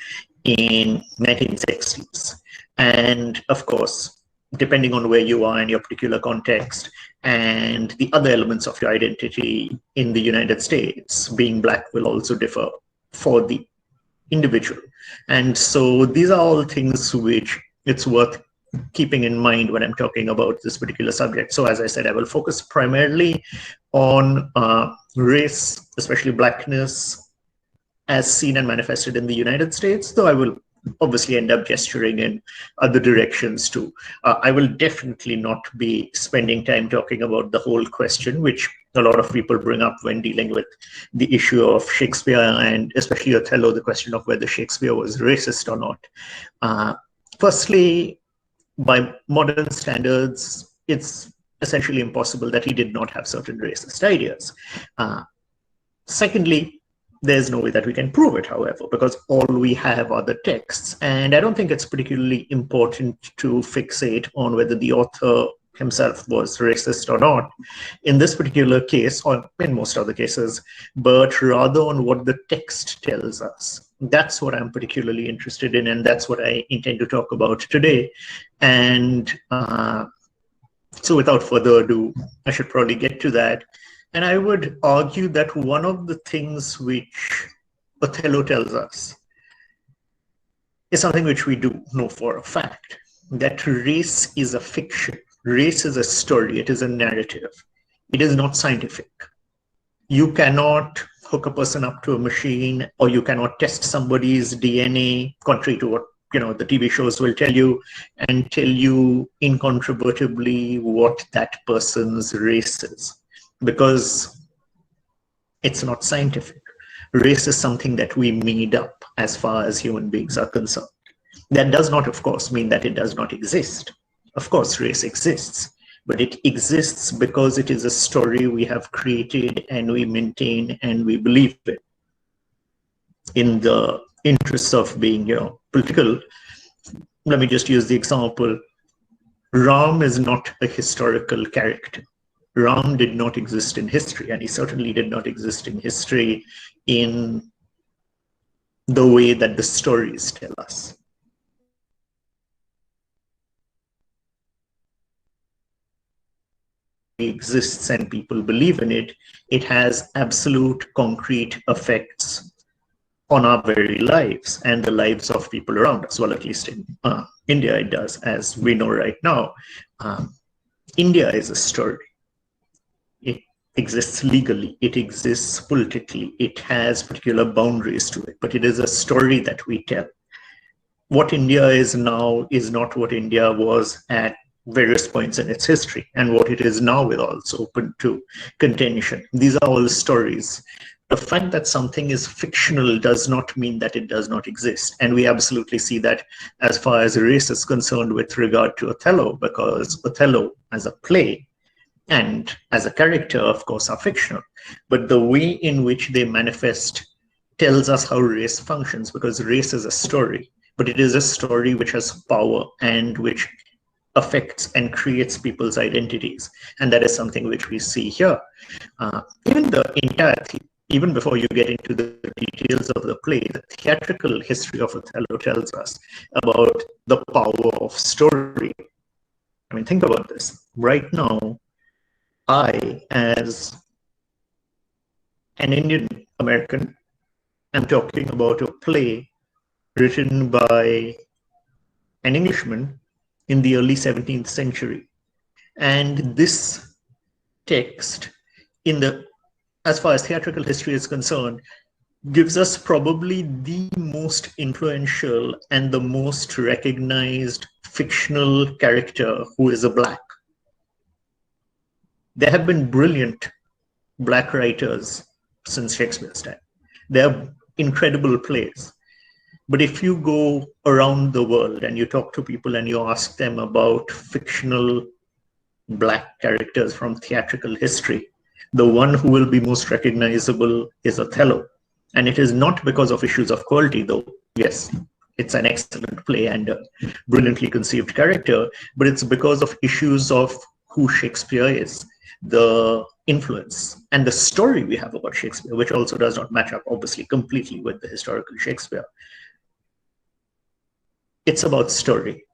S18: in 1960s. And of course, depending on where you are in your particular context and the other elements of your identity in the United States, being Black will also differ for the individual. And so these are all things which it's worth keeping in mind when I'm talking about this particular subject. So as I said, I will focus primarily on race, especially Blackness, as seen and manifested in the United States, though I will obviously end up gesturing in other directions too. I will definitely not be spending time talking about the whole question, which a lot of people bring up when dealing with the issue of Shakespeare and especially Othello, the question of whether Shakespeare was racist or not. Firstly, by modern standards, it's essentially impossible that he did not have certain racist ideas. Secondly, there's no way that we can prove it, however, because all we have are the texts. And I don't think it's particularly important to fixate on whether the author himself was racist or not in this particular case, or in most other cases, but rather on what the text tells us. That's what I'm particularly interested in, and that's what I intend to talk about today. And so without further ado, I should probably get to that. And I would argue that one of the things which Othello tells us is something which we do know for a fact, that race is a fiction. Race is a story. It is a narrative. It is not scientific. You cannot hook a person up to a machine, or you cannot test somebody's DNA, contrary to what the TV shows will tell you, and tell you incontrovertibly what that person's race is, because it's not scientific. Race is something that we made up as far as human beings are concerned. That does not, of course, mean that it does not exist. Of course, race exists, but it exists because it is a story we have created and we maintain and we believe in. In the interests of being, political, let me just use the example. Ram is not a historical character. Ram did not exist in history, and he certainly did not exist in history in the way that the stories tell us. It exists and people believe in it. It has absolute concrete effects on our very lives and the lives of people around us. Well, at least in India it does, as we know right now. India is a story. It exists legally, it exists politically, it has particular boundaries to it, but it is a story that we tell. What India is now is not what India was at various points in its history, and what it is now is also open to contention. These are all stories. The fact that something is fictional does not mean that it does not exist. And we absolutely see that as far as race is concerned with regard to Othello, because Othello as a play and as a character, of course, are fictional. But the way in which they manifest tells us how race functions, because race is a story, but it is a story which has power and which affects and creates people's identities. And that is something which we see here. Even the entire theme, even before you get into the details of the play, the theatrical history of Othello tells us about the power of story. I mean, think about this. Right now, I, as an Indian American, am talking about a play written by an Englishman in the early 17th century. And this text, as far as theatrical history is concerned, gives us probably the most influential and the most recognized fictional character who is a Black. There have been brilliant Black writers since Shakespeare's time. There are incredible plays. But if you go around the world and you talk to people and you ask them about fictional Black characters from theatrical history, the one who will be most recognizable is Othello. And it is not because of issues of quality, though. Yes, it's an excellent play and a brilliantly conceived character, but it's because of issues of who Shakespeare is, the influence and the story we have about Shakespeare, which also does not match up, obviously, completely with the historical Shakespeare. It's about story.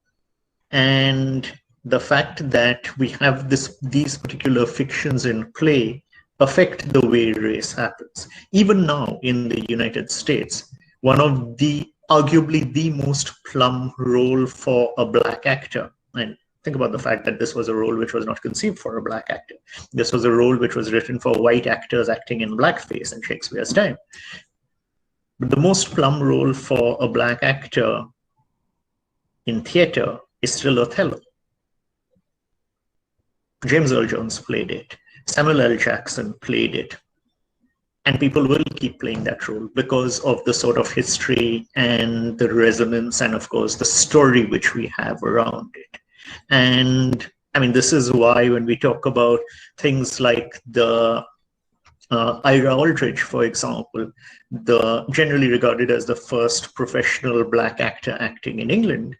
S18: And the fact that we have these particular fictions in play affect the way race happens. Even now in the United States, one of the arguably the most plum role for a Black actor, and think about the fact that this was a role which was not conceived for a Black actor. This was a role which was written for white actors acting in blackface in Shakespeare's time. But the most plum role for a Black actor in theater is still Othello. James Earl Jones played it. Samuel L. Jackson played it. And people will keep playing that role because of the sort of history and the resonance and, of course, the story which we have around it. And I mean, this is why when we talk about things like the Ira Aldridge, for example, generally regarded as the first professional Black actor acting in England,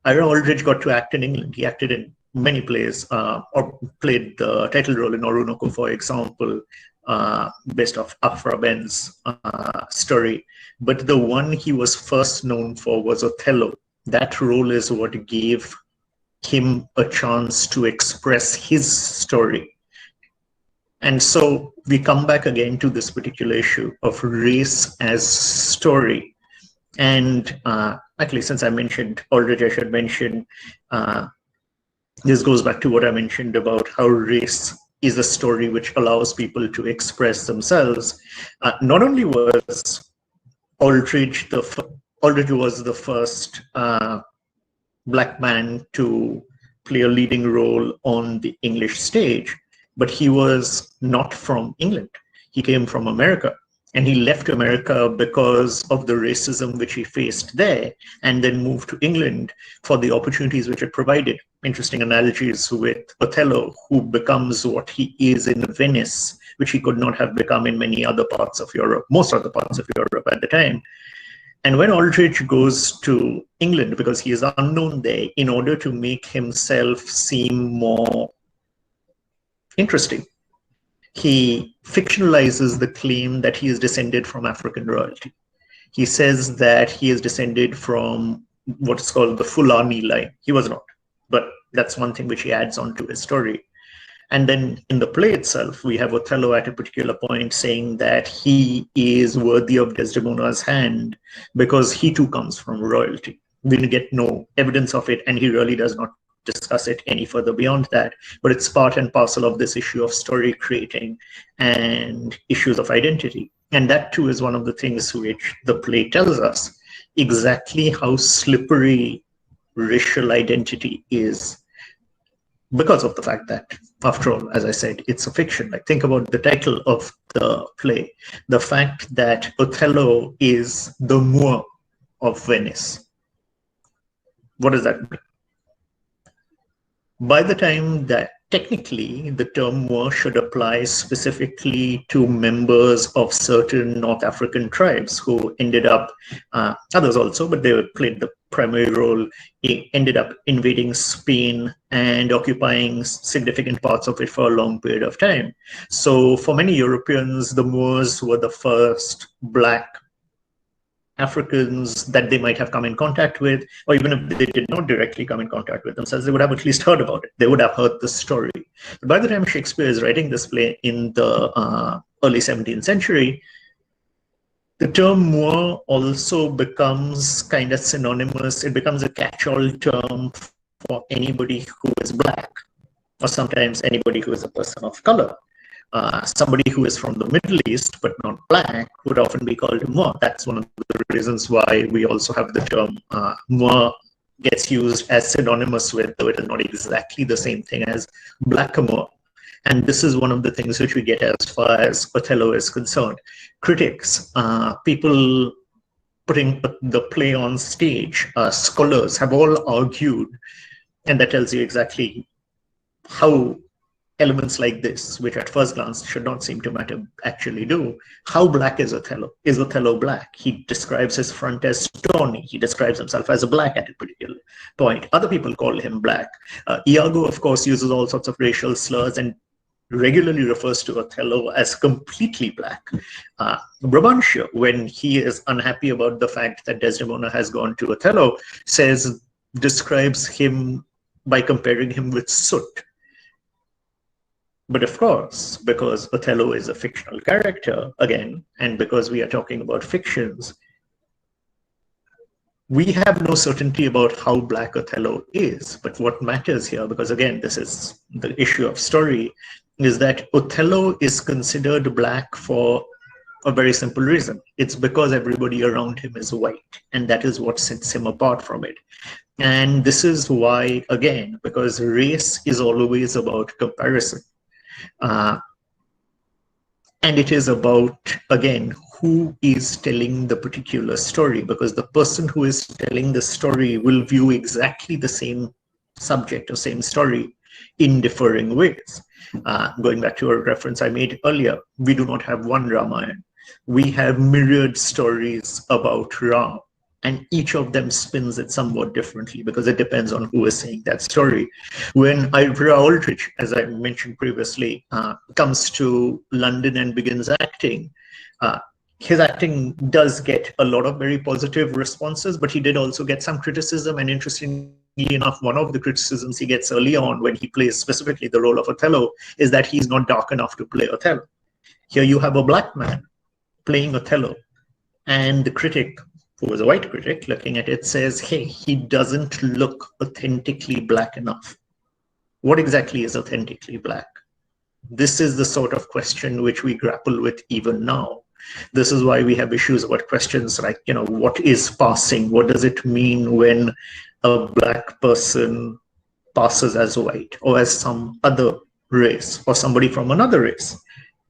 S18: Ira Aldridge got to act in England. He acted in many plays, or played the title role in Orunoko, for example, based off Afra Ben's story. But the one he was first known for was Othello. That role is what gave him a chance to express his story. And so we come back again to this particular issue of race as story. And actually, since I mentioned Aldridge, I should mention this goes back to what I mentioned about how race is a story which allows people to express themselves. Not only was Aldridge was the first Black man to play a leading role on the English stage, but he was not from England. He came from America. And he left America because of the racism which he faced there, and then moved to England for the opportunities which it provided. Interesting analogies with Othello, who becomes what he is in Venice, which he could not have become in many other parts of Europe, most other parts of Europe at the time. And when Aldridge goes to England, because he is unknown there, in order to make himself seem more interesting, he fictionalizes the claim that he is descended from African royalty. He says that he is descended from what is called the Fulani line. He was not, but that's one thing which he adds on to his story. And then in the play itself, we have Othello at a particular point saying that he is worthy of Desdemona's hand because he too comes from royalty. We get no evidence of it, and he really does not discuss it any further beyond that. But it's part and parcel of this issue of story creating and issues of identity. And that too is one of the things which the play tells us, exactly how slippery racial identity is, because of the fact that, after all, as I said, it's a fiction. Like, think about the title of the play, the fact that Othello is the Moor of Venice. What does that mean? By the time that technically the term Moor should apply specifically to members of certain North African tribes who ended up, others also, but they played the primary role, ended up invading Spain and occupying significant parts of it for a long period of time. So for many Europeans, the Moors were the first Black Africans that they might have come in contact with, or even if they did not directly come in contact with themselves, they would have at least heard about it. They would have heard the story. But by the time Shakespeare is writing this play in the early 17th century, the term Moor also becomes kind of synonymous. It becomes a catch-all term for anybody who is Black, or sometimes anybody who is a person of color. Somebody who is from the Middle East but not Black would often be called Moor. That's one of the reasons why we also have the term Moor gets used as synonymous with, though it is not exactly the same thing as Blackamoor. And this is one of the things which we get as far as Othello is concerned. Critics, people putting the play on stage, scholars have all argued, and that tells you exactly how elements like this, which at first glance should not seem to matter, actually do. How Black is Othello? Is Othello Black? He describes his front as stony. He describes himself as a Black at a particular point. Other people call him Black. Iago, of course, uses all sorts of racial slurs and regularly refers to Othello as completely Black. Brabantio, when he is unhappy about the fact that Desdemona has gone to Othello, describes him by comparing him with soot. But of course, because Othello is a fictional character, again, and because we are talking about fictions, we have no certainty about how Black Othello is. But what matters here, because again, this is the issue of story, is that Othello is considered Black for a very simple reason. It's because everybody around him is white, and that is what sets him apart from it. And this is why, again, because race is always about comparison. And it is about, again, who is telling the particular story, because the person who is telling the story will view exactly the same subject or same story in differing ways. Going back to a reference I made earlier, we do not have one Ramayana. We have myriad stories about Ram, and each of them spins it somewhat differently because it depends on who is saying that story. When Ivra Aldrich, as I mentioned previously, comes to London and begins acting, his acting does get a lot of very positive responses, but he did also get some criticism. And interestingly enough, one of the criticisms he gets early on when he plays specifically the role of Othello is that he's not dark enough to play Othello. Here you have a Black man playing Othello, and the critic, who was a white critic, looking at it says, hey, he doesn't look authentically Black enough. What exactly is authentically Black? This is the sort of question which we grapple with even now. This is why we have issues about questions like, what is passing? What does it mean when a Black person passes as white or as some other race, or somebody from another race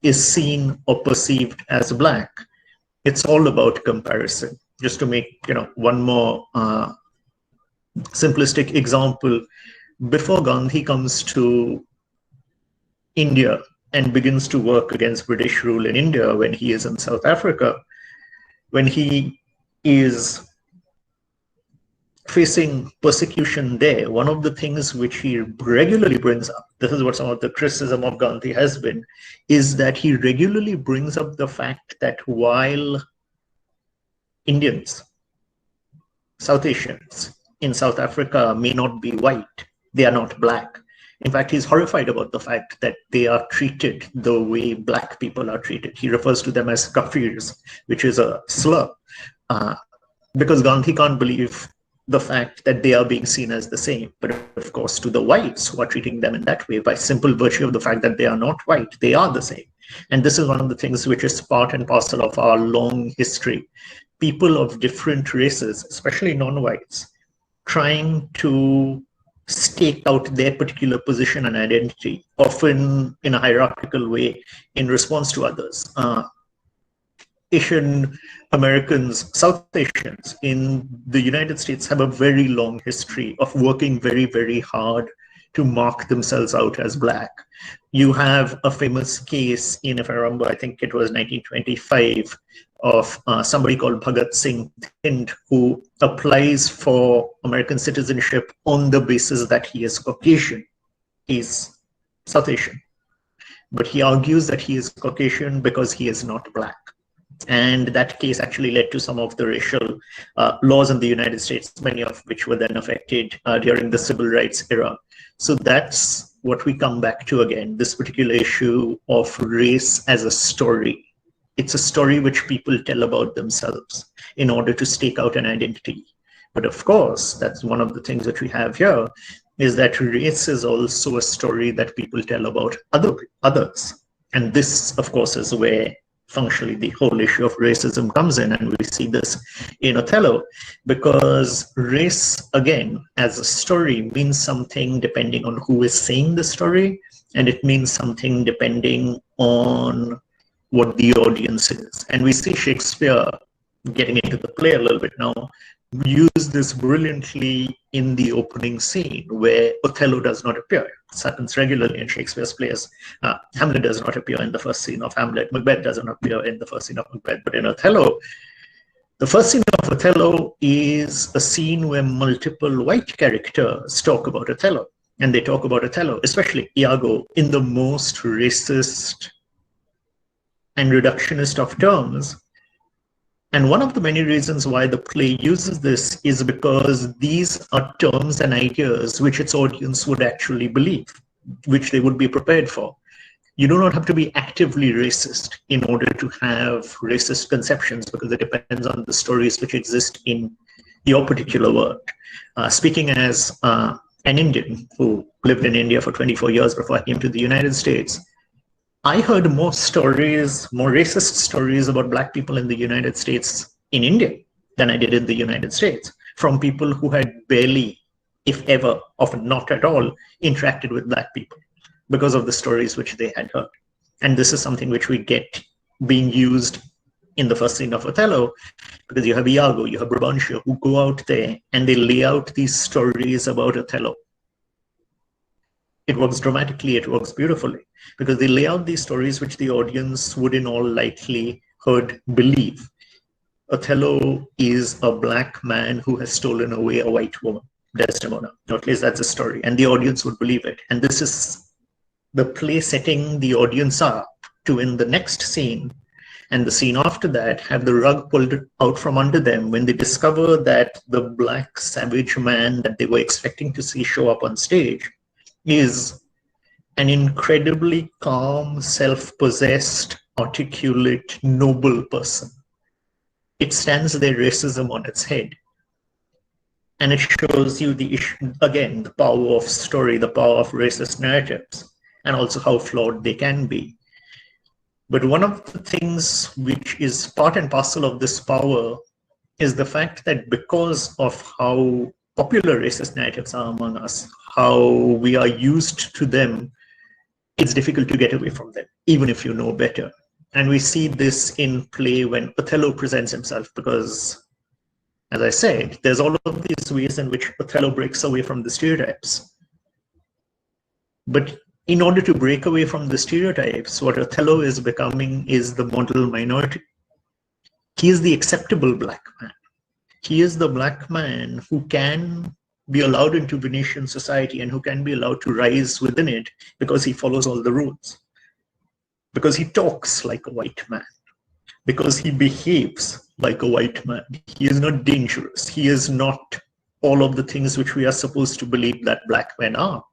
S18: is seen or perceived as Black? It's all about comparison. Just to make one more simplistic example, before Gandhi comes to India and begins to work against British rule in India when he is in South Africa, when he is facing persecution there, one of the things which he regularly brings up, this is what some of the criticism of Gandhi has been, is that he regularly brings up the fact that while Indians, South Asians in South Africa may not be white, they are not Black. In fact, he's horrified about the fact that they are treated the way black people are treated. He refers to them as kafirs, which is a slur, because Gandhi can't believe the fact that they are being seen as the same. But of course, to the whites who are treating them in that way, by simple virtue of the fact that they are not white, they are the same. And this is one of the things which is part and parcel of our long history. People of different races, especially non-whites, trying to stake out their particular position and identity, often in a hierarchical way, in response to others. Asian Americans, South Asians in the United States have a very long history of working very, very hard to mark themselves out as black. You have a famous case in, if I remember, I think it was 1925, of somebody called Bhagat Singh Thind, who applies for American citizenship on the basis that he is Caucasian. He's South Asian. But he argues that he is Caucasian because he is not black. And that case actually led to some of the racial laws in the United States, many of which were then affected during the civil rights era. So that's what we come back to again, this particular issue of race as a story. It's a story which people tell about themselves in order to stake out an identity. But of course, that's one of the things that we have here, is that race is also a story that people tell about others. And this, of course, is where functionally the whole issue of racism comes in, and we see this in Othello, because race, again, as a story means something depending on who is saying the story, and it means something depending on what the audience is. And we see Shakespeare, getting into the play a little bit now, use this brilliantly in the opening scene where Othello does not appear. This happens regularly in Shakespeare's plays. Hamlet does not appear in the first scene of Hamlet. Macbeth doesn't appear in the first scene of Macbeth. But in Othello, the first scene of Othello is a scene where multiple white characters talk about Othello. And they talk about Othello, especially Iago, in the most racist and reductionist of terms. And one of the many reasons why the play uses this is because these are terms and ideas which its audience would actually believe, which they would be prepared for. You do not have to be actively racist in order to have racist conceptions, because it depends on the stories which exist in your particular world. Speaking as an Indian who lived in India for 24 years before I came to the United States, I heard more stories, more racist stories about black people in the United States in India than I did in the United States, from people who had barely, if ever, often not at all, interacted with black people because of the stories which they had heard. And this is something which we get being used in the first scene of Othello, because you have Iago, you have Brabantio, who go out there and they lay out these stories about Othello. It works dramatically, it works beautifully, because they lay out these stories which the audience would in all likelihood believe. Othello is a black man who has stolen away a white woman, Desdemona. At least that's a story, and the audience would believe it. And this is the play setting the audience up to, in the next scene and the scene after that, have the rug pulled out from under them when they discover that the black savage man that they were expecting to see show up on stage is an incredibly calm, self-possessed, articulate, noble person. It stands their racism on its head. And it shows you the issue, again, the power of story, the power of racist narratives, and also how flawed they can be. But one of the things which is part and parcel of this power is the fact that because of how popular racist narratives are among us, how we are used to them, it's difficult to get away from them, even if you know better. And we see this in play when Othello presents himself, because, as I said, there's all of these ways in which Othello breaks away from the stereotypes. But in order to break away from the stereotypes, what Othello is becoming is the model minority. He is the acceptable black man. He is the black man who can be allowed into Venetian society and who can be allowed to rise within it because he follows all the rules, because he talks like a white man, because he behaves like a white man. He is not dangerous. He is not all of the things which we are supposed to believe that black men are.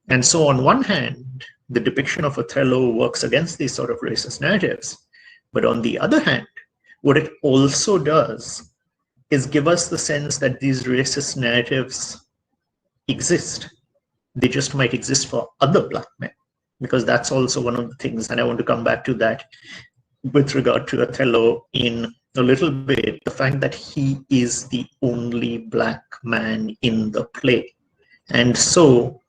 S18: And so on one hand, the depiction of Othello works against these sort of racist narratives. But on the other hand, what it also does is give us the sense that these racist narratives exist. They just might exist for other Black men, because that's also one of the things, and I want to come back to that with regard to Othello in a little bit, the fact that he is the only Black man in the play. And so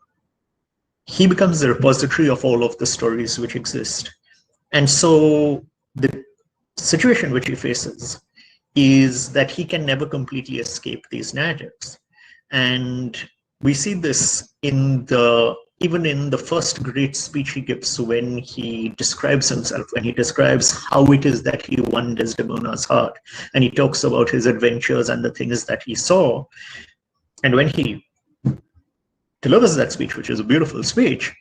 S18: he becomes the repository of all of the stories which exist. And so the situation which he faces is that he can never completely escape these narratives. And we see this even in the first great speech he gives when he describes himself, when he describes how it is that he won Desdemona's heart. And he talks about his adventures and the things that he saw. And when he delivers that speech, which is a beautiful speech,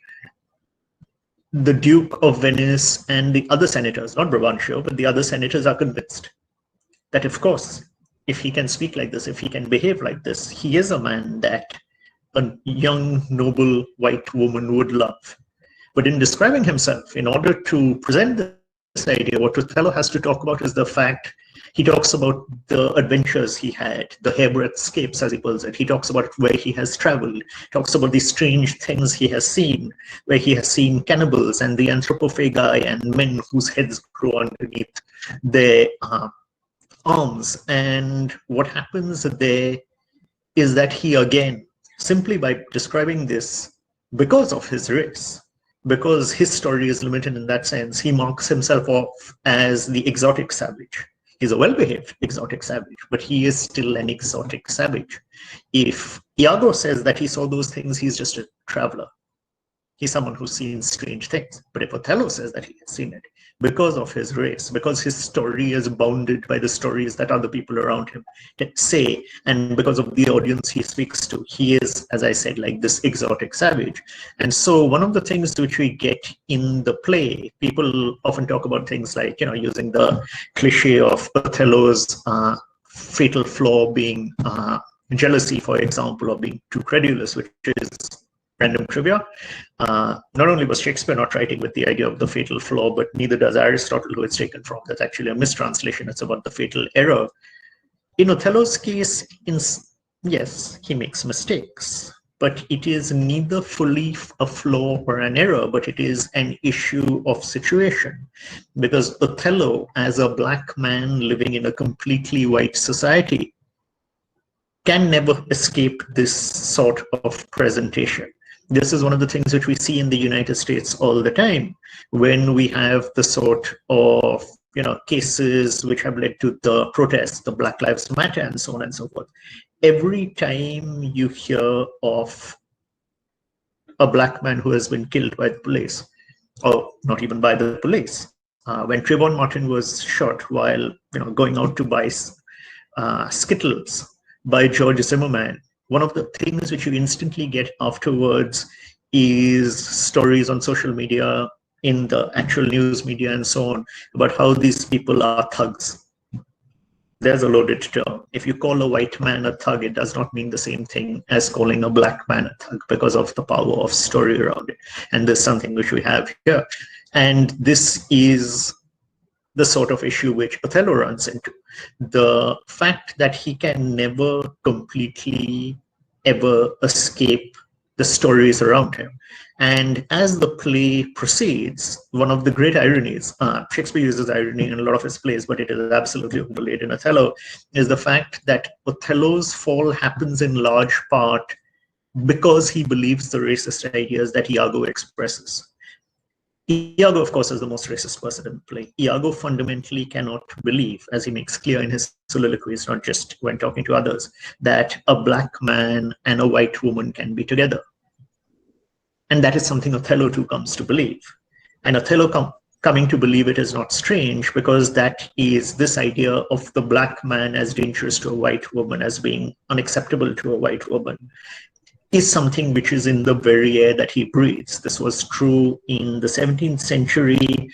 S18: the Duke of Venice and the other senators, not Brabantio, but the other senators are convinced that, of course, if he can speak like this, if he can behave like this, he is a man that a young, noble white woman would love. But in describing himself, in order to present this idea, what Othello has to talk about is the fact he talks about the adventures he had, the hairbreadth escapes, as he calls it. He talks about where he has traveled, talks about the strange things he has seen, where he has seen cannibals and the anthropophagi and men whose heads grow underneath their arms. And what happens there is that he, again, simply by describing this, because of his race, because his story is limited in that sense, he marks himself off as the exotic savage. He's a well-behaved exotic savage, but he is still an exotic savage. If Iago says that he saw those things, he's just a traveler. He's someone who's seen strange things. But if Othello says that he has seen it, because of his race, because his story is bounded by the stories that other people around him say, and because of the audience he speaks to, he is, as I said, like this exotic savage. And so one of the things which we get in the play, people often talk about things like, using the cliche of Othello's fatal flaw being jealousy, for example, or being too credulous, which is random trivia. Not only was Shakespeare not writing with the idea of the fatal flaw, but neither does Aristotle, who it's taken from. That's actually a mistranslation. It's about the fatal error. In Othello's case, yes, he makes mistakes, but it is neither fully a flaw or an error, but it is an issue of situation. Because Othello, as a Black man living in a completely white society, can never escape this sort of presentation. This is one of the things which we see in the United States all the time, when we have the sort of cases which have led to the protests, the Black Lives Matter, and so on and so forth. Every time you hear of a Black man who has been killed by the police, or not even by the police, when Trayvon Martin was shot while going out to buy Skittles by George Zimmerman, one of the things which you instantly get afterwards is stories on social media, in the actual news media and so on, about how these people are thugs. There's a loaded term. If you call a white man a thug, it does not mean the same thing as calling a Black man a thug, because of the power of story around it. And there's something which we have here. And this is the sort of issue which Othello runs into. The fact that he can never completely ever escape the stories around him. And as the play proceeds, one of the great ironies, Shakespeare uses irony in a lot of his plays, but it is absolutely overlaid in Othello, is the fact that Othello's fall happens in large part because he believes the racist ideas that Iago expresses. Iago, of course, is the most racist person in the play. Iago fundamentally cannot believe, as he makes clear in his soliloquies, not just when talking to others, that a Black man and a white woman can be together. And that is something Othello too comes to believe. And Othello coming to believe it is not strange, because that is this idea of the Black man as dangerous to a white woman, as being unacceptable to a white woman, is something which is in the very air that he breathes. This was true in the 17th century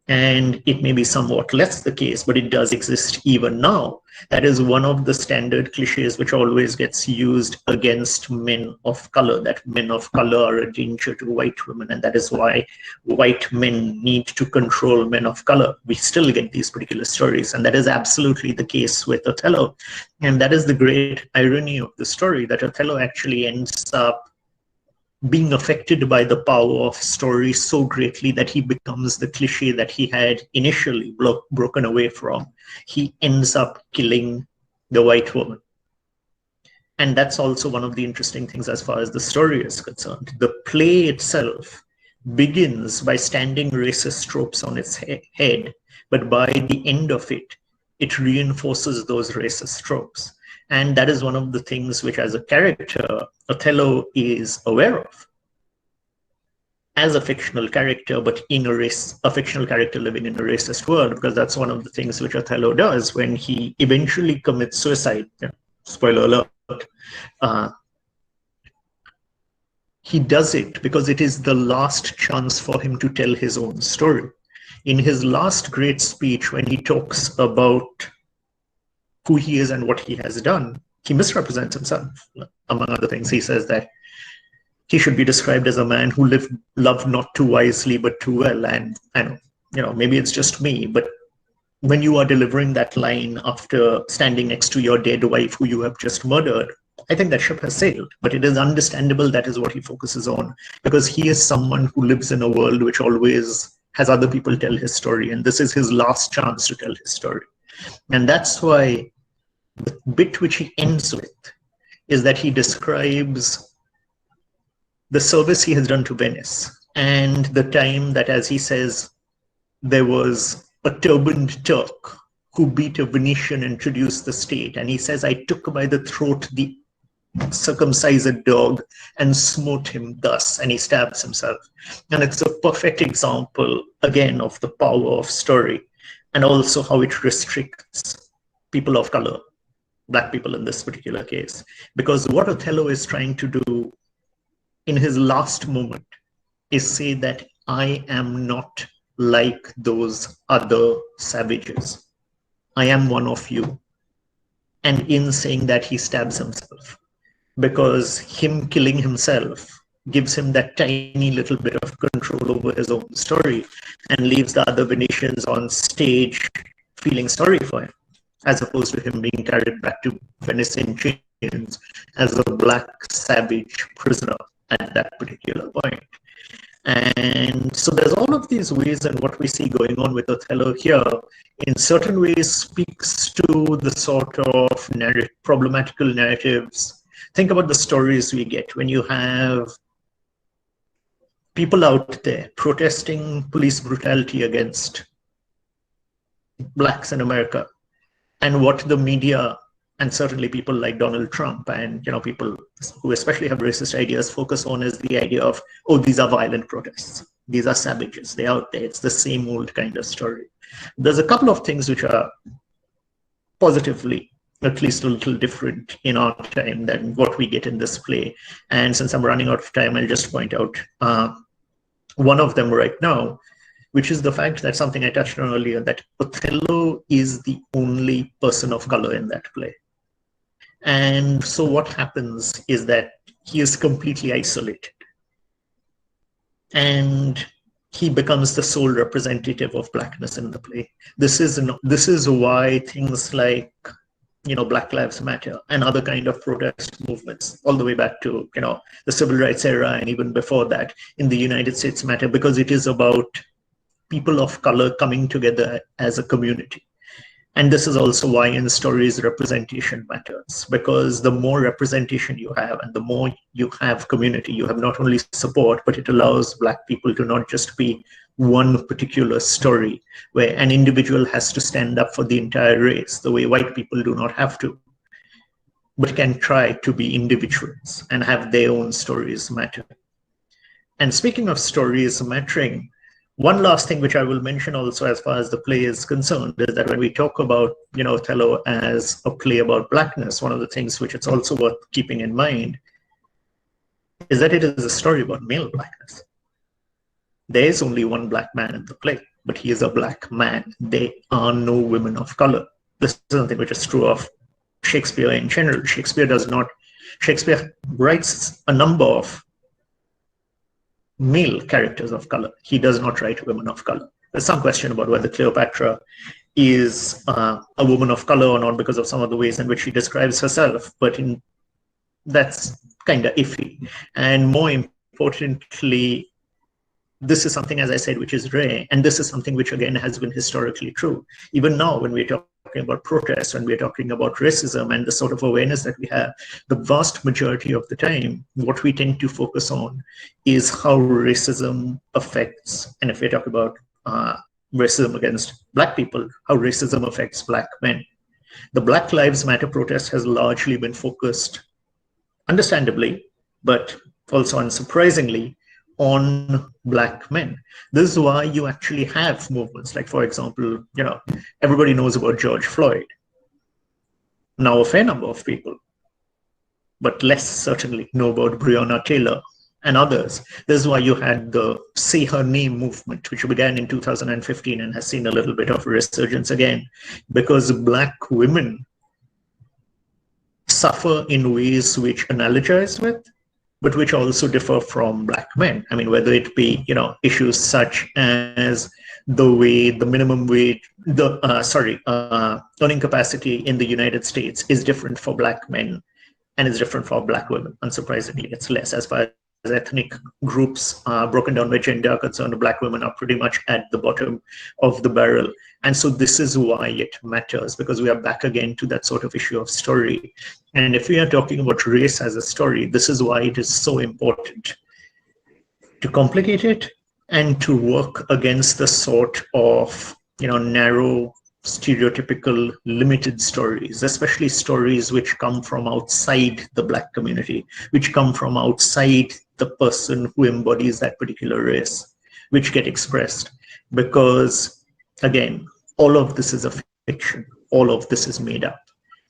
S18: And it may be somewhat less the case, but it does exist even now. That is one of the standard cliches which always gets used against men of color, that men of color are a danger to white women, and that is why white men need to control men of color. We still get these particular stories, and that is absolutely the case with Othello. And that is the great irony of the story, that Othello actually ends up being affected by the power of story so greatly that he becomes the cliche that he had initially broken away from. He ends up killing the white woman. And that's also one of the interesting things as far as the story is concerned. The play itself begins by standing racist tropes on its head, but by the end of it, it reinforces those racist tropes. And that is one of the things which, as a character, Othello is aware of. As a fictional character, but in a fictional character living in a racist world, because that's one of the things which Othello does when he eventually commits suicide. Spoiler alert. He does it because it is the last chance for him to tell his own story. In his last great speech, when he talks about who he is and what he has done, he misrepresents himself. Among other things, he says that he should be described as a man who loved not too wisely but too well. And I know, maybe it's just me, but when you are delivering that line after standing next to your dead wife who you have just murdered, I think that ship has sailed. But it is understandable that is what he focuses on, because he is someone who lives in a world which always has other people tell his story, and this is his last chance to tell his story. And that's why the bit which he ends with is that he describes the service he has done to Venice and the time that, as he says, there was a turbaned Turk who beat a Venetian and introduced the state. And he says, I took by the throat the circumcised dog and smote him thus, and he stabs himself. And it's a perfect example, again, of the power of story and also how it restricts people of color, Black people in this particular case. Because what Othello is trying to do in his last moment is say that I am not like those other savages. I am one of you. And in saying that, he stabs himself, because him killing himself gives him that tiny little bit of control over his own story and leaves the other Venetians on stage feeling sorry for him, as opposed to him being carried back to Venice in chains as a Black savage prisoner at that particular point. And so there's all of these ways, and what we see going on with Othello here in certain ways speaks to the sort of problematical narratives. Think about the stories we get when you have people out there protesting police brutality against Blacks in America, and what the media and certainly people like Donald Trump and people who especially have racist ideas focus on is the idea of, oh, these are violent protests. These are savages. They're out there. It's the same old kind of story. There's a couple of things which are positively at least a little different in our time than what we get in this play. And since I'm running out of time, I'll just point out one of them right now, which is the fact that something I touched on earlier, that Othello is the only person of color in that play. And so what happens is that he is completely isolated. And he becomes the sole representative of Blackness in the play. This is why things like Black Lives Matter and other kind of protest movements, all the way back to the civil rights era and even before that in the United States matter, because it is about people of color coming together as a community. And this is also why in stories representation matters, because the more representation you have and the more you have community, you have not only support, but it allows Black people to not just be one particular story where an individual has to stand up for the entire race the way white people do not have to, but can try to be individuals and have their own stories matter. And speaking of stories mattering, one last thing which I will mention also as far as the play is concerned is that when we talk about Othello as a play about Blackness, one of the things which it's also worth keeping in mind is that it is a story about male Blackness. There is only one Black man in the play. but he is a black man. There are no women of color. This is something which is true of Shakespeare in general. Shakespeare writes a number of male characters of color. He does not write women of color. There's some question about whether Cleopatra is a woman of color or not because of some of the ways in which she describes herself, but that's kind of iffy. And more importantly, this is something, as I said, which is rare, and this is something which again has been historically true. Even now, when we're talking about protests, when we're talking about racism and the sort of awareness that we have, the vast majority of the time, what we tend to focus on is how racism affects, and if we talk about racism against Black people, how racism affects Black men. The Black Lives Matter protest has largely been focused, understandably, but also unsurprisingly, on Black men. This is why you actually have movements like, for example, everybody knows about George Floyd. Now a fair number of people, but less certainly, know about Breonna Taylor and others. This is why you had the Say Her Name movement, which began in 2015 and has seen a little bit of a resurgence again, because Black women suffer in ways which analogize with, but which also differ from Black men. I mean, whether it be, issues such as the way the minimum wage, earning capacity in the United States is different for Black men and is different for Black women. Unsurprisingly, it's less. As far as ethnic groups broken down by gender are concerned, Black women are pretty much at the bottom of the barrel. And so this is why it matters, because we are back again to that sort of issue of story. And if we are talking about race as a story, this is why it is so important to complicate it and to work against the sort of, narrow, stereotypical, limited stories, especially stories which come from outside the Black community, which come from outside the person who embodies that particular race, which get expressed. Because, again, all of this is a fiction, all of this is made up.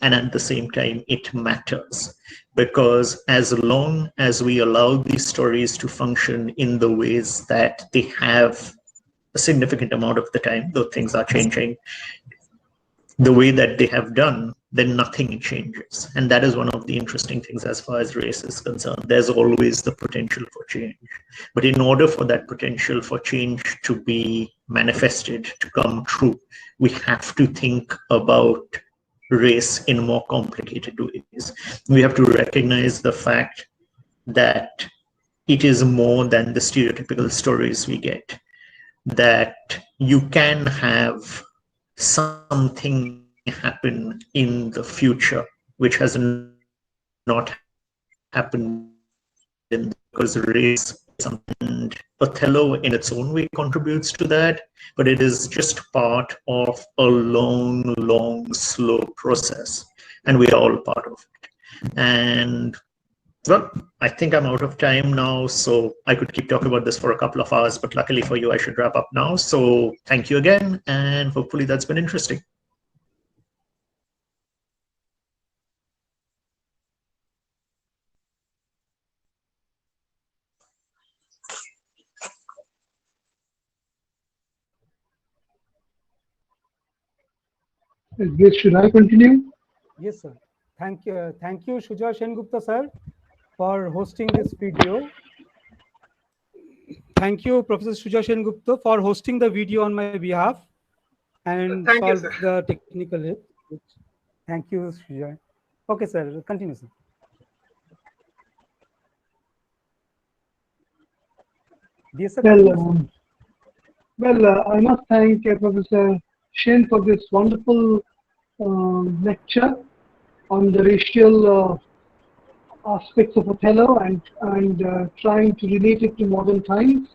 S18: And at the same time, it matters, because as long as we allow these stories to function in the ways that they have a significant amount of the time, though things are changing, the way that they have done, then nothing changes. And that is one of the interesting things as far as race is concerned. There's always the potential for change. But in order for that potential for change to be manifested, to come true, we have to think about race in more complicated ways. We have to recognize the fact that it is more than the stereotypical stories we get, that you can have something happen in the future which has not happened because race and Othello in its own way contributes to that, but it is just part of a long, slow process, and we are all part of it. And well, I think I'm out of time now, so I could keep talking about this for a couple of hours, but luckily for you, I should wrap up now. So thank you again, and hopefully that's been interesting.
S19: Yes, should I continue?
S3: Yes, sir. Thank you, Shuja Sengupta, sir, for hosting this video. Thank you, Professor Shuja Sengupta, for hosting the video on my behalf and solve the technical issue. Thank you, Shuja. Okay, sir. Continue, sir. Yes, sir.
S19: Well, I must thank Professor Shen for this wonderful lecture on the racial aspects of Othello and trying to relate it to modern times.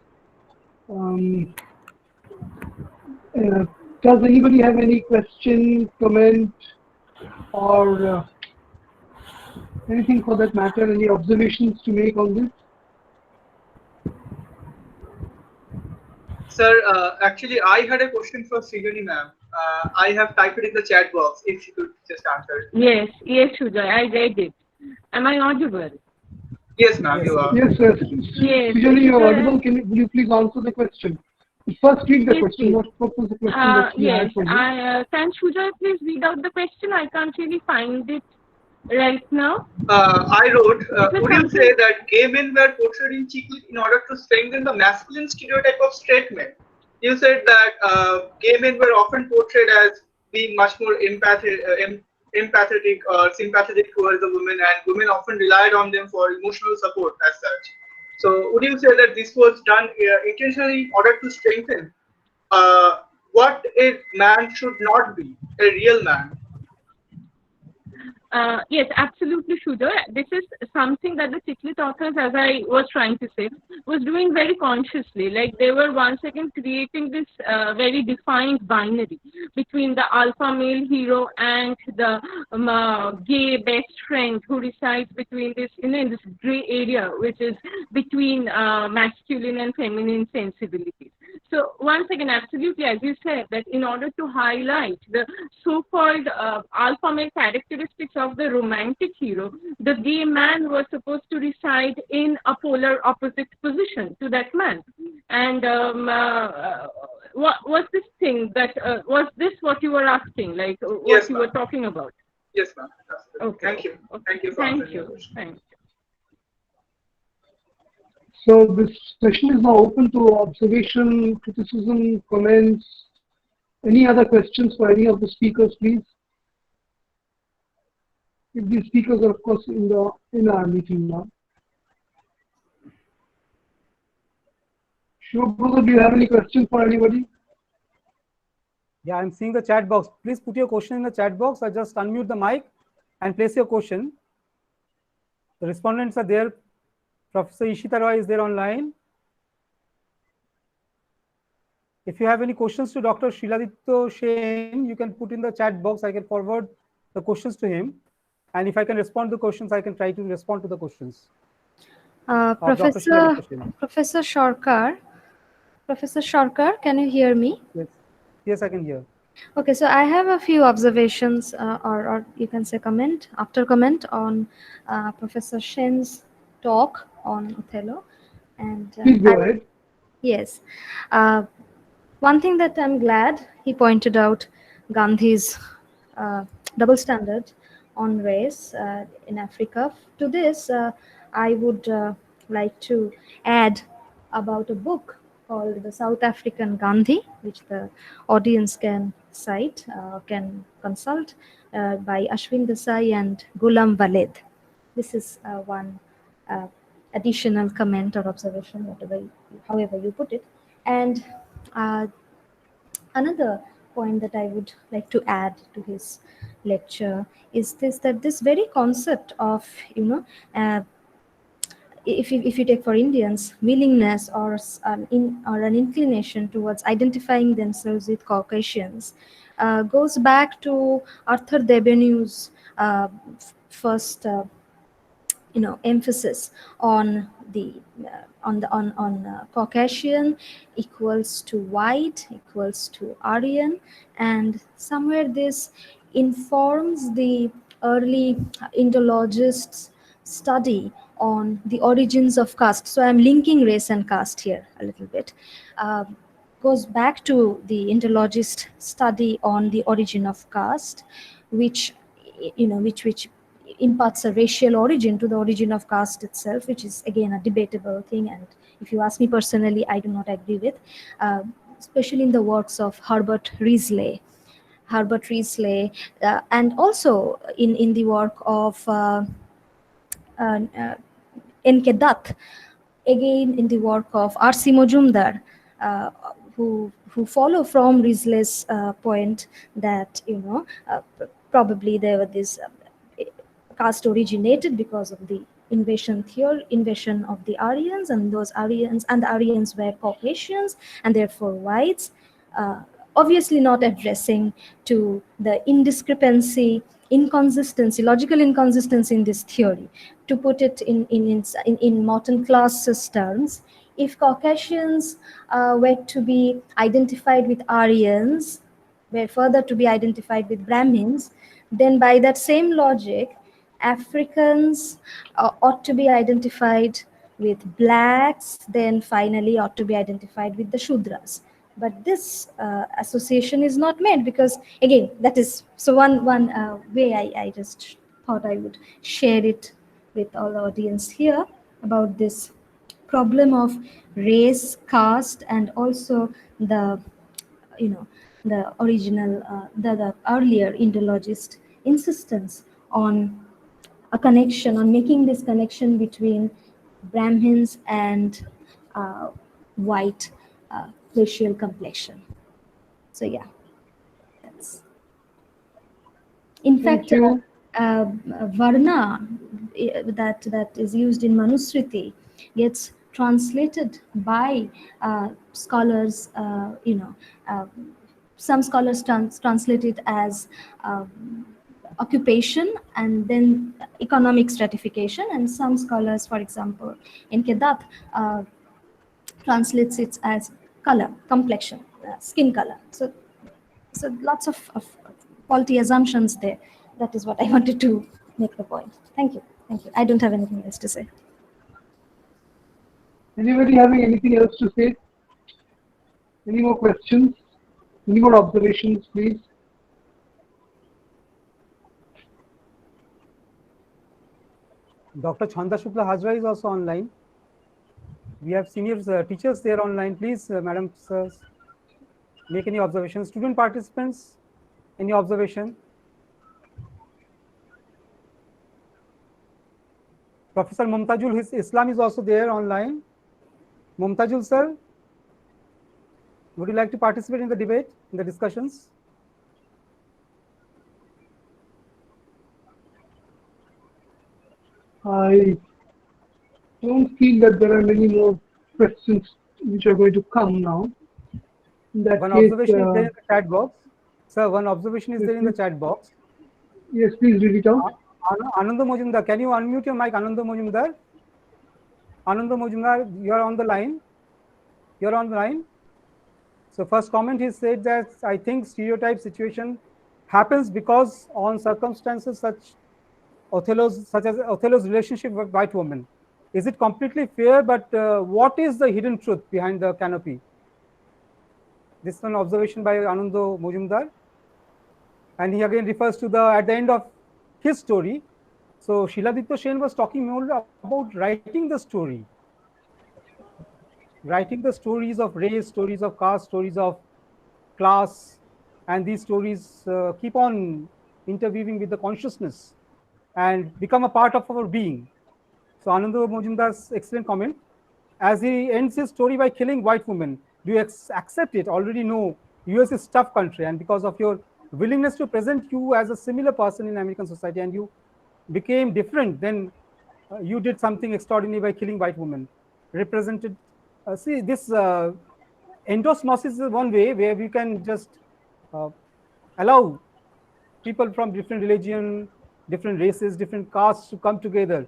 S19: Does anybody have any question, comment, or anything for that matter, any observations to make on this?
S17: Sir, actually, I had a question for Srijani ma'am. I have typed it in the chat box. If you could just answer.
S16: Yes, Shuja, I read it. Am I audible?
S17: Yes, ma'am, you are.
S19: Yes, sir.
S16: Yes.
S19: Srijani, you are audible. Will you please answer the question? First read the
S16: Yes,
S19: question.
S16: please.
S19: What was the question that we
S16: Yes,
S19: had for you?
S16: can Shuja please read out the question? I can't really find it right now.
S17: I wrote,
S16: It
S17: would
S16: was
S17: you say
S16: something.
S17: that gay men were portrayed in Chiclet in order to strengthen the masculine stereotype of straight men? You said that gay men were often portrayed as being much more empathetic or sympathetic towards the women, and women often relied on them for emotional support as such. So, would you say that this was done intentionally in order to strengthen what a man should not be, a real man?
S16: Yes, absolutely, Shuja. This is something that the Chiclet authors, as I was trying to say, was doing very consciously. Like they were once again creating this very defined binary between the alpha male hero and the gay best friend who resides between this, in this gray area, which is between masculine and feminine sensibilities. So once again, absolutely, as you said, that in order to highlight the so-called alpha male characteristics of the romantic hero, the gay man was supposed to reside in a polar opposite position to that man. And what was this thing that, was this what you were asking, like what
S17: Yes,
S16: you were talking about?
S17: Yes, ma'am.
S16: Okay.
S17: Thank you. Thank you for
S16: Thank
S17: answering the
S16: you.
S17: question.
S16: Thank you.
S19: So this session is now open to observation, criticism, comments. Any other questions for any of the speakers, please? If these speakers are, of course, in our meeting now. Sure, brother, do you have any questions for anybody?
S3: Yeah, I'm seeing the chat box. Please put your question in the chat box or just unmute the mic and place your question. The respondents are there. Professor Ishita Roy is there online. If you have any questions to Dr. Shiladitya Sen, you can put in the chat box. I can forward the questions to him. And if I can respond to the questions, I can try to respond to the questions.
S9: Professor Sharkar, can you hear me?
S3: Yes, I can hear.
S9: Okay, so I have a few observations, or you can say comment on Professor Sen's talk on Othello. And
S19: please go ahead.
S9: Yes. One thing that I'm glad he pointed out Gandhi's double standard on race in Africa. To this, I would like to add about a book called The South African Gandhi, which the audience can cite, can consult, by Ashwin Desai and Ghulam Walid. This is one additional comment or observation, however you put it. And another point that I would like to add to his lecture is this very concept of, if you take for Indians, willingness or an inclination towards identifying themselves with Caucasians goes back to Arthur Debenew's first emphasis on the Caucasian equals to white equals to Aryan, and somewhere this informs the early Indologists' study on the origins of caste. So I'm linking race and caste here a little bit. Goes back to the Indologist study on the origin of caste, which imparts a racial origin to the origin of caste itself, which is again a debatable thing, and if you ask me personally, I do not agree with, especially in the works of Herbert Risley, and also in the work of N.K. Dutt, again in the work of R.C. Majumdar, who follow from Risley's point that probably there were this caste originated because of the invasion of the Aryans, and those Aryans and the Aryans were Caucasians and therefore whites, obviously not addressing to the logical inconsistency in this theory. To put it in Morton class terms, if Caucasians were to be identified with Aryans, were further to be identified with Brahmins, then by that same logic, Africans ought to be identified with blacks, then finally ought to be identified with the Shudras. But this association is not made because, again, that is so one way I just thought I would share it with all the audience here about this problem of race, caste, and also the the original the earlier Indologist insistence on a connection, on making this connection between Brahmins and white racial complexion. So yeah, that's. In fact, Varna that is used in Manusmriti gets translated by scholars. Some scholars translate it as occupation and then economic stratification, and some scholars, for example, in Kedat, translates it as color, complexion, skin color. So lots of faulty assumptions there. That is what I wanted to make the point. Thank you. Thank you. I don't have anything else to say.
S19: Anybody having anything else to say? Any more questions? Any more observations, please?
S3: Dr. Chandra Shukla Hazra is also online. We have senior teachers there online. Please, madam, sirs, make any observations. Student participants, any observation? Professor Mumtajul Islam is also there online. Mumtajul sir, would you like to participate in the debate, in the discussions?
S19: I don't feel that there are many more questions which are going to come now. In that
S3: one
S19: case,
S3: observation is there in the chat box. Sir, one observation is
S19: yes,
S3: there in the chat box.
S19: Yes, please read it out.
S3: Ananda Mojumdar, can you unmute your mic, Ananda Mojumdar? Ananda Mojumdar, you are on the line. You're on the line. So first comment, he said that I think stereotype situation happens because on circumstances such as Othello's relationship with white woman. Is it completely fair? But what is the hidden truth behind the canopy? This is an observation by Anando Mojumdar. And he again refers to at the end of his story. So Shiladitya Sen was talking more about writing the story. Writing the stories of race, stories of caste, stories of class, and these stories keep on interweaving with the consciousness and become a part of our being. So Ananda Mojumdar's excellent comment. As he ends his story by killing white women, do you accept it? Already know US is a tough country, and because of your willingness to present you as a similar person in American society, and you became different, then you did something extraordinary by killing white women. Represented, see this endosmosis is one way where we can just allow people from different religion, different races, different castes to come together.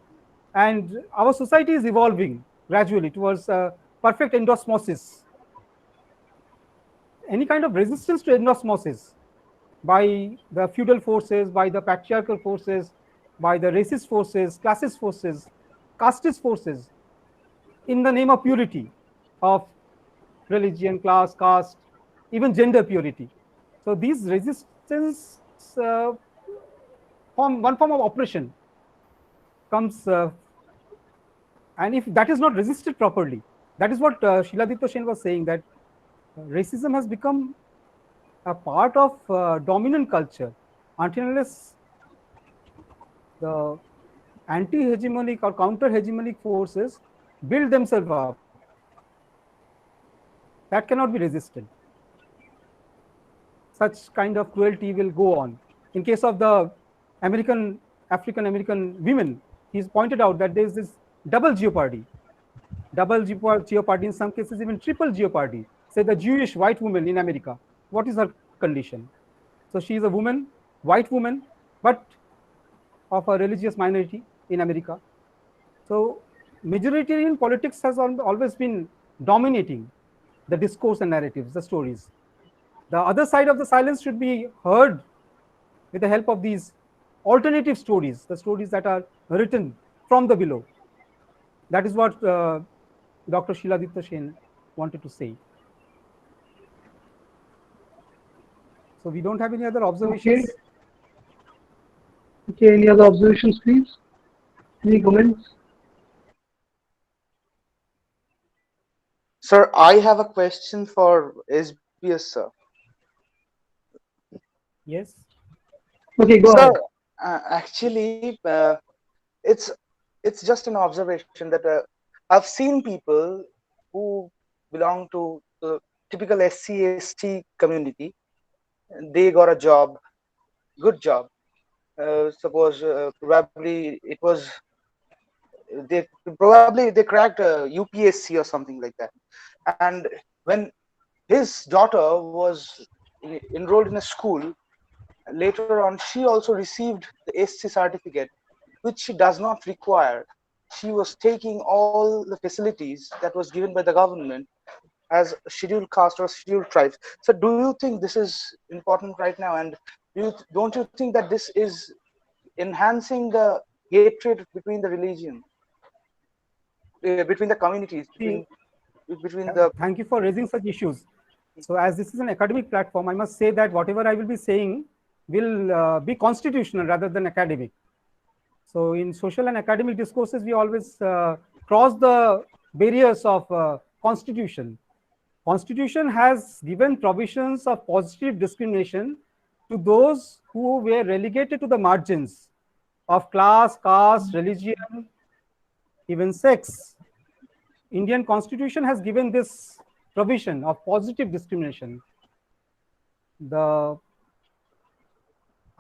S3: And our society is evolving gradually towards perfect endosmosis. Any kind of resistance to endosmosis by the feudal forces, by the patriarchal forces, by the racist forces, classist forces, casteist forces, in the name of purity of religion, class, caste, even gender purity. So these resistance one form of oppression comes, and if that is not resisted properly, that is what Shiladitya Sen was saying, that racism has become a part of dominant culture until unless the anti-hegemonic or counter-hegemonic forces build themselves up. That cannot be resisted. Such kind of cruelty will go on. In case of the African American women, he's pointed out that there is this double jeopardy. Double jeopardy, in some cases even triple jeopardy. Say the Jewish white woman in America, what is her condition? So she is a woman, white woman, but of a religious minority in America. So majoritarian politics has always been dominating the discourse and narratives, the stories. The other side of the silence should be heard with the help of these alternative stories, the stories that are written from the below. That is what Dr. Shiladitya Sen wanted to say. So we don't have any other observations.
S19: Okay, any other observations, please? Any comments?
S14: Sir, I have a question for SBS, sir.
S3: Yes.
S19: Okay, go
S14: sir,
S19: ahead.
S14: Actually, it's just an observation that I've seen people who belong to the typical SC/ST community. They got a job, good job. Suppose probably it was they cracked a UPSC or something like that. And when his daughter was enrolled in a school, later on she also received the SC certificate, which she does not require. She was taking all the facilities that was given by the government as scheduled caste or scheduled tribes. So do you think this is important right now? And don't you think that this is enhancing the hatred between the religion, between the communities, between the...
S3: Thank you for raising such issues. So as this is an academic platform, I must say that whatever I will be saying will be constitutional rather than academic. So in social and academic discourses, we always cross the barriers of constitution. Constitution has given provisions of positive discrimination to those who were relegated to the margins of class, caste, religion, even sex. Indian Constitution has given this provision of positive discrimination. The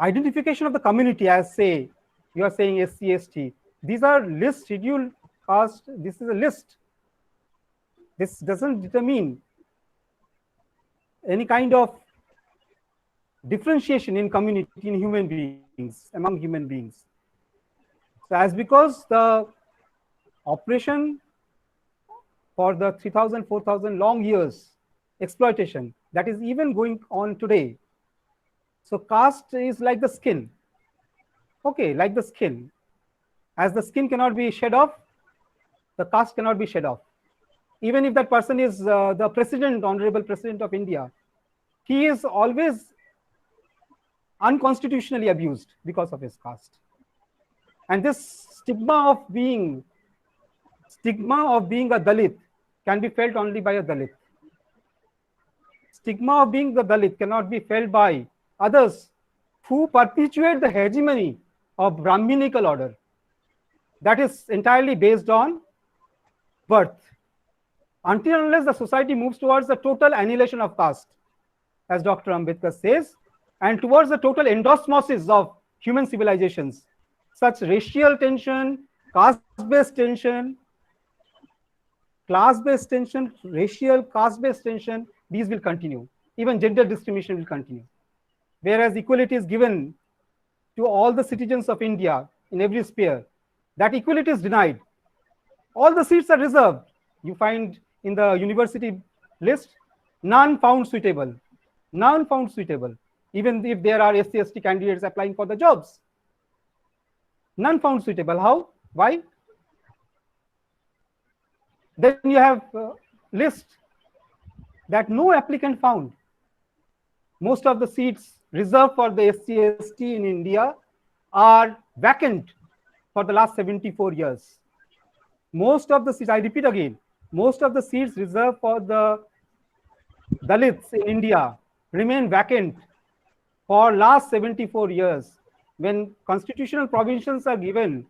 S3: identification of the community, as say, you are saying SC/ST, these are list scheduled caste. This is a list. This doesn't determine any kind of differentiation in community, in human beings, among human beings. So as because the operation for the 3,000, 4,000 long years exploitation that is even going on today. So caste is like the skin. Okay, like the skin. As the skin cannot be shed off, the caste cannot be shed off. Even if that person is the president, honorable president of India, he is always unconstitutionally abused because of his caste. And this stigma of being a Dalit can be felt only by a Dalit. Stigma of being the Dalit cannot be felt by others who perpetuate the hegemony of Brahminical order that is entirely based on birth. Until and unless the society moves towards the total annihilation of caste, as Dr. Ambedkar says, and towards the total endosmosis of human civilizations, such racial tension, caste-based tension, class-based tension, racial, caste-based tension, these will continue. Even gender discrimination will continue. Whereas equality is given to all the citizens of India in every sphere, that equality is denied. All the seats are reserved. You find in the university list, none found suitable. None found suitable. Even if there are SC/ST candidates applying for the jobs. None found suitable. How? Why? Then you have a list that no applicant found. Most of the seats reserved for the SC/ST in India are vacant for the last 74 years. Most of the seats, I repeat again, most of the seats reserved for the Dalits in India remain vacant for last 74 years. When constitutional provisions are given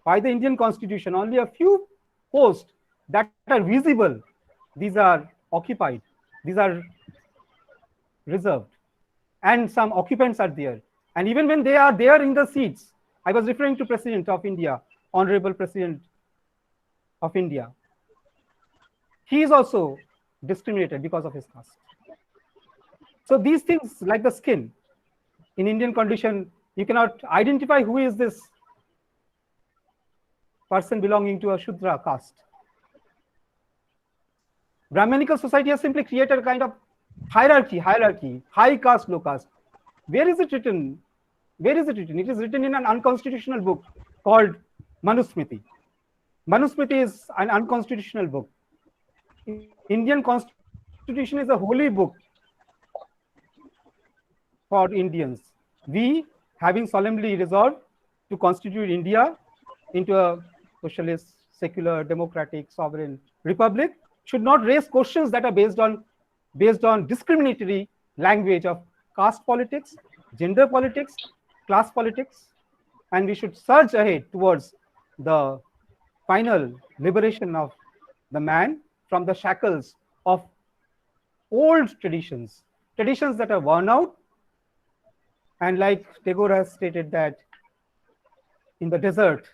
S3: by the Indian Constitution, only a few posts that are visible, these are occupied, these are reserved, and some occupants are there. And even when they are there in the seats, I was referring to President of India, Honorable President of India, he is also discriminated because of his caste. So these things, like the skin, in Indian condition, you cannot identify who is this person belonging to a Shudra caste. Brahminical society has simply created a kind of hierarchy, high caste, low caste. Where is it written? Where is it written? It is written in an unconstitutional book called Manusmriti. Manusmriti is an unconstitutional book. Indian Constitution is a holy book. for Indians. We, having solemnly resolved to constitute India into a socialist, secular, democratic, sovereign republic, should not raise questions that are based on discriminatory language of caste politics, gender politics, class politics, and we should surge ahead towards the final liberation of the man from the shackles of old traditions that are worn out. And like Tagore has stated that in the desert,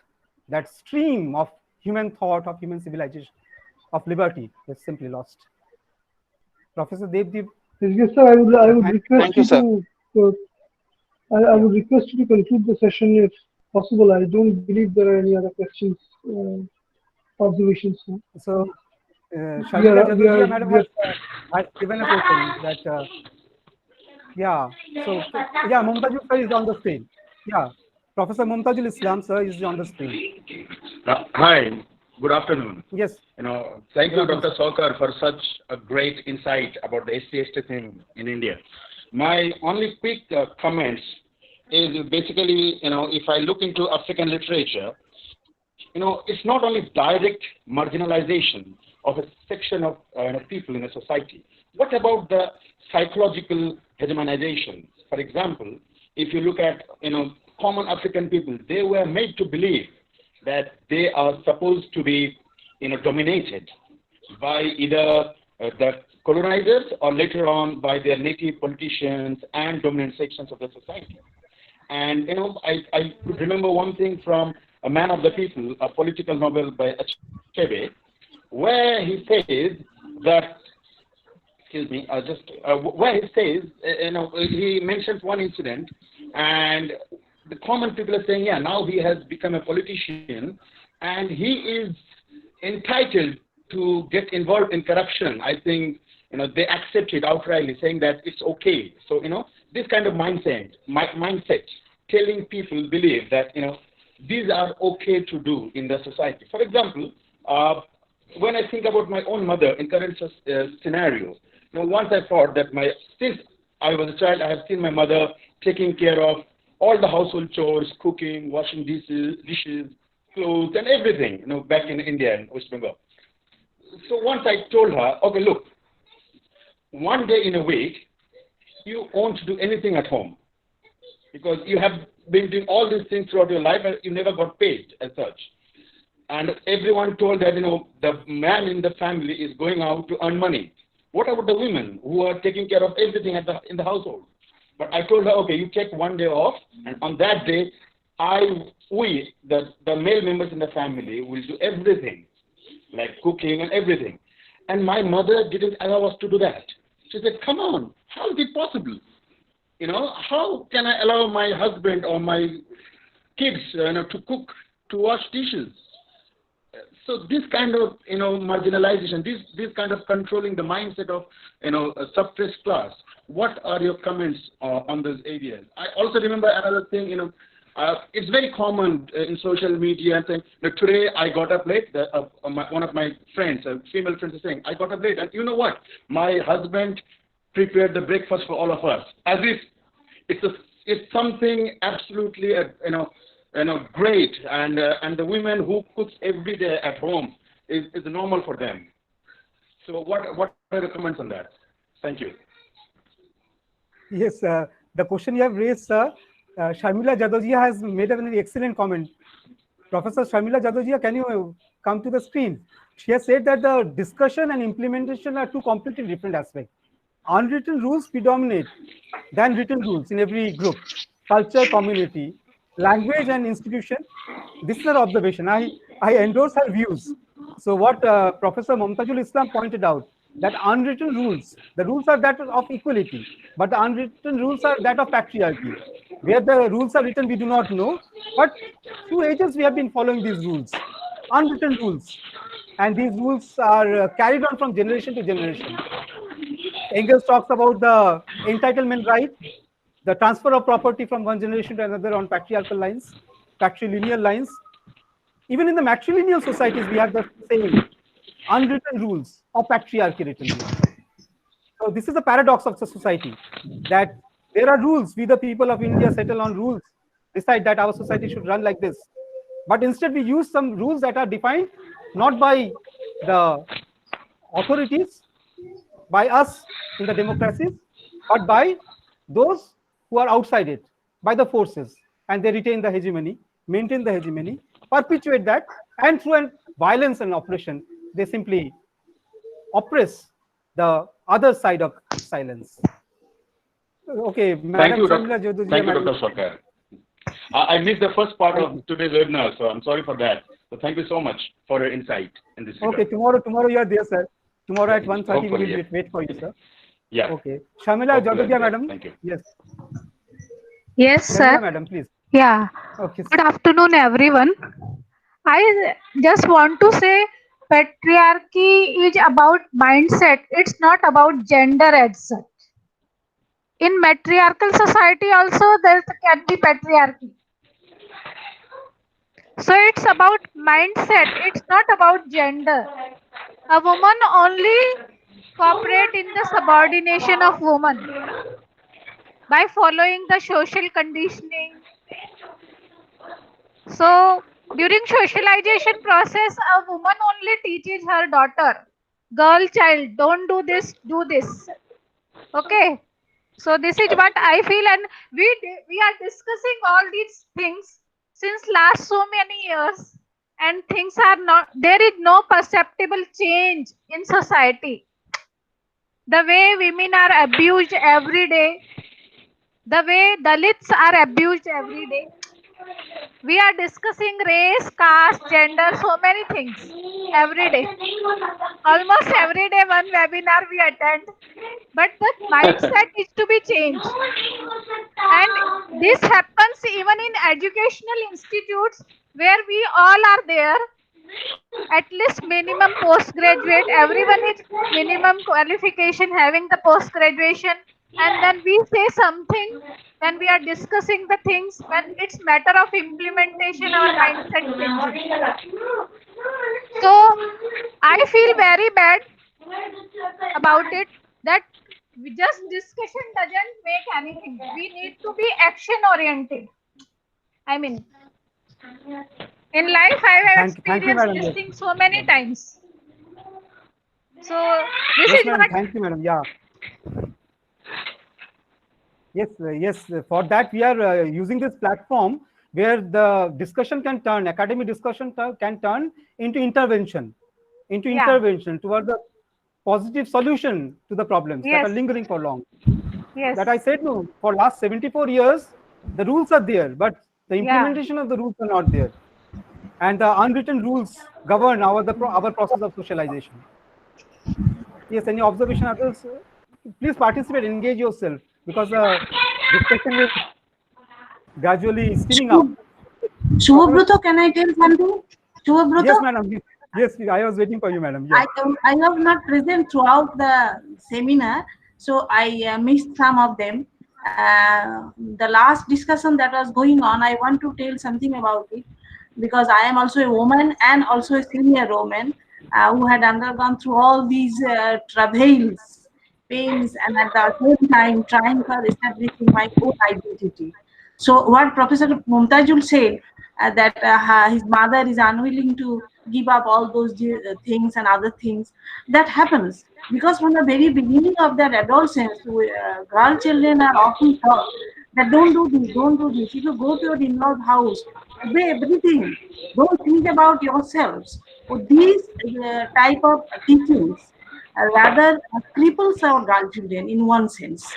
S3: that stream of human thought, of human civilization, of liberty is simply lost. Professor Devdeep.
S19: Yes, sir, I would request you to I would request you to conclude the session if possible. I don't believe there are any other questions, observations.
S3: So, Sharmila Jadavia madam has given a question that, Mumtajul sir is on the screen. Yeah, Professor Mumtajul Islam sir is on the screen.
S20: Hi, good afternoon.
S3: Yes.
S20: Thank you, Dr. Saukar, for such a great insight about the SC/ST thing in India. My only quick comments is basically, if I look into African literature, it's not only direct marginalization of a section of people in a society. What about the psychological hegemonization? For example, if you look at, common African people, they were made to believe that they are supposed to be, dominated by either the colonizers or later on by their native politicians and dominant sections of the society. And, I could remember one thing from A Man of the People, a political novel by Achebe, where he says that, he mentions one incident, and the common people are saying, now he has become a politician, and he is entitled to get involved in corruption. I think, they accept it outrightly, saying that it's okay. So, this kind of mindset, telling people believe that, these are okay to do in the society. For example, when I think about my own mother in current scenario, once I thought that since I was a child, I have seen my mother taking care of all the household chores, cooking, washing dishes, clothes, and everything, back in India and West Bengal. So once I told her, okay, look, one day in a week, you won't do anything at home because you have been doing all these things throughout your life and you never got paid as such. And everyone told that, the man in the family is going out to earn money. What about the women who are taking care of everything in the household? But I told her, okay, you take one day off, and on that day, the male members in the family will do everything, like cooking and everything. And my mother didn't allow us to do that. She said, come on, how is it possible? How can I allow my husband or my kids, to cook, to wash dishes? So this kind of, marginalization, this kind of controlling the mindset of, a suppressed class. What are your comments on those areas? I also remember another thing, it's very common in social media and saying, today I got up late. One of my friends, a female friend, is saying, I got up late. And you know what? My husband prepared the breakfast for all of us. As if it's something absolutely, great. And the women who cooks every day at home is normal for them. So what are the comments on that? Thank you.
S3: Yes, the question you have raised, sir, Sharmila Jadavia has made a very excellent comment. Professor Sharmila Jadavia, can you come to the screen? She has said that the discussion and implementation are two completely different aspects. Unwritten rules predominate than written rules in every group, culture, community, language, and institution. This is her observation. I endorse her views. So what Professor Mumtajul Islam pointed out, that unwritten rules, the rules are that of equality, but the unwritten rules are that of patriarchy. Where the rules are written, we do not know, but through ages we have been following these rules, unwritten rules, and these rules are carried on from generation to generation. Engels talks about the entitlement right, the transfer of property from one generation to another on patriarchal lines, patrilineal lines. Even in the matrilineal societies, we have the same unwritten rules of patriarchy written. So this is the paradox of the society, that There are rules. We, the people of India, settle on rules, decide that our society should run like this. But instead, we use some rules that are defined not by the authorities, by us in the democracies, but by those who are outside it, by the forces. And they retain the hegemony, maintain the hegemony, perpetuate that, and through violence and oppression, they simply oppress the other side of silence. Okay,
S20: Thank you,
S3: Dr.
S20: Dr. Sarkar. I missed the first part of today's webinar, so I'm sorry for that. So thank you so much for your insight in this regard.
S3: Okay, tomorrow you are there, sir. Tomorrow at 1:30 we will
S20: yeah.
S3: wait for you, sir.
S20: Yeah.
S3: Okay. Shamila Jagadya, madam.
S20: Thank you.
S3: Yes.
S21: Yes,
S3: Shamila,
S21: sir.
S3: madam, please.
S21: Yeah.
S3: Okay.
S21: Good afternoon, everyone. I just want to say patriarchy is about mindset. It's not about gender as such. In matriarchal society also there can be patriarchy. So it's about mindset. It's not about gender. A woman only cooperate in the subordination of woman by following the social conditioning. So during socialization process, a woman only teaches her daughter, girl child, don't do this, do this. Okay. So this is what I feel, and we are discussing all these things since last so many years, and things are not, there is no perceptible change in society. The way women are abused every day, the way Dalits are abused every day. We are discussing race, caste, gender, so many things every day. Almost every day one webinar we attend. But the mindset is to be changed. And this happens even in educational institutes where we all are there. At least minimum postgraduate, everyone is minimum qualification having the post graduation, and then we say something when we are discussing the things, when it's matter of implementation, our mindset changes. So I feel very bad about it, that just discussion doesn't make anything. We need to be action oriented. I mean, in life I have experienced this thing so many times. So this is what.
S3: Thank you, madam. Yeah. Yes. For that, we are using this platform where the discussion can turn, academic discussion can turn into intervention, towards the positive solution to the problems that are lingering for long.
S21: Yes.
S3: That I said, no, for last 74 years, the rules are there, but the implementation of the rules are not there. And the unwritten rules govern our process of socialization. Yes, any observation, others? Please participate, engage yourself, because the discussion is gradually steaming up.
S22: Shubhabruto, can I tell something? Shubhabruto?
S3: Yes, madam. Yes, I was waiting for you, madam. Yes.
S22: I was not present throughout the seminar, so I missed some of them. The last discussion that was going on, I want to tell something about it, because I am also a woman and also a senior woman who had undergone through all these travails, pains, and at the same time trying for establishing my own identity. So what Professor Mumtajul said, that his mother is unwilling to give up all those things and other things, that happens because from the very beginning of their adolescence, girl children are often taught that don't do this, don't do this. If you go to your in-laws house, obey everything, don't think about yourselves. So these type of teachings rather cripples our girl children in one sense.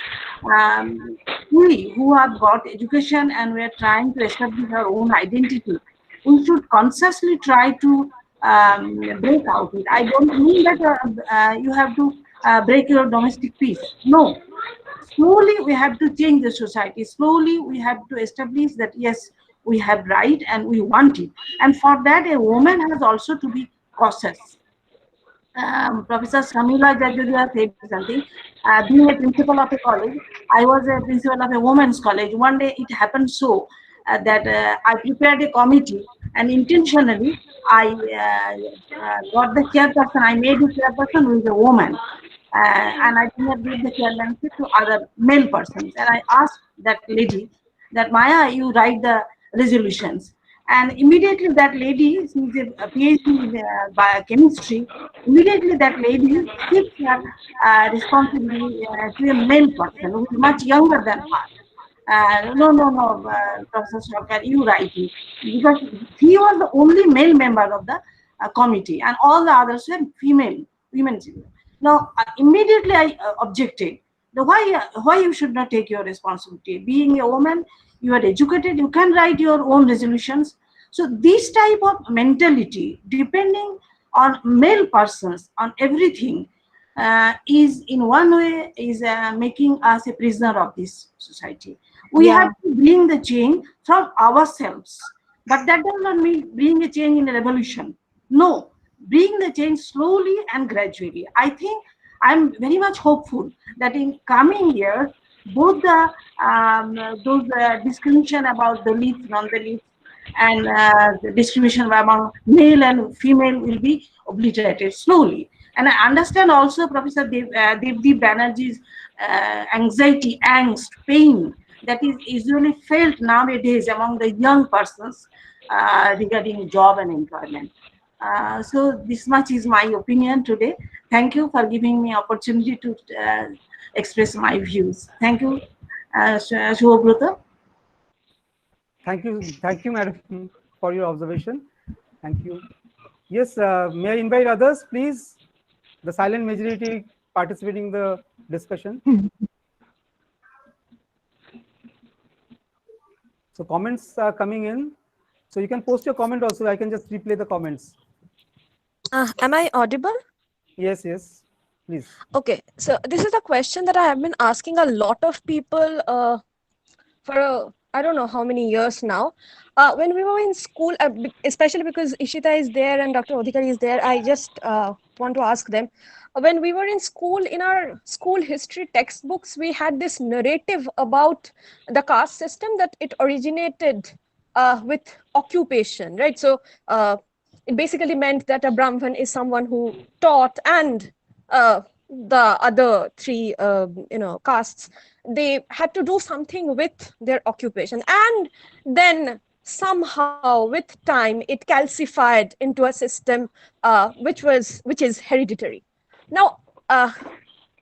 S22: We who have got education and we are trying to establish our own identity, we should consciously try to break out it. I don't mean that you have to break your domestic peace. No. Slowly we have to change the society. Slowly we have to establish that yes, we have right and we want it. And for that, a woman has also to be cautious. Professor Shamila Jajuria said something. Being a principal of a college, I was a principal of a women's college. One day it happened so that I prepared a committee, and intentionally I got the chairperson. I made the chairperson who is a woman. and I did not give the chairmanship to other male persons. And I asked that lady that Maya, you write the resolutions. And immediately that lady, she's a PhD in biochemistry, immediately that lady shifts her responsibility to a male person who is much younger than her. No, Professor Sarkar, you write it. Because he was the only male member of the committee, and all the others were women. Now, immediately I objected. Now, why you should not take your responsibility? Being a woman, you are educated, you can write your own resolutions. So this type of mentality, depending on male persons, on everything, is in one way is making us a prisoner of this society. We have to bring the change from ourselves, but that does not mean bring a change in a revolution. No, bring the change slowly and gradually. I think I'm very much hopeful that in coming years, both the those discrimination about the leads, non-the-leads, and the discrimination among male and female will be obliterated slowly. And I understand also Professor Devdeep Banerjee's anxiety, angst, pain that is usually felt nowadays among the young persons regarding job and employment. So this much is my opinion today. Thank you for giving me opportunity to express my views. Thank you, Shubhabrata.
S3: Thank you, madam, for your observation. Thank you. Yes, may I invite others, please? The silent majority participating in the discussion. So comments are coming in. So you can post your comment also. I can just replay the comments.
S5: Am I audible?
S3: Yes, please.
S5: Okay, so this is a question that I have been asking a lot of people for I don't know how many years now. When we were in school, especially because Ishita is there and Dr. Odhikari is there, I just want to ask them. When we were in school, in our school history textbooks, we had this narrative about the caste system that it originated with occupation, right? So it basically meant that a Brahmin is someone who taught, and the other three castes, they had to do something with their occupation, and then somehow with time it calcified into a system which is hereditary. Now I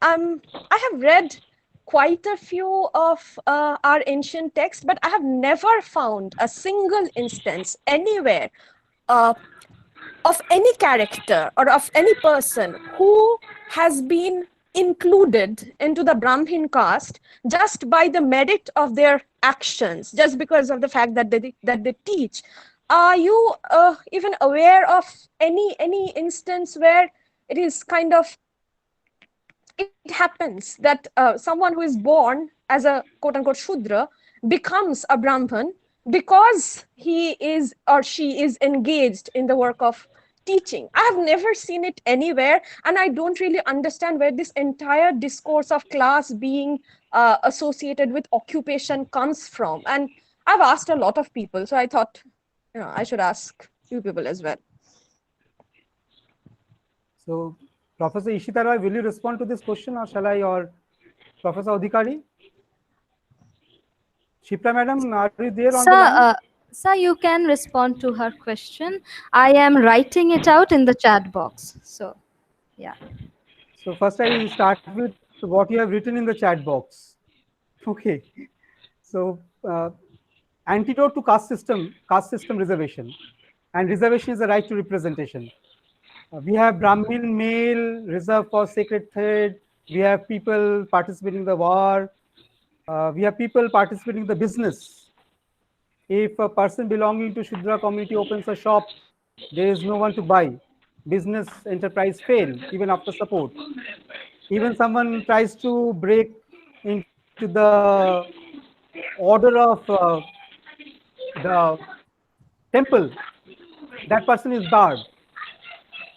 S5: have read quite a few of our ancient texts, but I have never found a single instance anywhere of any character or of any person who has been included into the Brahmin caste just by the merit of their actions, just because of the fact that they teach. Are you even aware of any instance where it is kind of, it happens that someone who is born as a quote-unquote Shudra becomes a Brahmin because he is or she is engaged in the work of teaching? I have never seen it anywhere, and I don't really understand where this entire discourse of class being associated with occupation comes from. And I've asked a lot of people, so I thought I should ask you people as well.
S3: So Professor Ishita Roy, will you respond to this question, or shall I, or Professor Odhikari? Sipra madam, are you there on the line?
S9: Sir, you can respond to her question. I am writing it out in the chat box. So, yeah.
S3: So first I will start with what you have written in the chat box. Okay. So antidote to caste system reservation. And reservation is the right to representation. We have Brahmin male reserved for sacred thread. We have people participating in the war. We have people participating in the business. If a person belonging to Shudra community opens a shop, there is no one to buy. Business enterprise fail even after support. Even someone tries to break into the order of the temple, that person is barred.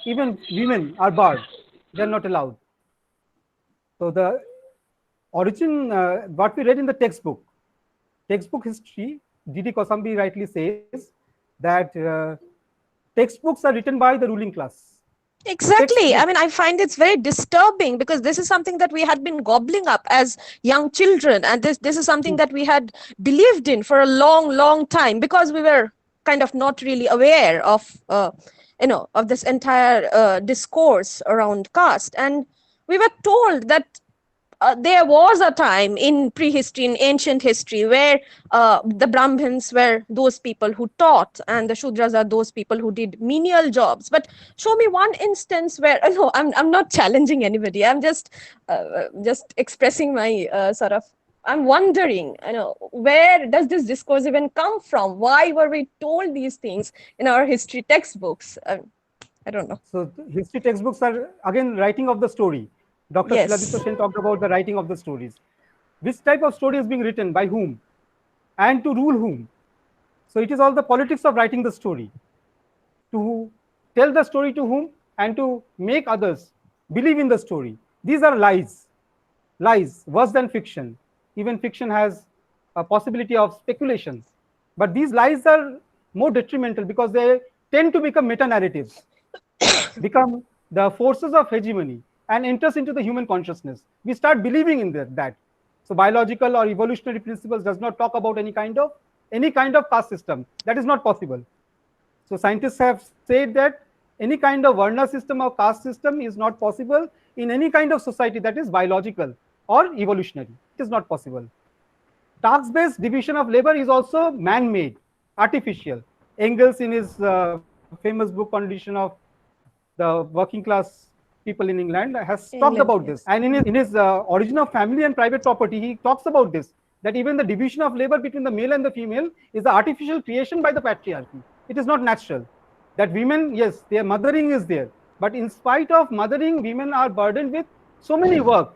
S3: Even women are barred. They are not allowed. So the origin, what we read in the textbook history, D.D. Kosambi rightly says that textbooks are written by the ruling class.
S5: Exactly. I mean, I find it's very disturbing because this is something that we had been gobbling up as young children, and this is something that we had believed in for a long time because we were kind of not really aware of of this entire discourse around caste, and we were told that there was a time in prehistory, in ancient history, where the Brahmins were those people who taught and the Shudras are those people who did menial jobs. But show me one instance where, no, I'm not challenging anybody. I'm just expressing my I'm wondering, where does this discourse even come from? Why were we told these things in our history textbooks? I don't know.
S3: So history textbooks are, again, writing of the story. Dr.
S5: Yes.
S3: Shiladitya Sen talked about the writing of the stories. Which type of story is being written by whom and to rule whom? So it is all the politics of writing the story. To tell the story to whom and to make others believe in the story. These are lies. Lies, worse than fiction. Even fiction has a possibility of speculation. But these lies are more detrimental because they tend to become meta-narratives, become the forces of hegemony, and enters into the human consciousness. We start believing in that. So biological or evolutionary principles does not talk about any kind of caste system. That is not possible. So scientists have said that any kind of Varna system or caste system is not possible in any kind of society that is biological or evolutionary. It is not possible. Task-based division of labor is also man-made, artificial. Engels, in his famous book Condition of the Working Class People in England, has talked about this. And in his Origin of Family and Private Property, he talks about this, that even the division of labor between the male and the female is the artificial creation by the patriarchy. It is not natural. That women, yes, their mothering is there. But in spite of mothering, women are burdened with so many work,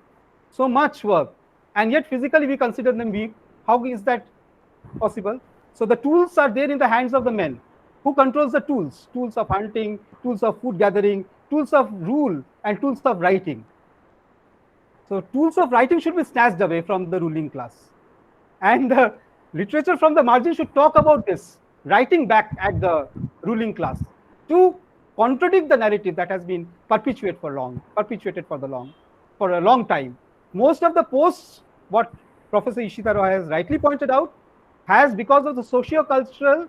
S3: so much work. And yet physically we consider them weak. How is that possible? So the tools are there in the hands of the men. Who controls the tools? Tools of hunting, tools of food gathering, tools of rule, and tools of writing. So tools of writing should be snatched away from the ruling class. And the literature from the margin should talk about this, writing back at the ruling class to contradict the narrative that has been perpetuated for a long time. Most of the posts, what Professor Ishita Roy has rightly pointed out, has, because of the socio-cultural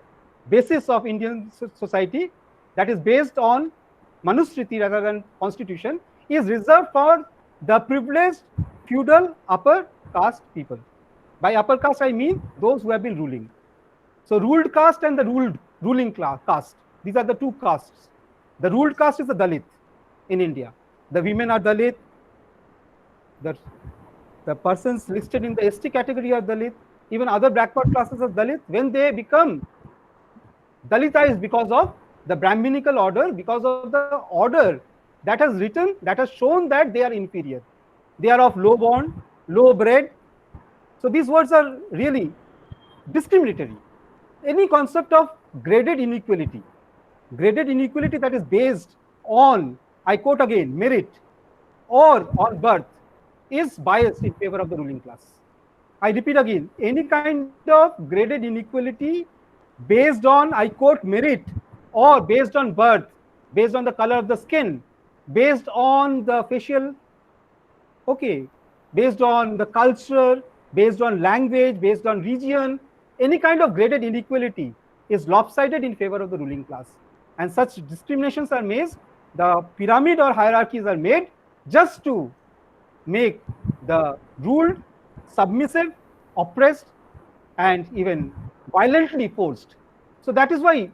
S3: basis of Indian society that is based on Manusmriti rather than constitution, is reserved for the privileged feudal upper caste people. By upper caste, I mean those who have been ruling. So ruled caste and the ruling caste, these are the two castes. The ruled caste is the Dalit in India. The women are Dalit. The persons listed in the ST category are Dalit. Even other backward classes are Dalit. When they become Dalitized because of the Brahminical order, because of the order that has shown that they are inferior. They are of low born, low bred. So these words are really discriminatory. Any concept of graded inequality that is based on, I quote again, merit or on birth, is biased in favor of the ruling class. I repeat again, any kind of graded inequality based on, I quote, merit or based on birth, based on the color of the skin, based on the facial, based on the culture, based on language, based on region, any kind of graded inequality is lopsided in favor of the ruling class. And such discriminations are made, the pyramid or hierarchies are made just to make the ruled submissive, oppressed, and even violently forced. So that is why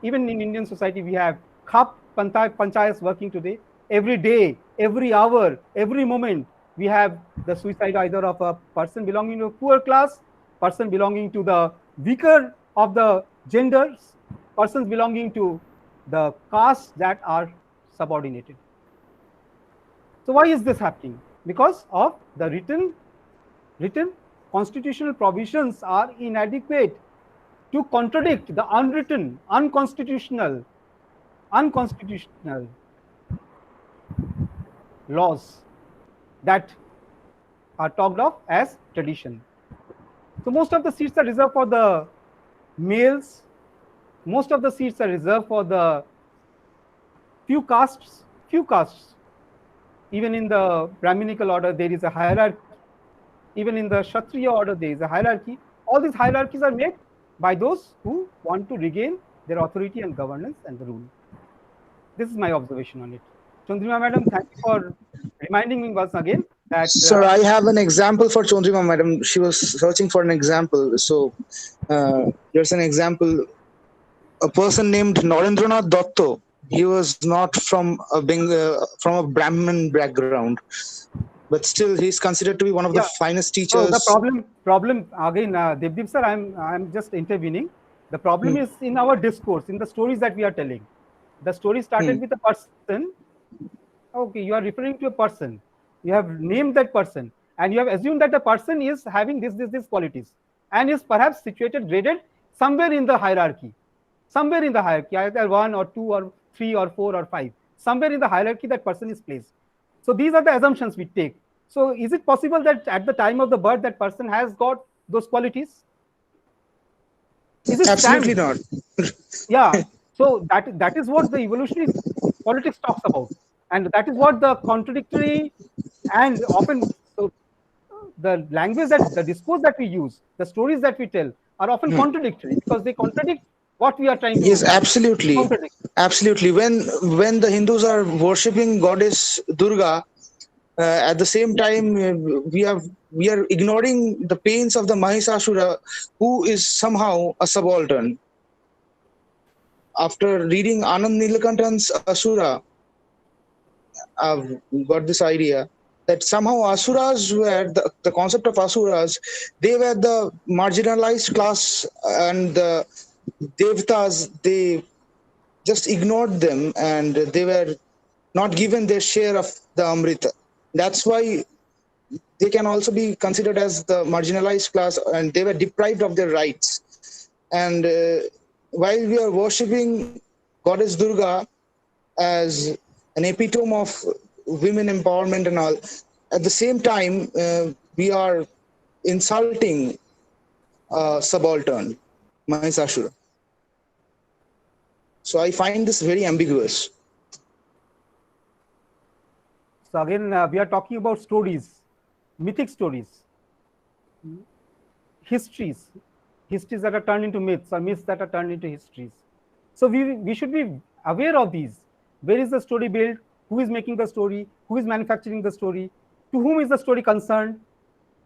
S3: even in Indian society we have khap panchayats working today. Every day, every hour, every moment, we have the suicide either of a person belonging to a poor class, person belonging to the weaker of the genders, persons belonging to the castes that are subordinated. So why is this happening? Because of the written constitutional provisions are inadequate to contradict the unwritten, unconstitutional laws that are talked of as tradition. So most of the seats are reserved for the males. Most of the seats are reserved for the few castes few castes. Even in the Brahminical order, there is a hierarchy. Even in the Kshatriya order, there is a hierarchy. All these hierarchies are made by those who want to regain their authority and governance and the rule. This is my observation on it. Chandrima madam, thank you for reminding me once again that.
S6: Sir, I have an example for Chandrima madam. She was searching for an example. So here's an example. A person named Narendranath Dotto. He was not from a Brahmin background, but still he's considered to be one of the finest teachers.
S3: So the problem again, Devdeep sir, I'm just intervening. The problem is in our discourse, in the stories that we are telling. The story started with a person. Okay, you are referring to a person. You have named that person, and you have assumed that the person is having this qualities, and is perhaps situated, graded somewhere in the hierarchy. Somewhere in the hierarchy, either 1 or 2 or 3 or 4 or 5. Somewhere in the hierarchy that person is placed. So these are the assumptions we take. So is it possible that at the time of the birth that person has got those qualities? Is it
S6: absolutely not?
S3: Yeah. So that is what the evolutionary politics talks about, and that is what the contradictory and often the language that the discourse that we use, the stories that we tell are often contradictory because they contradict what we are trying to.
S6: Yes, absolutely, absolutely. When the Hindus are worshipping goddess Durga, at the same time we are ignoring the pains of the Mahishasura, who is somehow a subaltern. After reading Anand Nilakanthan's Asura, I've got this idea that somehow Asuras were the concept of Asuras. They were the marginalized class, and the Devtas, they just ignored them, and they were not given their share of the Amrita. That's why they can also be considered as the marginalized class, and they were deprived of their rights. And while we are worshipping goddess Durga as an epitome of women empowerment and all, at the same time we are insulting subaltern Mahishasura. So I find this very ambiguous.
S3: So again, we are talking about stories, mythic stories, histories that are turned into myths, or myths that are turned into histories. So we should be aware of these. Where is the story built? Who is making the story? Who is manufacturing the story? To whom is the story concerned?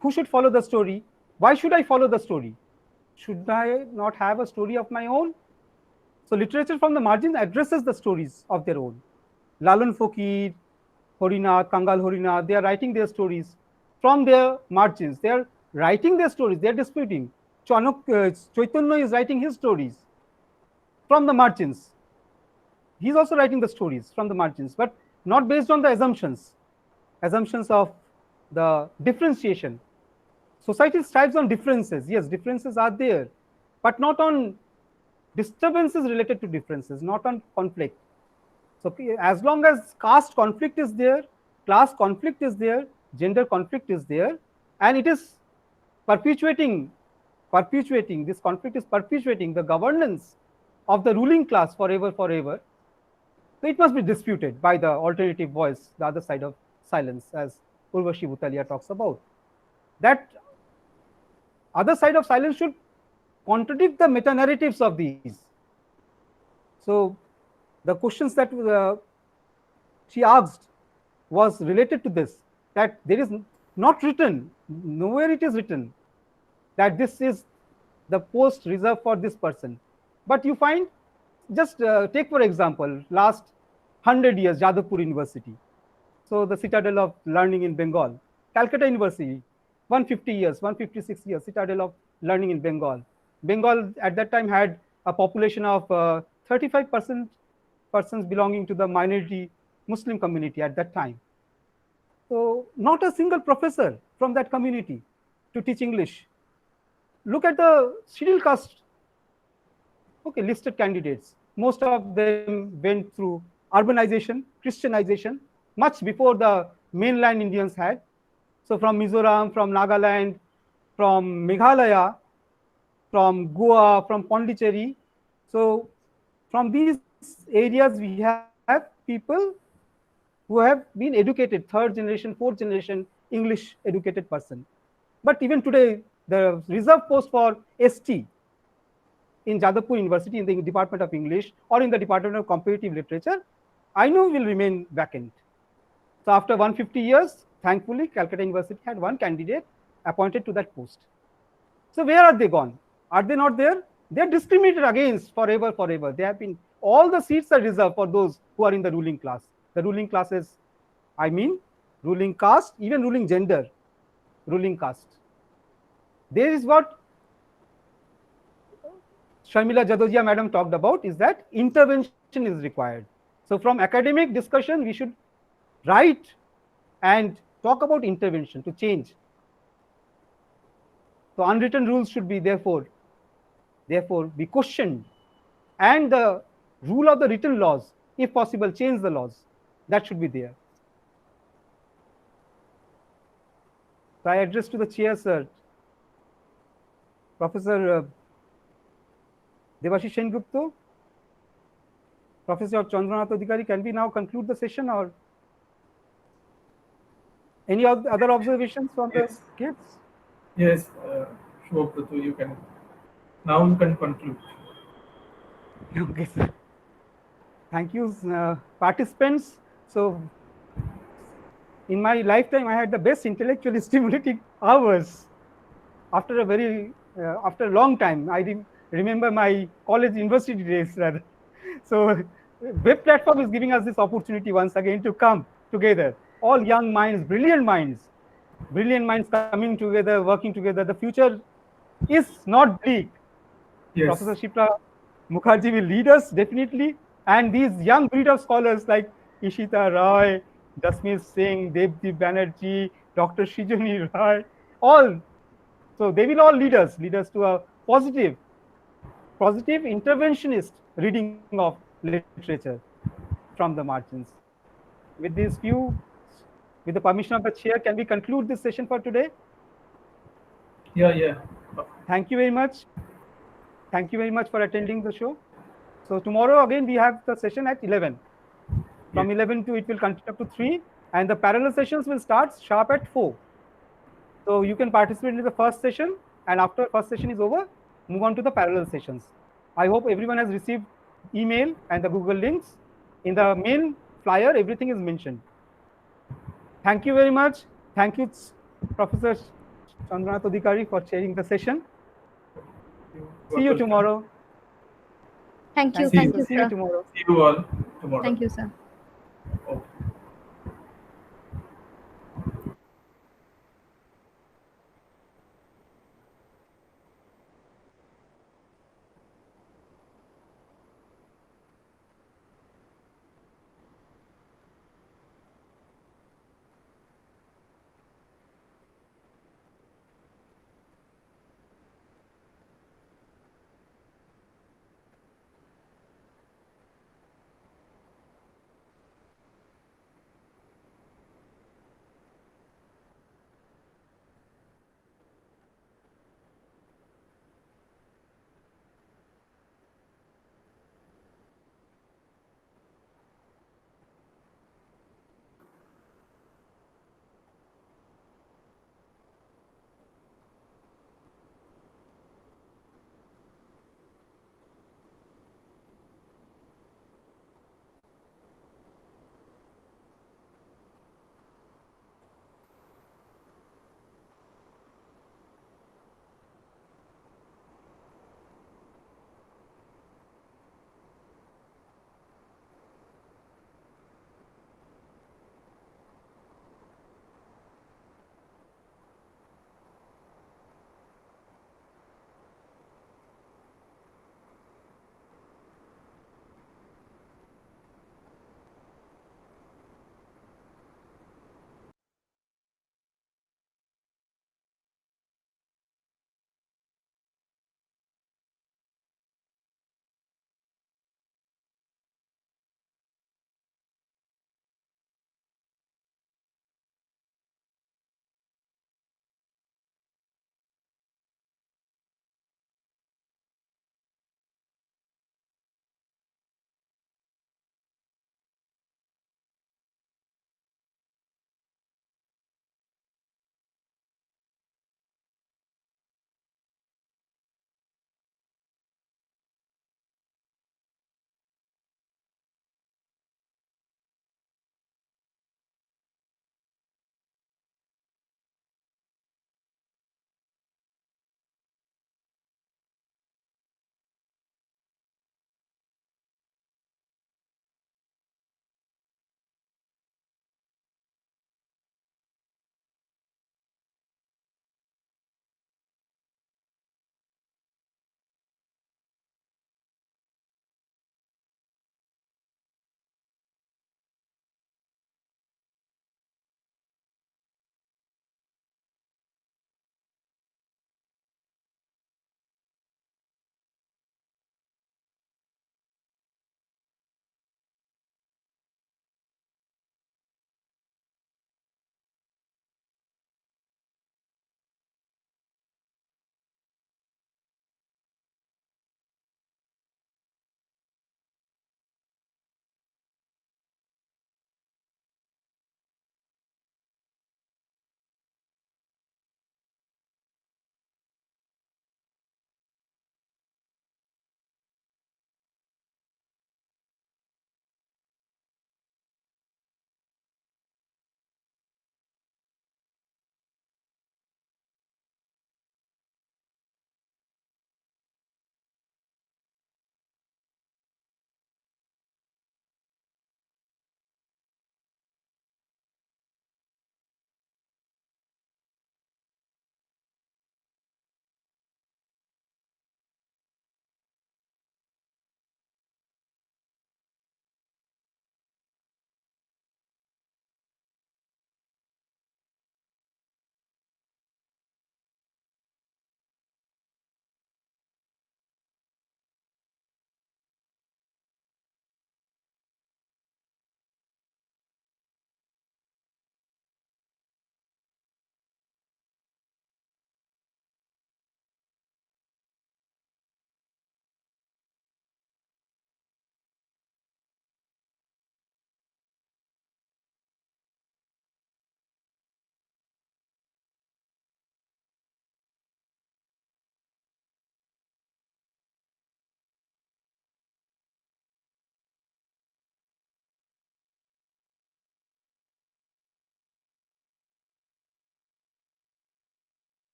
S3: Who should follow the story? Why should I follow the story? Should I not have a story of my own? So literature from the margin addresses the stories of their own. Lalan Fokir, Horinath, Kangal Horinath, they are writing their stories from their margins. They are writing their stories. They are disputing. Chaitanya is writing his stories from the margins. He's also writing the stories from the margins, but not based on the assumptions of the differentiation. Society strives on differences. Yes, differences are there, but not on disturbances related to differences, not on conflict. So as long as caste conflict is there, class conflict is there, gender conflict is there, and it is perpetuating, this conflict is perpetuating the governance of the ruling class forever. So it must be disputed by the alternative voice, the other side of silence, as Urvashi Bhutalia talks about. That other side of silence should contradict the meta-narratives of these. So the questions that she asked was related to this, that there is not written, nowhere it is written, that this is the post reserved for this person. But you find, just take for example, last 100 years, Jadavpur University. So the citadel of learning in Bengal. Calcutta University, 156 years, citadel of learning in Bengal. Bengal at that time had a population of 35% persons belonging to the minority Muslim community at that time. So not a single professor from that community to teach English. Look at the scheduled caste, listed candidates. Most of them went through urbanization, Christianization, much before the mainland Indians had. So from Mizoram, from Nagaland, from Meghalaya, from Goa, from Pondicherry. So from these areas we have people who have been educated, third generation, fourth generation English educated person. But even today, the reserve post for ST in Jadavpur University in the Department of English or in the Department of Comparative Literature, I know will remain vacant. So after 150 years, thankfully, Calcutta University had one candidate appointed to that post. So where are they gone? Are they not there? They are discriminated against forever. They have been, all the seats are reserved for those who are in the ruling class. The ruling classes, I mean, ruling caste, even ruling gender, ruling caste. There is what Sharmila Jadodia madam talked about, is that intervention is required. So from academic discussion, we should write and talk about intervention to change. So unwritten rules should be therefore be questioned, and the rule of the written laws, if possible, change the laws. That should be there. So I address to the chair, sir. Professor Debashish Sengupta, Professor Chandra Adhikari, can we now conclude the session, or any other observations from the kids?
S2: Yes, Shubhaprathu, you can. Now you can conclude.
S3: Okay, sir. Thank you, participants. So, in my lifetime, I had the best intellectually stimulating hours. After a long time, I remember my college university days rather. So, web platform is giving us this opportunity once again to come together. All young minds, brilliant minds coming together, working together. The future is not bleak. Yes. Professor Sipra Mukherjee will lead us definitely, and these young breed of scholars like Ishita Roy, Dasmir Singh, Devdeep Banerjee, Dr. Srijani Roy, all. So they will all lead us to a positive interventionist reading of literature from the margins. With these few, with the permission of the chair, can we conclude this session for today?
S2: Yeah.
S3: Thank you very much. Thank you very much for attending the show. So tomorrow again we have the session at 11. From 11 to, it will continue up to 3, and the parallel sessions will start sharp at 4. So you can participate in the first session, and after first session is over, move on to the parallel sessions. I hope everyone has received email and the Google links. In the main flyer, everything is mentioned. Thank you very much. Thank you, Professor Chandra Adhikari, for chairing the session. See you tomorrow.
S9: Thank you.
S3: See you
S9: sir.
S3: tomorrow.
S2: See you all tomorrow.
S9: Thank you, sir.
S2: Okay.